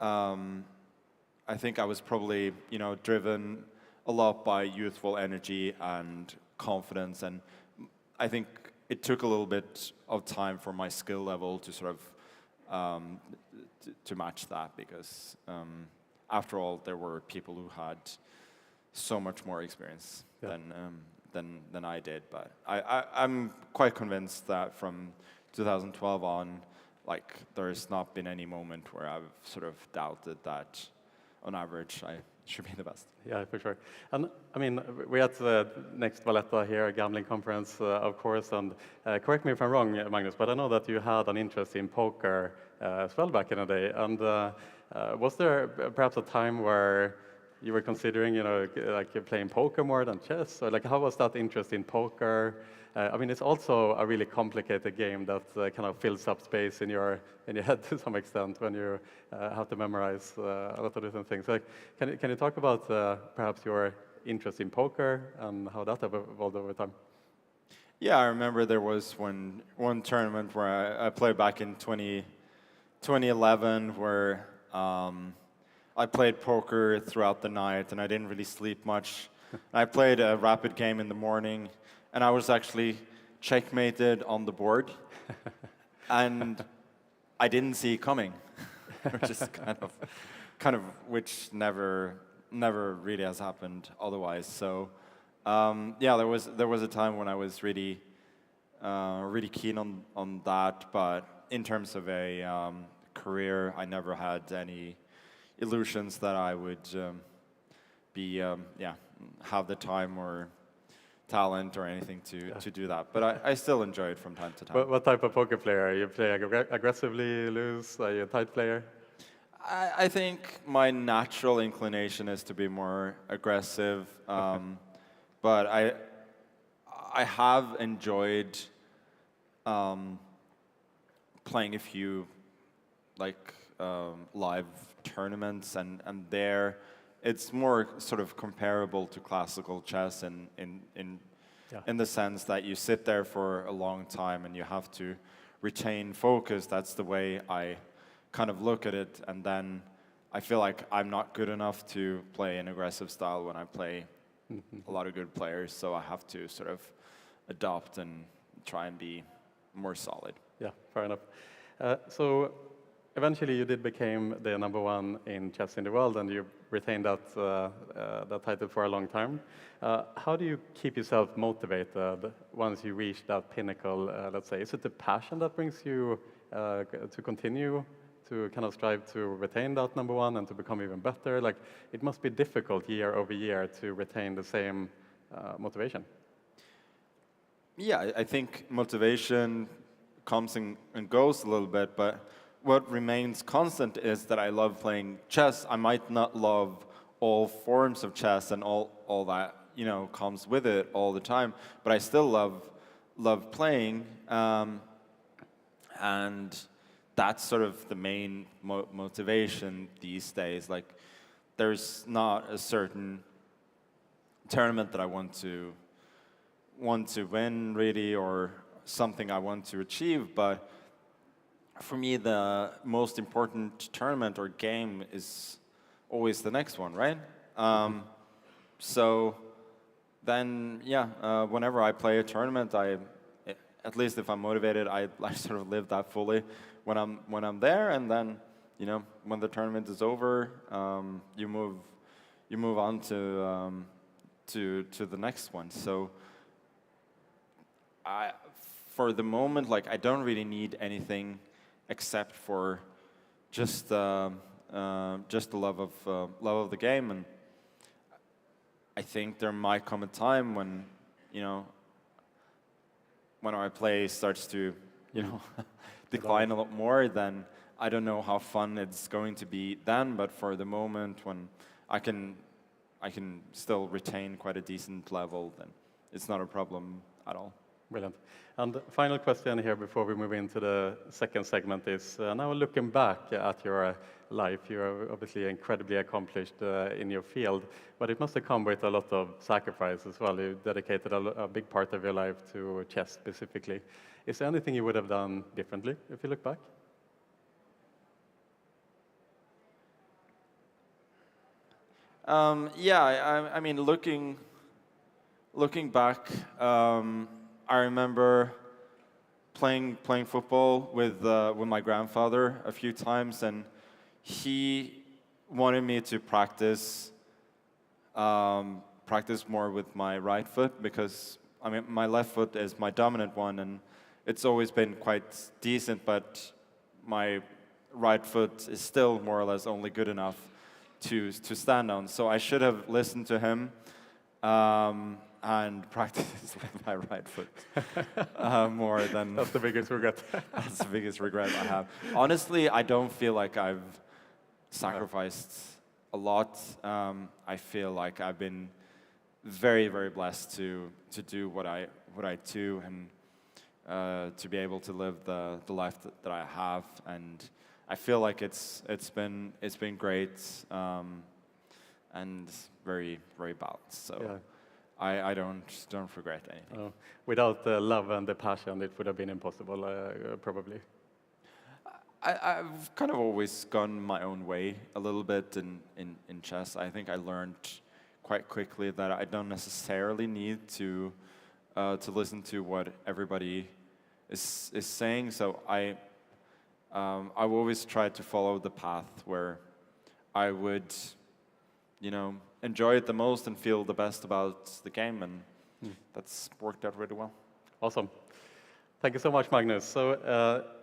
I was probably, you know, driven a lot by youthful energy and confidence, and I think it took a little bit of time for my skill level to sort of to match that, because after all, there were people who had so much more experience than I did. But I'm quite convinced that from 2012 on, like, there's not been any moment where I've sort of doubted that, on average, I should be the best. Yeah, for sure. And I mean, we're at the next Valletta here, a gambling conference, of course. And correct me if I'm wrong, Magnus, but I know that you had an interest in poker as well back in the day. And was there perhaps a time where you were considering, like you're playing poker more than chess? Or like, how was that interest in poker? I mean, it's also a really complicated game that kind of fills up space in your head to some extent when you have to memorize a lot of different things. Like, can you talk about perhaps your interest in poker and how that evolved over time? Yeah, I remember there was one tournament where I played back in 2011 where I played poker throughout the night and I didn't really sleep much. I played a rapid game in the morning and I was actually checkmated on the board and I didn't see it coming, which is which never really has happened otherwise. So yeah, there was a time when I was really keen on that, but in terms of a career, I never had any illusions that I would have the time or talent or anything to do that. But I still enjoy it from time to time. What type of poker player? You play aggressively, loose? Are you a tight player? I think my natural inclination is to be more aggressive, but I have enjoyed playing a few live tournaments, and there it's more sort of comparable to classical chess in the sense that you sit there for a long time and you have to retain focus. That's the way I kind of look at it, and then I feel like I'm not good enough to play an aggressive style when I play a lot of good players, so I have to sort of adopt and try and be more solid. Yeah, fair enough. So eventually you did become the #1 in chess in the world, and you retained that title for a long time. How do you keep yourself motivated once you reach that pinnacle, let's say? Is it the passion that brings you to continue to kind of strive to retain that #1 and to become even better? Like, it must be difficult year over year to retain the same motivation. Yeah, I think motivation comes and goes a little bit, but what remains constant is that I love playing chess. I might not love all forms of chess and all that comes with it all the time, but I still love playing, and that's sort of the main motivation these days. Like, there's not a certain tournament that I want to win really, or something I want to achieve, but for me the most important tournament or game is always the next one, right? So then whenever I play a tournament, at least if I'm motivated, I sort of live that fully when I'm there, and then when the tournament is over, you move on to the next one. So for the moment, I don't really need anything except for just the love of the game, and I think there might come a time when when our play starts to decline a lot more, then I don't know how fun it's going to be then. But for the moment, when I can still retain quite a decent level, then it's not a problem at all. Brilliant. And final question here before we move into the second segment is, now looking back at your life, you're obviously incredibly accomplished in your field, but it must have come with a lot of sacrifice as well. You dedicated a big part of your life to chess specifically. Is there anything you would have done differently if you look back? I mean, looking back, I remember playing football with my grandfather a few times, and he wanted me to practice more with my right foot, because I mean my left foot is my dominant one, and it's always been quite decent, but my right foot is still more or less only good enough to stand on. So I should have listened to him and practiced with my right foot more than... That's the biggest regret. That's the biggest regret I have. Honestly, I don't feel like I've sacrificed a lot. I feel like I've been very, very blessed to do what I do and to be able to live the life that I have. And I feel like it's been great and very, very balanced. So. Yeah. I don't regret anything. Without the love and the passion, it would have been impossible, probably. I've kind of always gone my own way a little bit in chess. I think I learned quite quickly that I don't necessarily need to listen to what everybody is saying. So I've always tried to follow the path where I would, enjoy it the most and feel the best about the game, and that's worked out really well. Awesome. Thank you so much, Magnus. So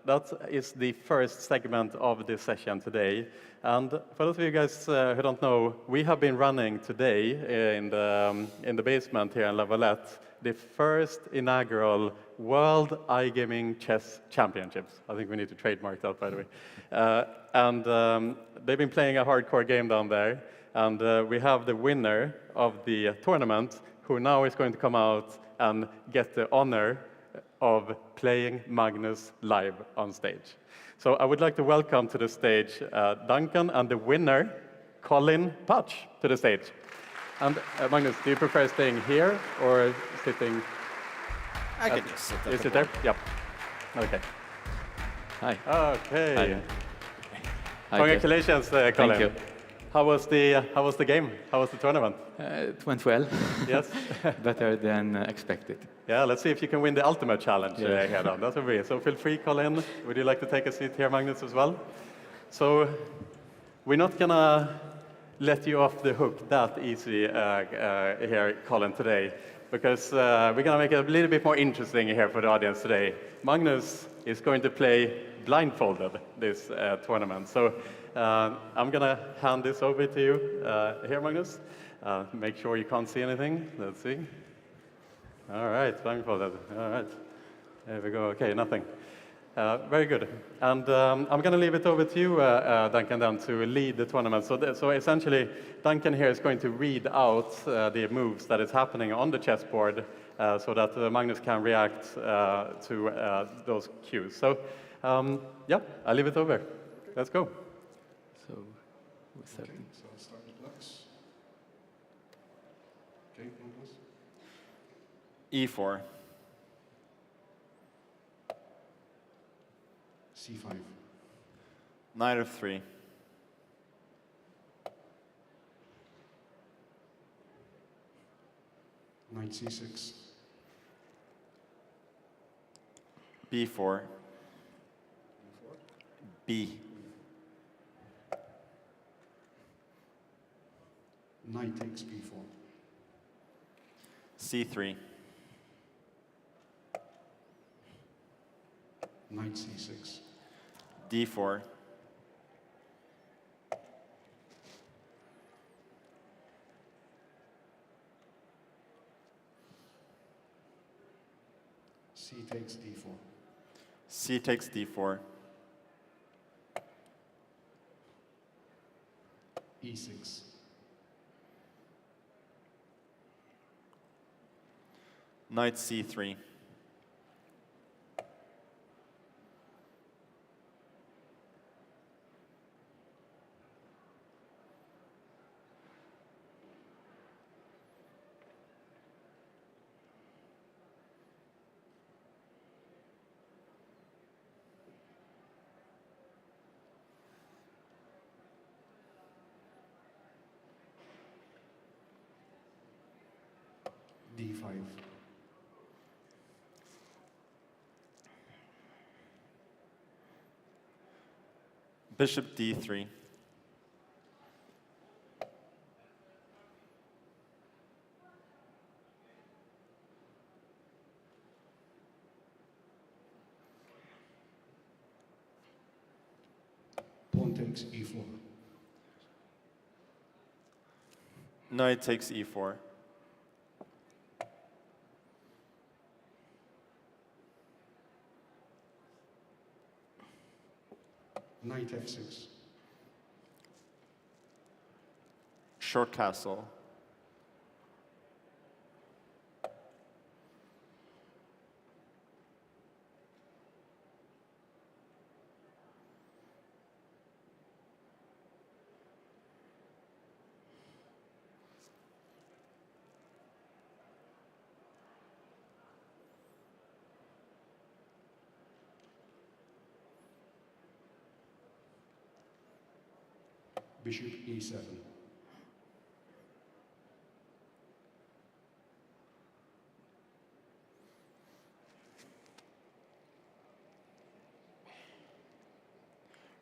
that is the first segment of this session today. And for those of you guys who don't know, we have been running today in the basement here in Valletta the first inaugural World iGaming Chess Championships. I think we need to trademark that, by the way. And they've been playing a hardcore game down there. And we have the winner of the tournament, who now is going to come out and get the honor of playing Magnus live on stage. So I would like to welcome to the stage Duncan and the winner, Colin Patch, to the stage. And Magnus, do you prefer staying here or sitting? I can just sit there. Is it there? Yep. Okay. Hi. Okay. Hi. Congratulations, Colin. Thank you. How was the game? How was the tournament? It went well. Yes. Better than expected. Yeah, let's see if you can win the ultimate challenge Yeah. here. That's what we. So feel free, Colin. Would you like to take a seat here, Magnus, as well? So we're not gonna let you off the hook that easy here, Colin, today, because we're gonna make it a little bit more interesting here for the audience today. Magnus is going to play blindfolded this tournament. So I'm gonna hand this over to you here, Magnus. Make sure you can't see anything. Let's see. All right, blindfolded. All right, there we go. Okay, nothing. Very good. And I'm going to leave it over to you, Duncan, then, to lead the tournament. So essentially, Duncan here is going to read out the moves that is happening on the chessboard so that Magnus can react to those cues. So, yeah, I'll leave it over. Let's go. So, what's that? Okay, so I'll start with Lux. Okay, Magnus. E4. C5. Knight of 3. Knight C6. B4. B. Knight takes B4. C3. Knight C6. D4. C takes D4. C takes D4. E6. Knight C3. D5. Bishop D3. Pawn takes E4. Knight takes E4. Knight F6. Short castle. Bishop E7.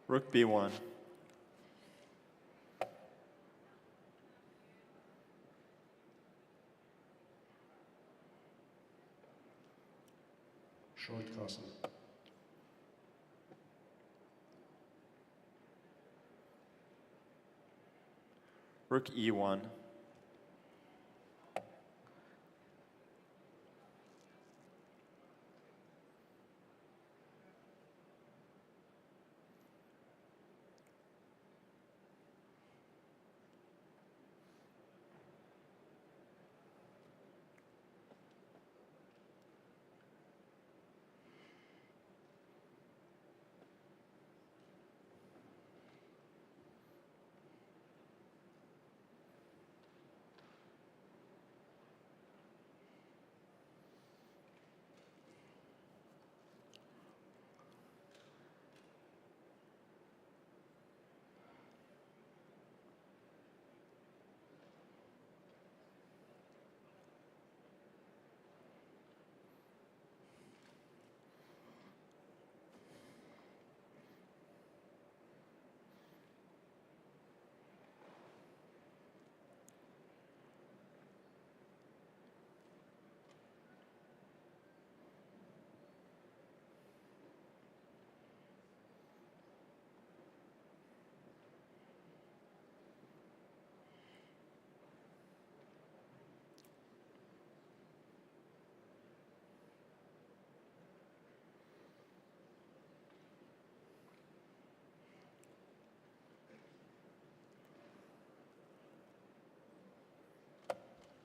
Rook B1. Short castle. Rook E1.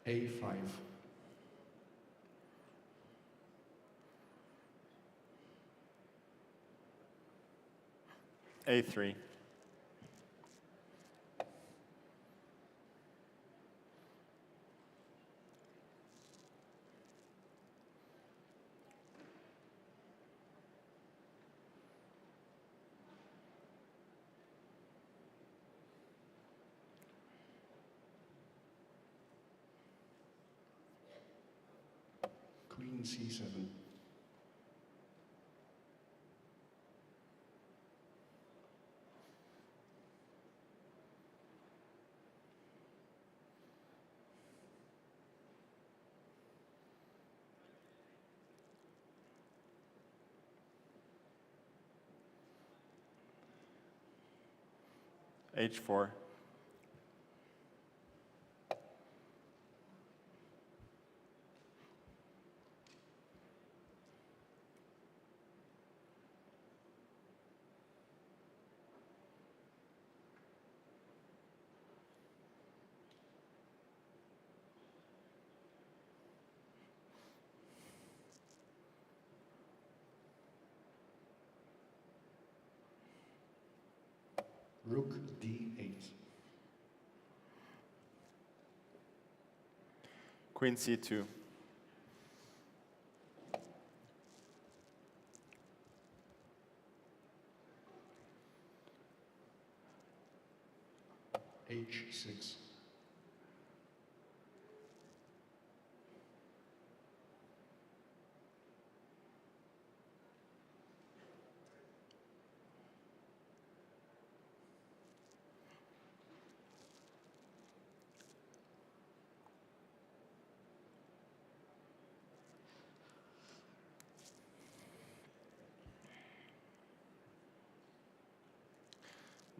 A5. A3. Queen C7. H4. Rook D8. Queen C2. H6.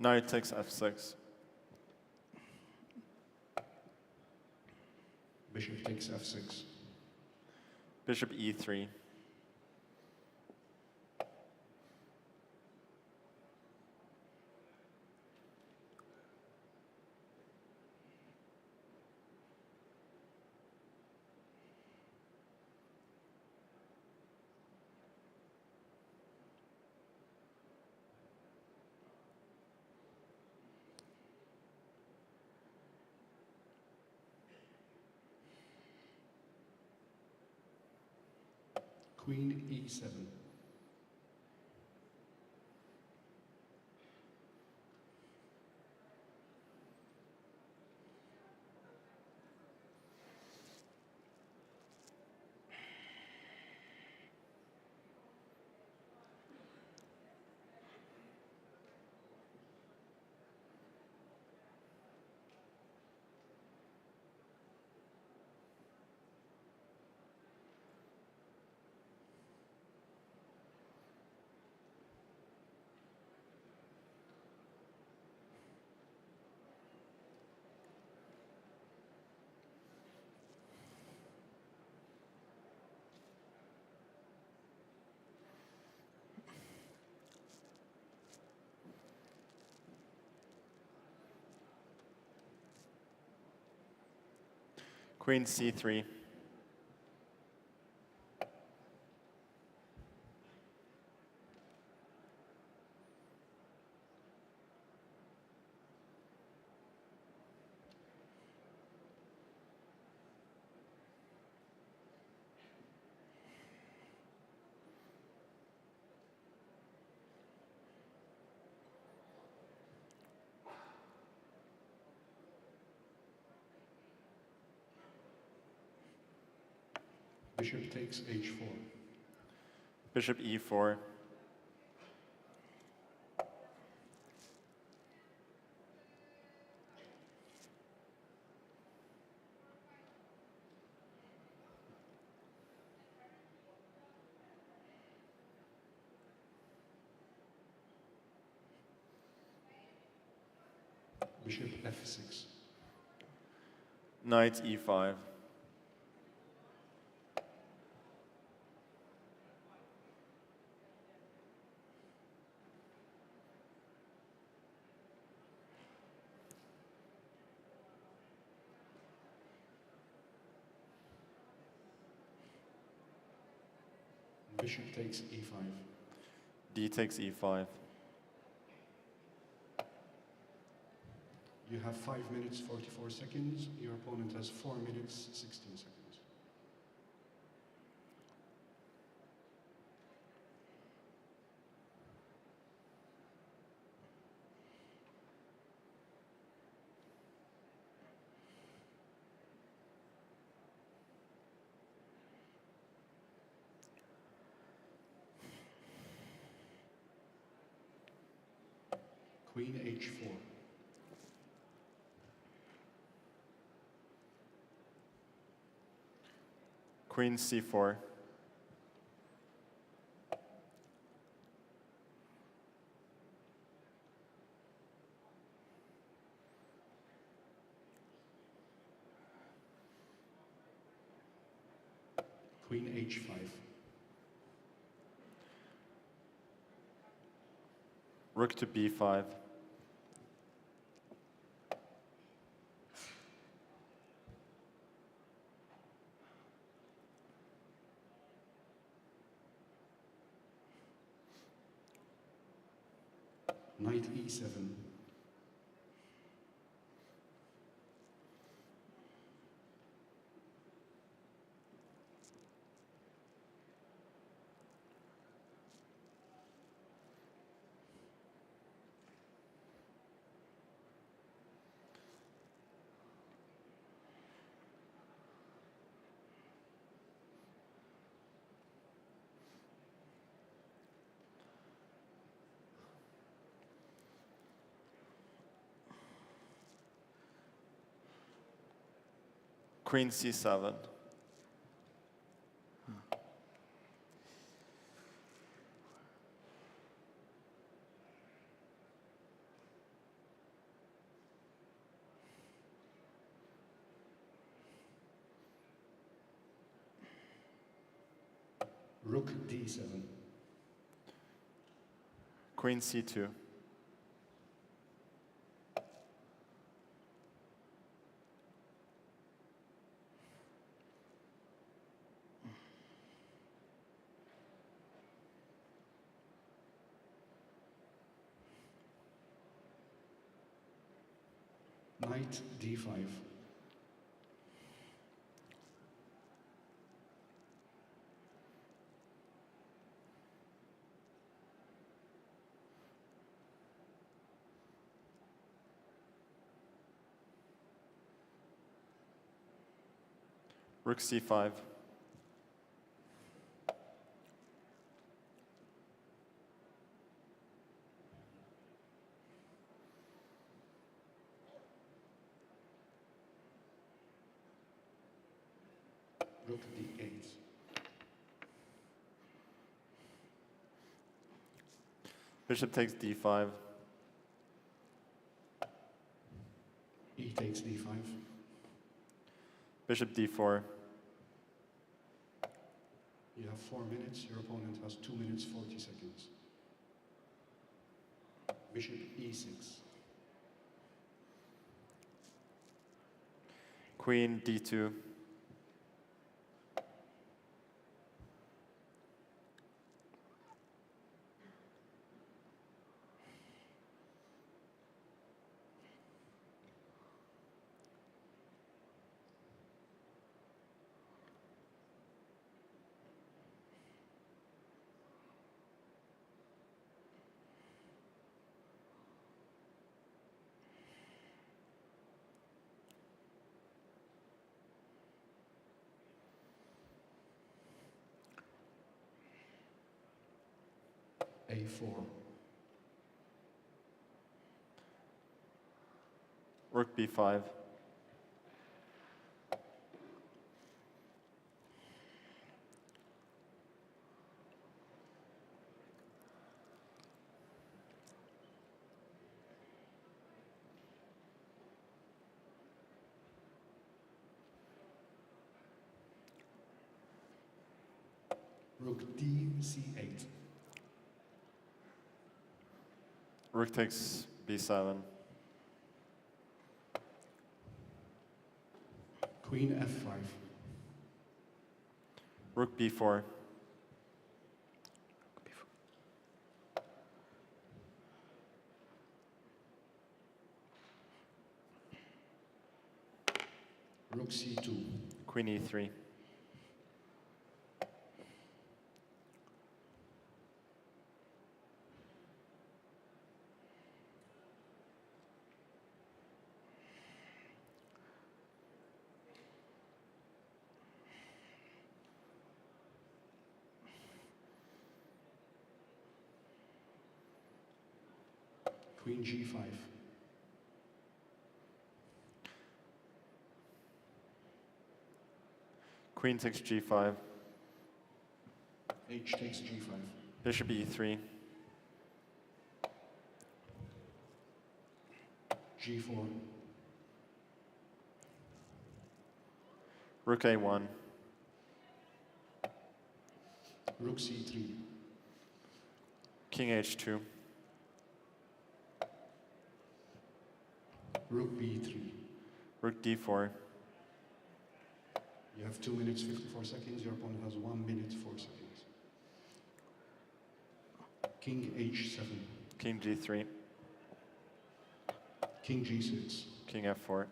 Knight takes F6. Bishop takes F6. Bishop E3. Queen E7. Queen C3. Bishop takes H4. Bishop E4. Bishop F6. Knight E5. Bishop takes E5. D takes E5. You have 5 minutes, 44 seconds. Your opponent has 4 minutes, 16 seconds. Queen H4. Queen C4. Queen H5. Rook to B5. Knight E7. Queen C7. Rook D7. Queen C2. Knight D5. Rook c5. Rook d8. Bishop takes d5. E takes d5. Bishop d4. You have 4 minutes. Your opponent has 2 minutes 40 seconds. Bishop e6. Queen d2. a4. Rook b5. Rook d c8. Rook takes b7. Queen f5. Rook b4. Rook c2. Queen e3. Queen g5. Queen takes g5. H takes g5. Bishop e3. g4. Rook a1. Rook c3. King h2. Rook b3. Rook d4. You have 2 minutes 54 seconds. Your opponent has 1 minute 4 seconds. King h7. King g3. King g6. King f4.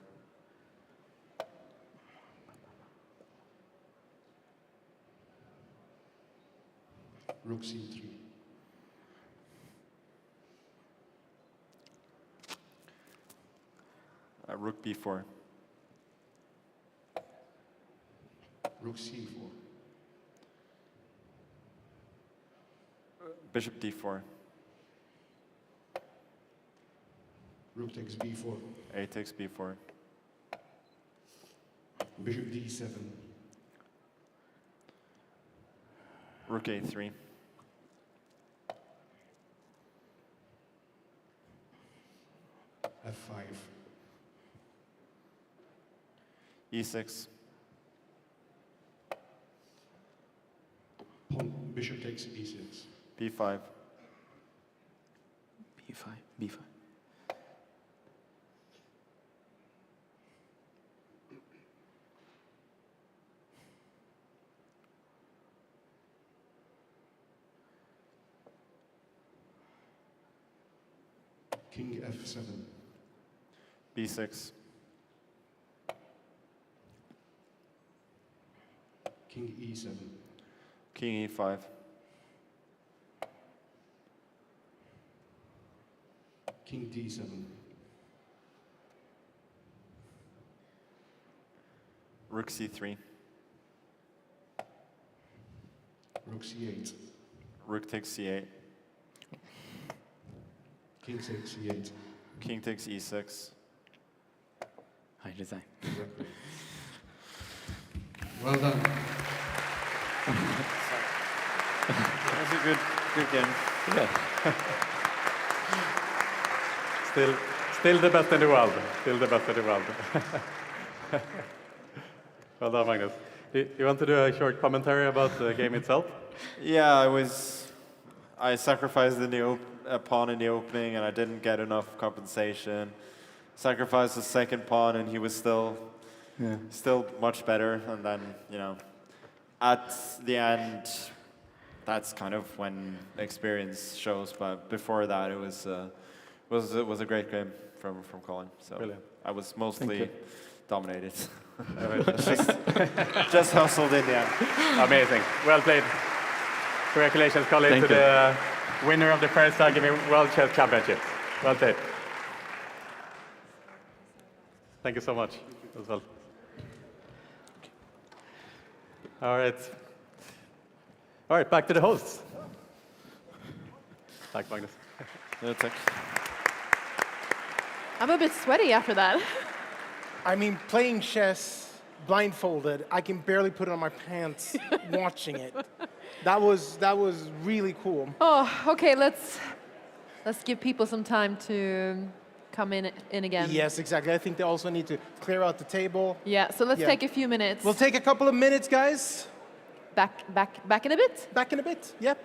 Rook c3. Rook b4. Rook c4. Bishop d4. Rook takes b4. A takes b4. Bishop d7. Rook a3. f5. e6. Bishop takes e6. b5. b5, b5. King f7. b6. King e7. King e5. King d7. Rook c3. Rook C8. Rook takes C8. King takes C8. King takes E6. High design. Well done. That's a good game. Yeah. Still the best in the world. Still the best in the world. Well done, Magnus. You want to do a short commentary about the game itself? Yeah, I sacrificed a pawn in the opening, and I didn't get enough compensation. Sacrificed the second pawn, and he was still much better. And then, at the end, that's kind of when experience shows. But before that, it was a great game from Colin. So Brilliant. I was mostly dominated. just hustled in the end. Amazing. Well played. Congratulations, Colin, Thank to you. the winner of the first iGaming World Chess Championship. Well played. Thank you so much as well. All right, back to the hosts. Thanks, Magnus. Yeah, thanks. I'm a bit sweaty after that. I mean, playing chess blindfolded, I can barely put it on my pants watching it. That was really cool. Oh, okay, let's give people some time to come in again. Yes, exactly. I think they also need to clear out the table. Yeah, so let's take a few minutes. We'll take a couple of minutes, guys. Back in a bit? Back in a bit, yep.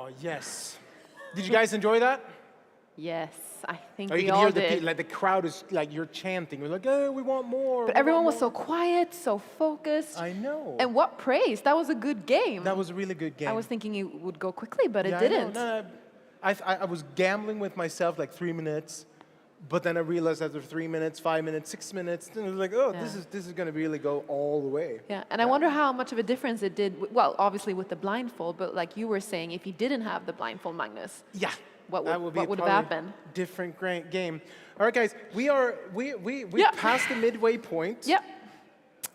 Oh, yes. Did you guys enjoy that? Yes, I think Or you we can all hear did. the crowd is like, you're chanting. We're like, oh, we want more. But everyone was so quiet, so focused. I know. And what praise. That was a good game. That was a really good game. I was thinking it would go quickly, but Yeah, it didn't. No, I was gambling with myself like 3 minutes, but then I realized after 3 minutes, 5 minutes, 6 minutes, then I was like, oh, Yeah. this is going to really go all the way. Yeah, and I wonder how much of a difference it did, well, obviously with the blindfold, but like you were saying, if you didn't have the blindfold, Magnus, Yeah. what That would be have probably happened? Different great game. All right, guys, we passed the midway point. Yep.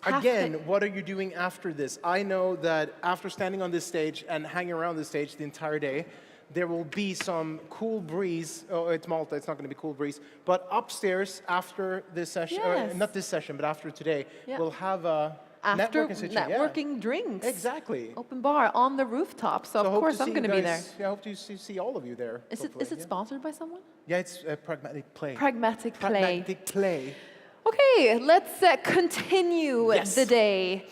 Again, what are you doing after this? I know that after standing on this stage and hanging around this stage the entire day, there will be some cool breeze. Oh, it's Malta, it's not going to be cool breeze. But upstairs after this session, Yes. not this session, but after today, Yeah. we'll have a After networking situation. networking drinks. Exactly. Open bar on the rooftop, so, I of hope course to I'm see going to you be there. guys- Yeah, I hope to see all of you there. Is hopefully, it yeah. sponsored by someone? Yeah, it's Pragmatic Play. Pragmatic Play. Pragmatic Play. Okay, let's continue Yes. the day.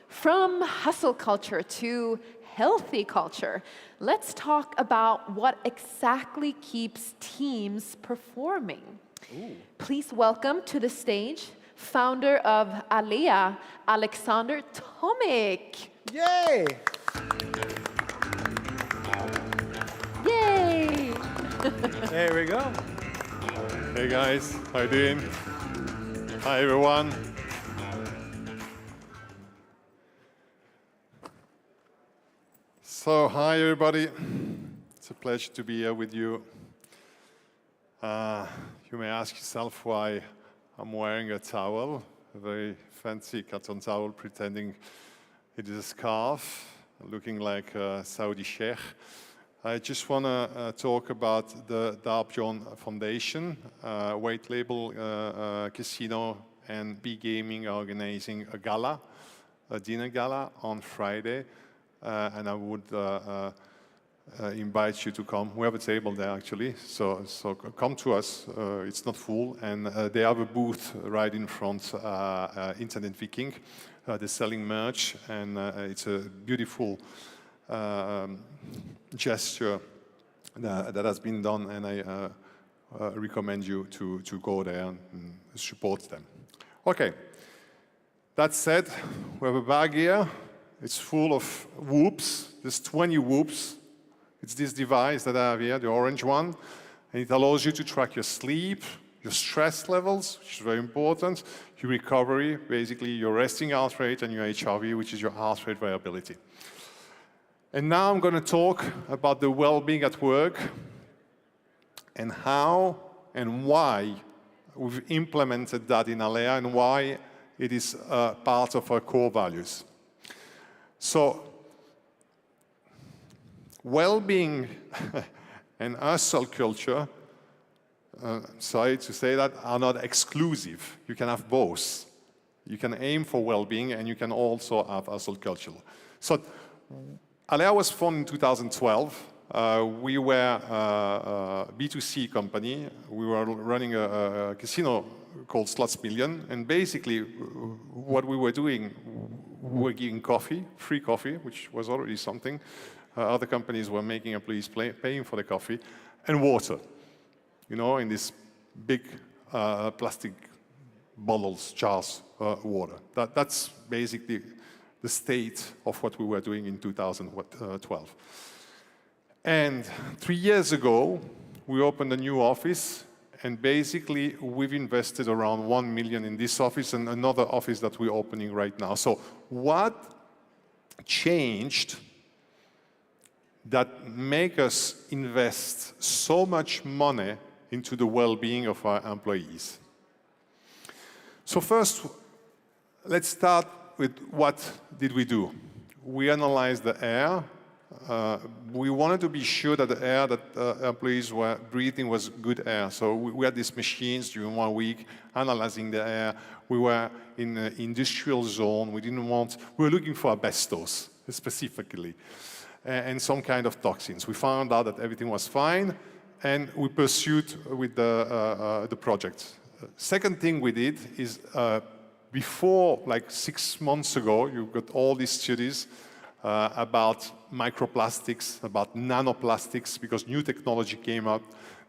From hustle culture to healthy culture, let's talk about what exactly keeps teams performing. Please welcome to the stage founder of Alea, Alexander Tomic. Yay! Yay! There we go. Hey guys, how you doing? Hi everyone. So, hi everybody. It's a pleasure to be here with you. You may ask yourself why I'm wearing a towel, a very fancy cotton towel, pretending it is a scarf, looking like a Saudi sheikh. I just want to talk about the Darb Foundation, white label casino and B-Gaming organizing a gala, a dinner gala on Friday. And I would invite you to come. We have a table there actually, so come to us. It's not full, and they have a booth right in front, Internet Viking. They're selling merch, and it's a beautiful gesture that has been done, and I recommend you to go there and support them. Okay, that said, we have a bag here. It's full of whoops. There's 20 whoops. It's this device that I have here, the orange one, and it allows you to track your sleep, your stress levels, which is very important, your recovery, basically your resting heart rate, and your HRV, which is your heart rate variability. And now I'm going to talk about the well-being at work and how and why we've implemented that in Alea and why it is part of our core values. So, well-being and hustle culture, sorry to say that, are not exclusive. You can have both. You can aim for well-being and you can also have hustle culture. So, Alea was formed in 2012. We were a B2C company. We were running a casino called Slots Million, and basically what we were doing, we were giving coffee, free coffee, which was already something. Other companies were making employees paying for the coffee, and water, you know, in these big plastic bottles, jars, water. That's basically the state of what we were doing in 2012. And 3 years ago, we opened a new office, and basically we've invested around 1 million in this office and another office that we're opening right now. So what changed that make us invest so much money into the well-being of our employees? So first, let's start with what did we do? We analyzed the air. We wanted to be sure that the air that employees were breathing was good air. So we had these machines during 1 week analyzing the air. We were in an industrial zone. We were looking for asbestos specifically and some kind of toxins. We found out that everything was fine, and we pursued with the project. Second thing we did is before, like 6 months ago, you got all these studies about microplastics, about nanoplastics, because new technology came up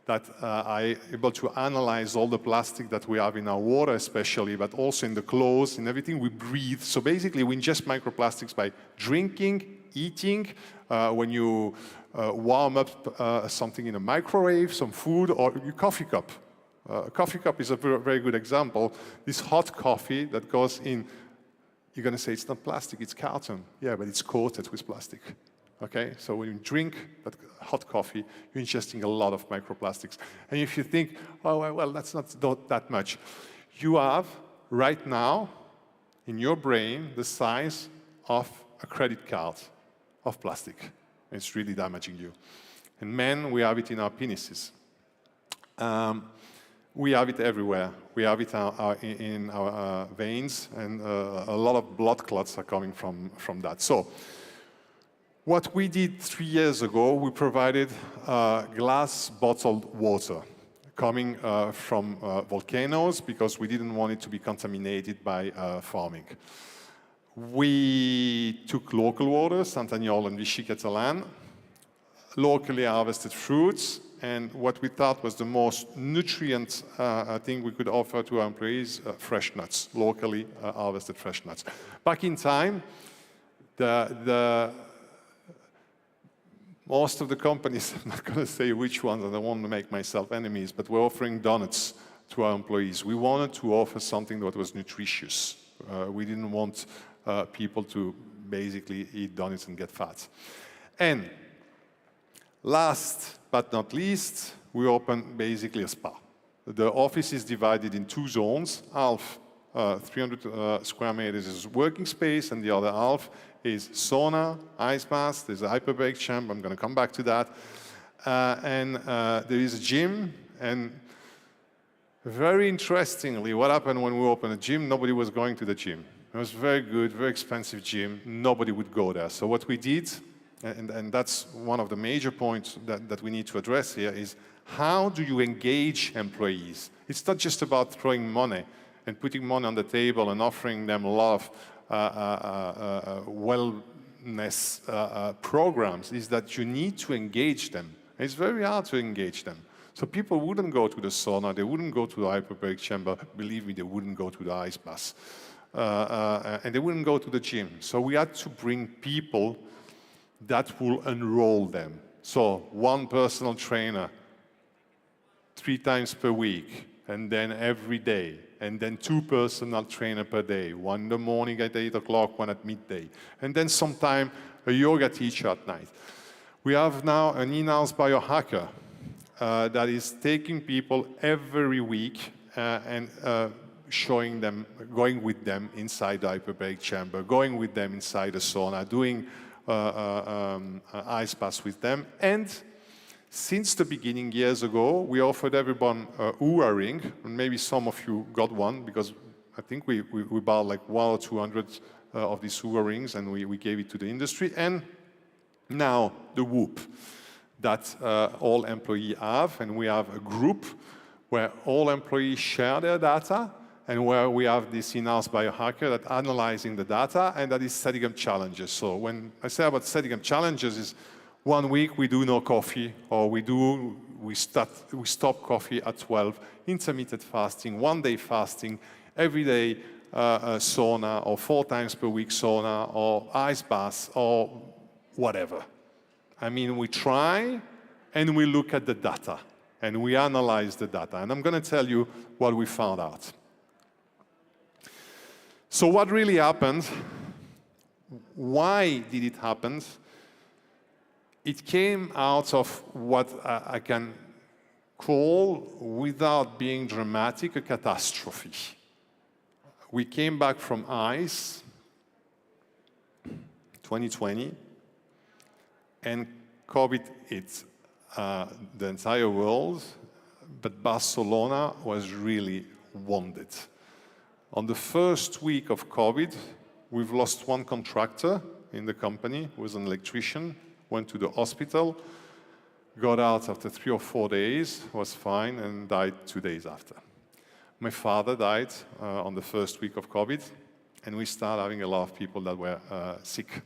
that are able to analyze all the plastic that we have in our water especially, but also in the clothes, in everything we breathe. So basically we ingest microplastics by drinking, eating, when you warm up something in a microwave, some food, or your coffee cup. A coffee cup is a very good example. This hot coffee that goes in, you're going to say it's not plastic, it's carton. Yeah, but it's coated with plastic. Okay, so when you drink that hot coffee, you're ingesting a lot of microplastics. And if you think, oh, well, that's not that much. You have, right now, in your brain, the size of a credit card of plastic. It's really damaging you. And men, we have it in our penises. We have it everywhere. We have it in our veins, and a lot of blood clots are coming from that. So, what we did 3 years ago, we provided glass bottled water coming from volcanoes because we didn't want it to be contaminated by farming. We took local water, Sant'Agnolo and Vichy Catalan, locally harvested fruits, and what we thought was the most nutrient thing we could offer to our employees, fresh nuts, locally harvested fresh nuts. Back in time, most of the companies, I'm not going to say which ones, I don't want to make myself enemies, but we're offering donuts to our employees. We wanted to offer something that was nutritious. We didn't want people to basically eat donuts and get fat. And last but not least, we opened basically a spa. The office is divided in 2 zones. Half, 300 square meters is working space, and the other half is sauna, ice bath, there's a hyperbaric chamber, I'm going to come back to that. And there is a gym, and very interestingly, what happened when we opened a gym, nobody was going to the gym. It was very good, very expensive gym, nobody would go there. So what we did, and that's one of the major points that we need to address here, is how do you engage employees? It's not just about throwing money and putting money on the table and offering them a lot of wellness programs, is that you need to engage them. It's very hard to engage them. So people wouldn't go to the sauna, they wouldn't go to the hyperbaric chamber, believe me, they wouldn't go to the ice bath. And they wouldn't go to the gym. So we had to bring people that will enroll them. So 1 personal trainer, 3 times per week, and then every day. And then 2 personal trainers per day, 1 in the morning at 8 o'clock, 1 at midday. And then sometime a yoga teacher at night. We have now an in-house biohacker that is taking people every week and showing them, going with them inside the hyperbaric chamber, going with them inside the sauna, doing ice baths with them. And since the beginning, years ago, we offered everyone a Oura ring, and maybe some of you got one, because I think we bought like 100 or 200 of these Oura rings, and we gave it to the industry. And now the Whoop that all employees have, and we have a group where all employees share their data, and where we have this in-house biohacker that analyzing the data, and that is setting up challenges. So when I say about setting up challenges is, 1 week we do no coffee, or we stop coffee at 12, intermittent fasting, 1 day fasting, every day sauna, or 4 times per week sauna, or ice baths, or whatever. I mean, we try and we look at the data and we analyze the data. And I'm going to tell you what we found out. So what really happened? Why did it happen? It came out of what I can call, without being dramatic, a catastrophe. We came back from ICE 2020, and COVID hit the entire world, but Barcelona was really wounded. On the first week of COVID, we've lost 1 contractor in the company, who was an electrician, went to the hospital, got out after 3 or 4 days, was fine, and died 2 days after. My father died on the first week of COVID, and we started having a lot of people that were sick.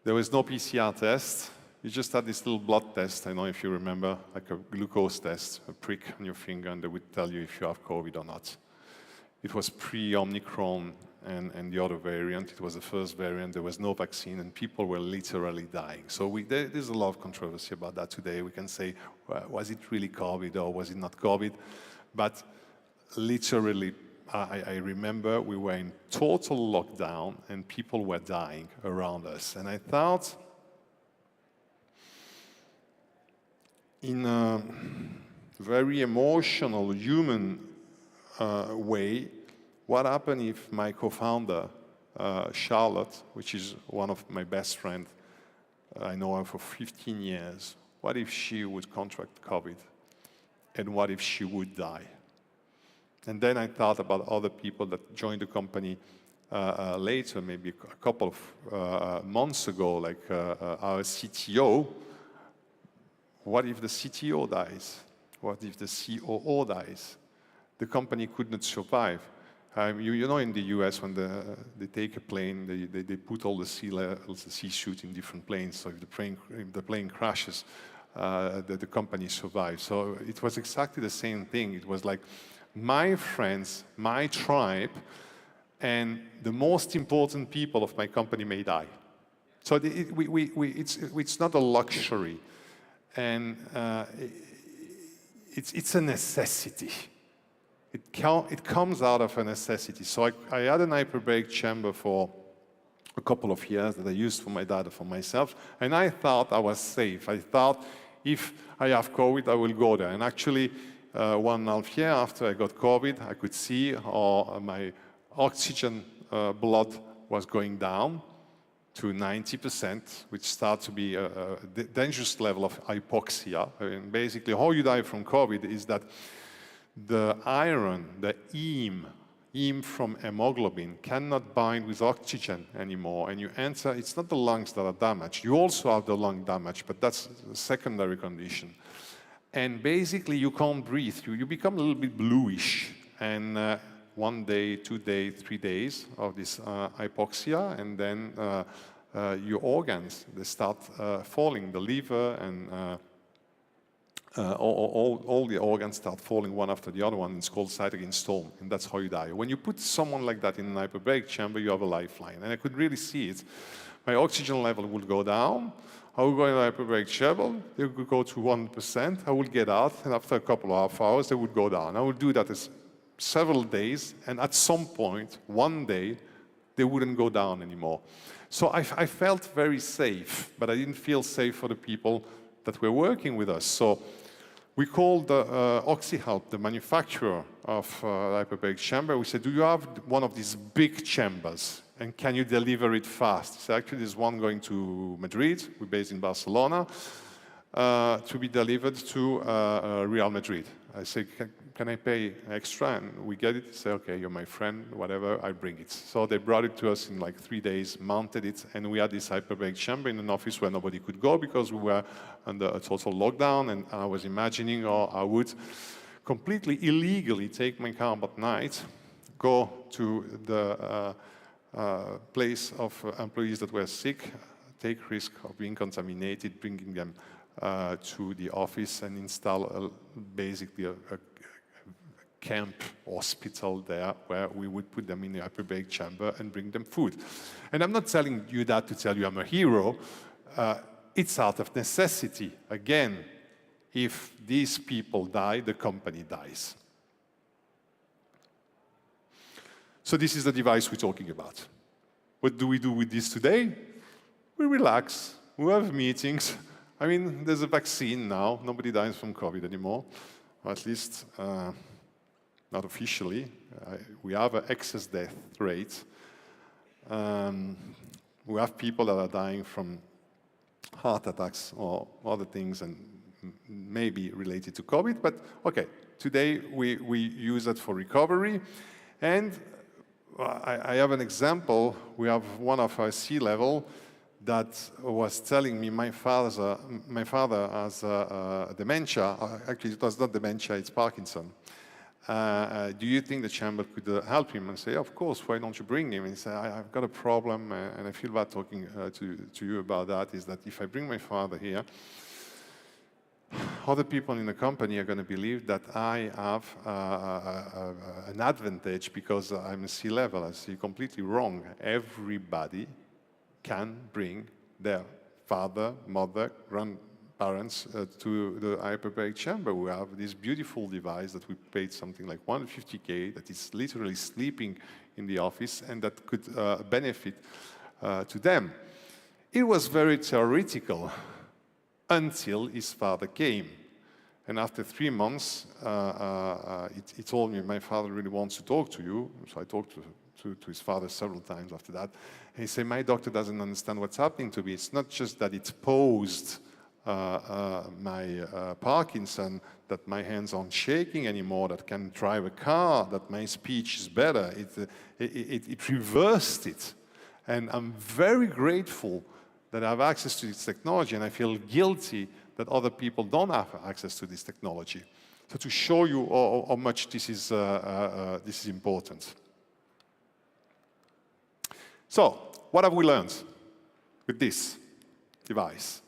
There was no PCR test. You just had this little blood test, I don't know if you remember, like a glucose test, a prick on your finger, and they would tell you if you have COVID or not. It was pre-Omicron and the other variant. It was the first variant. There was no vaccine, and people were literally dying. So there's a lot of controversy about that today. We can say, was it really COVID or was it not COVID? But literally, I remember we were in total lockdown, and people were dying around us. And I thought, in a very emotional, human way, what happened if my co-founder, Charlotte, which is one of my best friends, I know her for 15 years, what if she would contract COVID? And what if she would die? And then I thought about other people that joined the company later, maybe a couple of months ago, like our CTO. What if the CTO dies? What if the COO dies? The company could not survive. You know, in the US, when they take a plane, they put all the C-suit in different planes. So if the plane crashes, the company survives. So it was exactly the same thing. It was like my friends, my tribe, and the most important people of my company may die. So it's not a luxury. And it's a necessity. It comes out of a necessity. So I had an hyperbaric chamber for a couple of years that I used for my data for myself, and I thought I was safe. I thought if I have COVID, I will go there. And actually, 1.5 years after I got COVID, I could see how my oxygen blood was going down to 90%, which starts to be a dangerous level of hypoxia. I mean, basically, how you die from COVID is that the iron, the heme from hemoglobin, cannot bind with oxygen anymore, and you enter, it's not the lungs that are damaged. You also have the lung damage, but that's a secondary condition. And basically, you can't breathe. You become a little bit bluish, and 1 day, 2 days, 3 days of this hypoxia, and then your organs, they start falling. The liver and all the organs start falling one after the other one. It's called cytokine storm, and that's how you die. When you put someone like that in an hyperbaric chamber, you have a lifeline, and I could really see it. My oxygen level would go down. I would go in a hyperbaric chamber. They would go to 1%. I would get out, and after a couple of half hours, they would go down. I would do that several days, and at some point, one day, they wouldn't go down anymore. So I felt very safe, but I didn't feel safe for the people that were working with us. So we called OxyHelp, the manufacturer of the hyperbaric chamber. We said, do you have one of these big chambers? And can you deliver it fast? So actually, there's one going to Madrid. We're based in Barcelona, to be delivered to Real Madrid. I say, can I pay extra? And we get it. Say, okay, you're my friend, whatever, I bring it. So they brought it to us in like 3 days, mounted it, and we had this hyperbaric chamber in an office where nobody could go because we were under a total lockdown. And I was imagining how I would completely illegally take my car at night, go to the place of employees that were sick, take risk of being contaminated, bringing them to the office and install basically a camp hospital there where we would put them in the hyperbaric chamber and bring them food. And I'm not telling you that to tell you I'm a hero. It's out of necessity. Again, if these people die, the company dies. So this is the device we're talking about. What do we do with this today? We relax. We have meetings. I mean, there's a vaccine now. Nobody dies from COVID anymore, or at least not officially. We have an excess death rate. We have people that are dying from heart attacks or other things, and maybe related to COVID. But okay, today we use it for recovery. And I have an example. We have one of our C-level that was telling me my father has dementia. Actually, it was not dementia, it's Parkinson. do you think the chamber could help him? And say, of course, why don't you bring him? And he said, I've got a problem, and I feel bad talking to you about that, is that if I bring my father here, other people in the company are going to believe that I have an advantage because I'm a C-level. I see completely wrong. Everybody can bring their father, mother, grandparents to the hyperbaric chamber. We have this beautiful device that we paid something like 150K that is literally sleeping in the office and that could benefit to them. It was very theoretical until his father came. And after 3 months, he told me, my father really wants to talk to you. So I talked to his father several times after that. And he said, my doctor doesn't understand what's happening to me. It's not just that it's posed my Parkinson, that my hands aren't shaking anymore, that can drive a car, that my speech is better. It reversed it. And I'm very grateful that I have access to this technology, and I feel guilty that other people don't have access to this technology. So to show you how much this is important. So, what have we learned with this device?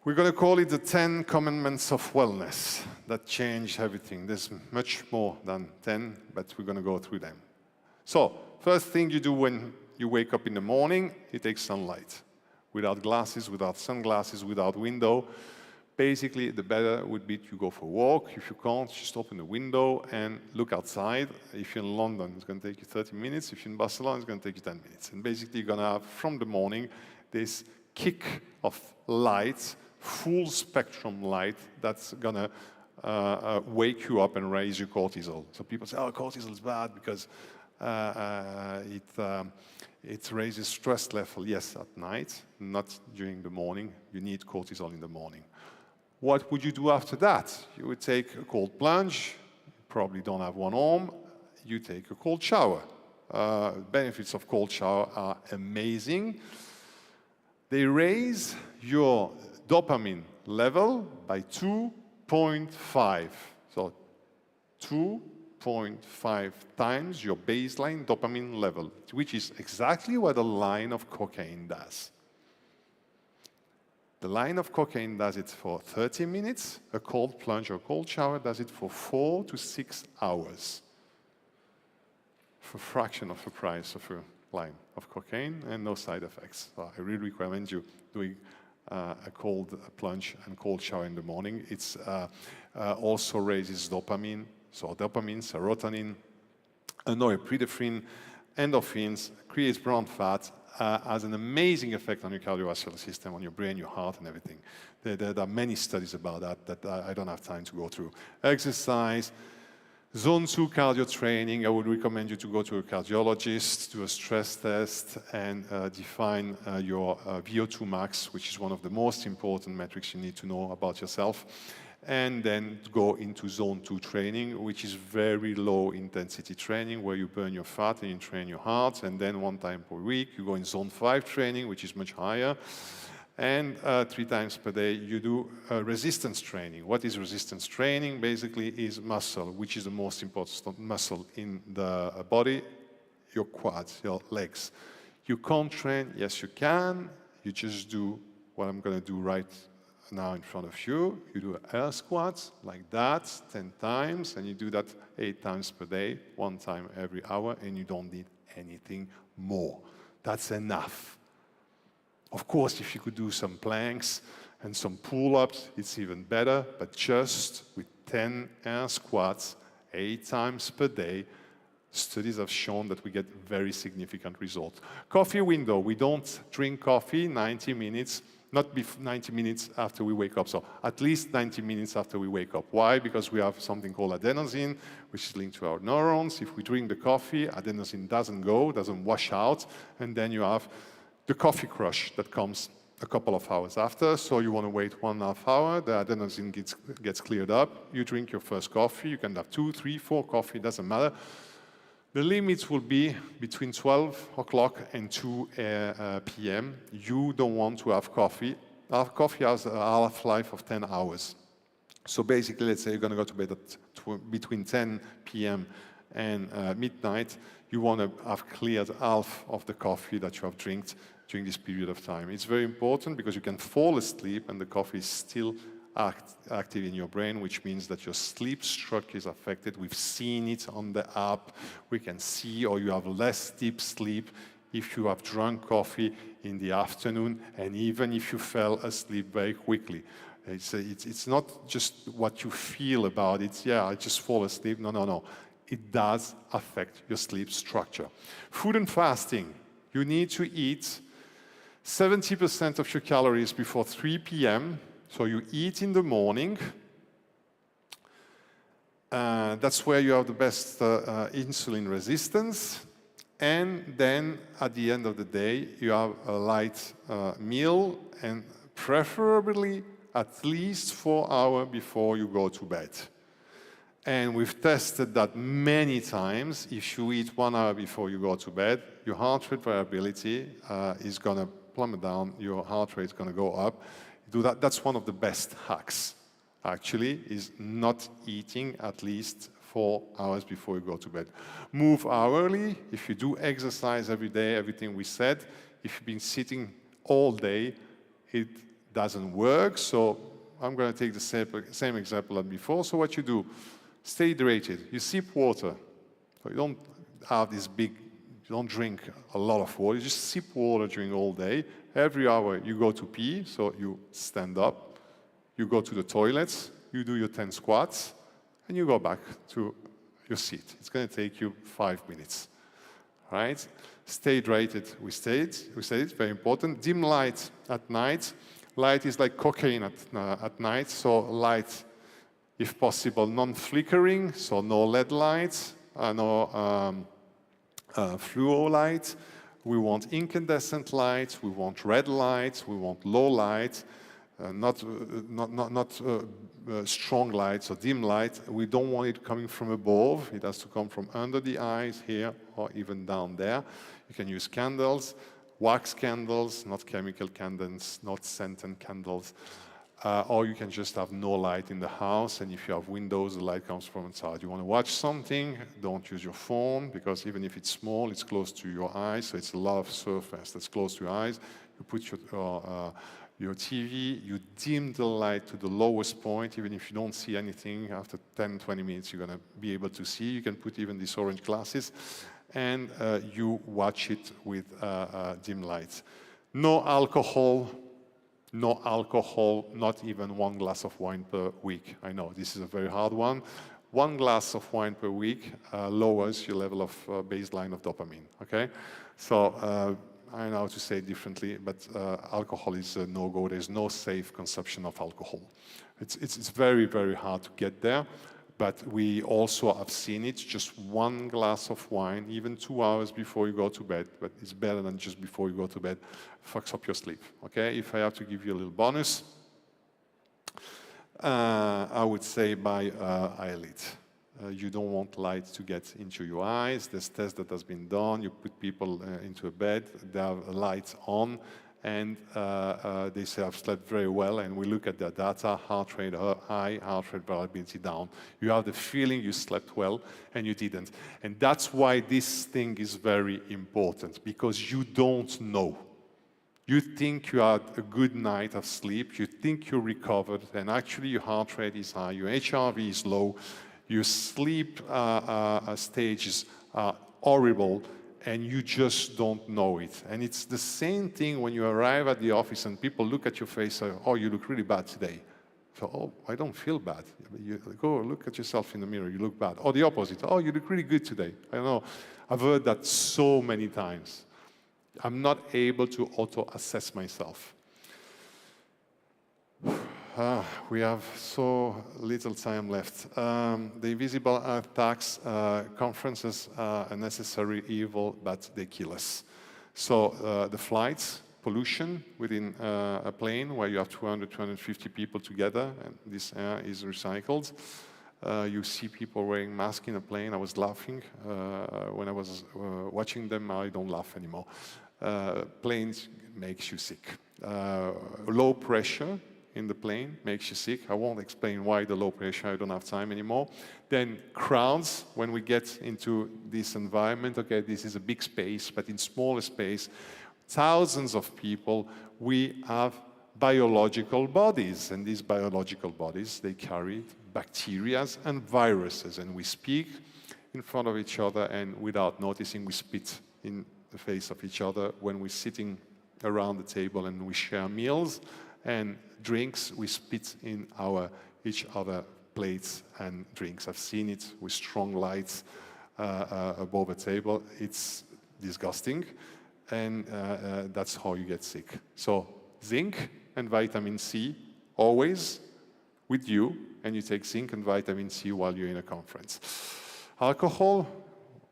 We're going to call it the 10 Commandments of Wellness that change everything. There's much more than 10, but we're going to go through them. So, first thing you do when you wake up in the morning, you take sunlight. Without glasses, without sunglasses, without window. Basically, the better would be to go for a walk. If you can't, just open the window and look outside. If you're in London, it's going to take you 30 minutes. If you're in Barcelona, it's going to take you 10 minutes. And basically, you're going to have, from the morning, this kick of light, full spectrum light, that's going to wake you up and raise your cortisol. So people say, oh, cortisol is bad because it raises stress level. Yes, at night, not during the morning. You need cortisol in the morning. What would you do after that? You would take a cold plunge. You probably don't have one home. You take a cold shower. Benefits of cold shower are amazing. They raise your dopamine level by 2.5. So 2.5 times your baseline dopamine level, which is exactly what a line of cocaine does. The line of cocaine does it for 30 minutes. A cold plunge or cold shower does it for 4 to 6 hours. For a fraction of the price of a line of cocaine and no side effects. So I really recommend you doing a cold plunge and cold shower in the morning. It also raises dopamine. So dopamine, serotonin, norepinephrine, endorphins, creates brown fat, has an amazing effect on your cardiovascular system, on your brain, your heart, and everything. There are many studies about that I don't have time to go through. Exercise, Zone 2 cardio training. I would recommend you to go to a cardiologist, do a stress test, and define your VO2 max, which is one of the most important metrics you need to know about yourself. And then go into Zone 2 training, which is very low intensity training, where you burn your fat and you train your heart. And then 1 time per week, you go in Zone 5 training, which is much higher. And 3 times per day, you do resistance training. What is resistance training? Basically is muscle, which is the most important muscle in the body, your quads, your legs. You can't train, yes you can. You just do what I'm going to do right now in front of you. You do air squats like that 10 times, and you do that 8 times per day, 1 time every hour, and you don't need anything more. That's enough. Of course, if you could do some planks and some pull-ups, it's even better, but just with 10 air squats 8 times per day, studies have shown that we get very significant results. Coffee window, we don't drink coffee 90 minutes, not 90 minutes after we wake up, so at least 90 minutes after we wake up. Why? Because we have something called adenosine, which is linked to our neurons. If we drink the coffee, adenosine doesn't wash out, and then you have the coffee crush that comes a couple of hours after, so you want to wait 1.5 hours, the adenosine gets cleared up, you drink your first coffee, you can have 2, 3, 4 coffee, doesn't matter. The limits will be between 12 o'clock and 2 p.m. You don't want to have coffee. Coffee has a half-life of 10 hours. So basically, let's say you're going to go to bed at between 10 p.m. and midnight, you want to have cleared half of the coffee that you have drank during this period of time. It's very important because you can fall asleep and the coffee is still active in your brain, which means that your sleep structure is affected. We've seen it on the app. We can see, or you have less deep sleep if you have drunk coffee in the afternoon, and even if you fell asleep very quickly. It's not just what you feel about it. Yeah, I just fall asleep. No. It does affect your sleep structure. Food and fasting. You need to eat 70% of your calories before 3 p.m. So you eat in the morning. That's where you have the best insulin resistance. And then at the end of the day, you have a light meal, and preferably at least 4 hours before you go to bed. And we've tested that many times. If you eat 1 hour before you go to bed, your heart rate variability is going to plummet down. Your heart rate is going to go up. Do that. That's one of the best hacks, actually, is not eating at least 4 hours before you go to bed. Move hourly. If you do exercise every day, everything we said, if you've been sitting all day, it doesn't work. So I'm going to take the same example as before. So what you do, stay hydrated. You sip water. So you don't have this big, you don't drink a lot of water. You just sip water during all day. Every hour you go to pee, so you stand up. You go to the toilets. You do your 10 squats. And you go back to your seat. It's going to take you 5 minutes. All right? Stay hydrated. We said it's very important. Dim light at night. Light is like cocaine at night. So light, if possible, non-flickering. So no LED lights, no fluo light. We want incandescent lights. We want red lights. We want low light. Not strong lights or dim light. We don't want it coming from above. It has to come from under the eyes here or even down there. You can use candles, wax candles, not chemical candles, not scented candles. Or you can just have no light in the house, and if you have windows, the light comes from inside. You want to watch something, don't use your phone, because even if it's small, it's close to your eyes, so it's a lot of surface that's close to your eyes. You put your TV, you dim the light to the lowest point. Even if you don't see anything, after 10, 20 minutes, you're going to be able to see. You can put even these orange glasses, and you watch it with dim lights. No alcohol, not even 1 glass of wine per week. I know, this is a very hard one. 1 glass of wine per week lowers your level of baseline of dopamine, okay? So, I know how to say it differently, but alcohol is a no-go. There's no safe consumption of alcohol. It's very, very hard to get there, but we also have seen it. Just 1 glass of wine, even 2 hours before you go to bed, but it's better than just before you go to bed, fucks up your sleep, okay? If I have to give you a little bonus, I would say buy eyelid. You don't want light to get into your eyes. There's test that has been done. You put people into a bed, they have lights on, and they say, I've slept very well, and we look at their data, heart rate high, heart rate variability down. You have the feeling you slept well, and you didn't. And that's why this thing is very important, because you don't know. You think you had a good night of sleep, you think you recovered, and actually your heart rate is high, your HRV is low, your sleep stages are horrible, and you just don't know it. And it's the same thing when you arrive at the office and people look at your face and say, oh, you look really bad today. So, oh, I don't feel bad. You go look at yourself in the mirror, you look bad. Or the opposite, oh, you look really good today. I don't know. I've heard that so many times. I'm not able to auto-assess myself. We have so little time left. The Invisible Earth Tax conferences are a necessary evil, but they kill us. So the flights, pollution within a plane where you have 200, 250 people together, and this air is recycled. You see people wearing masks in a plane. I was laughing when I was watching them. I don't laugh anymore. Planes makes you sick. Low pressure in the plane, makes you sick. I won't explain why the low pressure, I don't have time anymore. Then crowds, when we get into this environment, okay, this is a big space, but in smaller space, thousands of people, we have biological bodies, and these biological bodies, they carry bacteria and viruses, and we speak in front of each other, and without noticing, we spit in the face of each other when we're sitting around the table and we share meals and drinks, we spit in each other plates and drinks. I've seen it with strong lights above the table. It's disgusting, and that's how you get sick. So zinc and vitamin C always with you, and you take zinc and vitamin C while you're in a conference. Alcohol,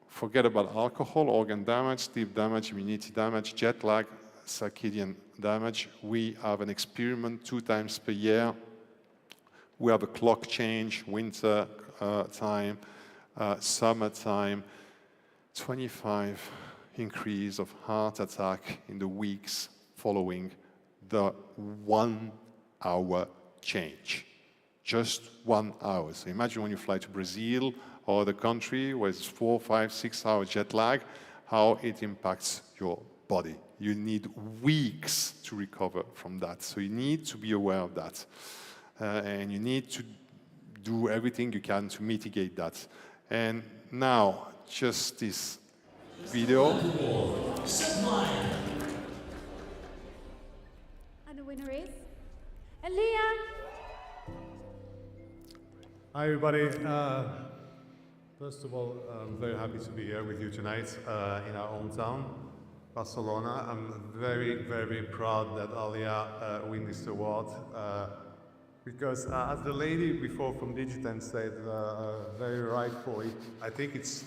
forget about alcohol, organ damage, sleep damage, immunity damage, jet lag, circadian damage. We have an experiment 2 times per year. We have a clock change, winter time, summer time, 25 increase of heart attack in the weeks following the 1 hour change. Just 1 hour. So imagine when you fly to Brazil or the country where it's 4, 5, 6 hour jet lag, how it impacts your body. You need weeks to recover from that. So you need to be aware of that. And you need to do everything you can to mitigate that. And now, just this video. And the winner is Elia. Hi, everybody. First of all, I'm very happy to be here with you tonight in our hometown, Barcelona. I'm very, very proud that Alia win this award because as the lady before from Digitent said very rightfully, I think it's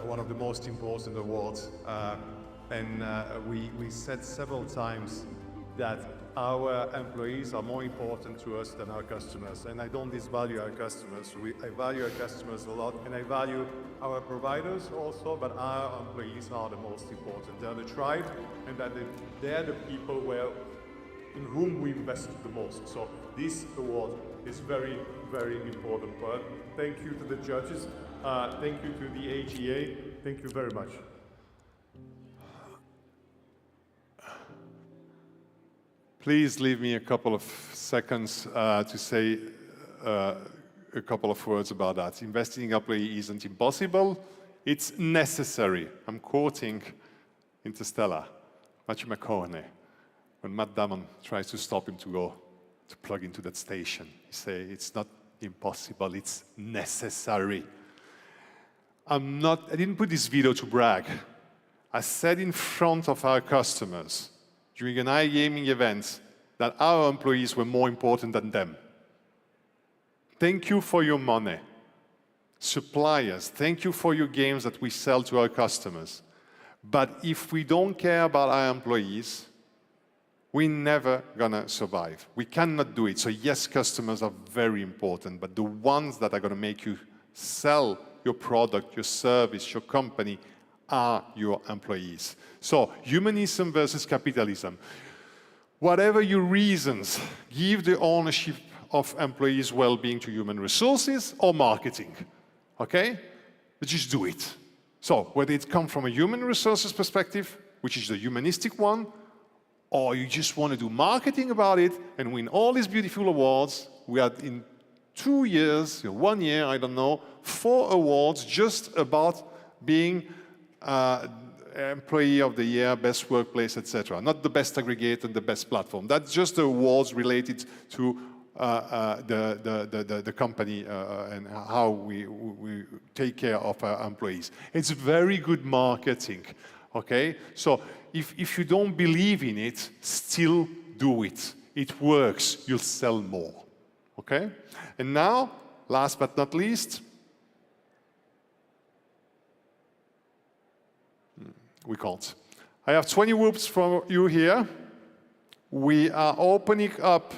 one of the most important awards. And we said several times that our employees are more important to us than our customers. And I don't disvalue our customers. I value our customers a lot, and I value our providers also, but our employees are the most important. They're the tribe, and they're the people in whom we invest the most. So this award is very, very important part. Thank you to the judges. Thank you to the AGA. Thank you very much. Please leave me a couple of seconds to say a couple of words about that. Investing in employee isn't impossible, it's necessary. I'm quoting Interstellar, Matthew McConaughey, when Matt Damon tries to stop him to plug into that station. He says, it's not impossible, it's necessary. I didn't put this video to brag. I said in front of our customers, during an iGaming event, that our employees were more important than them. Thank you for your money. Suppliers, thank you for your games that we sell to our customers. But if we don't care about our employees, we're never gonna survive. We cannot do it. So yes, customers are very important, but the ones that are gonna make you sell your product, your service, your company, are your employees. So humanism versus capitalism. Whatever your reasons, give the ownership of employees' well-being to human resources or marketing, okay? But just do it. So whether it comes from a human resources perspective, which is the humanistic one, or you just want to do marketing about it and win all these beautiful awards. We had in 2 years, 1 year, I don't know, 4 awards just about being Employee of the Year, Best Workplace, etc. Not the best aggregator and the best platform. That's just the awards related to the company and how we take care of our employees. It's very good marketing, okay? So if you don't believe in it, still do it. It works. You'll sell more, okay? And now, last but not least, we can't. I have 20 whoops for you here. We are opening up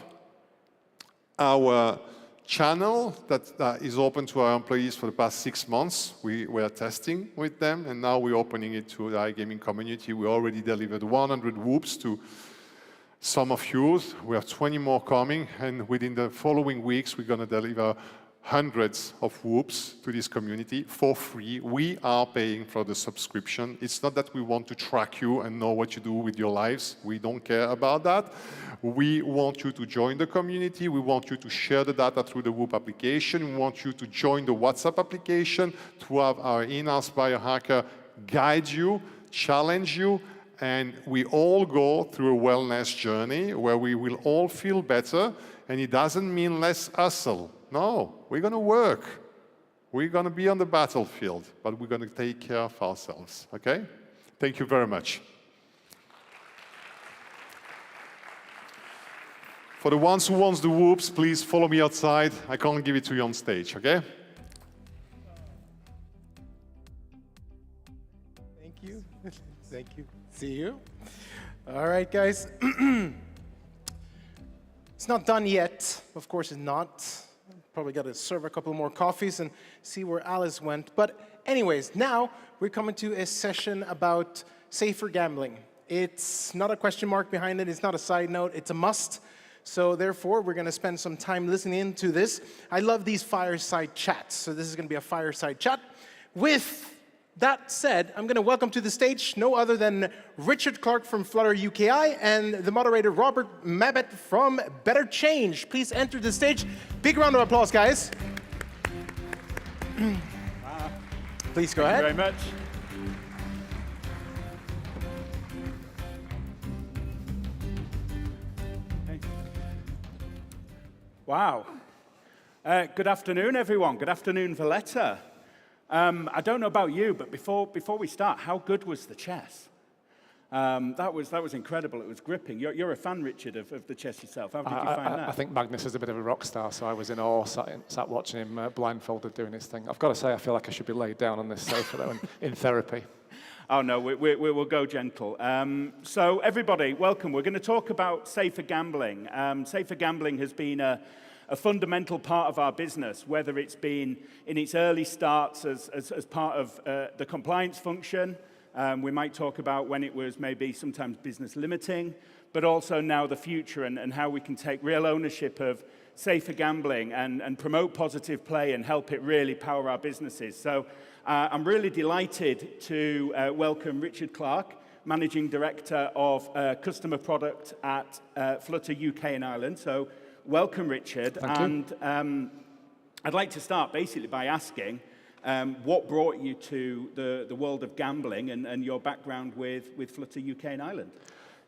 our channel that is open to our employees for the past 6 months. We were testing with them, and now we're opening it to the iGaming community. We already delivered 100 whoops to some of yours. We have 20 more coming, and within the following weeks, we're going to deliver hundreds of whoops to this community for free. We are paying for the subscription. It's not that we want to track you and know what you do with your lives. We don't care about that. We want you to join the community. We want you to share the data through the Whoop application. We want you to join the WhatsApp application, to have our in-house biohacker guide you, challenge you, and we all go through a wellness journey where we will all feel better, and it doesn't mean less hustle. No, we're going to work. We're going to be on the battlefield, but we're going to take care of ourselves, okay? Thank you very much. For the ones who want the whoops, please follow me outside. I can't give it to you on stage, okay? Thank you. Thank you. See you. All right, guys. It's not done yet. Of course it's not. Probably got to serve a couple more coffees and see where Alice went. But anyways, now we're coming to a session about safer gambling. It's not a question mark behind it. It's not a side note. It's a must. So therefore, we're going to spend some time listening into this. I love these fireside chats. So this is going to be a fireside chat. With that said, I'm going to welcome to the stage no other than Richard Clark from Flutter UKI and the moderator Robert Mabbott from Better Change. Please enter the stage. Big round of applause, guys. Please go ahead. Thank you very much. Wow. Good afternoon, everyone. Good afternoon, Valletta. I don't know about you, but before we start, how good was the chess? That was incredible. It was gripping. You're a fan, Richard, of the chess yourself. How did you find that? I think Magnus is a bit of a rock star, so I was in awe, sat watching him blindfolded doing his thing. I've got to say, I feel like I should be laid down on this sofa though, in therapy. Oh, no, we will go gentle. So everybody, welcome. We're going to talk about safer gambling. Safer gambling has been a fundamental part of our business, whether it's been in its early starts as part of the compliance function. We might talk about when it was maybe sometimes business limiting, but also now the future and how we can take real ownership of safer gambling and promote positive play and help it really power our businesses. So I'm really delighted to welcome Richard Clark, Managing Director of Customer Product at Flutter UK and Ireland. So welcome, Richard. Thank you. And I'd like to start basically by asking what brought you to the world of gambling and your background with Flutter UK and Ireland?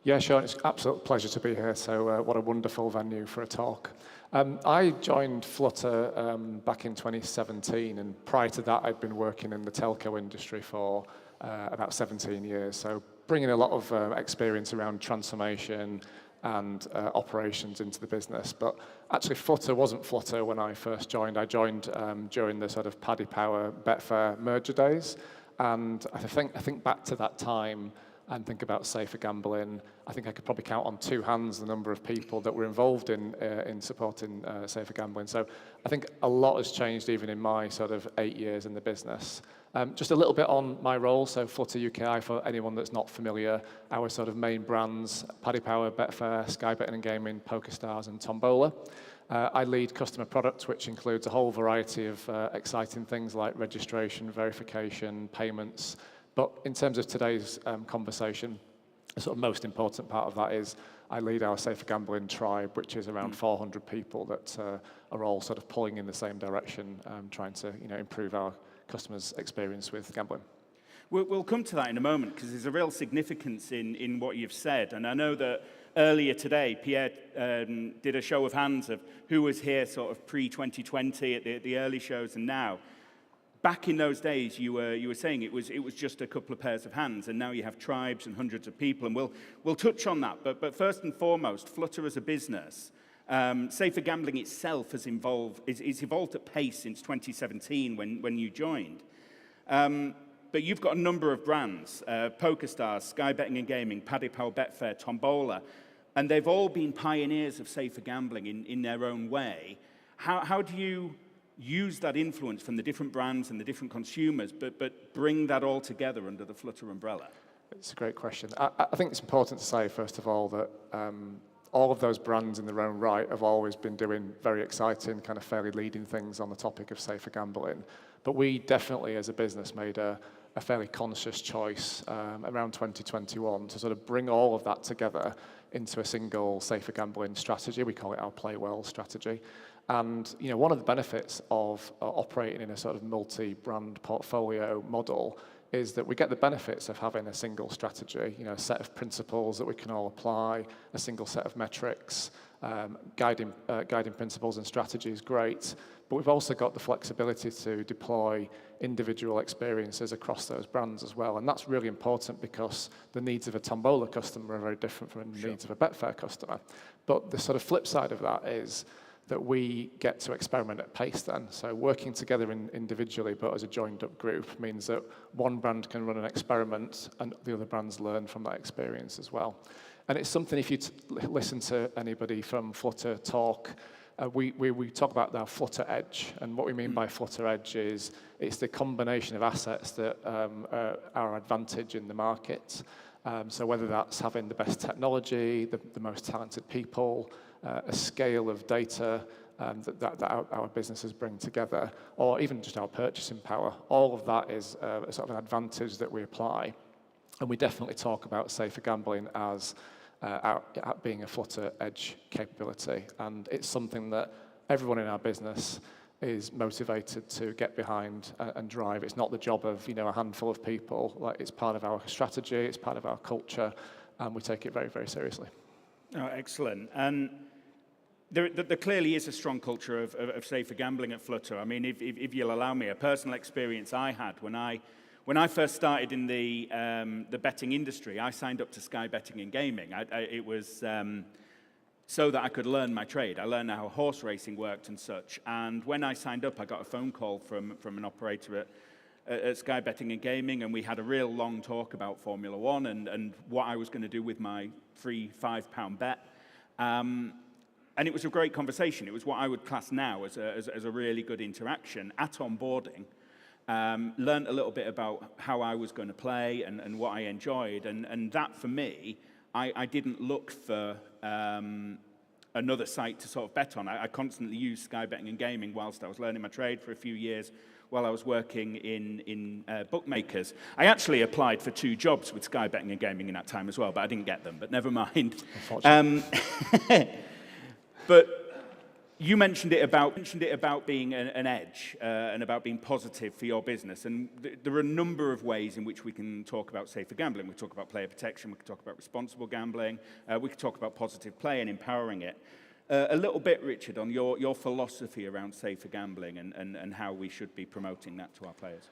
Yeah, sure. It's an absolute pleasure to be here. So what a wonderful venue for a talk. I joined Flutter back in 2017, and prior to that, I'd been working in the telco industry for about 17 years. So bringing a lot of experience around transformation and operations into the business. But actually, Flutter wasn't Flutter when I first joined. I joined during the sort of Paddy Power Betfair merger days, and I think back to that time and think about safer gambling. I think I could probably count on two hands the number of people that were involved in supporting safer gambling. So I think a lot has changed even in my sort of 8 years in the business. Just a little bit on my role. So Flutter UKI, for anyone that's not familiar, our sort of main brands, Paddy Power, Betfair, Sky Betting and Gaming, PokerStars and Tombola. I lead customer product, which includes a whole variety of exciting things like registration, verification, payments. But in terms of today's conversation, the sort of most important part of that is I lead our Safer Gambling tribe, which is around 400 people that are all sort of pulling in the same direction, trying to improve our customers' experience with gambling. We'll come to that in a moment because there's a real significance in what you've said. And I know that earlier today, Pierre did a show of hands of who was here sort of pre-2020 at the early shows and now. Back in those days, you were saying it was just a couple of pairs of hands, and now you have tribes and hundreds of people, and we'll touch on that. But first and foremost, Flutter as a business, safer gambling itself has evolved at pace since 2017 when you joined. But you've got a number of brands: PokerStars, Sky Betting and Gaming, Paddy Power, Betfair, Tombola, and they've all been pioneers of safer gambling in their own way. How do you use that influence from the different brands and the different consumers, but bring that all together under the Flutter umbrella? It's a great question. I think it's important to say, first of all, that all of those brands in their own right have always been doing very exciting, kind of fairly leading things on the topic of safer gambling. But we definitely, as a business, made a fairly conscious choice around 2021 to sort of bring all of that together into a single safer gambling strategy. We call it our Play Well strategy. And one of the benefits of operating in a sort of multi-brand portfolio model is that we get the benefits of having a single strategy, a set of principles that we can all apply, a single set of metrics, guiding principles and strategies, great. But we've also got the flexibility to deploy individual experiences across those brands as well. And that's really important because the needs of a Tombola customer are very different from the needs of a Betfair customer. But the sort of flip side of that is that we get to experiment at pace then. So working together individually but as a joined up group means that one brand can run an experiment and the other brands learn from that experience as well. And it's something, if you listen to anybody from Flutter talk, we talk about our Flutter Edge. And what we mean by Flutter Edge is it's the combination of assets that are our advantage in the market. So whether that's having the best technology, the most talented people, a scale of data that our businesses bring together, or even just our purchasing power, all of that is a sort of an advantage that we apply. And we definitely talk about safer gambling as being a Flutter Edge capability. And it's something that everyone in our business is motivated to get behind and drive. It's not the job of a handful of people. Like, it's part of our strategy, it's part of our culture, and we take it very, very seriously. Oh, excellent. And there clearly is a strong culture of safer gambling at Flutter. I mean, if you'll allow me, a personal experience I had when I first started in the betting industry, I signed up to Sky Betting and Gaming. It was so that I could learn my trade. I learned how horse racing worked and such. And when I signed up, I got a phone call from an operator at Sky Betting and Gaming, and we had a real long talk about Formula One and what I was going to do with my free £5 bet. And it was a great conversation. It was what I would class now as a really good interaction at onboarding. Learned a little bit about how I was going to play and what I enjoyed. And that, for me, I didn't look for another site to sort of bet on. I constantly used Sky Betting and Gaming whilst I was learning my trade for a few years while I was working in bookmakers. I actually applied for 2 jobs with Sky Betting and Gaming in that time as well, but I didn't get them, but never mind. But you mentioned it about being an edge and about being positive for your business. And there are a number of ways in which we can talk about safer gambling. We can talk about player protection. We can talk about responsible gambling. We can talk about positive play and empowering it. A little bit, Richard, on your philosophy around safer gambling and how we should be promoting that to our players.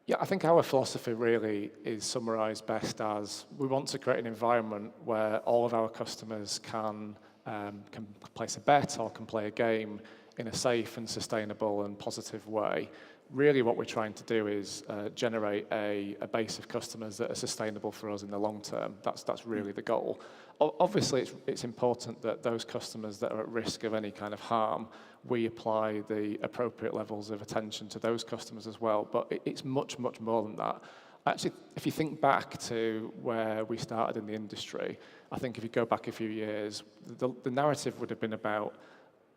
Yeah, I think our philosophy really is summarised best as we want to create an environment where all of our customers can place a bet or can play a game in a safe and sustainable and positive way. Really what we're trying to do is generate a base of customers that are sustainable for us in the long term. That's really the goal. Obviously, it's important that those customers that are at risk of any kind of harm, we apply the appropriate levels of attention to those customers as well. But it's much, much more than that. Actually, if you think back to where we started in the industry, I think if you go back a few years, the narrative would have been about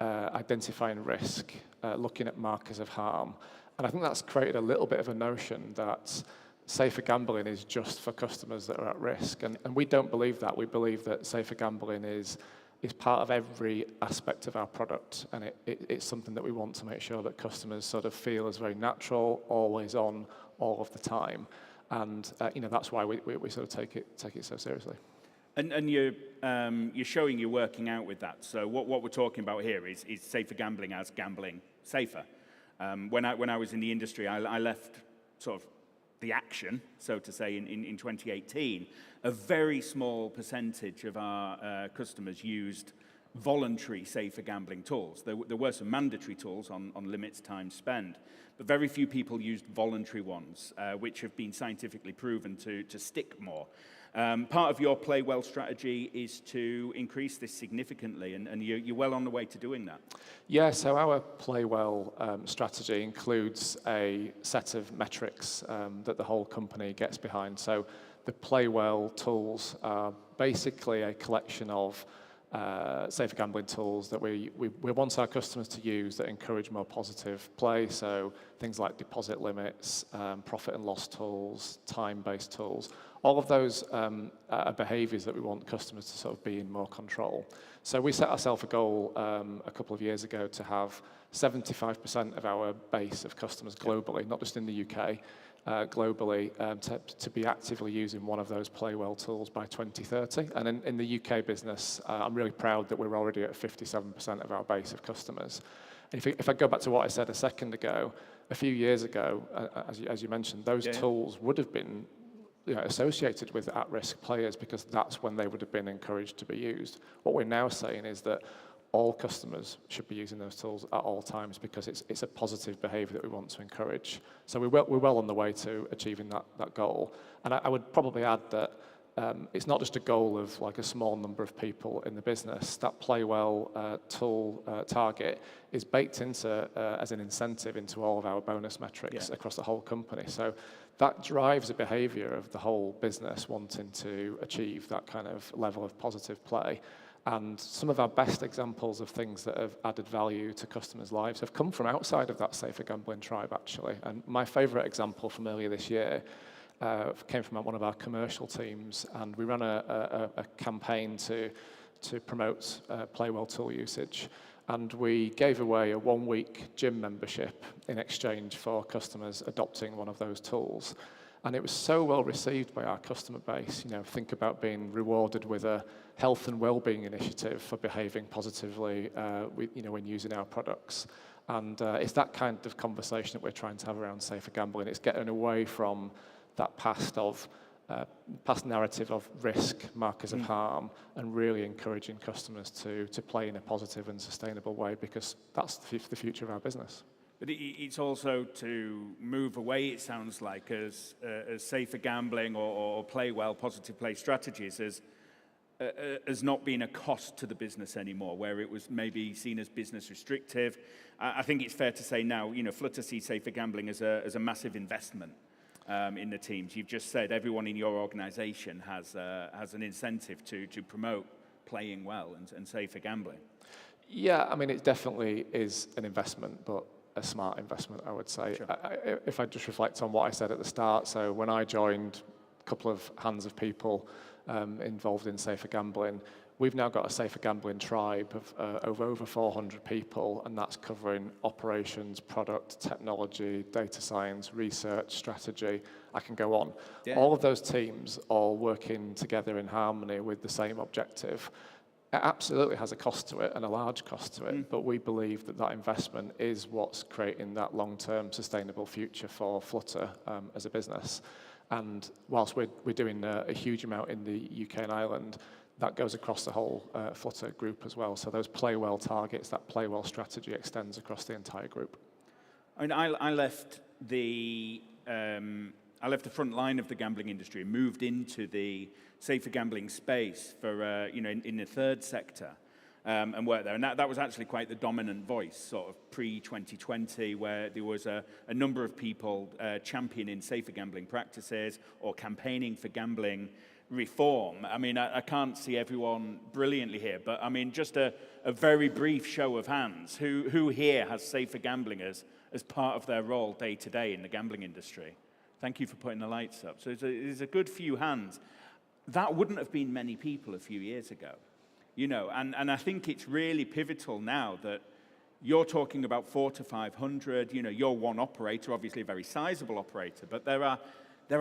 identifying risk, looking at markers of harm. And I think that's created a little bit of a notion that safer gambling is just for customers that are at risk. And we don't believe that. We believe that safer gambling is part of every aspect of our product. And it's something that we want to make sure that customers sort of feel is very natural, always on, all of the time. And that's why we sort of take it so seriously. And you're showing you're working out with that. So what we're talking about here is safer gambling as gambling safer. When I was in the industry, I left sort of the action, so to say, in 2018. A very small percentage of our customers used voluntary safer gambling tools. There were some mandatory tools on limits, time spent, but very few people used voluntary ones, which have been scientifically proven to stick more. Part of your play well strategy is to increase this significantly, and you're well on the way to doing that. Yeah, so our play well strategy includes a set of metrics that the whole company gets behind. So the play well tools are basically a collection of safer gambling tools that we want our customers to use that encourage more positive play. So things like deposit limits, profit and loss tools, time-based tools. All of those are behaviors that we want customers to sort of be in more control. So we set ourselves a goal a couple of years ago to have 75% of our base of customers globally, not just in the UK, globally, to be actively using one of those play well tools by 2030. And in the UK business, I'm really proud that we're already at 57% of our base of customers. If I go back to what I said a second ago, a few years ago, as you mentioned, those tools would have been associated with at-risk players because that's when they would have been encouraged to be used. What we're now saying is that all customers should be using those tools at all times because it's a positive behavior that we want to encourage. So we're well on the way to achieving that goal. And I would probably add that it's not just a goal of like a small number of people in the business. That play well tool target is baked into as an incentive into all of our bonus metrics across the whole company. So that drives a behavior of the whole business wanting to achieve that kind of level of positive play. And some of our best examples of things that have added value to customers' lives have come from outside of that safer gambling tribe, actually. And my favorite example from earlier this year came from one of our commercial teams, and we ran a campaign to promote play well tool usage. And we gave away a 1-week gym membership in exchange for customers adopting one of those tools. And it was so well received by our customer base. Think about being rewarded with a health and well-being initiative for behaving positively when using our products. And it's that kind of conversation that we're trying to have around safer gambling. It's getting away from that past narrative of risk, markers of harm, and really encouraging customers to play in a positive and sustainable way because that's the future of our business. But it's also to move away, it sounds like, as safer gambling or play well, positive play strategies as not being a cost to the business anymore, where it was maybe seen as business restrictive. I think it's fair to say now, Flutter sees safer gambling as a massive investment in the teams. You've just said everyone in your organization has an incentive to promote playing well and safer gambling. Yeah, I mean, it definitely is an investment, but a smart investment, I would say. Sure. If I just reflect on what I said at the start, so when I joined, a couple of hands of people involved in safer gambling, we've now got a safer gambling tribe of over 400 people, and that's covering operations, product, technology, data science, research, strategy. I can go on. Yeah. All of those teams all working together in harmony with the same objective. It absolutely has a cost to it, and a large cost to it, but we believe that investment is what's creating that long-term sustainable future for Flutter as a business. And whilst we're doing a huge amount in the UK and Ireland, that goes across the whole Flutter group as well. So those play well targets, that play well strategy extends across the entire group. I mean, I left the front line of the gambling industry and moved into the safer gambling space for, in the third sector and worked there. And that was actually quite the dominant voice, sort of pre-2020, where there was a number of people championing safer gambling practices or campaigning for gambling reform. I mean, I can't see everyone brilliantly here, but I mean, just a very brief show of hands. Who here has safer gambling as part of their role day to day in the gambling industry? Thank you for putting the lights up. So there's a good few hands. That wouldn't have been many people a few years ago, and I think it's really pivotal now that you're talking about 400 to 500, you're one operator, obviously a very sizable operator, but there are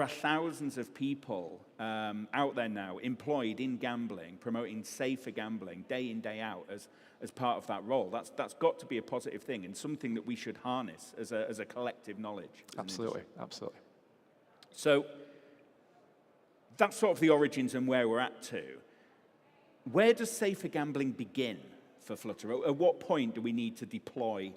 thousands of people out there now employed in gambling, promoting safer gambling day in, day out as part of that role. That's got to be a positive thing and something that we should harness as a collective knowledge. Absolutely. So that's sort of the origins and where we're at to. Where does safer gambling begin for Flutter? At what point do we need to deploy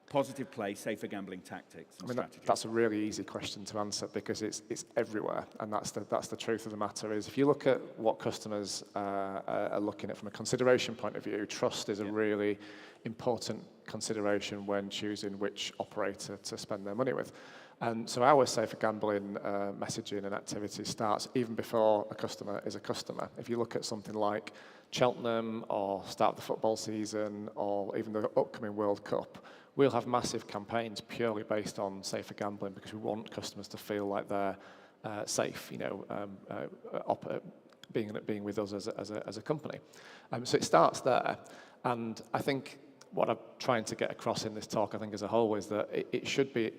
positive play, safer gambling tactics and strategies? That's a really easy question to answer because it's everywhere, and that's the truth of the matter. Is if you look at what customers are looking at from a consideration point of view, trust is a really important consideration when choosing which operator to spend their money with. And so our safer gambling messaging and activity starts even before a customer is a customer. If you look at something like Cheltenham or start of the football season or even the upcoming World Cup, we'll have massive campaigns purely based on safer gambling because we want customers to feel like they're safe, being with us as a company. So it starts there, and I think what I'm trying to get across in this talk, I think as a whole, is that it should be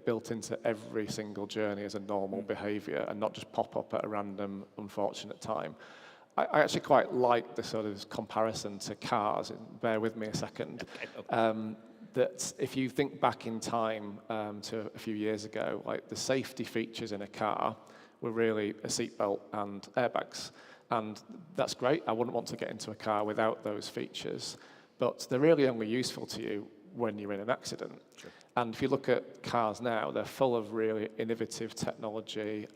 built into every single journey as a normal behaviour and not just pop up at a random, unfortunate time. I actually quite like the sort of comparison to cars. Bear with me a second. That if you think back in time to a few years ago, like the safety features in a car were really a seatbelt and airbags. And that's great. I wouldn't want to get into a car without those features. But they're really only useful to you when you're in an accident. Sure. And if you look at cars now, they're full of really innovative technology.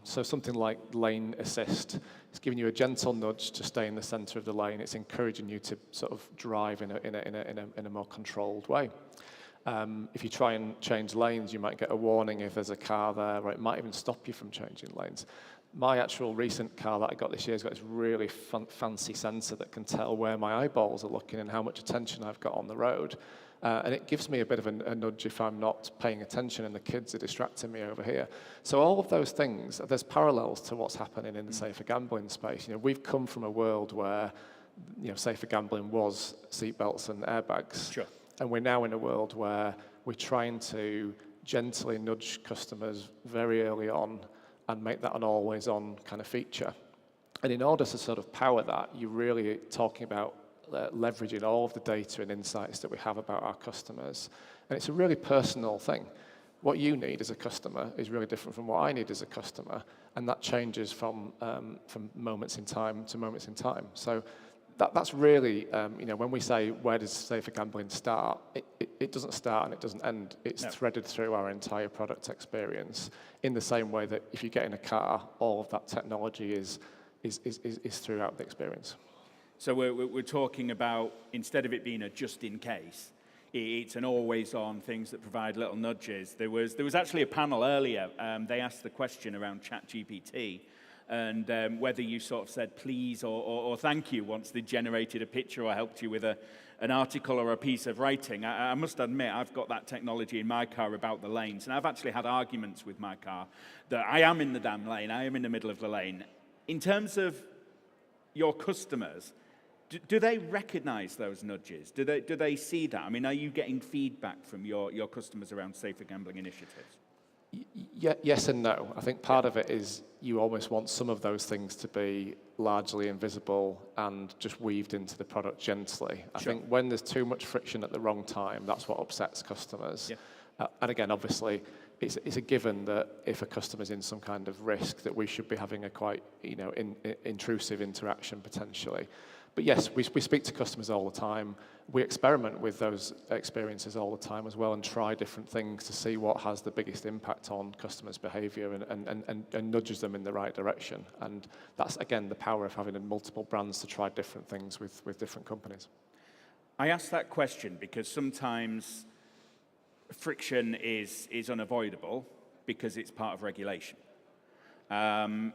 So something like lane assist, it's giving you a gentle nudge to stay in the center of the lane. It's encouraging you to sort of drive in a more controlled way. If you try and change lanes, you might get a warning if there's a car there, or it might even stop you from changing lanes. My actual recent car that I got this year has got this really fancy sensor that can tell where my eyeballs are looking and how much attention I've got on the road. And it gives me a bit of a nudge if I'm not paying attention and the kids are distracting me over here. So all of those things, there's parallels to what's happening in the safer gambling space. We've come from a world where safer gambling was seatbelts and airbags. Sure. And we're now in a world where we're trying to gently nudge customers very early on and make that an always-on kind of feature. And in order to sort of power that, you're really talking about leveraging all of the data and insights that we have about our customers. And it's a really personal thing. What you need as a customer is really different from what I need as a customer, and that changes from moments in time to moments in time. So that's really, when we say, where does safer gambling start, it doesn't start and it doesn't end. It's threaded through our entire product experience in the same way that if you get in a car, all of that technology is throughout the experience. So we're talking about, instead of it being a just in case, it's an always on, things that provide little nudges. There was actually a panel earlier, they asked the question around ChatGPT and whether you sort of said please or thank you once they generated a picture or helped you with an article or a piece of writing. I must admit, I've got that technology in my car about the lanes, and I've actually had arguments with my car that I am in the damn lane, I am in the middle of the lane. In terms of your customers, do they recognize those nudges? Do they see that? I mean, are you getting feedback from your customers around safer gambling initiatives? Yes and no. I think part of it is you almost want some of those things to be largely invisible and just weaved into the product gently. I think when there's too much friction at the wrong time, that's what upsets customers. Yeah. And again, obviously, it's a given that if a customer's in some kind of risk, that we should be having a quite intrusive interaction potentially. But yes, we speak to customers all the time. We experiment with those experiences all the time as well and try different things to see what has the biggest impact on customers' behavior and nudges them in the right direction. And that's, again, the power of having multiple brands to try different things with different companies. I ask that question because sometimes friction is unavoidable because it's part of regulation. And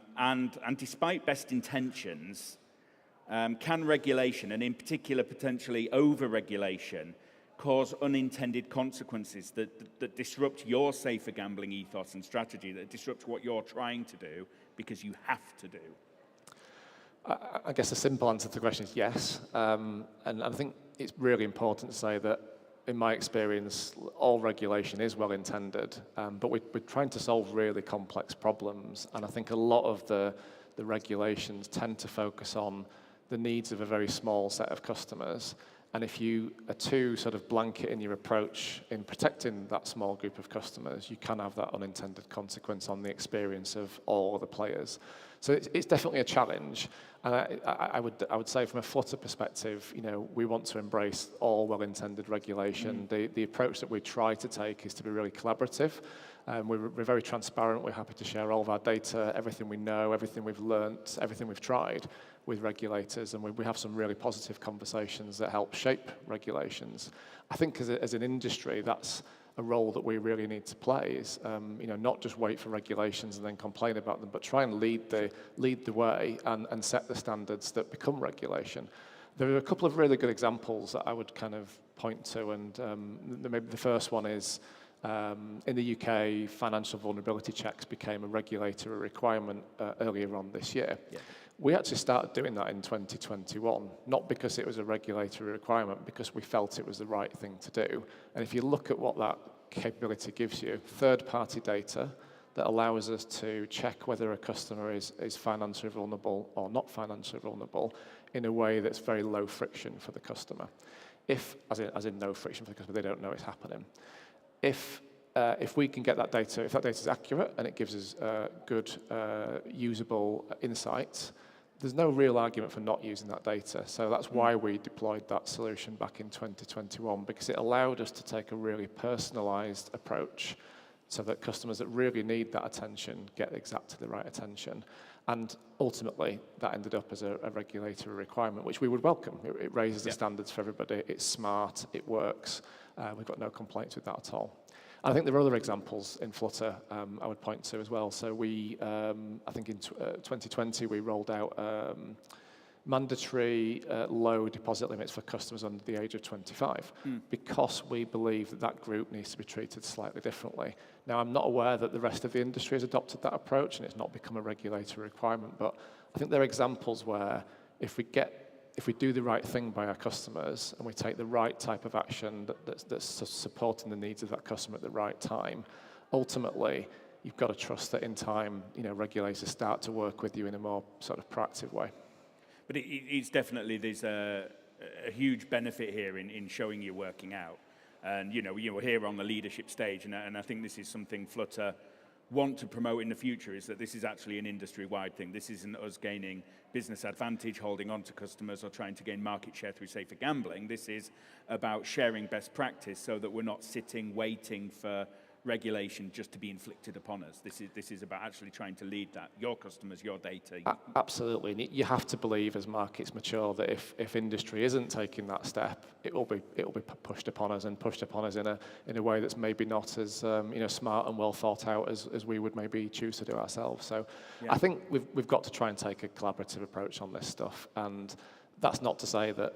despite best intentions, can regulation, and in particular potentially over-regulation, cause unintended consequences that disrupt your safer gambling ethos and strategy, that disrupt what you're trying to do because you have to do? I guess the simple answer to the question is yes. And I think it's really important to say that, in my experience, all regulation is well-intended, but we're trying to solve really complex problems. And I think a lot of the regulations tend to focus on the needs of a very small set of customers. And if you are too sort of blanket in your approach in protecting that small group of customers, you can have that unintended consequence on the experience of all the players. So it's definitely a challenge. And I would say from a Flutter perspective, we want to embrace all well-intended regulation. The approach that we try to take is to be really collaborative. We're very transparent. We're happy to share all of our data, everything we know, everything we've learnt, everything we've tried with regulators. And we have some really positive conversations that help shape regulations. I think as an industry, that's a role that we really need to play is, not just wait for regulations and then complain about them, but try and lead the way and set the standards that become regulation. There are a couple of really good examples that I would kind of point to, and maybe the first one is in the UK, financial vulnerability checks became a regulatory requirement earlier on this year. Yeah. We actually started doing that in 2021, not because it was a regulatory requirement, because we felt it was the right thing to do. And if you look at what that capability gives you, third-party data that allows us to check whether a customer is financially vulnerable or not financially vulnerable in a way that's very low friction for the customer. As in no friction for the customer, they don't know it's happening. If we can get that data, if that data is accurate and it gives us good, usable insights, there's no real argument for not using that data. So that's why we deployed that solution back in 2021, because it allowed us to take a really personalized approach so that customers that really need that attention get exactly the right attention. And ultimately, that ended up as a regulatory requirement, which we would welcome. It raises the standards for everybody. It's smart. It works. We've got no complaints with that at all. I think there are other examples in Flutter I would point to as well. So I think in 2020, we rolled out mandatory low deposit limits for customers under the age of 25 because we believe that group needs to be treated slightly differently. Now, I'm not aware that the rest of the industry has adopted that approach and it's not become a regulatory requirement, but I think there are examples where if we do the right thing by our customers and we take the right type of action that's supporting the needs of that customer at the right time, ultimately, you've got to trust that in time, regulators start to work with you in a more sort of proactive way. But it's definitely, there's a huge benefit here in showing you working out. And, you're here on the leadership stage, and I think this is something Flutter want to promote in the future, is that this is actually an industry-wide thing. This isn't us gaining business advantage, holding on to customers, or trying to gain market share through safer gambling. This is about sharing best practice so that we're not sitting waiting for regulation just to be inflicted upon us. This is about actually trying to lead that. Your customers, your data. Absolutely. And you have to believe as markets mature that if industry isn't taking that step, it will be pushed upon us in a way that's maybe not as smart and well thought out as we would maybe choose to do ourselves. So yeah. I think we've got to try and take a collaborative approach on this stuff. And that's not to say that,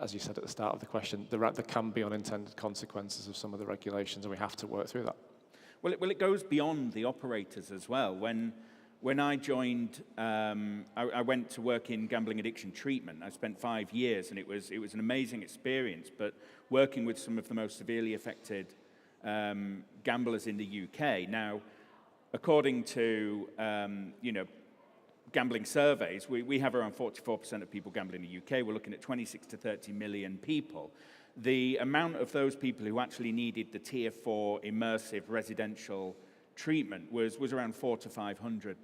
as you said at the start of the question, there can be unintended consequences of some of the regulations, and we have to work through that. Well, it goes beyond the operators as well. When I joined, I went to work in gambling addiction treatment. I spent 5 years, and it was an amazing experience. But working with some of the most severely affected gamblers in the UK. Now, according to gambling surveys, we have around 44% of people gambling in the UK. We're looking at 26 to 30 million people. The amount of those people who actually needed the Tier 4 immersive residential treatment was around 400 to 500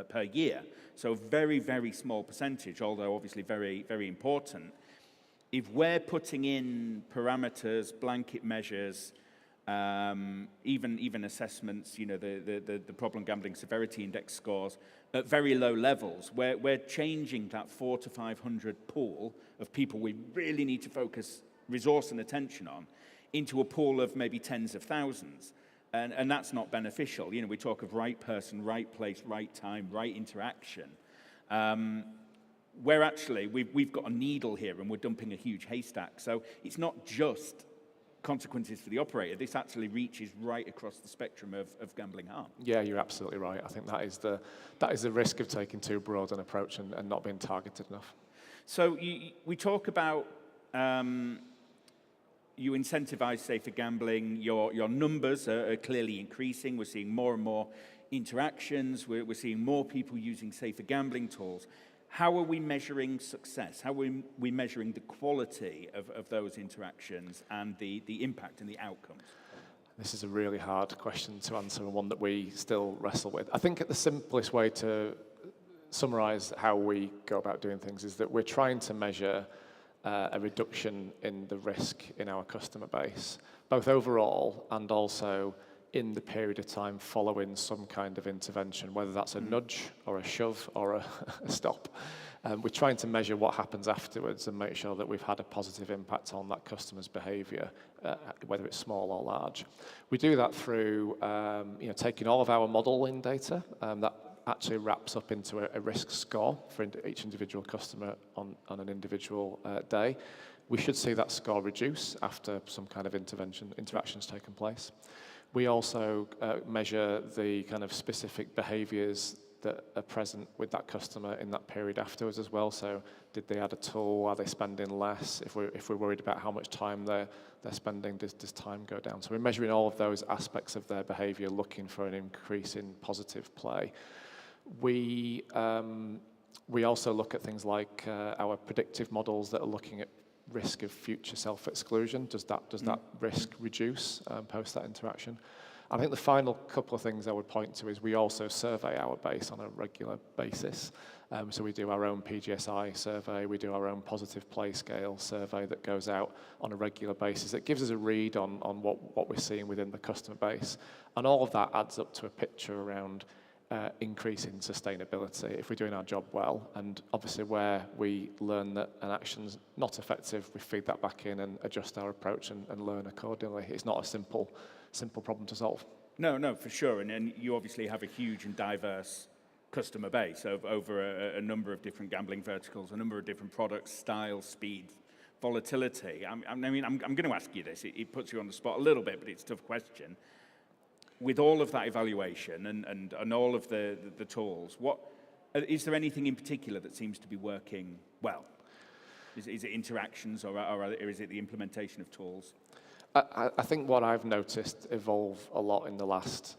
per year. So very, very small percentage, although obviously very, very important. If we're putting in parameters, blanket measures, even assessments, the problem gambling severity index scores at very low levels, we're changing that 400 to 500 pool of people we really need to focus resource and attention on into a pool of maybe tens of thousands. And that's not beneficial. We talk of right person, right place, right time, right interaction. Where actually we've got a needle here and we're dumping a huge haystack. So it's not just consequences for the operator. This actually reaches right across the spectrum of gambling harm. Yeah, you're absolutely right. I think that is the risk of taking too broad an approach and not being targeted enough. So we talk about you incentivize safer gambling. Your numbers are clearly increasing. We're seeing more and more interactions. We're seeing more people using safer gambling tools. How are we measuring success? How are we measuring the quality of those interactions and the impact and the outcomes? This is a really hard question to answer and one that we still wrestle with. I think the simplest way to summarize how we go about doing things is that we're trying to measure a reduction in the risk in our customer base, both overall and also in the period of time following some kind of intervention, whether that's a nudge or a shove or a stop. We're trying to measure what happens afterwards and make sure that we've had a positive impact on that customer's behavior, whether it's small or large. We do that through taking all of our modeling data that actually wraps up into a risk score for each individual customer on an individual day. We should see that score reduce after some kind of interaction's taken place. We also measure the kind of specific behaviors that are present with that customer in that period afterwards as well. So did they add a tool? Are they spending less? If we're worried about how much time they're spending, does time go down? So we're measuring all of those aspects of their behavior, looking for an increase in positive play. We also look at things like our predictive models that are looking at risk of future self-exclusion. Does that risk reduce post that interaction? I think the final couple of things I would point to is we also survey our base on a regular basis. So we do our own PGSI survey, we do our own positive play scale survey that goes out on a regular basis. It gives us a read on what we're seeing within the customer base. And all of that adds up to a picture around increasing sustainability if we're doing our job well. And obviously where we learn that an action's not effective, we feed that back in and adjust our approach and learn accordingly. It's not a simple problem to solve. No, for sure. And you obviously have a huge and diverse customer base over a number of different gambling verticals, a number of different products, styles, speed, volatility. I'm going to ask you this. It puts you on the spot a little bit, but it's a tough question. With all of that evaluation and all of the tools, is there anything in particular that seems to be working well? Is it interactions or is it the implementation of tools? I think what I've noticed evolve a lot in the last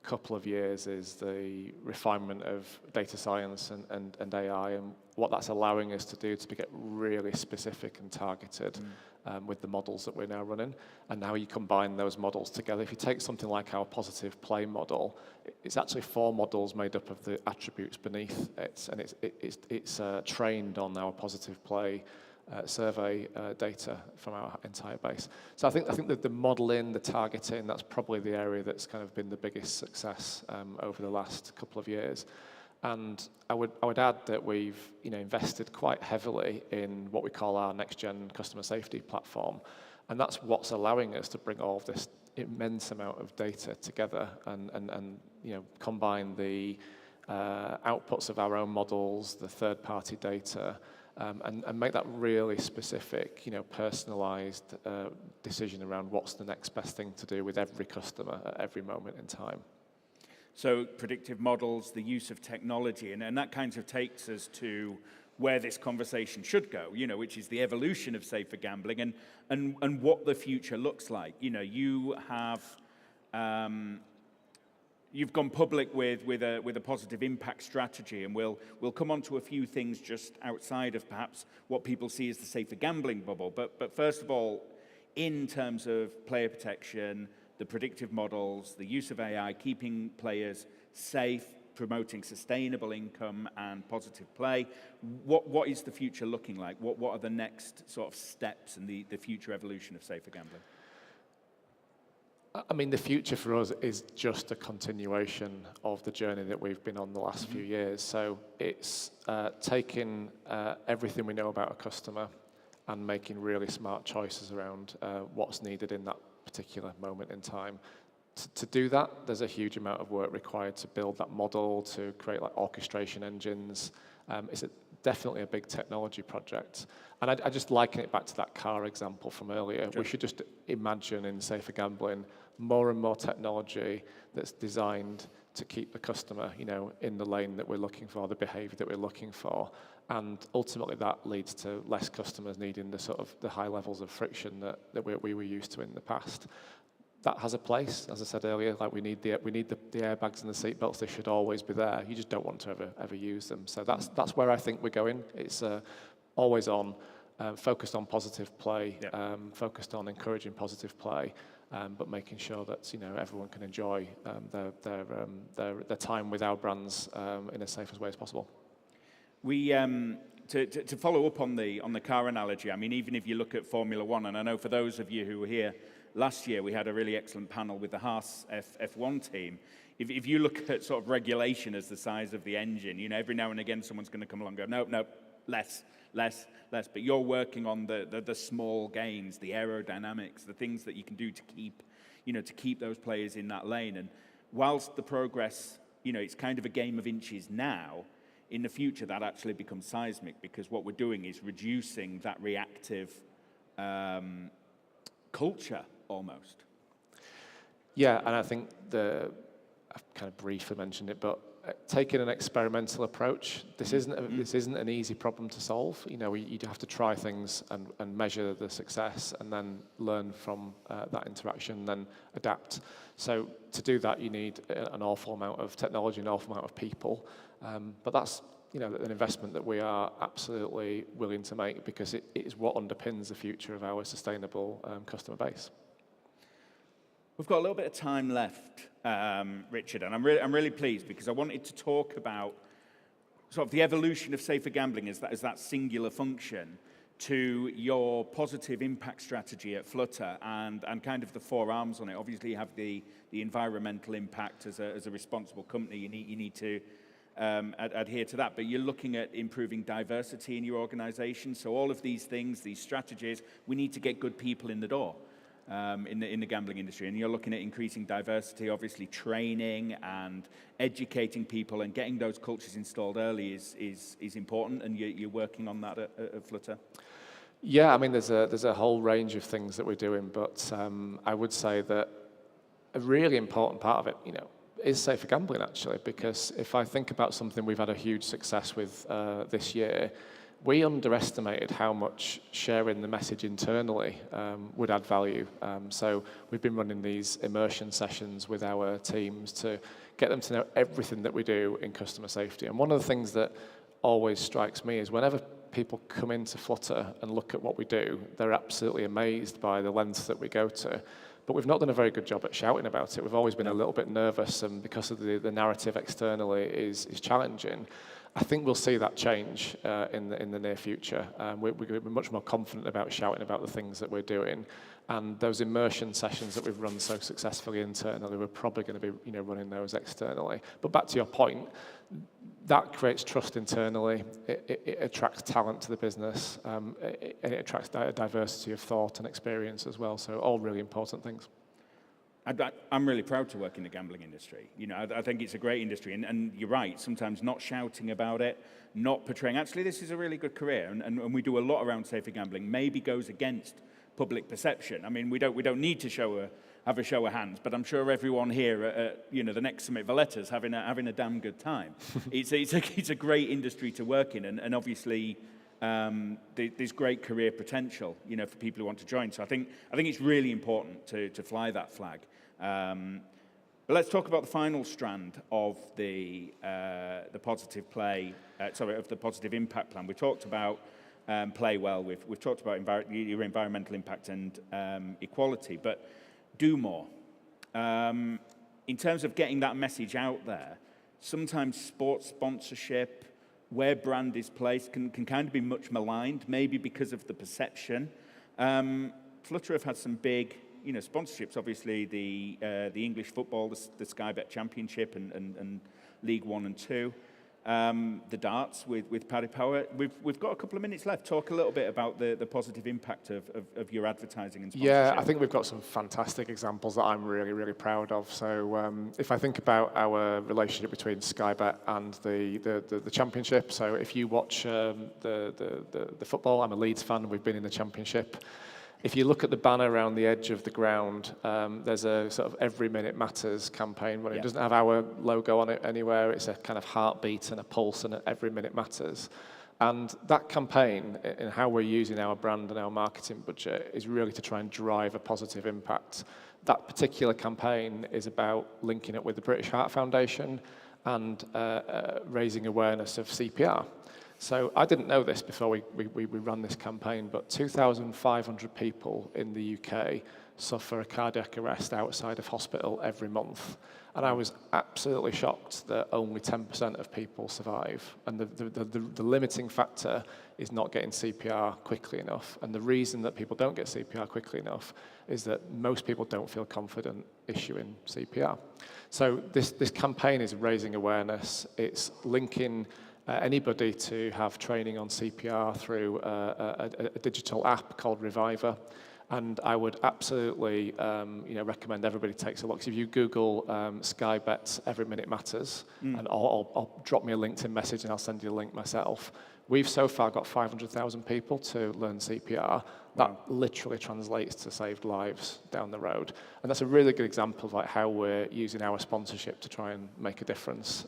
couple of years is the refinement of data science and AI, and what that's allowing us to do to get really specific and targeted with the models that we're now running, and how you combine those models together. If you take something like our positive play model, it's actually 4 models made up of the attributes beneath it, and it's trained on our positive play survey data from our entire base. So I think that the modeling, the targeting, that's probably the area that's kind of been the biggest success over the last couple of years. And I would add that we've invested quite heavily in what we call our next-gen customer safety platform, and that's what's allowing us to bring all of this immense amount of data together and combine the outputs of our own models, the third-party data, and make that really specific, personalized decision around what's the next best thing to do with every customer at every moment in time. So predictive models, the use of technology, and that kind of takes us to where this conversation should go, which is the evolution of safer gambling and what the future looks like. You have you've gone public with a positive impact strategy, and we'll come on to a few things just outside of perhaps what people see as the safer gambling bubble. But first of all, in terms of player protection, the predictive models, the use of AI, keeping players safe, promoting sustainable income and positive play, what is the future looking like? What are the next sort of steps in the future evolution of safer gambling? I mean, the future for us is just a continuation of the journey that we've been on the last few years. So it's taking everything we know about a customer and making really smart choices around what's needed in that particular moment in time. To do that, there's a huge amount of work required to build that model, to create like orchestration engines. It's definitely a big technology project. And I just liken it back to that car example from earlier. Sure. We should just imagine in safer gambling more and more technology that's designed to keep the customer, in the lane that we're looking for, the behavior that we're looking for. And ultimately that leads to less customers needing the high levels of friction that we were used to in the past. That has a place, as I said earlier. Like we need the airbags and the seatbelts. They should always be there. You just don't want to ever use them. So that's where I think we're going. It's always on, focused on positive play, focused on encouraging positive play, but making sure that everyone can enjoy their time with our brands in as safe a way as possible. We to follow up on the car analogy. I mean, even if you look at Formula One, and I know for those of you who were here last year, we had a really excellent panel with the Haas F1 team. If you look at sort of regulation as the size of the engine, every now and again someone's going to come along and go, no, less. But you're working on the small gains, the aerodynamics, the things that you can do to keep those players in that lane. And whilst the progress, it's kind of a game of inches now, in the future that actually becomes seismic, because what we're doing is reducing that reactive culture almost. Yeah, and I think I've kind of briefly mentioned it, but taking an experimental approach, this isn't an easy problem to solve. You have to try things and measure the success, and then learn from that interaction, and then adapt. So to do that, you need an awful amount of technology, an awful amount of people. But that's an investment that we are absolutely willing to make, because it is what underpins the future of our sustainable customer base. We've got a little bit of time left, Richard, and I'm really pleased, because I wanted to talk about sort of the evolution of safer gambling as that singular function to your positive impact strategy at Flutter and kind of the four arms on it. Obviously, you have the environmental impact as a responsible company. You need to adhere to that, but you're looking at improving diversity in your organization. So all of these things, these strategies, we need to get good people in the door. In the gambling industry, and you're looking at increasing diversity, obviously training and educating people and getting those cultures installed early is important, and you're working on that at Flutter. Yeah, I mean, there's a whole range of things that we're doing, but I would say that a really important part of it, is safer gambling, actually, because if I think about something we've had a huge success with this year, we underestimated how much sharing the message internally would add value. So we've been running these immersion sessions with our teams to get them to know everything that we do in customer safety. And one of the things that always strikes me is whenever people come into Flutter and look at what we do, they're absolutely amazed by the lengths that we go to. But we've not done a very good job at shouting about it. We've always been a little bit nervous, and because of the narrative externally is challenging. I think we'll see that change in the near future. We're much more confident about shouting about the things that we're doing, and those immersion sessions that we've run so successfully internally, we're probably going to be running those externally. But back to your point, that creates trust internally. It attracts talent to the business, and it attracts diversity of thought and experience as well. So all really important things. I'm really proud to work in the gambling industry. I think it's a great industry, and you're right, sometimes not shouting about it, not portraying, actually, this is a really good career, and we do a lot around safer gambling, maybe goes against public perception. I mean, we don't need to have a show of hands, but I'm sure everyone here at the next Summit Valletta's having a damn good time. It's a great industry to work in, and obviously there's great career potential, for people who want to join. So I think it's really important to fly that flag. But let's talk about the final strand of the positive play. Of the positive impact plan. We talked about play well. We've talked about your environmental impact and equality, but do more. In terms of getting that message out there, sometimes sports sponsorship, where brand is placed, can kind of be much maligned, maybe because of the perception. Flutter have had some big, sponsorships. Obviously, the English football, the Sky Bet Championship, and League 1 and 2. The darts with Paddy Power. We've got a couple of minutes left. Talk a little bit about the positive impact of your advertising and sponsorship. Yeah, I think we've got some fantastic examples that I'm really, really proud of. So if I think about our relationship between Sky Bet and the Championship, so if you watch the football, I'm a Leeds fan, we've been in the Championship. If you look at the banner around the edge of the ground, there's a sort of Every Minute Matters campaign where it doesn't have our logo on it anywhere. It's a kind of heartbeat and a pulse and Every Minute Matters. And that campaign and how we're using our brand and our marketing budget is really to try and drive a positive impact. That particular campaign is about linking up with the British Heart Foundation and raising awareness of CPR. So I didn't know this before we ran this campaign, but 2,500 people in the UK suffer a cardiac arrest outside of hospital every month. And I was absolutely shocked that only 10% of people survive. And the limiting factor is not getting CPR quickly enough. And the reason that people don't get CPR quickly enough is that most people don't feel confident issuing CPR. So this campaign is raising awareness. It's linking anybody to have training on CPR through a digital app called Reviver. And I would absolutely recommend everybody takes a look. So if you Google Sky Bets Every Minute Matters, and I'll drop me a LinkedIn message and I'll send you a link myself. We've so far got 500,000 people to learn CPR. That literally translates to saved lives down the road. And that's a really good example of like how we're using our sponsorship to try and make a difference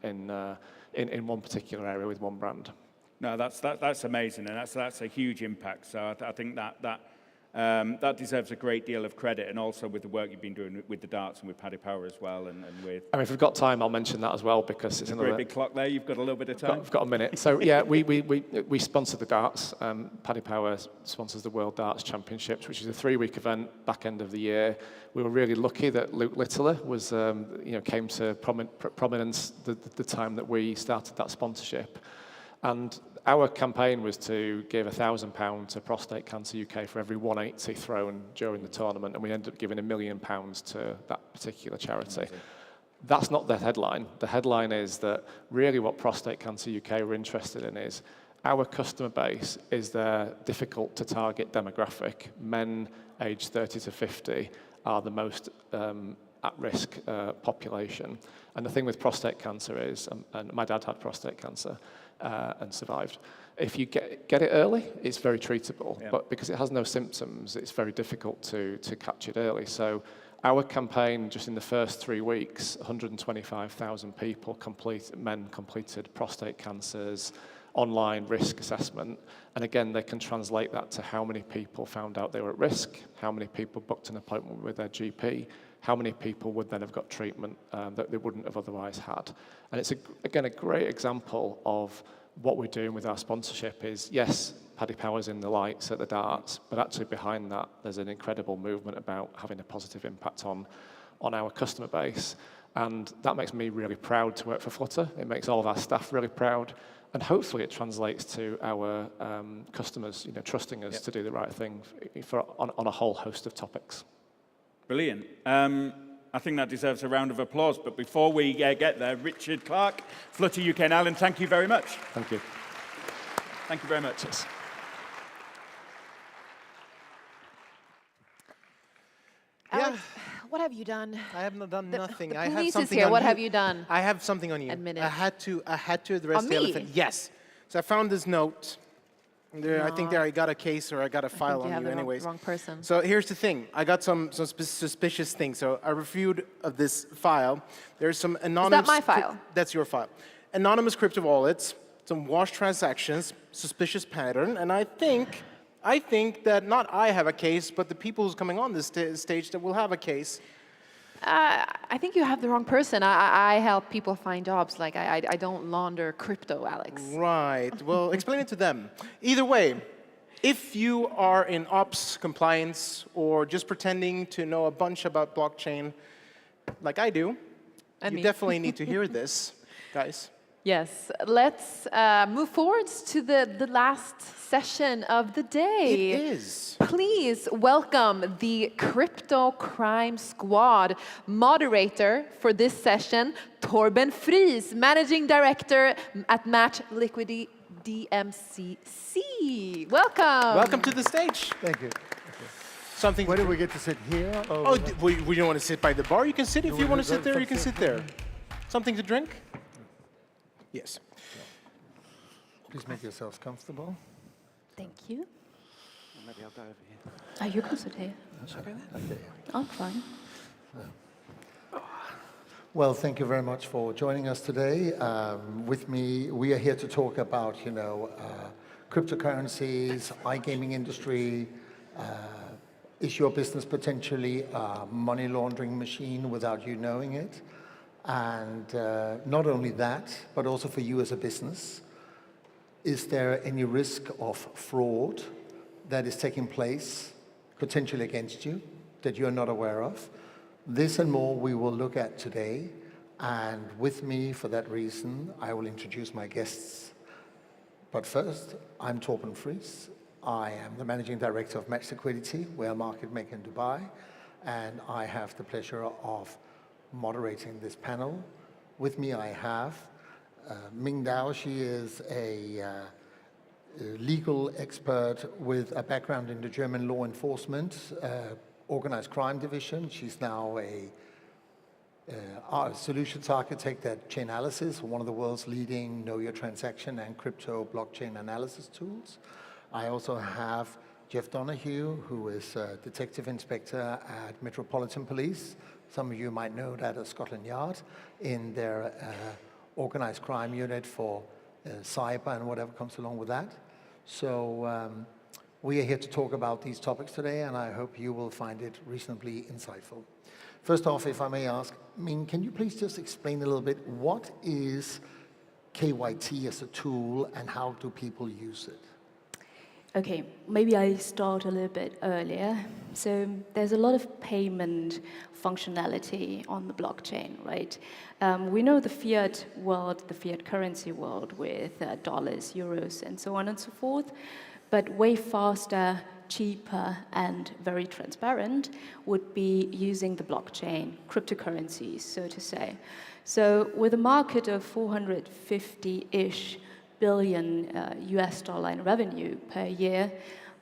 in one particular area with one brand. No, that's amazing, and that's a huge impact. So I think that deserves a great deal of credit, and also with the work you've been doing with the darts and with Paddy Power as well, and with. I mean, if we've got time, I'll mention that as well because it's another. Great big clock there. You've got a little bit of time. I've got a minute. So yeah, we sponsor the darts. Paddy Power sponsors the World Darts Championships, which is a 3-week event back end of the year. We were really lucky that Luke Littler was came to prominence the time that we started that sponsorship, and our campaign was to give £1,000 to Prostate Cancer UK for every 180 thrown during the tournament, and we ended up giving £1 million to that particular charity. Amazing. That's not the headline. The headline is that really what Prostate Cancer UK were interested in is our customer base is their difficult to target demographic. Men aged 30 to 50 are the most at-risk population. And the thing with prostate cancer is, and my dad had prostate cancer, and survived. If you get it early, it's very treatable, but because it has no symptoms, it's very difficult to catch it early. So our campaign, just in the first 3 weeks, 125,000 men completed prostate cancers, online risk assessment, and again, they can translate that to how many people found out they were at risk, how many people booked an appointment with their GP, how many people would then have got treatment that they wouldn't have otherwise had. And it's, again, a great example of what we're doing with our sponsorship is, yes, Paddy Power's in the lights at the darts, but actually behind that, there's an incredible movement about having a positive impact on our customer base. And that makes me really proud to work for Flutter. It makes all of our staff really proud. And hopefully it translates to our customers, trusting us to do the right thing on a whole host of topics. Brilliant. I think that deserves a round of applause. But before we get there, Richard Clark, Flutter UK and Ireland, thank you very much. Thank you. Thank you very much. Cheers. Alex, what have you done? I have not done nothing. The I have police something is here. on What you. have you done? I have something on you. Admit it. I had to address On the me? elephant. Yes. So I found this note. There, I think there I got a case or I got a file on have you the anyways. wrong person. So here's the thing. I got some suspicious things. So I reviewed of this file. There's some anonymous... Is that my file? That's your file. Anonymous crypto wallets, some wash transactions, suspicious pattern, and I think that not I have a case, but the people who's coming on this stage that will have a case. I think you have the wrong person. I help people find jobs. Like, I don't launder crypto, Alex. Right. Well, explain it to them. Either way, if you are in ops, compliance, or just pretending to know a bunch about blockchain, like I do, you definitely need to hear this, guys. Yes. Let's move forward to the last session of the day. It is. Please welcome the Crypto Crime Squad moderator for this session, Torben Friis, Managing Director at Match Liquidity DMCC. Welcome. Welcome to the stage. Thank you. Something. Where do we get to sit here? Oh, we don't want to sit by the bar. You can sit if you want to sit there. You can sit there. Something to drink? Yes. Please make yourselves comfortable. Thank you. Maybe I'll go over here. Oh, you can sit here. Okay. I'm fine. Well, thank you very much for joining us today. With me, we are here to talk about, cryptocurrencies, iGaming industry, is your business potentially a money laundering machine without you knowing it? And not only that, but also for you as a business, is there any risk of fraud that is taking place potentially against you? that you're not aware of. This and more we will look at today. And with me, for that reason, I will introduce my guests. But first, I'm Torben Friis. I am the Managing Director of Match Liquidity. We're a market maker in Dubai. And I have the pleasure of moderating this panel. With me, I have Ming Dao. She is a legal expert with a background in the German law enforcement, organized crime division. She's now a solutions architect at Chainalysis, one of the world's leading know your transaction and crypto blockchain analysis tools. I also have Jeff Donahue, who is a detective inspector at Metropolitan Police. Some of you might know that as Scotland Yard in their organized crime unit for cyber and whatever comes along with that. So we are here to talk about these topics today, and I hope you will find it reasonably insightful. First off, if I may ask, Ming, can you please just explain a little bit what is KYT as a tool and how do people use it? Okay, maybe I start a little bit earlier. So there's a lot of payment functionality on the blockchain, right? We know the fiat world, the fiat currency world with dollars, euros, and so on and so forth. But way faster, cheaper, and very transparent would be using the blockchain, cryptocurrencies, so to say. So with a market of 450-ish billion US dollar in revenue per year,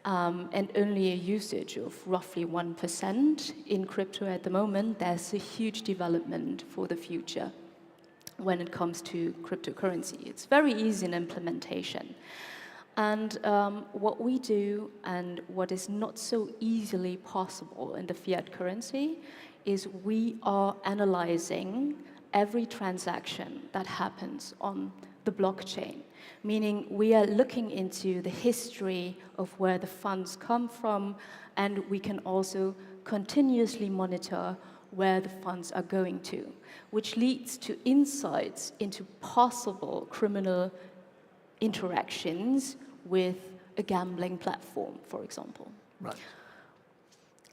and only a usage of roughly 1% in crypto at the moment, there's a huge development for the future when it comes to cryptocurrency. It's very easy in implementation. And what we do and what is not so easily possible in the fiat currency is we are analyzing every transaction that happens on the blockchain, meaning we are looking into the history of where the funds come from, and we can also continuously monitor where the funds are going to, which leads to insights into possible criminal interactions with a gambling platform, for example. Right.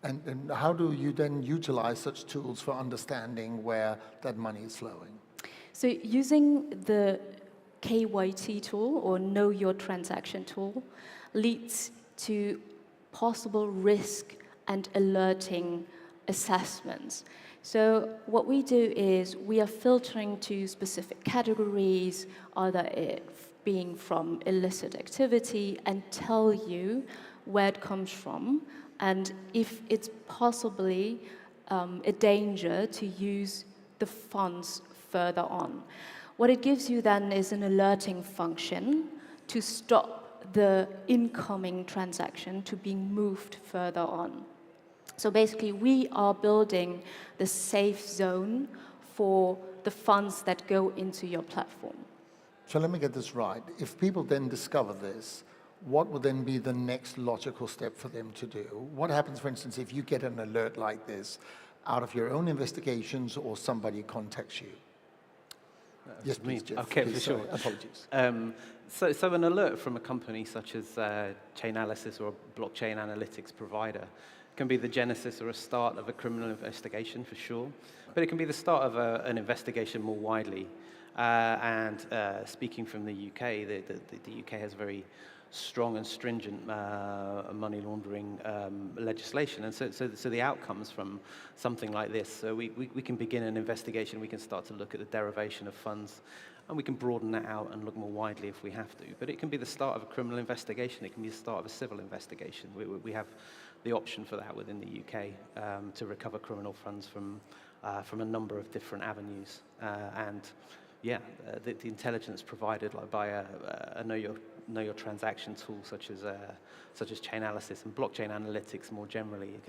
And how do you then utilize such tools for understanding where that money is flowing? So using the KYT tool, or Know Your Transaction tool, leads to possible risk and alerting assessments. So what we do is we are filtering to specific categories, either it being from illicit activity, and tell you where it comes from, and if it's possibly a danger to use the funds further on. What it gives you then is an alerting function to stop the incoming transaction to being moved further on. So basically, we are building the safe zone for the funds that go into your platform. So let me get this right. If people then discover this, what would then be the next logical step for them to do? What happens, for instance, if you get an alert like this out of your own investigations or somebody contacts you? Yes, please, Jeff. Okay, please, for sure. Apologies. So an alert from a company such as Chainalysis or a blockchain analytics provider can be the genesis or a start of a criminal investigation, for sure. But it can be the start of an investigation more widely. Speaking from the UK, the UK has very strong and stringent money laundering legislation, and so the outcomes from something like this, so we can begin an investigation, we can start to look at the derivation of funds, and we can broaden that out and look more widely if we have to. But it can be the start of a criminal investigation, it can be the start of a civil investigation. We have the option for that within the UK to recover criminal funds from a number of different avenues, the intelligence provided by a know your transaction tool such as Chainalysis and blockchain analytics more generally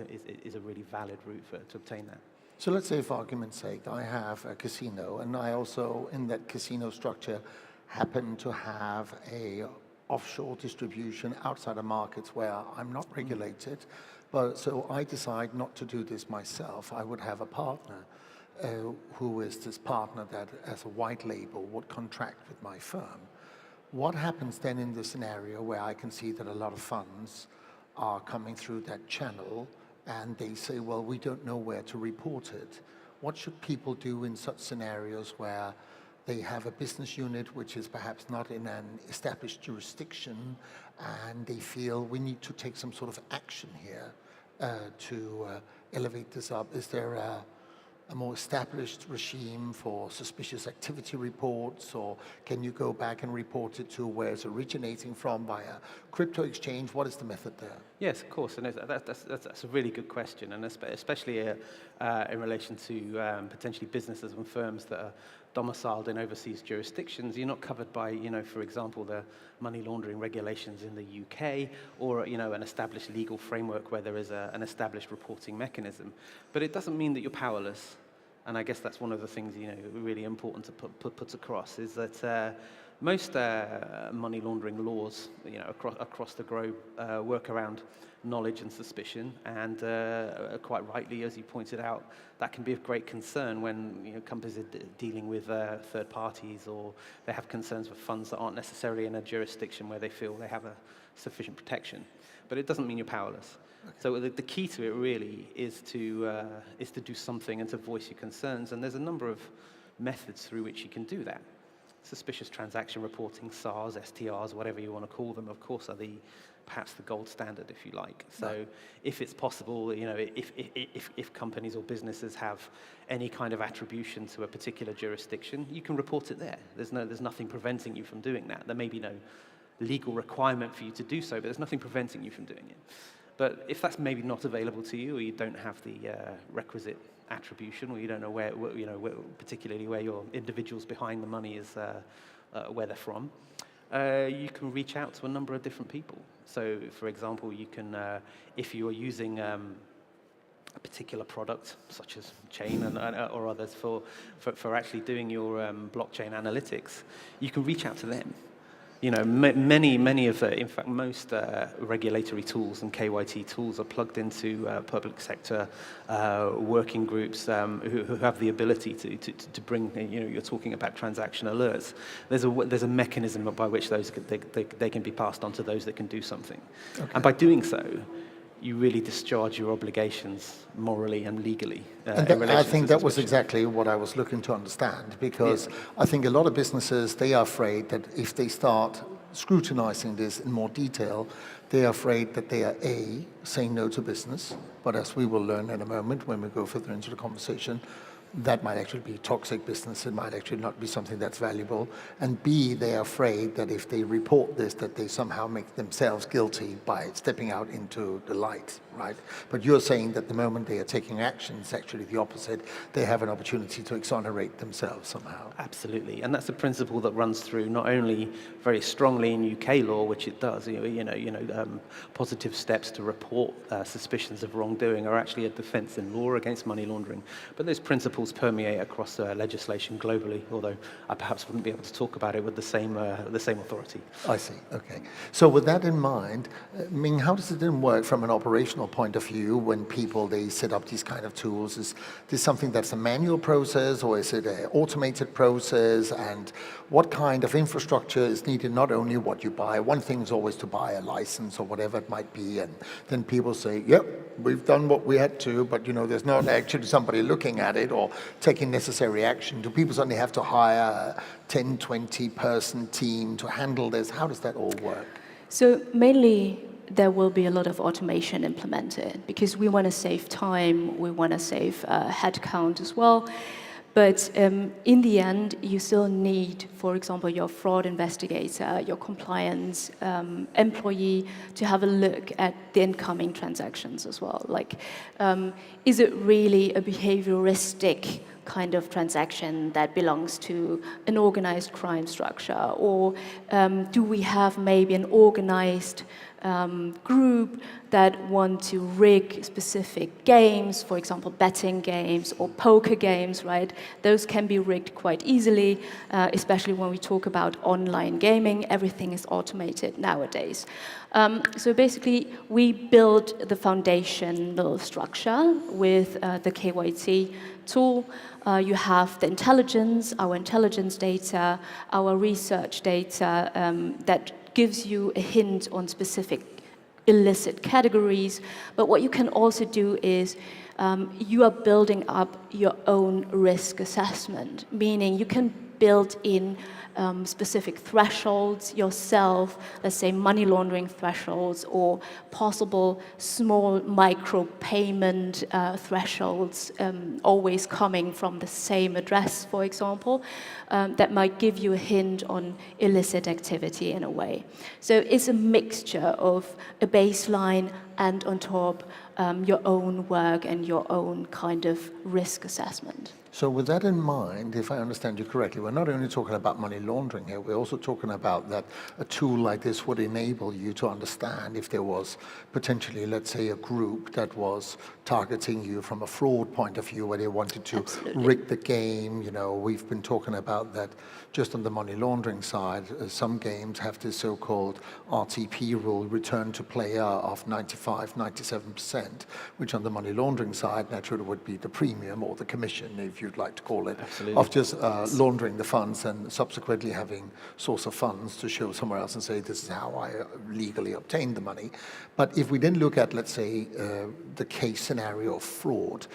is a really valid route to obtain that. So let's say, for argument's sake, I have a casino, and I also, in that casino structure, happen to have a offshore distribution outside of markets where I'm not regulated. But so I decide not to do this myself. I would have a partner who is this partner that, as a white label, would contract with my firm. What happens then in the scenario where I can see that a lot of funds are coming through that channel and they say, well, we don't know where to report it. What should people do in such scenarios where they have a business unit which is perhaps not in an established jurisdiction, and they feel we need to take some sort of action here to elevate this up? Is there a more established regime for suspicious activity reports, or can you go back and report it to where it's originating from via crypto exchange? What is the method there? Yes, of course, and that's a really good question, and especially in relation to potentially businesses and firms that are domiciled in overseas jurisdictions. You're not covered by, for example, the money laundering regulations in the UK, or an established legal framework where there is an established reporting mechanism. But it doesn't mean that you're powerless, and I guess that's one of the things really important to put across, is that most money laundering laws, across the globe, work around knowledge and suspicion, and quite rightly, as you pointed out, that can be of great concern when companies are dealing with third parties, or they have concerns with funds that aren't necessarily in a jurisdiction where they feel they have a sufficient protection. But it doesn't mean you're powerless. Okay. So the key to it really is to do something and to voice your concerns, and there's a number of methods through which you can do that. Suspicious transaction reporting, SARs, STRs, whatever you want to call them, of course, are perhaps the gold standard, if you like. So if it's possible, if companies or businesses have any kind of attribution to a particular jurisdiction, you can report it there. There's nothing preventing you from doing that. There may be no legal requirement for you to do so, but there's nothing preventing you from doing it. But if that's maybe not available to you, or you don't have the requisite attribution, or you don't know where particularly where your individuals behind the money is, where they're from, you can reach out to a number of different people. So, for example, you can, if you are using a particular product, such as Chain or others, for actually doing your blockchain analytics, you can reach out to them. Many of, in fact, most regulatory tools and KYT tools are plugged into public sector working groups who have the ability to bring, you're talking about transaction alerts. There's a mechanism by which those they can be passed on to those that can do something. Okay. And by doing so, you really discharge your obligations morally and legally. I think that was exactly what I was looking to understand, because I think a lot of businesses, they are afraid that if they start scrutinizing this in more detail, they are afraid that they are saying no to business, but as we will learn in a moment when we go further into the conversation, that might actually be toxic business. It might actually not be something that's valuable. And B, they're afraid that if they report this, that they somehow make themselves guilty by stepping out into the light, right? But you're saying that the moment they are taking action, it's actually the opposite. They have an opportunity to exonerate themselves somehow. Absolutely, and that's a principle that runs through not only very strongly in UK law, which it does. Positive steps to report suspicions of wrongdoing are actually a defence in law against money laundering. But those principles permeate across legislation globally, although I perhaps wouldn't be able to talk about it with the same authority. I see, okay. So with that in mind, Ming, how does it then work from an operational point of view when people, they set up these kind of tools? Is this something that's a manual process, or is it an automated process? And what kind of infrastructure is needed? Not only what you buy. One thing is always to buy a license or whatever it might be, and then people say, yep, we've done what we had to, but there's not actually somebody looking at it or taking necessary action. Do people suddenly have to hire a 10, 20 person team to handle this? How does that all work? So mainly there will be a lot of automation implemented because we want to save time, we want to save headcount as well. But in the end, you still need, for example, your fraud investigator, your compliance employee to have a look at the incoming transactions as well. Like, is it really a behavioristic kind of transaction that belongs to an organized crime structure? Or do we have maybe an organized group that want to rig specific games, for example, betting games or poker games, right? Those can be rigged quite easily, especially when we talk about online gaming. Everything is automated nowadays. So basically, we build the foundational structure with the KYT tool. You have the intelligence, our intelligence data, our research data that gives you a hint on specific illicit categories. But what you can also do is you are building up your own risk assessment, meaning you can build in specific thresholds yourself, let's say money laundering thresholds or possible small micro payment thresholds, always coming from the same address, for example, that might give you a hint on illicit activity in a way. So it's a mixture of a baseline and on top your own work and your own kind of risk assessment. So with that in mind, if I understand you correctly, we're not only talking about money laundering here, we're also talking about that a tool like this would enable you to understand if there was potentially, let's say, a group that was targeting you from a fraud point of view, where they wanted to rig the game. You know, we've been talking about that just on the money laundering side. Some games have this so-called RTP rule, return to player, of 95, 97%, which on the money laundering side naturally would be the premium or the commission, if you'd like to call it, of just laundering the funds and subsequently having source of funds to show somewhere else and say, this is how I legally obtained the money. But if we then look at, let's say, the case scenario of fraud,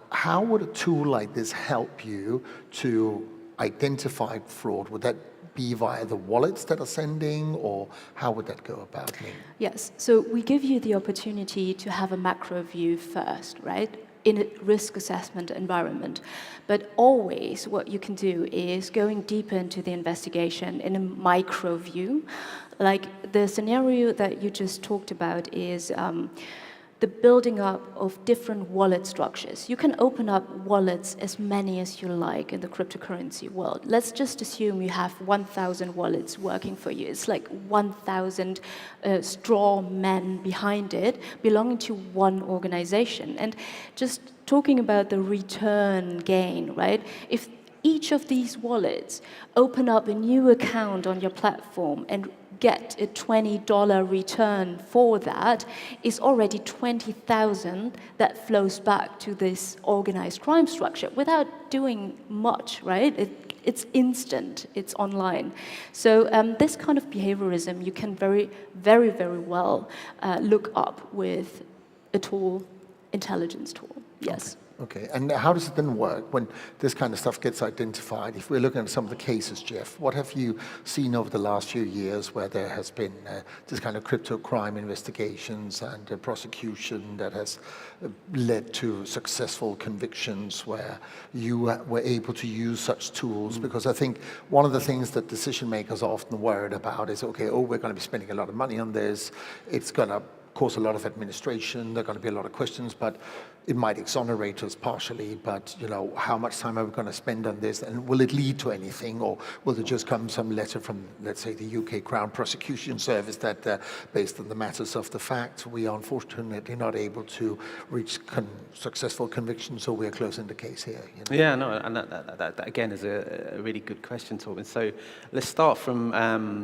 how would a tool like this help you to identify fraud? Would that be via the wallets that are sending, or how would that go about? Yes, so we give you the opportunity to have a macro view first, right? In a risk assessment environment. But always what you can do is going deeper into the investigation in a micro view. Like the scenario that you just talked about is the building up of different wallet structures. You can open up wallets as many as you like in the cryptocurrency world. Let's just assume you have 1,000 wallets working for you. It's like 1,000 straw men behind it, belonging to one organization. And just talking about the return gain, right? If each of these wallets open up a new account on your platform and get a $20 return for that, is already 20,000 that flows back to this organized crime structure without doing much, right? It's instant, it's online. So this kind of behaviorism you can very, very, very well look up with a tool, intelligence tool, yes. Okay, and how does it then work when this kind of stuff gets identified? If we're looking at some of the cases, Jeff, what have you seen over the last few years where there has been this kind of crypto crime investigations and prosecution that has led to successful convictions where you were able to use such tools? Because I think one of the things that decision makers are often worried about is, okay, we're going to be spending a lot of money on this, it's going to cause a lot of administration, there are going to be a lot of questions, but it might exonerate us partially, but you know, how much time are we going to spend on this, and will it lead to anything, or will there just come some letter from, let's say, the UK Crown Prosecution Service that, based on the matters of the fact, we are unfortunately not able to reach successful convictions, so we're closing the case here? You know? Yeah, no, and that again is a really good question, Torben. So let's start from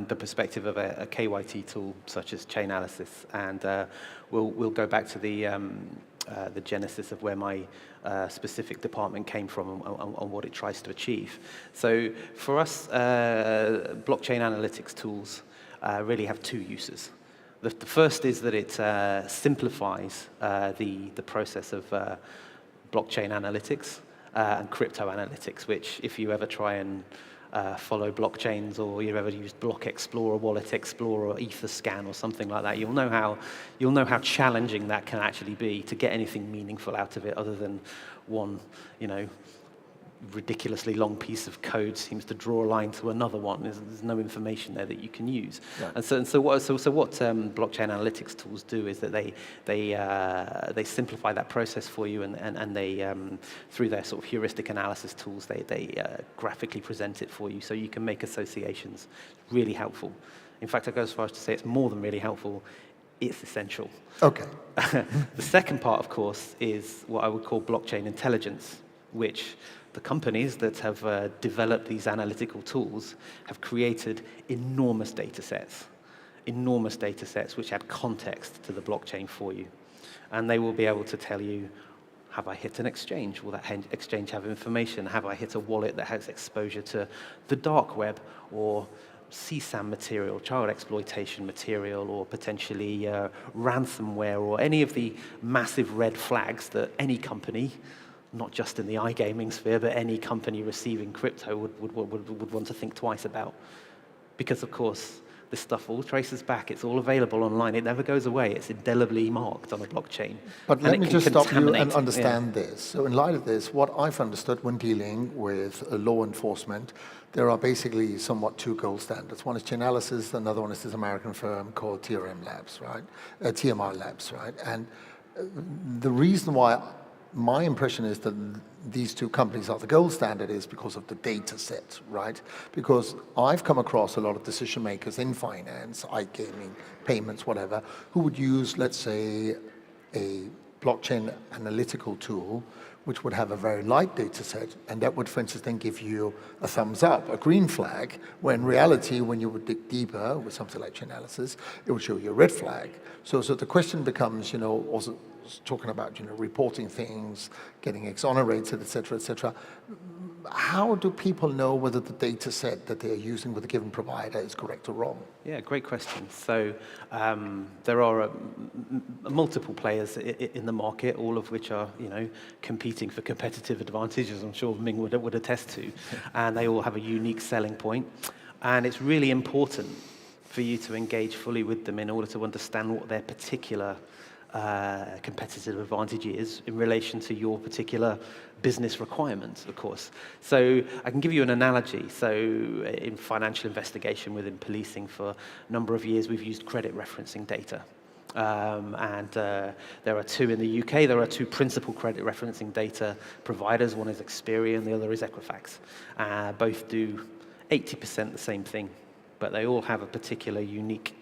the perspective of a KYT tool such as Chainalysis, and we'll go back to the genesis of where my specific department came from and what it tries to achieve. So for us, blockchain analytics tools really have two uses. The first is that it simplifies the process of blockchain analytics and crypto analytics, which if you ever try and follow blockchains, or you've ever used Block Explorer, Wallet Explorer, or Etherscan, or something like that, you'll know how challenging that can actually be to get anything meaningful out of it, other than one, you know, ridiculously long piece of code seems to draw a line to another one. There's no information there that you can use. Right. And so what blockchain analytics tools do is that they simplify that process for you, and they through their sort of heuristic analysis tools, they graphically present it for you, so you can make associations. Really helpful. In fact, I go as far as to say it's more than really helpful. It's essential. Okay. The second part, of course, is what I would call blockchain intelligence, which the companies that have developed these analytical tools have created enormous data sets which add context to the blockchain for you. And they will be able to tell you, have I hit an exchange? Will that exchange have information? Have I hit a wallet that has exposure to the dark web, or CSAM material, child exploitation material, or potentially ransomware, or any of the massive red flags that any company, not just in the iGaming sphere, but any company receiving crypto would want to think twice about. Because, of course, this stuff all traces back. It's all available online. It never goes away. It's indelibly marked on a blockchain. But let me just stop you and understand Yeah. this. So in light of this, what I've understood when dealing with law enforcement, there are basically somewhat two gold standards. One is Chainalysis, another one is this American firm called TMR Labs, right? TMR Labs, right? And the reason why my impression is that these two companies are the gold standard is because of the data set, right? Because I've come across a lot of decision makers in finance, iGaming, payments, whatever, who would use, let's say, a blockchain analytical tool, which would have a very light data set, and that would, for instance, then give you a thumbs up, a green flag, where in reality, when you would dig deeper with something like Chainalysis, it would show you a red flag. So the question becomes, also talking about, reporting things, getting exonerated, et cetera, et cetera. How do people know whether the data set that they're using with a given provider is correct or wrong? Yeah, great question. So there are multiple players in the market, all of which are, competing for competitive advantages, I'm sure Ming would attest to, and they all have a unique selling point. And it's really important for you to engage fully with them in order to understand what their particular competitive advantage is in relation to your particular business requirements, of course. So I can give you an analogy. So in financial investigation within policing for a number of years, we've used credit referencing data. There are two in the UK. There are two principal credit referencing data providers. One is Experian, the other is Equifax. Both do 80% the same thing, but they all have a particular unique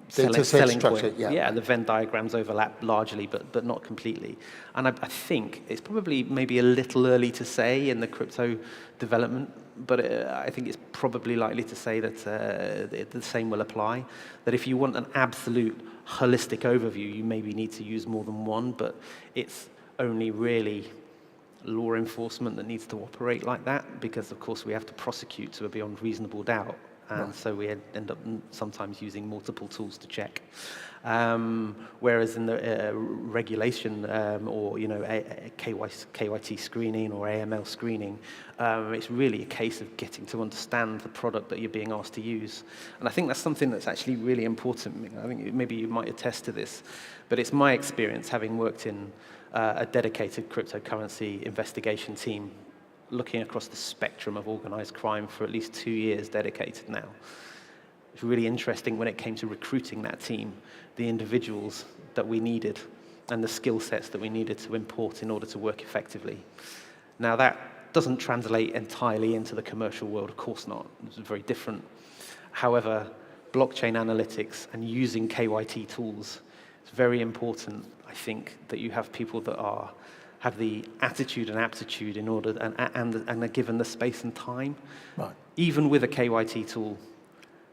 selling point. Yeah, the Venn diagrams overlap largely, but not completely. And I think it's probably maybe a little early to say in the crypto development, but I think it's probably likely to say that the same will apply. That if you want an absolute holistic overview, you maybe need to use more than one, but it's only really law enforcement that needs to operate like that, because of course we have to prosecute to a beyond reasonable doubt. And so we end up sometimes using multiple tools to check. Whereas in the regulation or KYT screening or AML screening, it's really a case of getting to understand the product that you're being asked to use. And I think that's something that's actually really important. I think maybe you might attest to this, but it's my experience, having worked in a dedicated cryptocurrency investigation team, looking across the spectrum of organized crime for at least 2 years dedicated now. It's really interesting when it came to recruiting that team, the individuals that we needed and the skill sets that we needed to import in order to work effectively. Now that doesn't translate entirely into the commercial world, of course not. It's very different. However, blockchain analytics and using KYT tools, it's very important, I think, that you have people that have the attitude and aptitude in order, and are given the space and time. Right. Even with a KYT tool,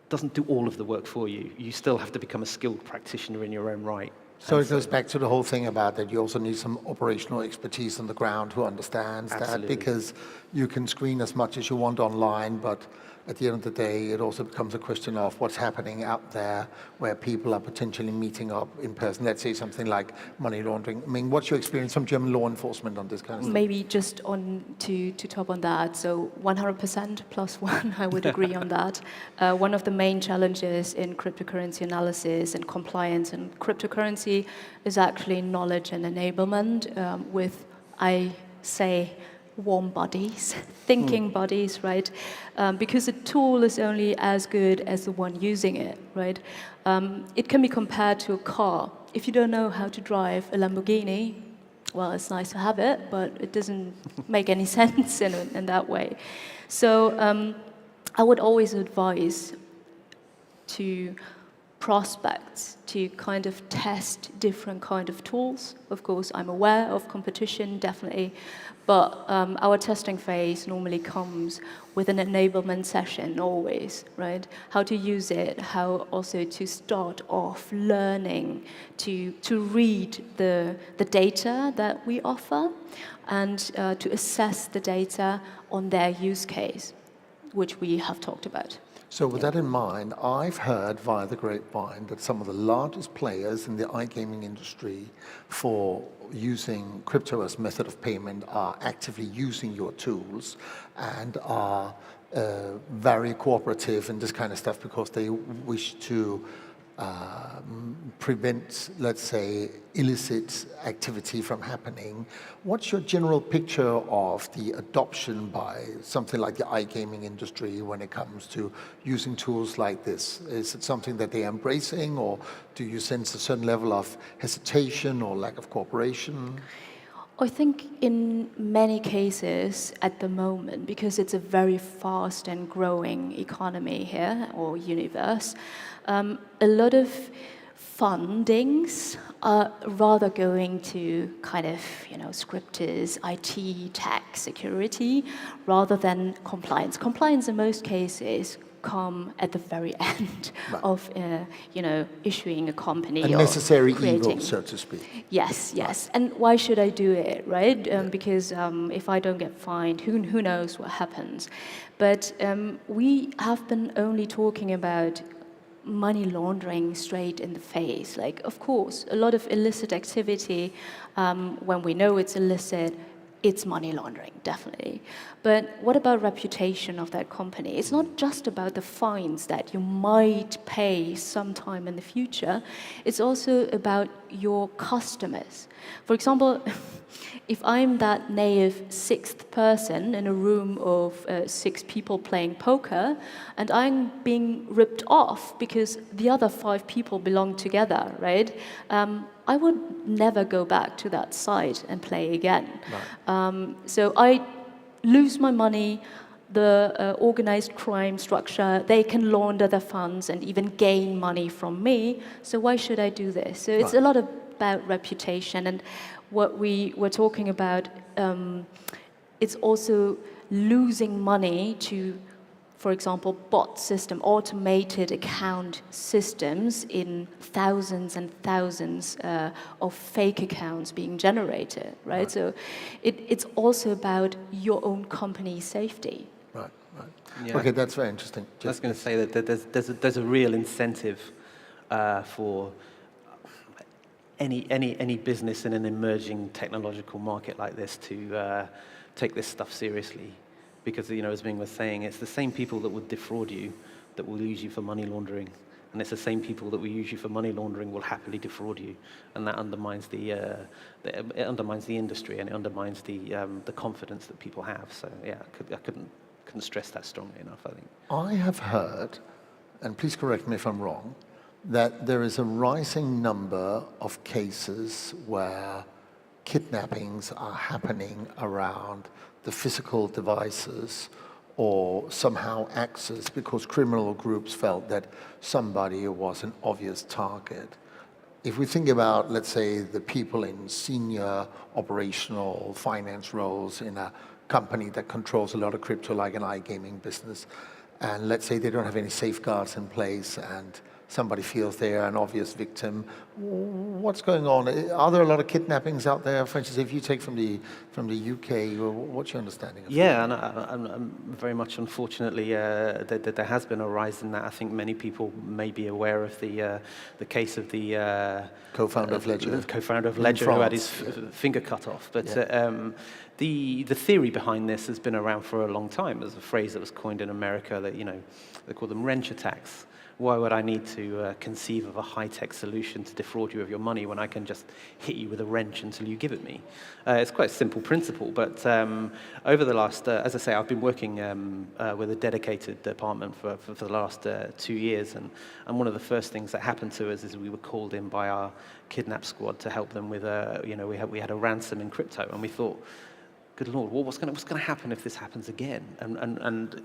doesn't do all of the work for you. You still have to become a skilled practitioner in your own right. So it goes back to the whole thing about that you also need some operational expertise on the ground who understands that, because you can screen as much as you want online, but at the end of the day, it also becomes a question of what's happening out there where people are potentially meeting up in person. Let's say something like money laundering. I mean, what's your experience from German law enforcement on this kind of stuff? Maybe just on to top on that. So 100% plus one, I would agree on that. One of the main challenges in cryptocurrency analysis and compliance and cryptocurrency is actually knowledge and enablement with, I say, warm bodies, thinking bodies, right? Because a tool is only as good as the one using it, right? It can be compared to a car. If you don't know how to drive a Lamborghini, well, it's nice to have it, but it doesn't make any sense in that way. So I would always advise to prospects to kind of test different kind of tools. Of course, I'm aware of competition, definitely, but our testing phase normally comes with an enablement session always, right? How to use it, how also to start off learning to read the data that we offer and to assess the data on their use case. which we have talked about. So with that in mind, I've heard via the grapevine that some of the largest players in the iGaming industry for using crypto as method of payment are actively using your tools and are very cooperative in this kind of stuff because they wish to prevent, let's say, illicit activity from happening. What's your general picture of the adoption by something like the iGaming industry when it comes to using tools like this? Is it something that they're embracing, or do you sense a certain level of hesitation or lack of cooperation? I think in many cases at the moment, because it's a very fast and growing economy here, or universe, a lot of fundings are rather going to kind of, scripters, IT, tech, security, rather than compliance. Compliance in most cases come at the very end of, issuing a company a or necessary creating. evil, so to speak. Yes, yes. And why should I do it, right? Because if I don't get fined, who knows what happens? But we have been only talking about money laundering straight in the face. Like, of course, a lot of illicit activity, when we know it's illicit, it's money laundering, definitely. But what about reputation of that company? It's not just about the fines that you might pay sometime in the future. It's also about your customers. For example, if I'm that naive sixth person in a room of 6 people playing poker, and I'm being ripped off because the other 5 people belong together, right? I would never go back to that site and play again. Right. So I lose my money. The organized crime structure, they can launder their funds and even gain money from me. So why should I do this? So it's a lot about reputation. And what we were talking about, it's also losing money to, for example, bot system, automated account systems in thousands and thousands of fake accounts being generated, right? So it's also about your own company's safety. Right, right. Yeah. Okay, that's very interesting. I was going to say that there's a real incentive for any business in an emerging technological market like this to take this stuff seriously. Because, as Ming was saying, it's the same people that would defraud you that will use you for money laundering. And it's the same people that will use you for money laundering will happily defraud you. And that undermines it undermines the industry, and it undermines the confidence that people have. So, yeah, I couldn't stress that strongly enough, I think. I have heard, and please correct me if I'm wrong, that there is a rising number of cases where kidnappings are happening around the physical devices or somehow access because criminal groups felt that somebody was an obvious target. If we think about, let's say, the people in senior operational finance roles in a company that controls a lot of crypto, like an iGaming business, and let's say they don't have any safeguards in place and somebody feels they're an obvious victim. What's going on? Are there a lot of kidnappings out there? For instance, if you take from the UK, what's your understanding of that? Yeah, and I'm very much, unfortunately, that there has been a rise in that. I think many people may be aware of the case of the co-founder of Ledger. The co-founder of Ledger who had his finger cut off. But the theory behind this has been around for a long time. There's a phrase that was coined in America that, they call them wrench attacks. Why would I need to conceive of a high-tech solution to defraud you of your money when I can just hit you with a wrench until you give it me? It's quite a simple principle, but over the last, as I say, I've been working with a dedicated department for the last 2 years, and one of the first things that happened to us is we were called in by our kidnap squad to help them with, we had a ransom in crypto, and we thought, good Lord, well, what's going to happen if this happens again? And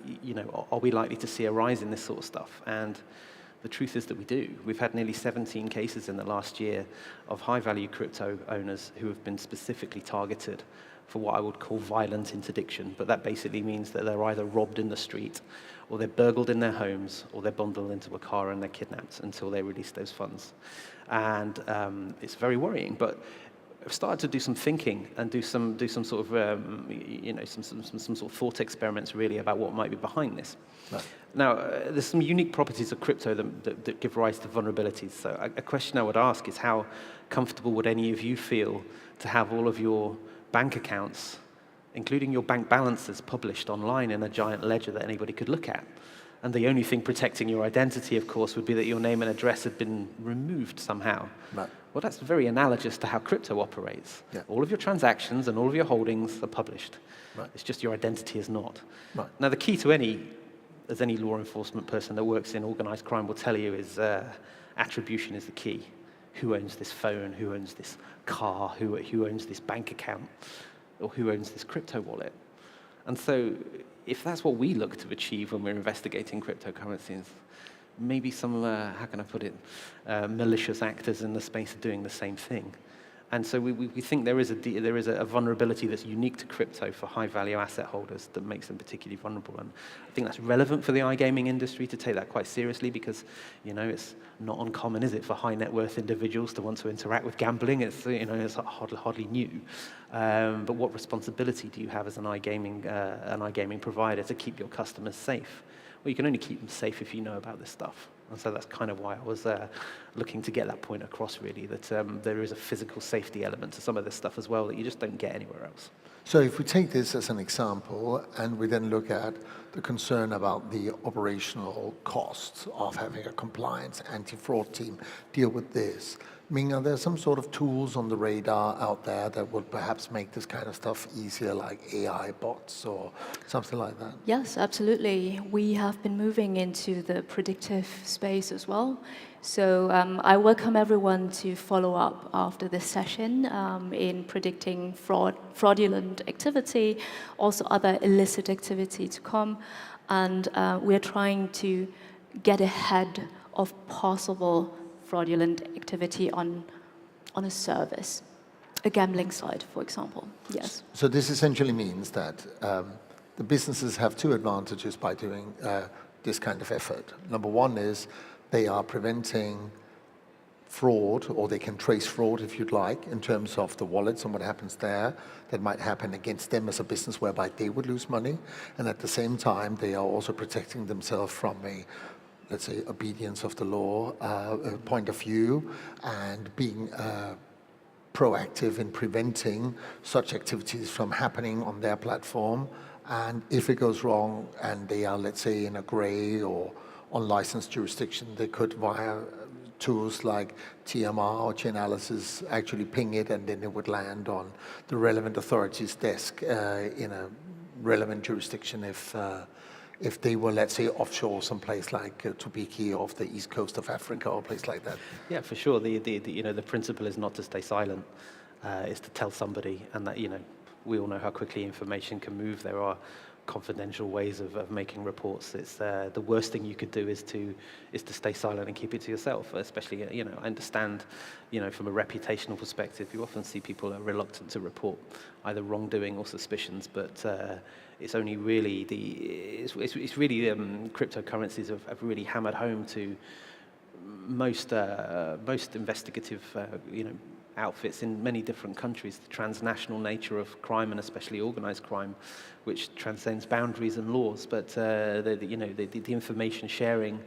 are we likely to see a rise in this sort of stuff? And the truth is that we do. We've had nearly 17 cases in the last year of high-value crypto owners who have been specifically targeted for what I would call violent interdiction. But that basically means that they're either robbed in the street, or they're burgled in their homes, or they're bundled into a car and they're kidnapped until they release those funds. And it's very worrying. But started to do some thinking and do some sort of some sort of thought experiments really about what might be behind this. Right. Now, there's some unique properties of crypto that give rise to vulnerabilities. So a question I would ask is, how comfortable would any of you feel to have all of your bank accounts, including your bank balances, published online in a giant ledger that anybody could look at? And the only thing protecting your identity, of course, would be that your name and address had been removed somehow. Right. Well, that's very analogous to how crypto operates. Yeah. All of your transactions and all of your holdings are published. Right. It's just your identity is not. Right. Now, the key to any law enforcement person that works in organized crime will tell you is attribution is the key. Who owns this phone? Who owns this car? Who owns this bank account? Or who owns this crypto wallet? And so, if that's what we look to achieve when we're investigating cryptocurrencies, maybe some, how can I put it, malicious actors in the space are doing the same thing. And so we think there is a vulnerability that's unique to crypto for high-value asset holders that makes them particularly vulnerable. And I think that's relevant for the iGaming industry to take that quite seriously because, it's not uncommon, is it, for high-net-worth individuals to want to interact with gambling? It's, it's hardly new. But what responsibility do you have as an iGaming provider to keep your customers safe? Well, you can only keep them safe if you know about this stuff. And so that's kind of why I was looking to get that point across, really, that there is a physical safety element to some of this stuff as well that you just don't get anywhere else. So if we take this as an example and we then look at the concern about the operational costs of having a compliance anti-fraud team deal with this, I mean, are there some sort of tools on the radar out there that would perhaps make this kind of stuff easier, like AI bots or something like that? Yes, absolutely. We have been moving into the predictive space as well. So I welcome everyone to follow up after this session in predicting fraudulent activity, also other illicit activity to come. And we're trying to get ahead of possible fraudulent activity on a service, a gambling site, for example. Yes. So this essentially means that the businesses have two advantages by doing this kind of effort. Number one is they are preventing fraud, or they can trace fraud, if you'd like, in terms of the wallets and what happens there that might happen against them as a business whereby they would lose money. And at the same time, they are also protecting themselves from a, let's say, obedience of the law point of view, and being proactive in preventing such activities from happening on their platform. And if it goes wrong and they are, let's say, in a gray or unlicensed jurisdiction, they could, via tools like TMR or Chainalysis, actually ping it, and then it would land on the relevant authority's desk in a relevant jurisdiction if they were, let's say, offshore someplace like Topeki off the east coast of Africa or a place like that. Yeah, for sure. The principle is not to stay silent, is to tell somebody, and that, we all know how quickly information can move. There are confidential ways of making reports. It's the worst thing you could do is to stay silent and keep it to yourself. Especially, I understand, from a reputational perspective, you often see people are reluctant to report either wrongdoing or suspicions, but it's only really cryptocurrencies have really hammered home to most investigative outfits in many different countries, the transnational nature of crime, and especially organized crime, which transcends boundaries and laws. But the information sharing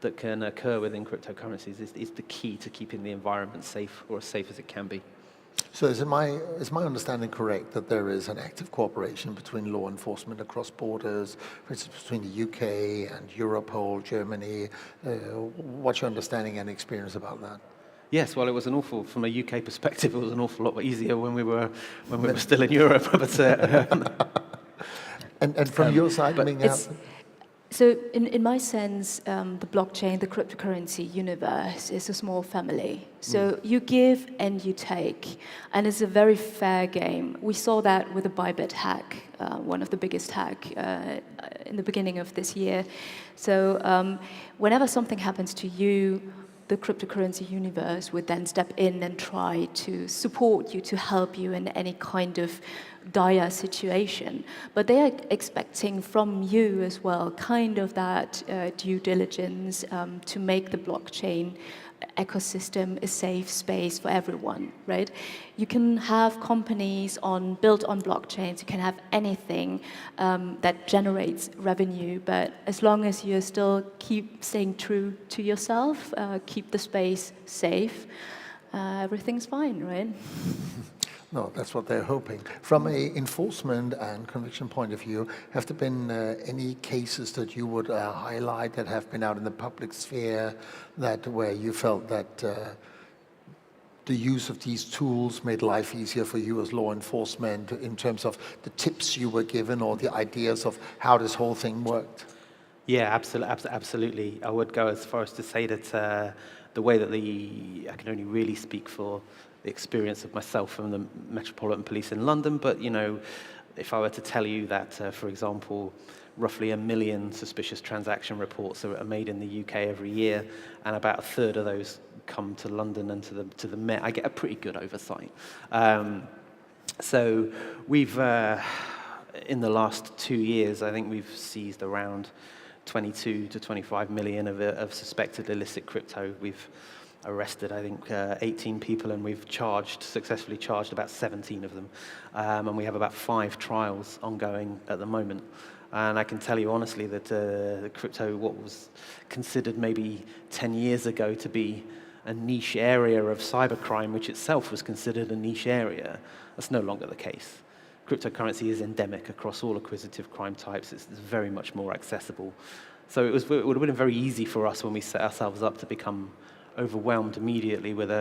that can occur within cryptocurrencies is the key to keeping the environment safe, or as safe as it can be. So is my understanding correct that there is an active cooperation between law enforcement across borders, for instance, between the UK and Europol, Germany? What's your understanding and experience about that? Yes, well, it was from a UK perspective, it was an awful lot easier when we were still in Europe. But, and from your side, so in my sense, the blockchain, the cryptocurrency universe is a small family. So you give and you take, and it's a very fair game. We saw that with the Bybit hack, one of the biggest hack in the beginning of this year. So whenever something happens to you, the cryptocurrency universe would then step in and try to support you, to help you in any kind of dire situation. But they are expecting from you as well kind of that due diligence to make the blockchain ecosystem, a safe space for everyone, right? You can have companies built on blockchains, you can have anything that generates revenue, but as long as you still keep staying true to yourself, keep the space safe, everything's fine, right? No, that's what they're hoping. From a enforcement and conviction point of view, have there been any cases that you would highlight that have been out in the public sphere where you felt that the use of these tools made life easier for you as law enforcement in terms of the tips you were given or the ideas of how this whole thing worked? Yeah, absolutely. I would go as far as to say that the way that I can only really speak for the experience of myself from the Metropolitan Police in London, but if I were to tell you that, for example, roughly 1 million suspicious transaction reports are made in the UK every year, and about a third of those come to London and to the Met, I get a pretty good oversight. So we've, in the last 2 years, I think we've seized around 22 to 25 million of suspected illicit crypto. We've arrested, I think, 18 people, and we've successfully charged about 17 of them. And we have about 5 trials ongoing at the moment. And I can tell you honestly that the crypto, what was considered maybe 10 years ago to be a niche area of cybercrime, which itself was considered a niche area, that's no longer the case. Cryptocurrency is endemic across all acquisitive crime types. It's very much more accessible. So it would have been very easy for us when we set ourselves up to become overwhelmed immediately with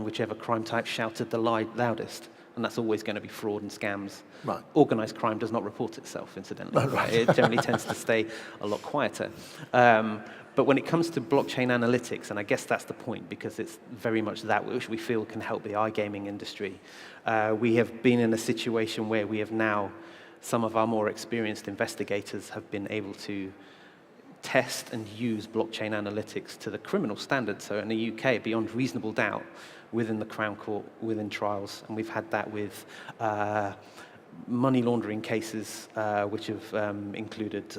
whichever crime type shouted the loudest. And that's always going to be fraud and scams. Right. Organized crime does not report itself, incidentally. Right. It generally tends to stay a lot quieter. But when it comes to blockchain analytics, and I guess that's the point, because it's very much that which we feel can help the iGaming industry. We have been in a situation where we have now, some of our more experienced investigators have been able to test and use blockchain analytics to the criminal standard. So in the UK, beyond reasonable doubt, within the Crown Court, within trials. And we've had that with money laundering cases, which have included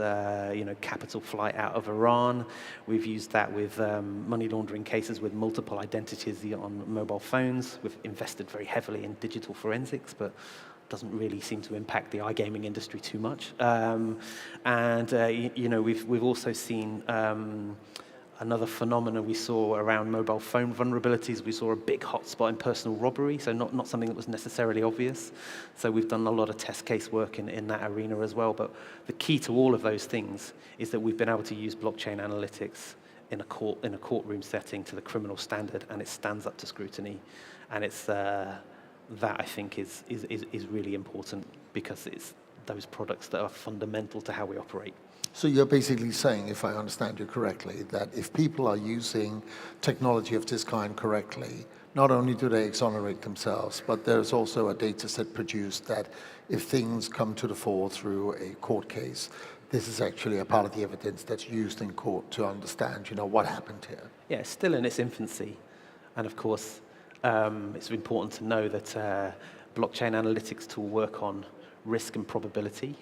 capital flight out of Iran. We've used that with money laundering cases with multiple identities on mobile phones. We've invested very heavily in digital forensics, but doesn't really seem to impact the iGaming industry too much. We've also seen another phenomenon we saw around mobile phone vulnerabilities. We saw a big hotspot in personal robbery, so not something that was necessarily obvious. So we've done a lot of test case work in that arena as well. But the key to all of those things is that we've been able to use blockchain analytics in a courtroom setting to the criminal standard, and it stands up to scrutiny. And it's that I think is really important, because it's those products that are fundamental to how we operate. So you're basically saying, if I understand you correctly, that if people are using technology of this kind correctly, not only do they exonerate themselves, but there's also a data set produced that if things come to the fore through a court case, this is actually a part of the evidence that's used in court to understand, what happened here. Yeah, it's still in its infancy. And of course, it's important to know that blockchain analytics tool work on risk and probability,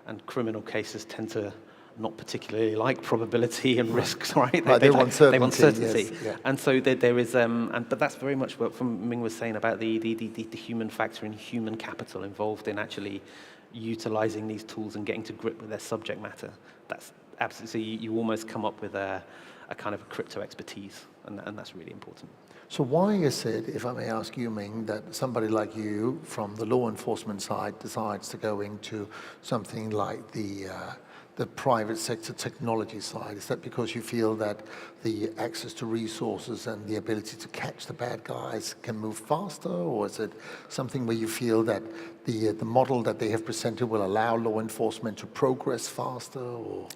and criminal cases tend to not particularly like probability and risks, right? They want certainty. They want certainty. Yes, yeah. And so there is, but that's very much what Ming was saying about the human factor and human capital involved in actually utilizing these tools and getting to grip with their subject matter. That's absolutely, you almost come up with a kind of crypto expertise, and that's really important. So why is it, if I may ask you, Ming, that somebody like you from the law enforcement side decides to go into something like the private sector technology side? Is that because you feel that the access to resources and the ability to catch the bad guys can move faster, or is it something where you feel that the model that they have presented will allow law enforcement to progress faster? Or?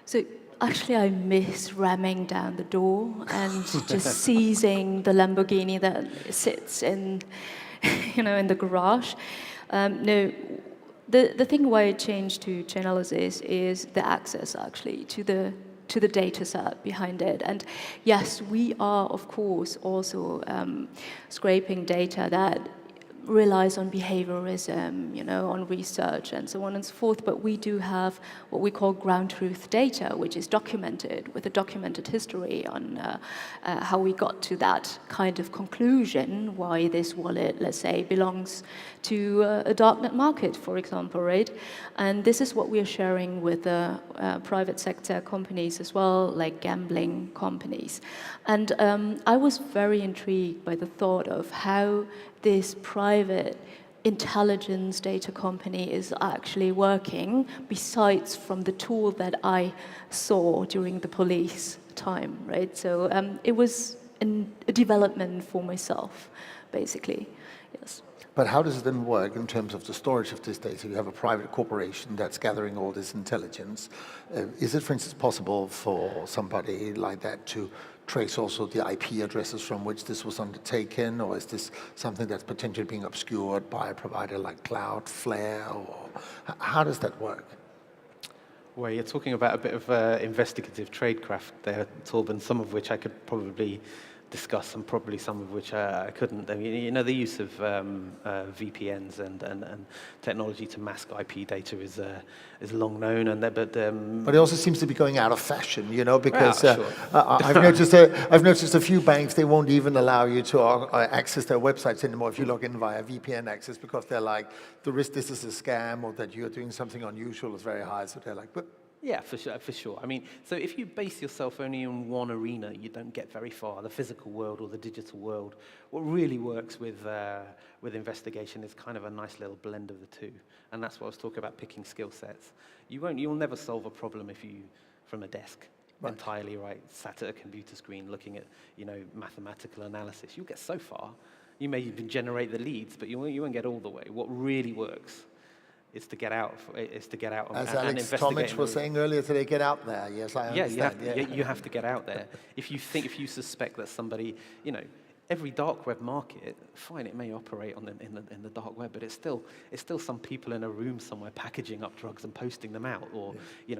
So actually, I miss ramming down the door and just seizing the Lamborghini that sits in the garage. No. The thing why it changed to Chainalysis is the access actually to the data set behind it. And yes, we are of course also scraping data that relies on behaviorism, on research and so on and so forth, but we do have what we call ground truth data, which is documented with a documented history on how we got to that kind of conclusion, why this wallet, let's say, belongs to a darknet market, for example, right? And this is what we are sharing with private sector companies as well, like gambling companies. And I was very intrigued by the thought of how this private intelligence data company is actually working, besides from the tool that I saw during the police time, right? So it was a development for myself, basically, yes. But how does it then work in terms of the storage of this data? You have a private corporation that's gathering all this intelligence. Is it, for instance, possible for somebody like that to trace also the IP addresses from which this was undertaken, or is this something that's potentially being obscured by a provider like Cloudflare, or how does that work? Well, you're talking about a bit of investigative tradecraft there, Torben, some of which I could probably discuss and probably some of which I couldn't. I mean, the use of VPNs and technology to mask IP data is long known, but it also seems to be going out of fashion, because sure. I've noticed a few banks, they won't even allow you to access their websites anymore if you log in via VPN access, because they're like, the risk this is a scam or that you're doing something unusual is very high. So they're like, but. Yeah, for sure. I mean, so if you base yourself only in one arena, you don't get very far, the physical world or the digital world. What really works with investigation is kind of a nice little blend of the two. And that's what I was talking about, picking skill sets. You'll never solve a problem if you, from a desk, entirely sat at a computer screen looking at, mathematical analysis. You'll get so far. You may even generate the leads, but you won't get all the way. What really works is to get out. As Alex Tomic was saying earlier today, get out there. Yes, I understand. You have to get out there. If you suspect that somebody, every dark web market, fine, it may operate in the dark web, but it's still some people in a room somewhere packaging up drugs and posting them out, or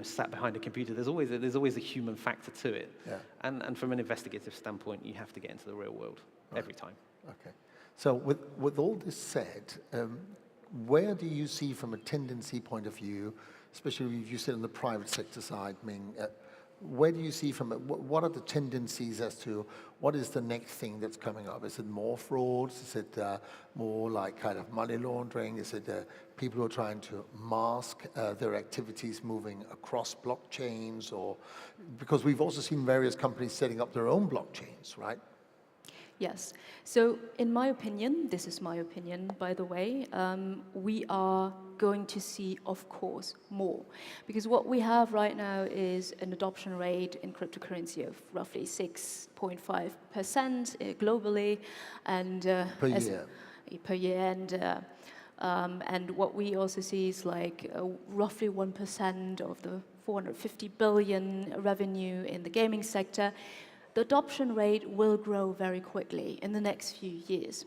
sat behind a computer. There's always a human factor to it. Yeah. And from an investigative standpoint, you have to get into the real world every time. Okay. So with all this said, where do you see, from a tendency point of view, especially if you sit on the private sector side, Ming, where do you see what are the tendencies as to what is the next thing that's coming up? Is it more frauds? Is it more like kind of money laundering? Is it people who are trying to mask their activities moving across blockchains? Or because we've also seen various companies setting up their own blockchains, right? Yes. So in my opinion, this is my opinion, by the way, we are going to see, of course, more. Because what we have right now is an adoption rate in cryptocurrency of roughly 6.5% globally. And per year. And what we also see is like roughly 1% of the 450 billion revenue in the gaming sector. The adoption rate will grow very quickly in the next few years.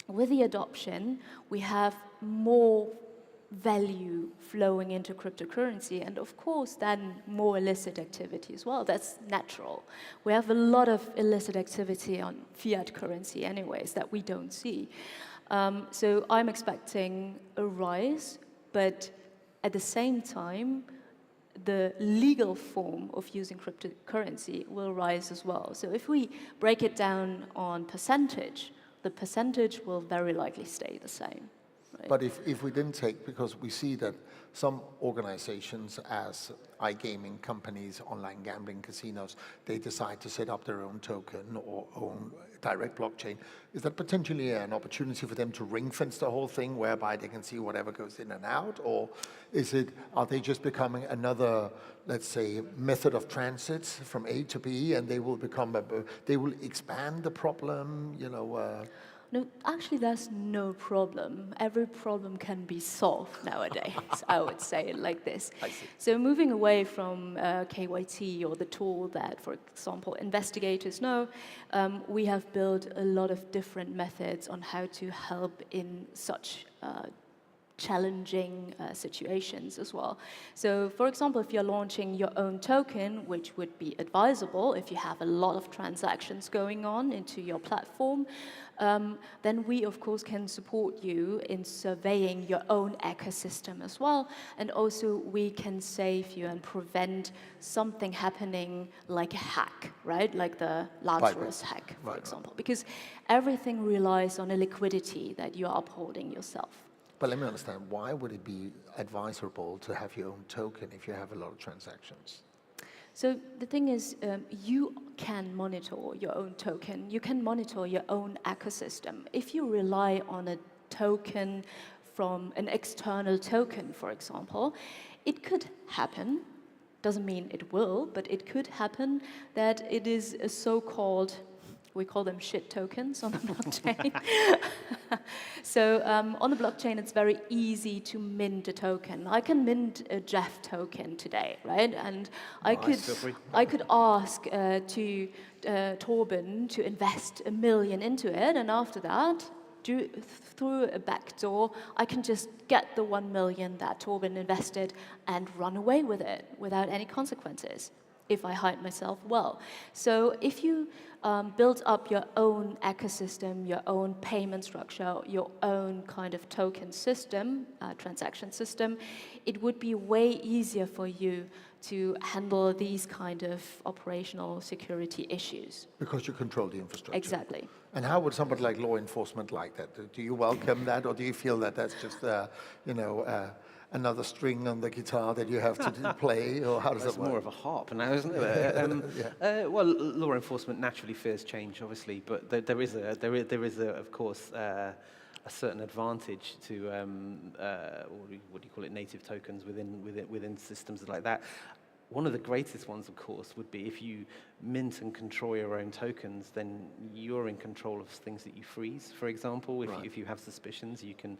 With the adoption, we have more value flowing into cryptocurrency, and of course then more illicit activity as well. That's natural. We have a lot of illicit activity on fiat currency anyways that we don't see. So I'm expecting a rise, but at the same time, the legal form of using cryptocurrency will rise as well. So if we break it down on percentage, the percentage will very likely stay the same. Right? But if we didn't take, because we see that some organizations as iGaming companies, online gambling casinos, they decide to set up their own token or own direct blockchain. Is that potentially an opportunity for them to ring fence the whole thing whereby they can see whatever goes in and out? Or are they just becoming another, let's say, method of transit from A to B, and they will expand the problem, No, actually, there's no problem. Every problem can be solved nowadays, I would say it like this. I see. So moving away from KYT or the tool that, for example, investigators know, we have built a lot of different methods on how to help in such challenging situations as well. So, for example, if you're launching your own token, which would be advisable if you have a lot of transactions going on into your platform, then we, of course, can support you in surveying your own ecosystem as well. And also, we can save you and prevent something happening like a hack, right? Like the Lazarus hack, for example. Because everything relies on a liquidity that you are upholding yourself. But let me understand, why would it be advisable to have your own token if you have a lot of transactions? So the thing is, you can monitor your own token. You can monitor your own ecosystem. If you rely on a token from an external token, for example, it could happen, doesn't mean it will, but it could happen that it is a so-called, we call them shit tokens on the blockchain. So on the blockchain, it's very easy to mint a token. I can mint a Jeff token today, right? And I could ask to Torben to invest $1 million into it, and after that, through a backdoor, I can just get the 1 million that Torben invested and run away with it without any consequences, if I hide myself well. So if you build up your own ecosystem, your own payment structure, your own kind of token system, transaction system, it would be way easier for you to handle these kind of operational security issues. Because you control the infrastructure. Exactly. And how would somebody like law enforcement like that? Do you welcome that, or do you feel that that's just, another string on the guitar that you have to play, or how does that work? It's more of a harp now, isn't it? Well, law enforcement naturally fears change, obviously, but there is of course, a certain advantage to what do you call it, native tokens within systems like that. One of the greatest ones, of course, would be if you mint and control your own tokens, then you're in control of things that you freeze. For example, if you have suspicions, you can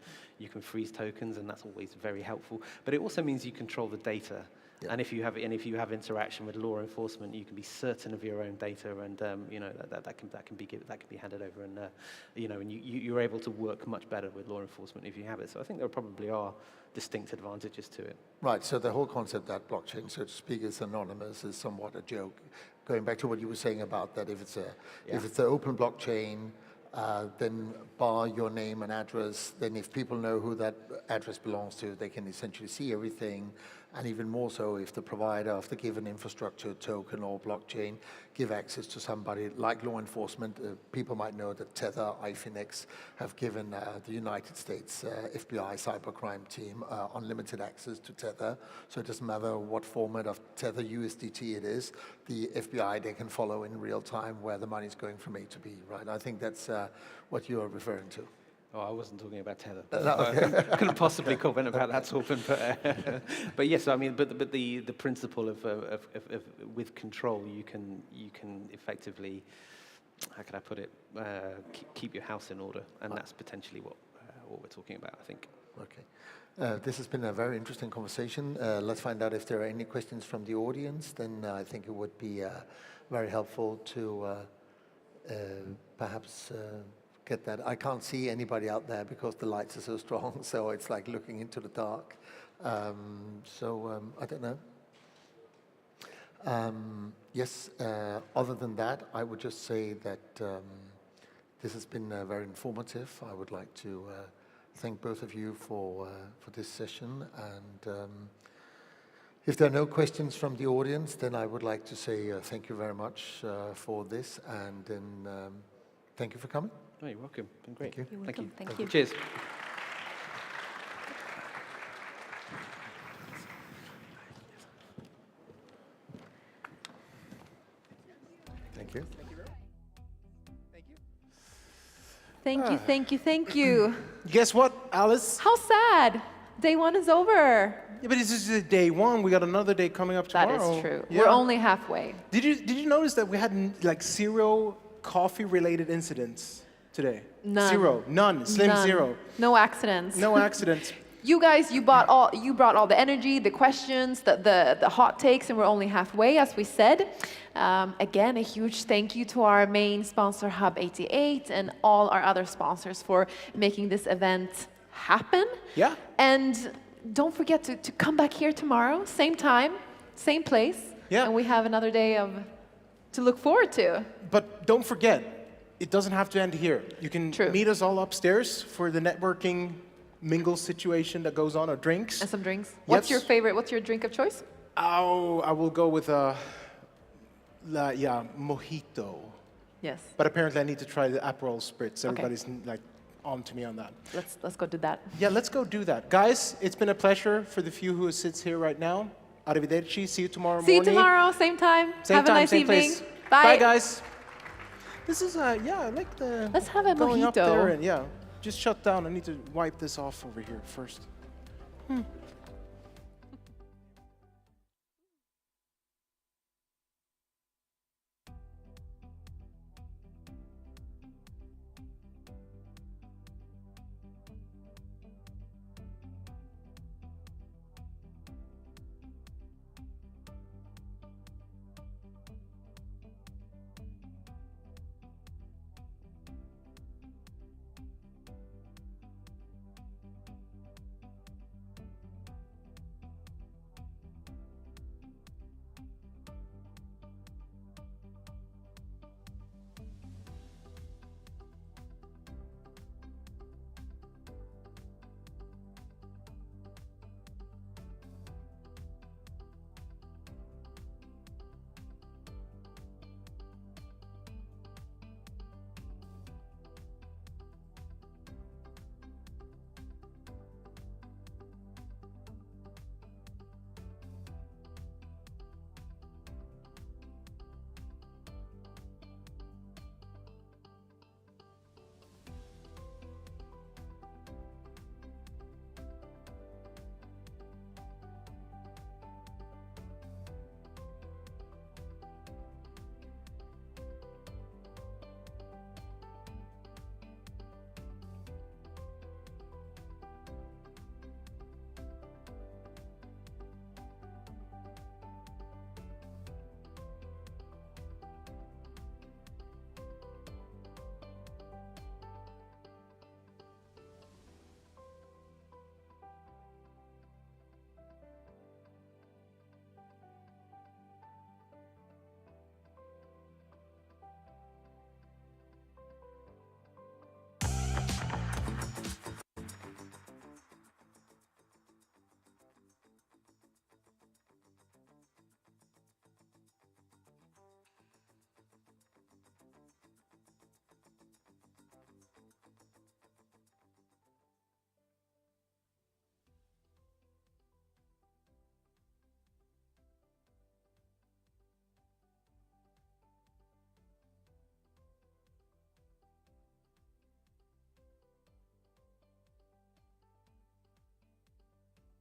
freeze tokens, and that's always very helpful. But it also means you control the data. Yeah. And if you have interaction with law enforcement, you can be certain of your own data, and that can be handed over, and and you're able to work much better with law enforcement if you have it. So I think there probably are distinct advantages to it. Right. So the whole concept that blockchain, so to speak, is anonymous is somewhat a joke. Going back to what you were saying about that, if it's an open blockchain, then bar your name and address, then if people know who that address belongs to, they can essentially see everything. And even more so if the provider of the given infrastructure, token or blockchain, give access to somebody like law enforcement. People might know that Tether, IFINX have given the United States FBI cybercrime team unlimited access to Tether. So it doesn't matter what format of Tether USDT it is, the FBI, they can follow in real time where the money's going from A to B, right? I think that's what you are referring to. Oh, I wasn't talking about Tether. I couldn't possibly comment about that, Torben. But yes, I mean, but the principle of with control, you can effectively, how can I put it, keep your house in order, and that's potentially what we're talking about, I think. Okay. This has been a very interesting conversation. Let's find out if there are any questions from the audience. Then I think it would be very helpful to perhaps get that. I can't see anybody out there because the lights are so strong, so it's like looking into the dark. I don't know. Yes, other than that, I would just say that this has been very informative. I would like to thank both of you for this session. And if there are no questions from the audience, then I would like to say thank you very much for this, and then thank you for coming. Oh, you're welcome. Been great. Thank you. You're welcome. Thank you. Cheers. Thank you. Thank you, thank you, thank you. Guess what, Alice? How sad. Day one is over. Yeah, but this is day one. We got another day coming up tomorrow. That is true. Yeah. We're only halfway. Did you notice that we had like 0 coffee-related incidents today? None. 0. None. Slim None. 0. No accidents. No accidents. You guys, you brought all the energy, the questions, the hot takes, and we're only halfway, as we said. Again, a huge thank you to our main sponsor, Hub 88, and all our other sponsors for making this event happen. Yeah. And don't forget to come back here tomorrow, same time, same place. Yeah. And we have another day to look forward to. But don't forget, it doesn't have to end here. You can meet us all upstairs for the networking mingle situation that goes on, or drinks. And some drinks. Yes. What's your favorite? What's your drink of choice? Oh, I will go with mojito. Yes. But apparently I need to try the Aperol Spritz. Everybody's like on to me on that. Let's go do that. Yeah, let's go do that. Guys, it's been a pleasure for the few who sits here right now. Arrivederci. See you tomorrow morning. See you tomorrow, same time. Same Have time, a nice same evening. place. Bye. Bye, guys. This is, yeah, I like the... Let's have a going up mojito. there and, yeah, just shut down. I need to wipe this off over here first.